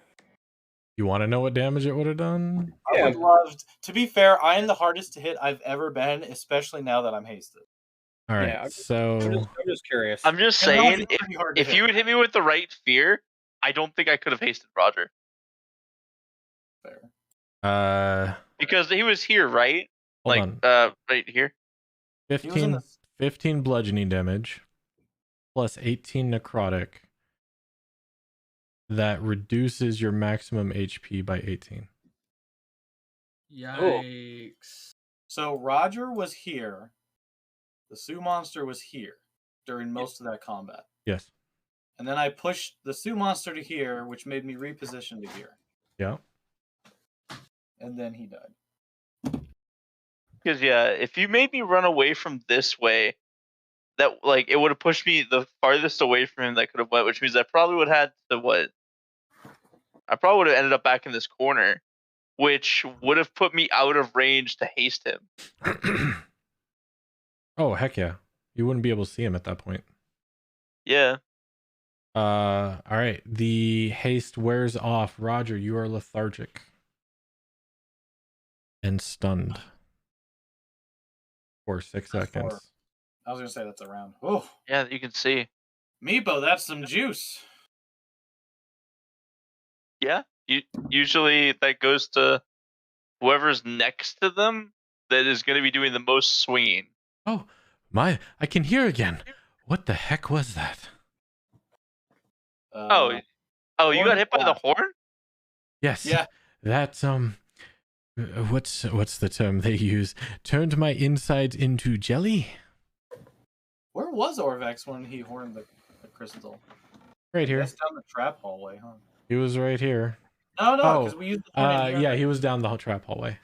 You want to know what damage it would have done? I would love to be fair, I am the hardest to hit I've ever been, especially now that I'm hasted. All right, Yeah, so I'm just curious. I'm just And saying, it's pretty hard to if hit. you would hit me with the right fear, I don't think I could have hasted Roger. Fair. Because he was here, right? Hold on. Right here. He was in 15, the 15 bludgeoning damage plus 18 necrotic. That reduces your maximum HP by 18. Yikes. So Roger was here. The Sioux monster was here during most of that combat. Yes. And then I pushed the Sioux monster to here, which made me reposition to here. Yeah. And then he died. Because yeah, if you made me run away from this way, that like it would have pushed me the farthest away from him that could have went, which means I probably would have had to what? I probably would have ended up back in this corner, which would have put me out of range to haste him. Oh, heck yeah. You wouldn't be able to see him at that point. Yeah. All right. The haste wears off. Roger, you are lethargic and stunned for 6 seconds. I was gonna say that's a round. Oh Yeah, you can see. Meepo, that's some juice. Yeah. Usually that goes to whoever's next to them that is going to be doing the most swinging. Oh, my. I can hear again. What the heck was that? Oh, you got hit by the horn? Yes. Yeah. That's, what's the term they use? Turned my insides into jelly? Where was Orvex when he horned the crystal? Right here. That's down the trap hallway, huh? He was right here. No, Oh, because we used the horn yeah, he was down the trap hallway.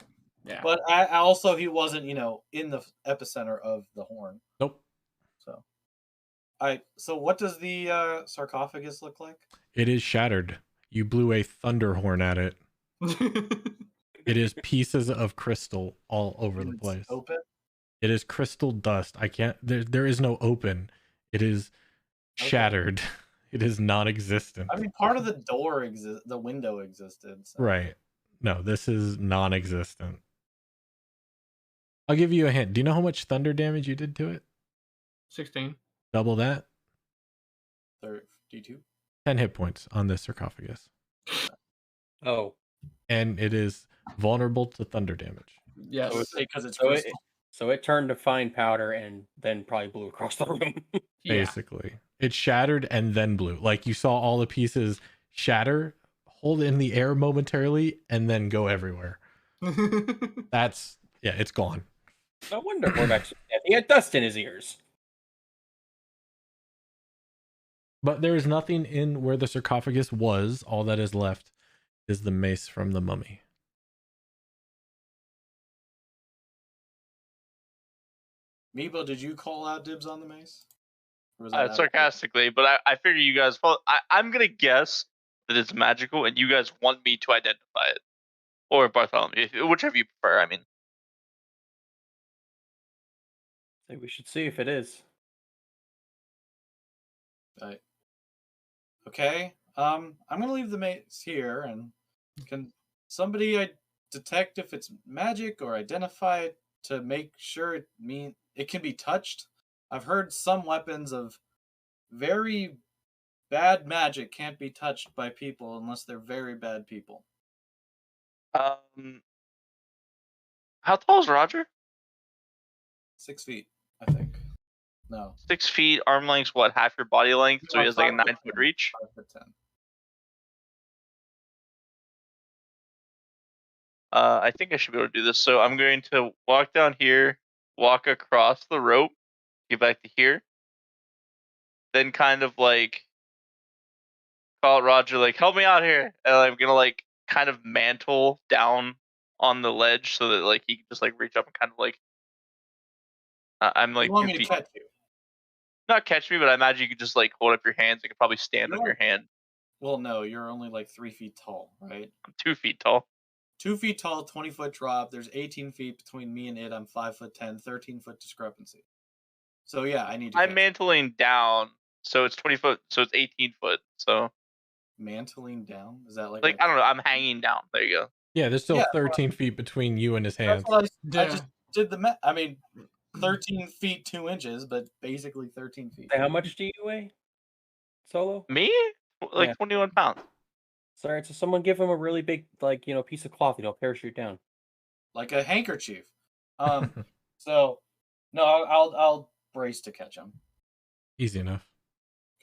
Yeah. But I also he wasn't, in the epicenter of the horn. Nope. So what does the sarcophagus look like? It is shattered. You blew a thunder horn at it. It is pieces of crystal all over the It's place. open. It is crystal dust. I can't. There is no open. It is shattered. It is non-existent. I mean, part of the door the window existed. So. Right. No, this is non-existent. I'll give you a hint. Do you know how much thunder damage you did to it? 16. Double that. D2. 10 hit points on this sarcophagus. Oh. And it is vulnerable to thunder damage. Yes. I would say because it's So crystal. So it turned to fine powder and then probably blew across the room. Basically. It shattered and then blew. Like you saw all the pieces shatter, hold in the air momentarily, and then go everywhere. That's, it's gone. No wonder Orvex. He had dust in his ears. But there is nothing in where the sarcophagus was. All that is left is the mace from the mummy. Meepo, did you call out dibs on the mace? Or was that out- Sarcastically, but I figure you guys. I'm gonna guess that it's magical, and you guys want me to identify it, or Bartholomew, whichever you prefer. I mean, So we should see if it is. Right. Okay. I'm gonna leave the mace here, and can somebody detect if it's magic or identify it to make sure it can be touched? I've heard some weapons of very bad magic can't be touched by people unless they're very bad people. how tall is Roger? 6 feet, I think. No. 6 feet, arm length's what, half your body length, so he has like a 5'10". 9-foot reach. 5'10". I think I should be able to do this. So I'm going to walk down here, walk across the rope, get back to here, then kind of like call out Roger, like, help me out here. And I'm gonna like kind of mantle down on the ledge so that like he can just like reach up and kind of like I'm like You want 2 me to feet. catch you? Not catch me, but I imagine you could just like hold up your hands. I could probably stand on your hand. Well, no, you're only like 3 feet tall, right? I'm 2 feet tall. 2 feet tall, 20-foot drop. There's 18 feet between me and it. I'm 5'10", 13-foot discrepancy. So yeah, I need to. I'm mantling down, so it's 20 foot, so it's 18 foot. So mantling down. Is that like I don't know. I'm hanging down. There you go. Yeah, there's still 13 feet between you and his hands. That's what I just did the math. I mean, 13 feet 2 inches, but basically 13 feet. Hey, how much do you weigh, Solo? Me? Like Yeah. 21 pounds. Sorry, so someone give him a really big, like, piece of cloth, parachute down. Like a handkerchief. So no, I'll brace to catch him. Easy enough.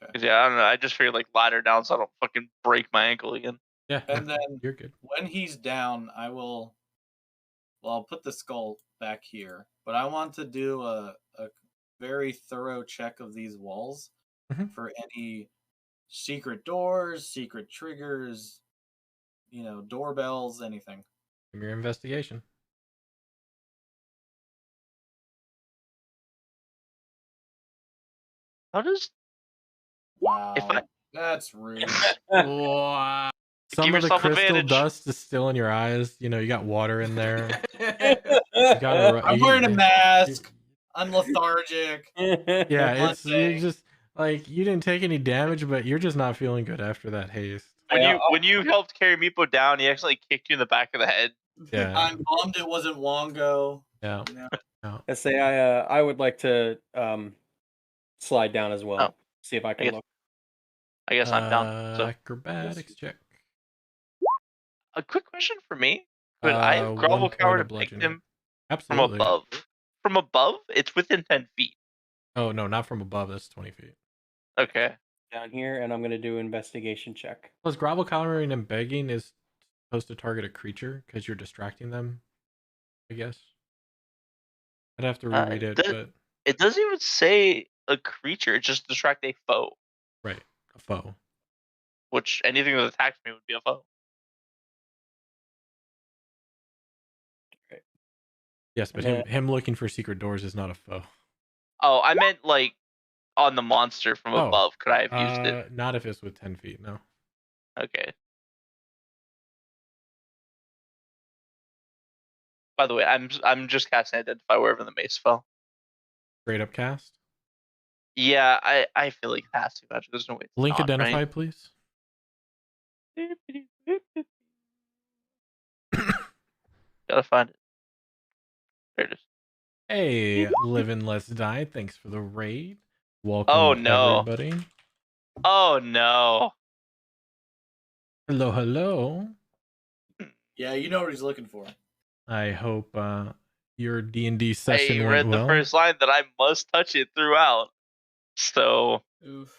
Okay. Yeah, I don't know. I just figured like ladder down so I don't fucking break my ankle again. Yeah. And then you're good. When he's down, I'll put the skull back here, but I want to do a very thorough check of these walls for any secret doors, secret triggers, doorbells, anything. Give me your investigation. How does? Wow, If I... that's rude. Wow. Some of the crystal advantage. dust is still in your eyes. You got water in there. I'm wearing a mask. I'm lethargic. Yeah, you're just like you didn't take any damage, but you're just not feeling good after that haste. When you helped carry Meepo down, he actually kicked you in the back of the head. Yeah. I'm bummed it wasn't Wongo. Yeah. I say I would like to slide down as well. See if I can look. I guess I'm down. So acrobatics check. a quick question for me. Could I have grovel cower to pick him Absolutely. from above? From above, it's within 10 feet. Oh no, not from above. That's 20 feet. Okay. Down here, and I'm gonna do investigation check. Plus, grovel cowering and begging is supposed to target a creature because you're distracting them. I guess. I'd have to reread it, but it doesn't even say a creature. It just distract a foe. Right, a foe. Which anything that attacks me would be a foe. Right. Yes, but him looking for secret doors is not a foe. Oh, I meant like on the monster from above. Could I have used it? Not if it's with 10 feet, no. Okay. By the way, I'm just casting identify wherever the mace fell. Straight up cast? Yeah, I feel like it has to. Actually, there's no way. Link identify, please. Gotta find it. There it is. Hey, Live and Let's Die. Thanks for the raid. Welcome, everybody. Oh no. Hello, hello. Yeah, you know what he's looking for. I hope your D&D session I went read well. the first line that I must touch it throughout. So. Oof.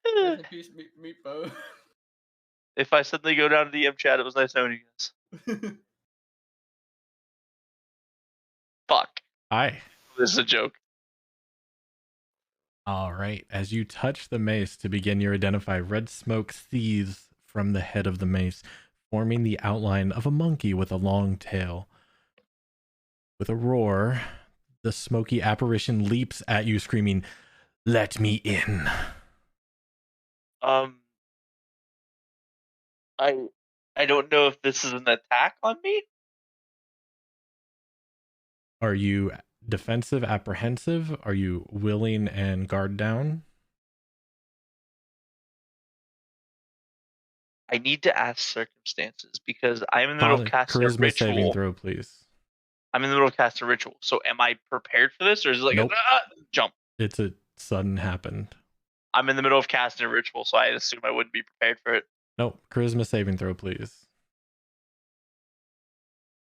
Meepo. If I suddenly go down to the DM chat, it was nice knowing you guys. Fuck. Hi. This is a joke. All right. As you touch the mace to begin your identify, red smoke seethes from the head of the mace, forming the outline of a monkey with a long tail. With a roar, The smoky apparition leaps at you, screaming, "Let me in." I don't know if this is an attack on me. Are you defensive, apprehensive? Are you willing and guard down? I need to ask circumstances because I'm in the middle of casting a Charisma saving ritual. throw, please. I'm in the middle of casting a ritual. So am I prepared for this, or is it like Nope. a jump? It's a sudden happened. I'm in the middle of casting a ritual, so I assume I wouldn't be prepared for it. Nope. Charisma saving throw, please.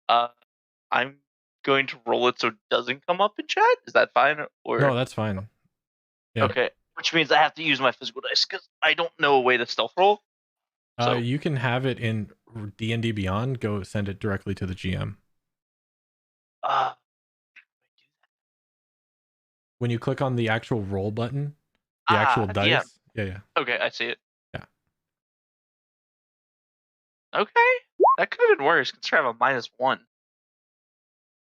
I'm going to roll it so it doesn't come up in chat. Is that fine? Or No, that's fine. Yeah. Okay, which means I have to use my physical dice because I don't know a way to stealth roll. So You can have it in D&D Beyond. Go send it directly to the GM. When you click on the actual roll button, the actual dice. Yeah. Okay, I see it. Yeah. Okay, that could have been worse considering I have a -1.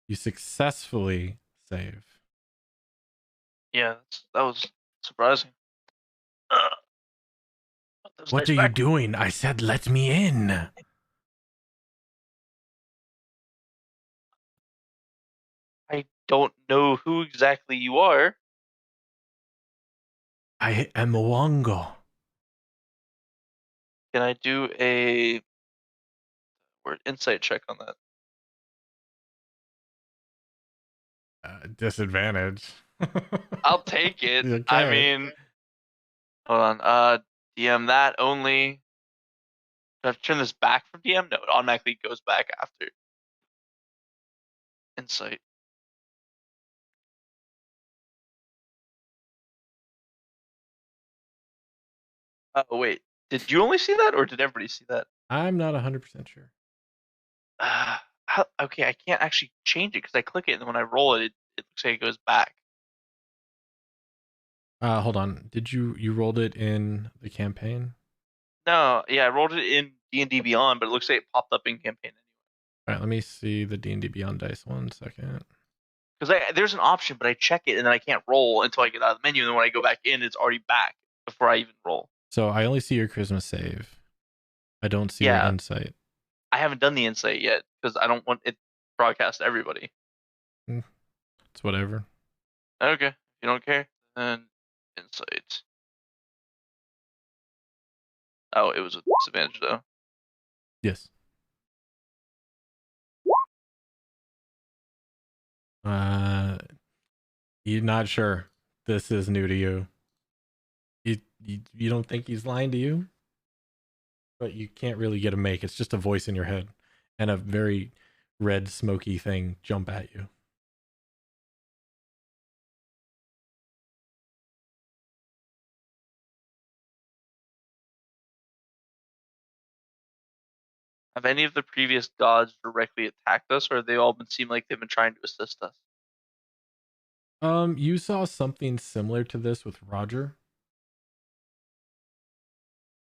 You successfully save. Yeah, that was surprising. What are you doing? I said, let me in. I don't know who exactly you are. I am Wongo. Can I do a insight check on that? Disadvantage. I'll take it. Okay. I mean, hold on. DM that only. Do I have to turn this back from DM? No, it automatically goes back after. Insight. Oh, wait. Did you only see that, or did everybody see that? I'm not 100% sure. Okay, I can't actually change it because I click it, and then when I roll it, it looks like it goes back. Hold on. Did you rolled it in the campaign? No, yeah, I rolled it in D&D Beyond, but it looks like it popped up in campaign anyway. All right, let me see the D&D Beyond dice 1 second. Because there's an option, but I check it and then I can't roll until I get out of the menu. And then when I go back in, it's already back before I even roll. So I only see your charisma save. I don't see your insight. I haven't done the insight yet because I don't want it broadcast to everybody. It's whatever. Okay, if you don't care, then insight. Oh, it was a disadvantage though. Yes. You're not sure. This is new to you. You don't think he's lying to you? But you can't really get a make. It's just a voice in your head and a very red smoky thing jump at you. Have any of the previous gods directly attacked us, or they all seem like they've been trying to assist us? You saw something similar to this with Roger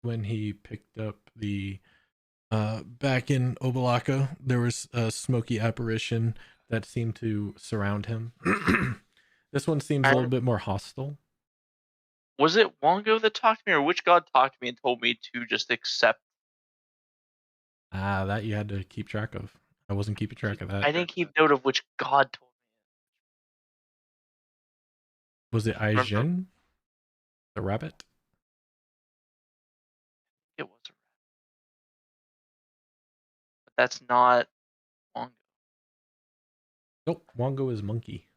when he picked up the back in Obalaka. There was a smoky apparition that seemed to surround him. This one seems a little bit more hostile. Was it Wongo that talked to me, or which god talked to me and told me to just accept? That you had to keep track of. I wasn't keeping track of that. I didn't keep note of which god told me. Was it Aijin? The rabbit? It was a rabbit. But that's not Wongo. Nope, Wongo is monkey.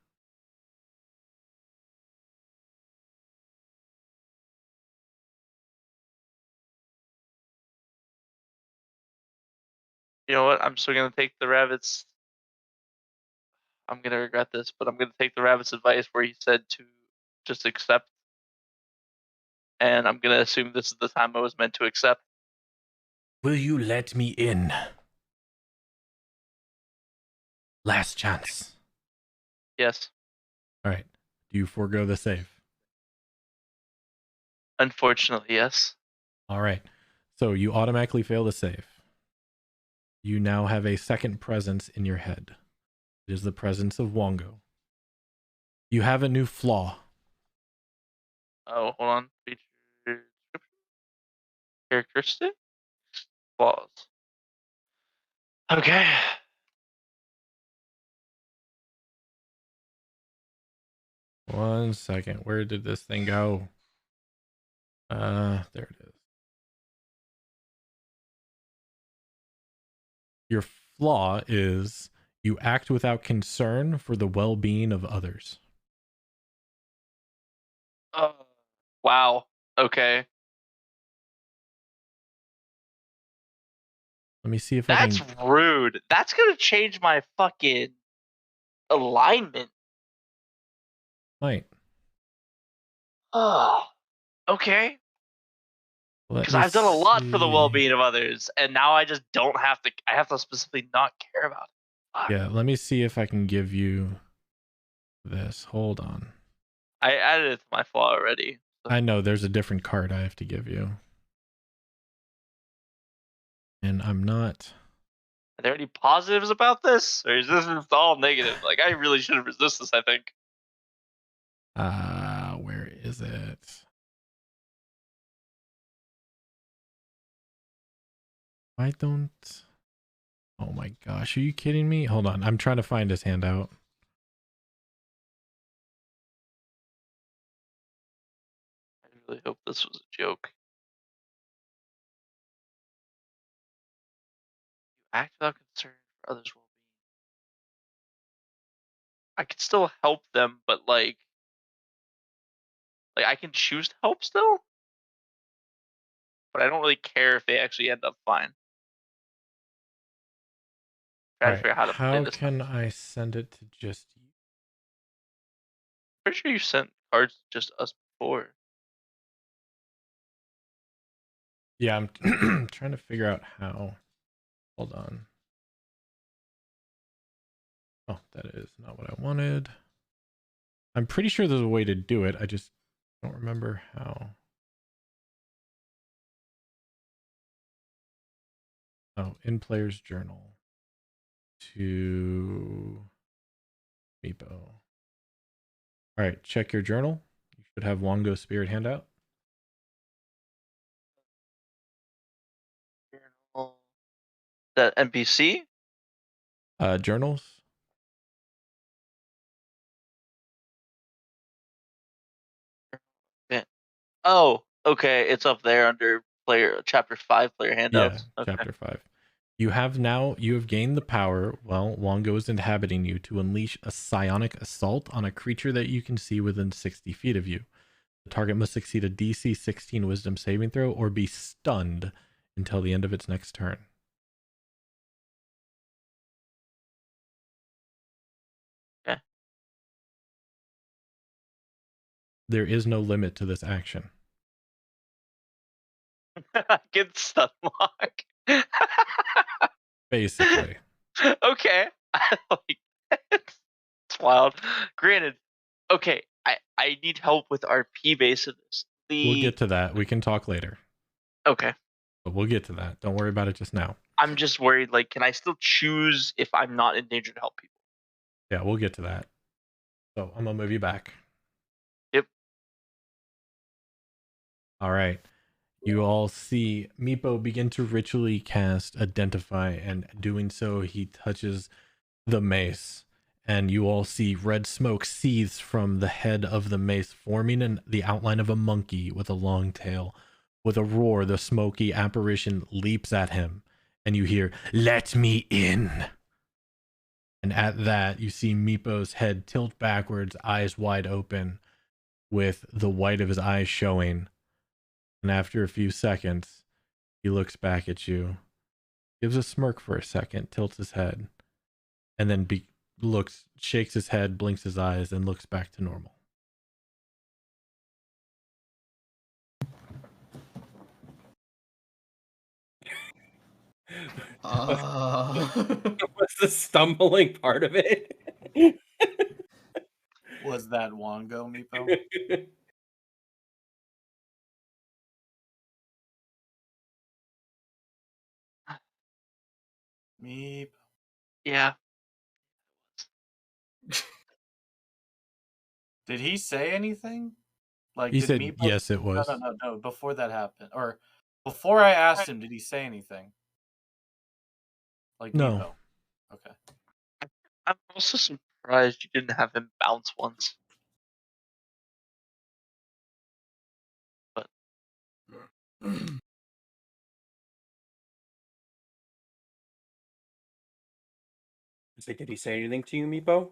You know what? I'm still gonna take the rabbit's. I'm gonna regret this, but I'm gonna take the rabbit's advice where he said to just accept. And I'm gonna assume this is the time I was meant to accept. Will you let me in? Last chance. Yes. All right. Do you forego the save? Unfortunately, yes. All right. So you automatically fail the save. You now have a second presence in your head. It is the presence of Wongo. You have a new flaw. Oh, hold on. Feature description. Characteristic. Flaws. Okay. One second. Where did this thing go? There it is. Your flaw is you act without concern for the well-being of others. Wow. Okay. Let me see if That's I can. rude. That's gonna change my fucking alignment. Might. Oh. Okay. Let Because me I've done a lot for the see. well-being of others, and now I just don't have to. I have to specifically not care about it. Fuck. Yeah, let me see if I can give you this. Hold on. I added it to my flaw already. So. I know there's a different card I have to give you. And I'm not. Are there any positives about this, or is this just all negative? Like, I really shouldn't resist this, I think. Where is it? Why don't... Oh my gosh, are you kidding me? Hold on, I'm trying to find his handout. I really hope this was a joke. You act without concern for others' well-being. I can still help them, but like I can choose to help still, but I don't really care if they actually end up fine. Trying to figure out how to play How this. can I send it to just you? Pretty sure you sent cards to just us before. Yeah, I'm trying to figure out how. Hold on. Oh, that is not what I wanted. I'm pretty sure there's a way to do it. I just don't remember how. Oh, in player's journal to Meepo. All right, check your journal. You should have Wongo Spirit handout. That NPC? Journals. Yeah. Oh, okay. It's up there under player chapter 5 player handouts. Yeah, Okay. chapter 5. You have gained the power, well, Wongo is inhabiting you, to unleash a psionic assault on a creature that you can see within 60 feet of you. The target must succeed a DC 16 wisdom saving throw or be stunned until the end of its next turn. Okay. There is no limit to this action. Get stun lock. Basically. Okay. It's wild. Granted, okay, I need help with RP base of this. We'll get to that. We can talk later. Okay. But we'll get to that. Don't worry about it just now. I'm just worried, like, can I still choose if I'm not in danger to help people? Yeah, we'll get to that. So I'm gonna move you back. Yep. All right. You all see Meepo begin to ritually cast Identify, and doing so, he touches the mace. And you all see red smoke seethes from the head of the mace, forming the outline of a monkey with a long tail. With a roar, the smoky apparition leaps at him, and you hear, "Let me in!" And at that, you see Meepo's head tilt backwards, eyes wide open, with the white of his eyes showing. And after a few seconds, he looks back at you, gives a smirk for a second, tilts his head, and then shakes his head, blinks his eyes, and looks back to normal. What's the stumbling part of it? Was that Wongo, Meepo? Meep. Yeah. Did he say anything? Like, He did said Meepo... yes, it was. No. Before that happened, or before I asked him, did he say anything? Like No. Meepo. Okay. I'm also surprised you didn't have him bounce once. But Did he say anything to you, Meepo?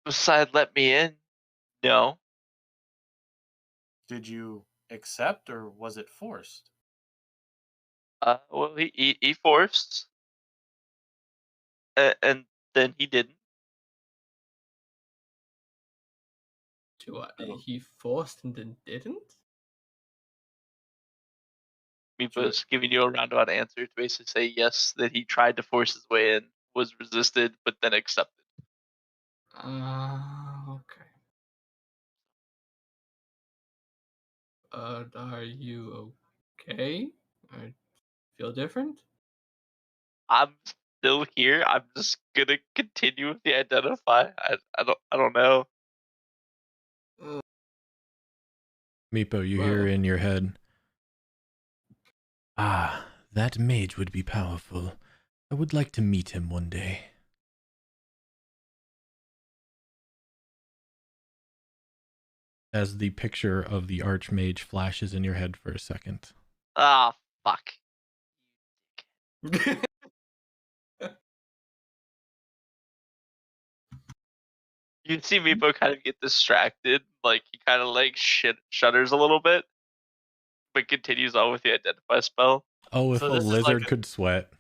besides, let me in. No. Did you accept, or was it forced? Well, he forced, and then he didn't. To what? He forced and then didn't? Meepo's giving you a roundabout answer to basically say yes, that he tried to force his way in, was resisted, but then accepted. Okay. Are you okay? I feel different? I'm still here. I'm just gonna continue with the identify. I don't know. Meepo, you hear in your head, "Ah, that mage would be powerful. I would like to meet him one day." As the picture of the archmage flashes in your head for a second. Ah, fuck. You see Meepo kind of get distracted, like he kind of like shudders a little bit, but continues on with the identify spell. Oh, if So a this is lizard like could sweat.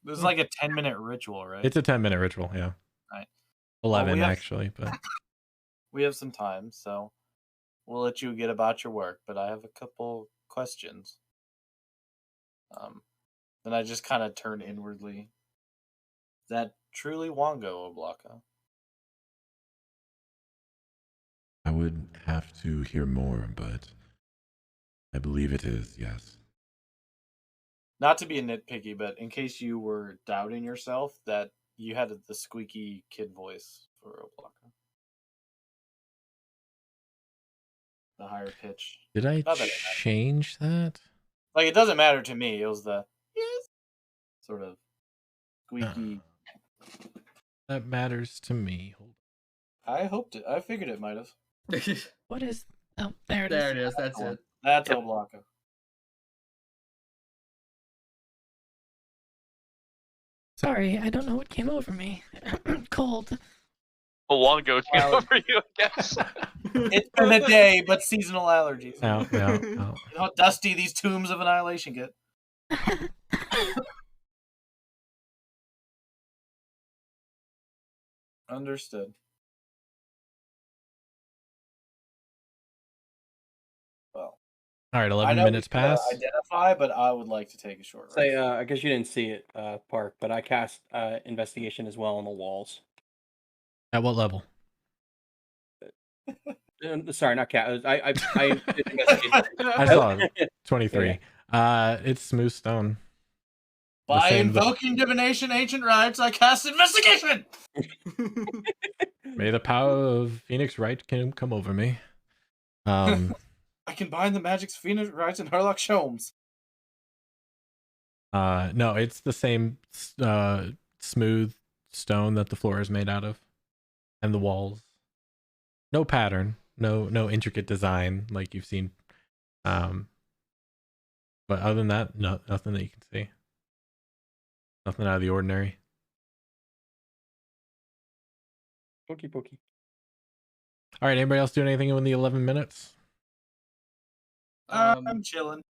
This is like a 10-minute ritual, right? It's a 10-minute ritual, yeah. Right. 11 we have- actually, but We have some time, so we'll let you get about your work, but I have a couple questions. Then I just kind of turn inwardly. Is that truly Wongo, Oblaka? I would have to hear more, but I believe it is, yes. Not to be a nitpicky, but in case you were doubting yourself, that you had the squeaky kid voice for Oblaka. The higher pitch. did I Not that it matters. change that? Like, it doesn't matter to me. It was the yes sort of squeaky. That matters to me. Hold I hoped it. I figured it might have. What is? Oh, there it is. There it is. That's it. That's Yep. Oblaka. Sorry, I don't know what came over me. Cold. A Wongo came Wow. over you, I guess. It's been a day, but seasonal allergies. No. You know how dusty these tombs of annihilation get. Understood. Well, All right, I 11 know minutes we could, pass. identify, but I would like to take a short Say, rest. I guess you didn't see it, Park, but I cast investigation as well on the walls. At what level? Sorry, not cat. I did investigation. I saw it. 23. It's smooth stone. The By same- invoking divination, ancient rites, I cast investigation. May the power of Phoenix Wright can come over me. I combine the magic's Phoenix rites and Harlock Sholmes. No, it's the same smooth stone that the floor is made out of, and the walls. No pattern, no intricate design like you've seen. But other than that, nothing that you can see. Nothing out of the ordinary. Pokey pokey. All right, anybody else doing anything in the 11 minutes? I'm chilling.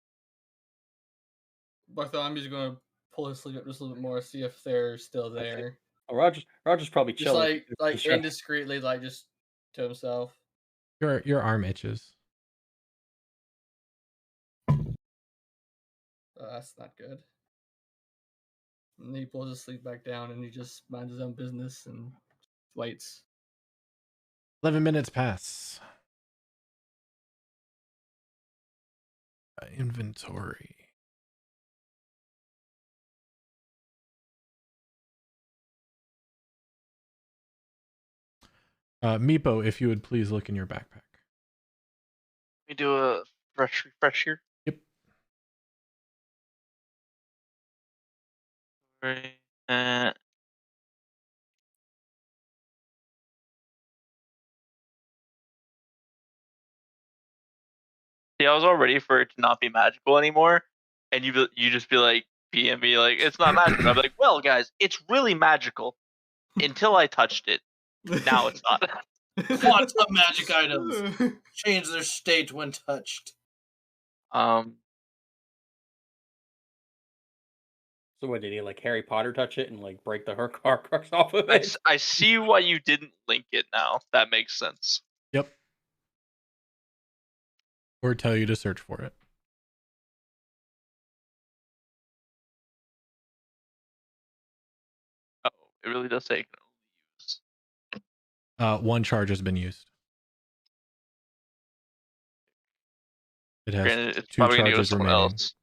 Bartholomew's going to pull his sleeve up just a little bit more, see if they're still there. Oh, Roger's probably Just chilling. like indiscreetly, like just to himself. Your arm itches. That's not good. And he pulls his sleeve back down and he just minds his own business and waits. 11 minutes pass. Inventory. Meepo, if you would please look in your backpack. Let me do a refresh here. Yep. Right. See, I was all ready for it to not be magical anymore, and you just be like, PM be like, it's not magical. I'm like, well, guys, it's really magical until I touched it. Now it's not. Quantum magic items change their state when touched. So what, did he like Harry Potter touch it and like break the Horcrux off of it? I see why you didn't link it now. That makes sense. Yep. Or tell you to search for it. Oh, it really does say. One charge has been used. It has Granted, it's 2 probably gonna go to charges someone remaining. else.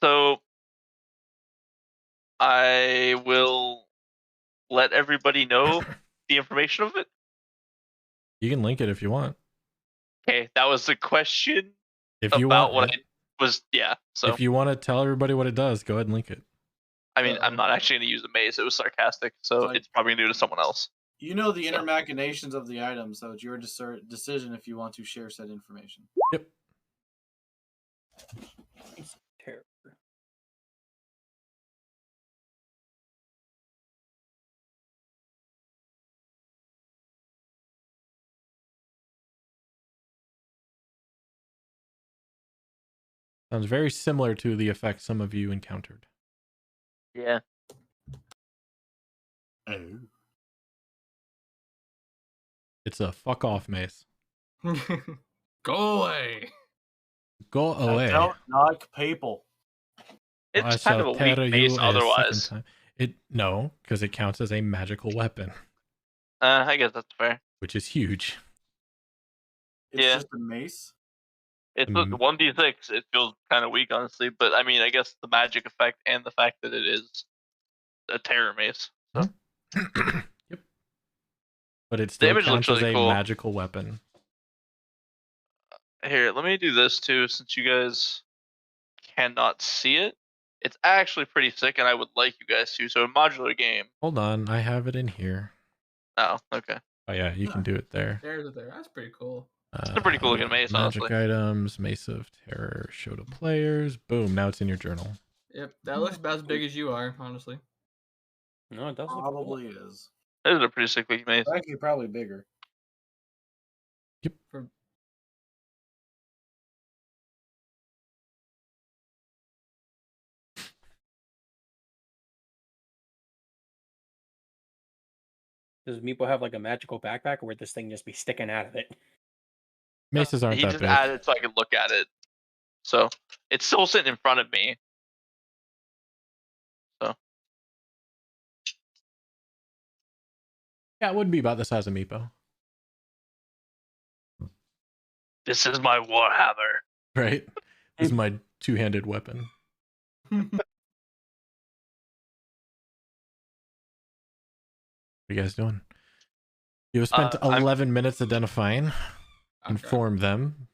So I will let everybody know the information of it. You can link it if you want. Okay, that was the question If you about want, what I was. Yeah. So if you want to tell everybody what it does, go ahead and link it. I mean, I'm not actually going to use the maze. It was sarcastic, so Like- it's probably going to do to someone else. You know the inner machinations of the item, so it's your decision if you want to share said information. Yep. Terror. Sounds very similar to the effect some of you encountered. Yeah. Oh. It's a fuck off mace. Go away. Go away. I don't like people. It's I kind shall of a tear weak you mace a second otherwise. time. No, because it counts as a magical weapon, I guess that's fair. which is huge. It's Yeah. just a mace. It's Mm. 1d6. It feels kind of weak, honestly. But I mean, I guess the magic effect and the fact that it is a terror mace. So. Yep. But it The still image looks counts as really a cool. magical weapon. Here, let me do this too, since you guys cannot see it. It's actually pretty sick, and I would like you guys to. So, a modular game. Hold on, I have it in here. Oh, okay. Oh yeah, you can do it there. There's it there. That's pretty cool. It's a pretty cool looking mace, Magic honestly. items, Mace of Terror, show to players. Boom, now it's in your journal. Yep, that looks about as big as you are, honestly. No, it does look cool. Probably is. This is a pretty sick looking mace. It's actually probably bigger. Does Meepo have like a magical backpack, or would this thing just be sticking out of it? Maces aren't He that just big. added so I could look at it. So it's still sitting in front of me. So Yeah, it would be about the size of Meepo. this is my warhammer. Right? This is my two-handed weapon. What are you guys doing? You have spent I'm- 11 minutes identifying. Okay. Inform them.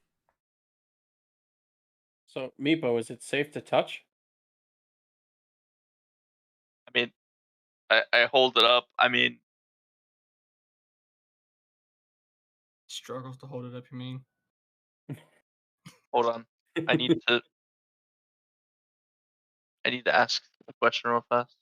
So, Meepo, is it safe to touch? I mean, I hold it up. I mean, Struggles to hold it up, you mean? hold on. I need to ask a question real fast.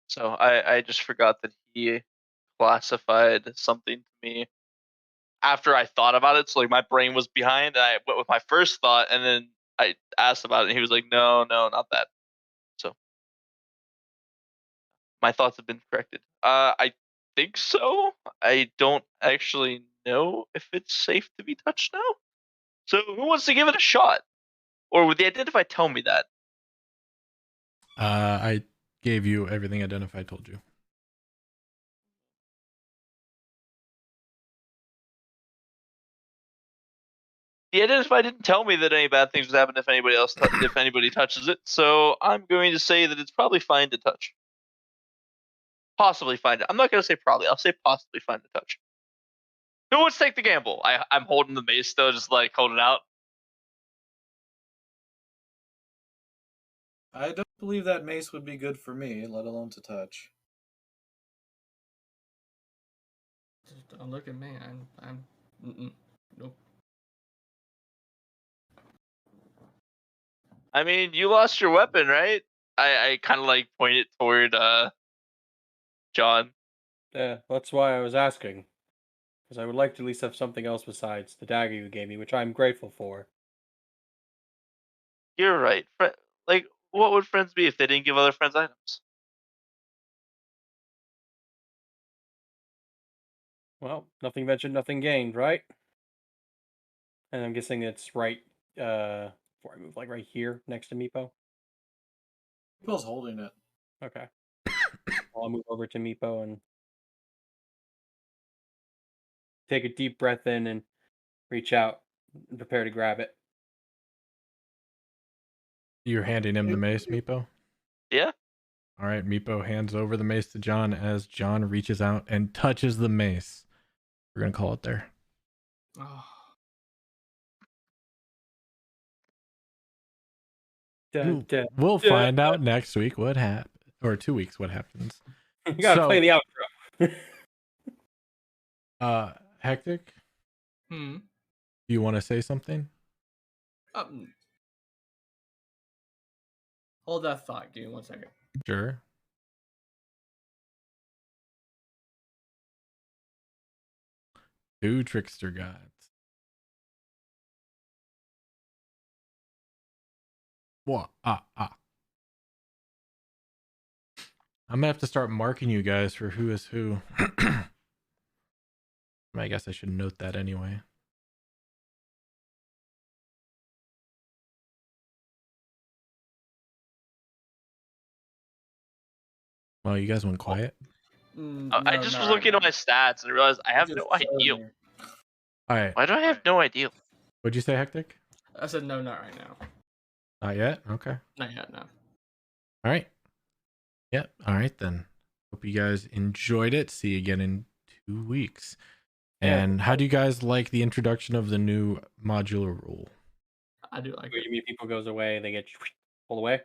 So I just forgot that he classified something to me after I thought about it. So like my brain was behind, and I went with my first thought, and then I asked about it, and he was like, "No, not that." So my thoughts have been corrected. I think so. I don't actually know if it's safe to be touched now. So who wants to give it a shot? Or would the Identify tell me that? I gave you everything Identify told you. The Identify didn't tell me that any bad things would happen if anybody else if anybody touches it. So I'm going to say that it's probably fine to touch. Possibly fine. I'm not going to say probably. I'll say possibly fine to touch. Who wants to take the gamble? I'm holding the mace though, just like holding out. I don't believe that mace would be good for me, let alone to touch. Just don't look at me. I'm nope. I mean, you lost your weapon, right? I kind of like point it toward John. Yeah, that's why I was asking. Because I would like to at least have something else besides the dagger you gave me, which I'm grateful for. You're right. Like, what would friends be if they didn't give other friends items? Well, nothing ventured, nothing gained, right? And I'm guessing it's right, before I move, like right here, next to Meepo. Meepo's holding it. Okay. I'll move over to Meepo and take a deep breath in and reach out and prepare to grab it. You're handing him the mace, Meepo? Yeah. All right, Meepo hands over the mace to John as John reaches out and touches the mace. We're going to call it there. Oh. We'll find out next week what happens, or 2 weeks what happens. You gotta play the outro. Hectic? Hmm. Do you want to say something? Hold that thought. Give me 1 second. Sure. Two trickster gods. What? I'm gonna have to start marking you guys for who is who. I guess I should note that anyway. Well, you guys went quiet. I just was looking at my stats and realized I have no idea. All right. Why do I have no idea? What'd you say, Hectic? I said no, not right now. Not yet? Okay. Not yet, no. All right. Yep. All right, then. Hope you guys enjoyed it. See you again in 2 weeks. And how do you guys like the introduction of the new modular rule? I do like Where it. you meet people goes away, they get pulled away.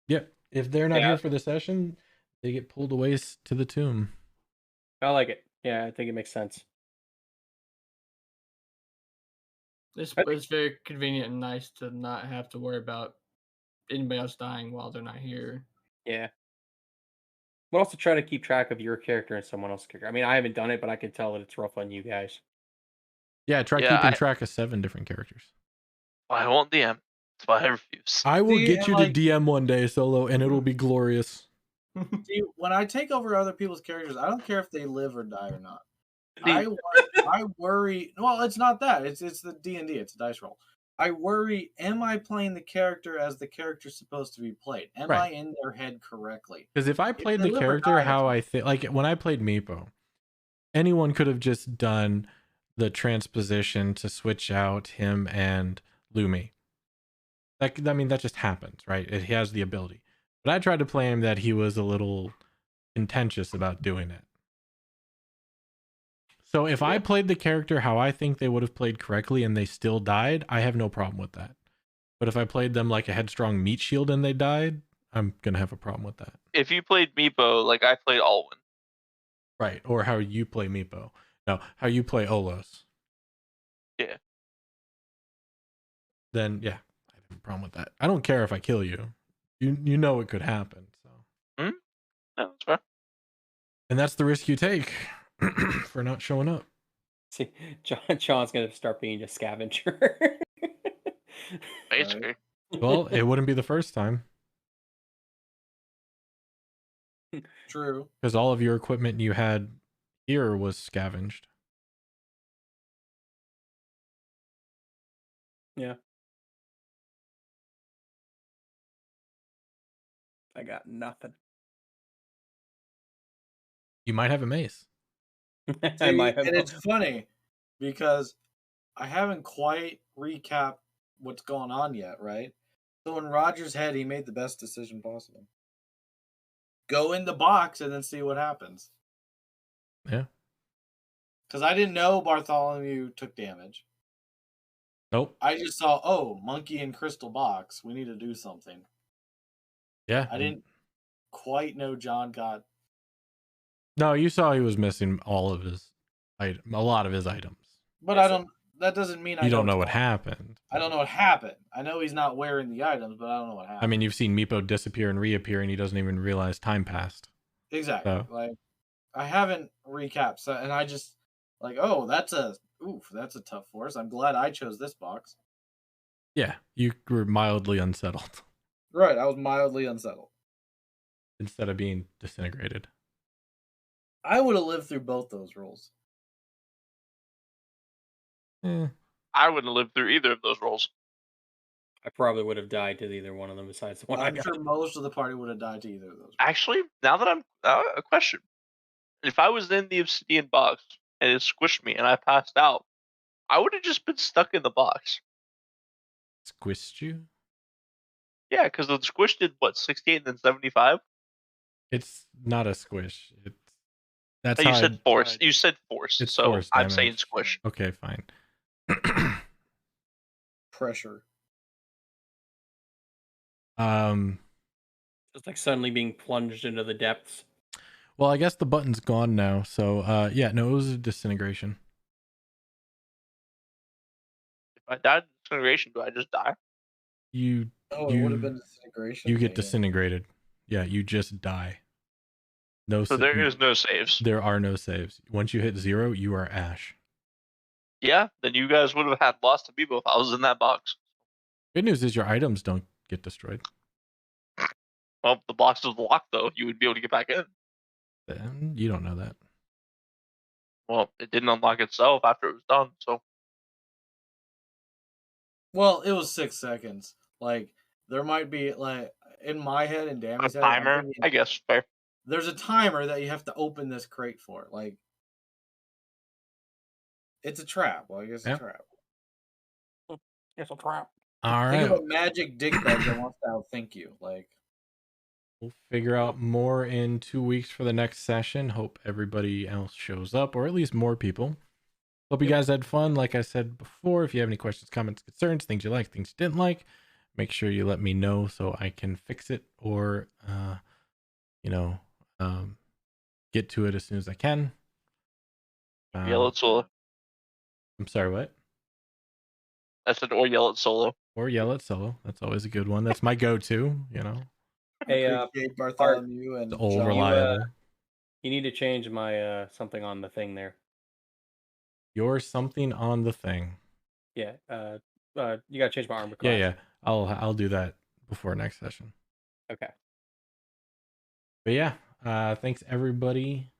Yep. If they're not here for the session, they get pulled away to the tomb. I like it. Yeah, I think it makes sense. It's very convenient and nice to not have to worry about anybody else dying while they're not here. Yeah. But also try to keep track of your character and someone else's character. I mean, I haven't done it, but I can tell that it's rough on you guys. Yeah, try keeping track of 7 different characters. I won't DM. That's why I refuse. I will get you to DM one day, Solo, and it'll be glorious. See, when I take over other people's characters, I don't care if they live or die or not. I worry. Well, it's not that. It's the D&D. It's a dice roll. I worry. Am I playing the character as the character's supposed to be played? Am I in their head correctly? Because if I played the character how I think, like when I played Meepo, anyone could have just done the transposition to switch out him and Lumi. Like, I mean, that just happens, right? He has the ability. But I tried to play him that he was a little contentious about doing it. So if I played the character how I think they would have played correctly and they still died, I have no problem with that. But if I played them like a headstrong meat shield and they died, I'm going to have a problem with that. If you played Meepo like I played Alwyn. Right, or how you play Meepo. No, how you play Olos. Yeah. Then yeah, I have a problem with that. I don't care if I kill you. You know it could happen. So. No, that's fair. And that's the risk you take for not showing up. See, John's gonna start being a scavenger. Basically. Well, it wouldn't be the first time True. because all of your equipment you had here was scavenged. Yeah. I got nothing. You might have a mace. I might have. And it's funny because I haven't quite recapped what's going on yet, right? So in Roger's head, he made the best decision possible. Go in the box and then see what happens. Yeah. Because I didn't know Bartholomew took damage. Nope. I just saw, oh, monkey and crystal box. We need to do something. Yeah. I didn't quite know John got. No, you saw he was missing all of his a lot of his items. But I don't. That doesn't mean You don't know it's what gone. happened. I don't know what happened. I know he's not wearing the items, but I don't know what happened. I mean, you've seen Meepo disappear and reappear, and he doesn't even realize time passed. Exactly. So. Like, I haven't recapped, so, and I just like, oh, that's a tough force. I'm glad I chose this box. Yeah, you were mildly unsettled Right, I was mildly unsettled. instead of being disintegrated. I would have lived through both those rolls. I wouldn't live through either of those rolls. I probably would have died to either one of them besides the one I I'm got. sure most of the party would have died to either of those rolls. Actually, now that I'm a question, if I was in the obsidian box and it squished me and I passed out, I would have just been stuck in the box. Squished you? Yeah, because the squish did what, 68 and then 75? It's not a squish. That's Oh, how you said force. You said force. It's so force I'm damage. saying squish. Okay, fine. Pressure. Just like suddenly being plunged into the depths. Well, I guess the button's gone now. So, yeah, no, it was a disintegration. If I died in disintegration, do I just die? You it would have been disintegration. You get disintegrated. Yeah, you just die. No. So there is no saves. There are no saves. Once you hit 0, you are ash. Yeah, then you guys would have had lost to me if I was in that box. Good news is your items don't get destroyed. Well, the box was locked though. You would be able to get back in. Then you don't know that. Well, it didn't unlock itself after it was done. So. Well, it was 6 seconds. Like, there might be, like, in my head and Dammy's head, I'm Timer, thinking, I guess. Fair. there's a timer that you have to open this crate for. Like, it's a trap. Like, it's a trap. It's a trap. All Think right. of a magic dick bag that wants to outthink you. Like, We'll figure out more in 2 weeks for the next session. Hope everybody else shows up, or at least more people. Hope you guys had fun. Like I said before, if you have any questions, comments, concerns, things you like, things you didn't like, make sure you let me know so I can fix it or, get to it as soon as I can. Yell at solo. I'm sorry, what? I said, or yell at solo. Or yell at solo. That's always a good one. That's my go-to, Hey, appreciate Bartholomew and It's all John. reliable. You need to change my something on the thing there. You're something on the thing. Yeah. You gotta change my armor class. Yeah. I'll do that before next session. Okay. But yeah, thanks everybody.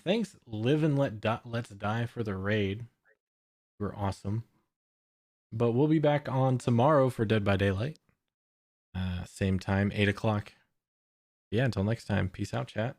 Thanks Live and Let's Die for the raid. You were awesome. But we'll be back on tomorrow for Dead by Daylight. Same time, 8 o'clock. Yeah, until next time. Peace out, chat.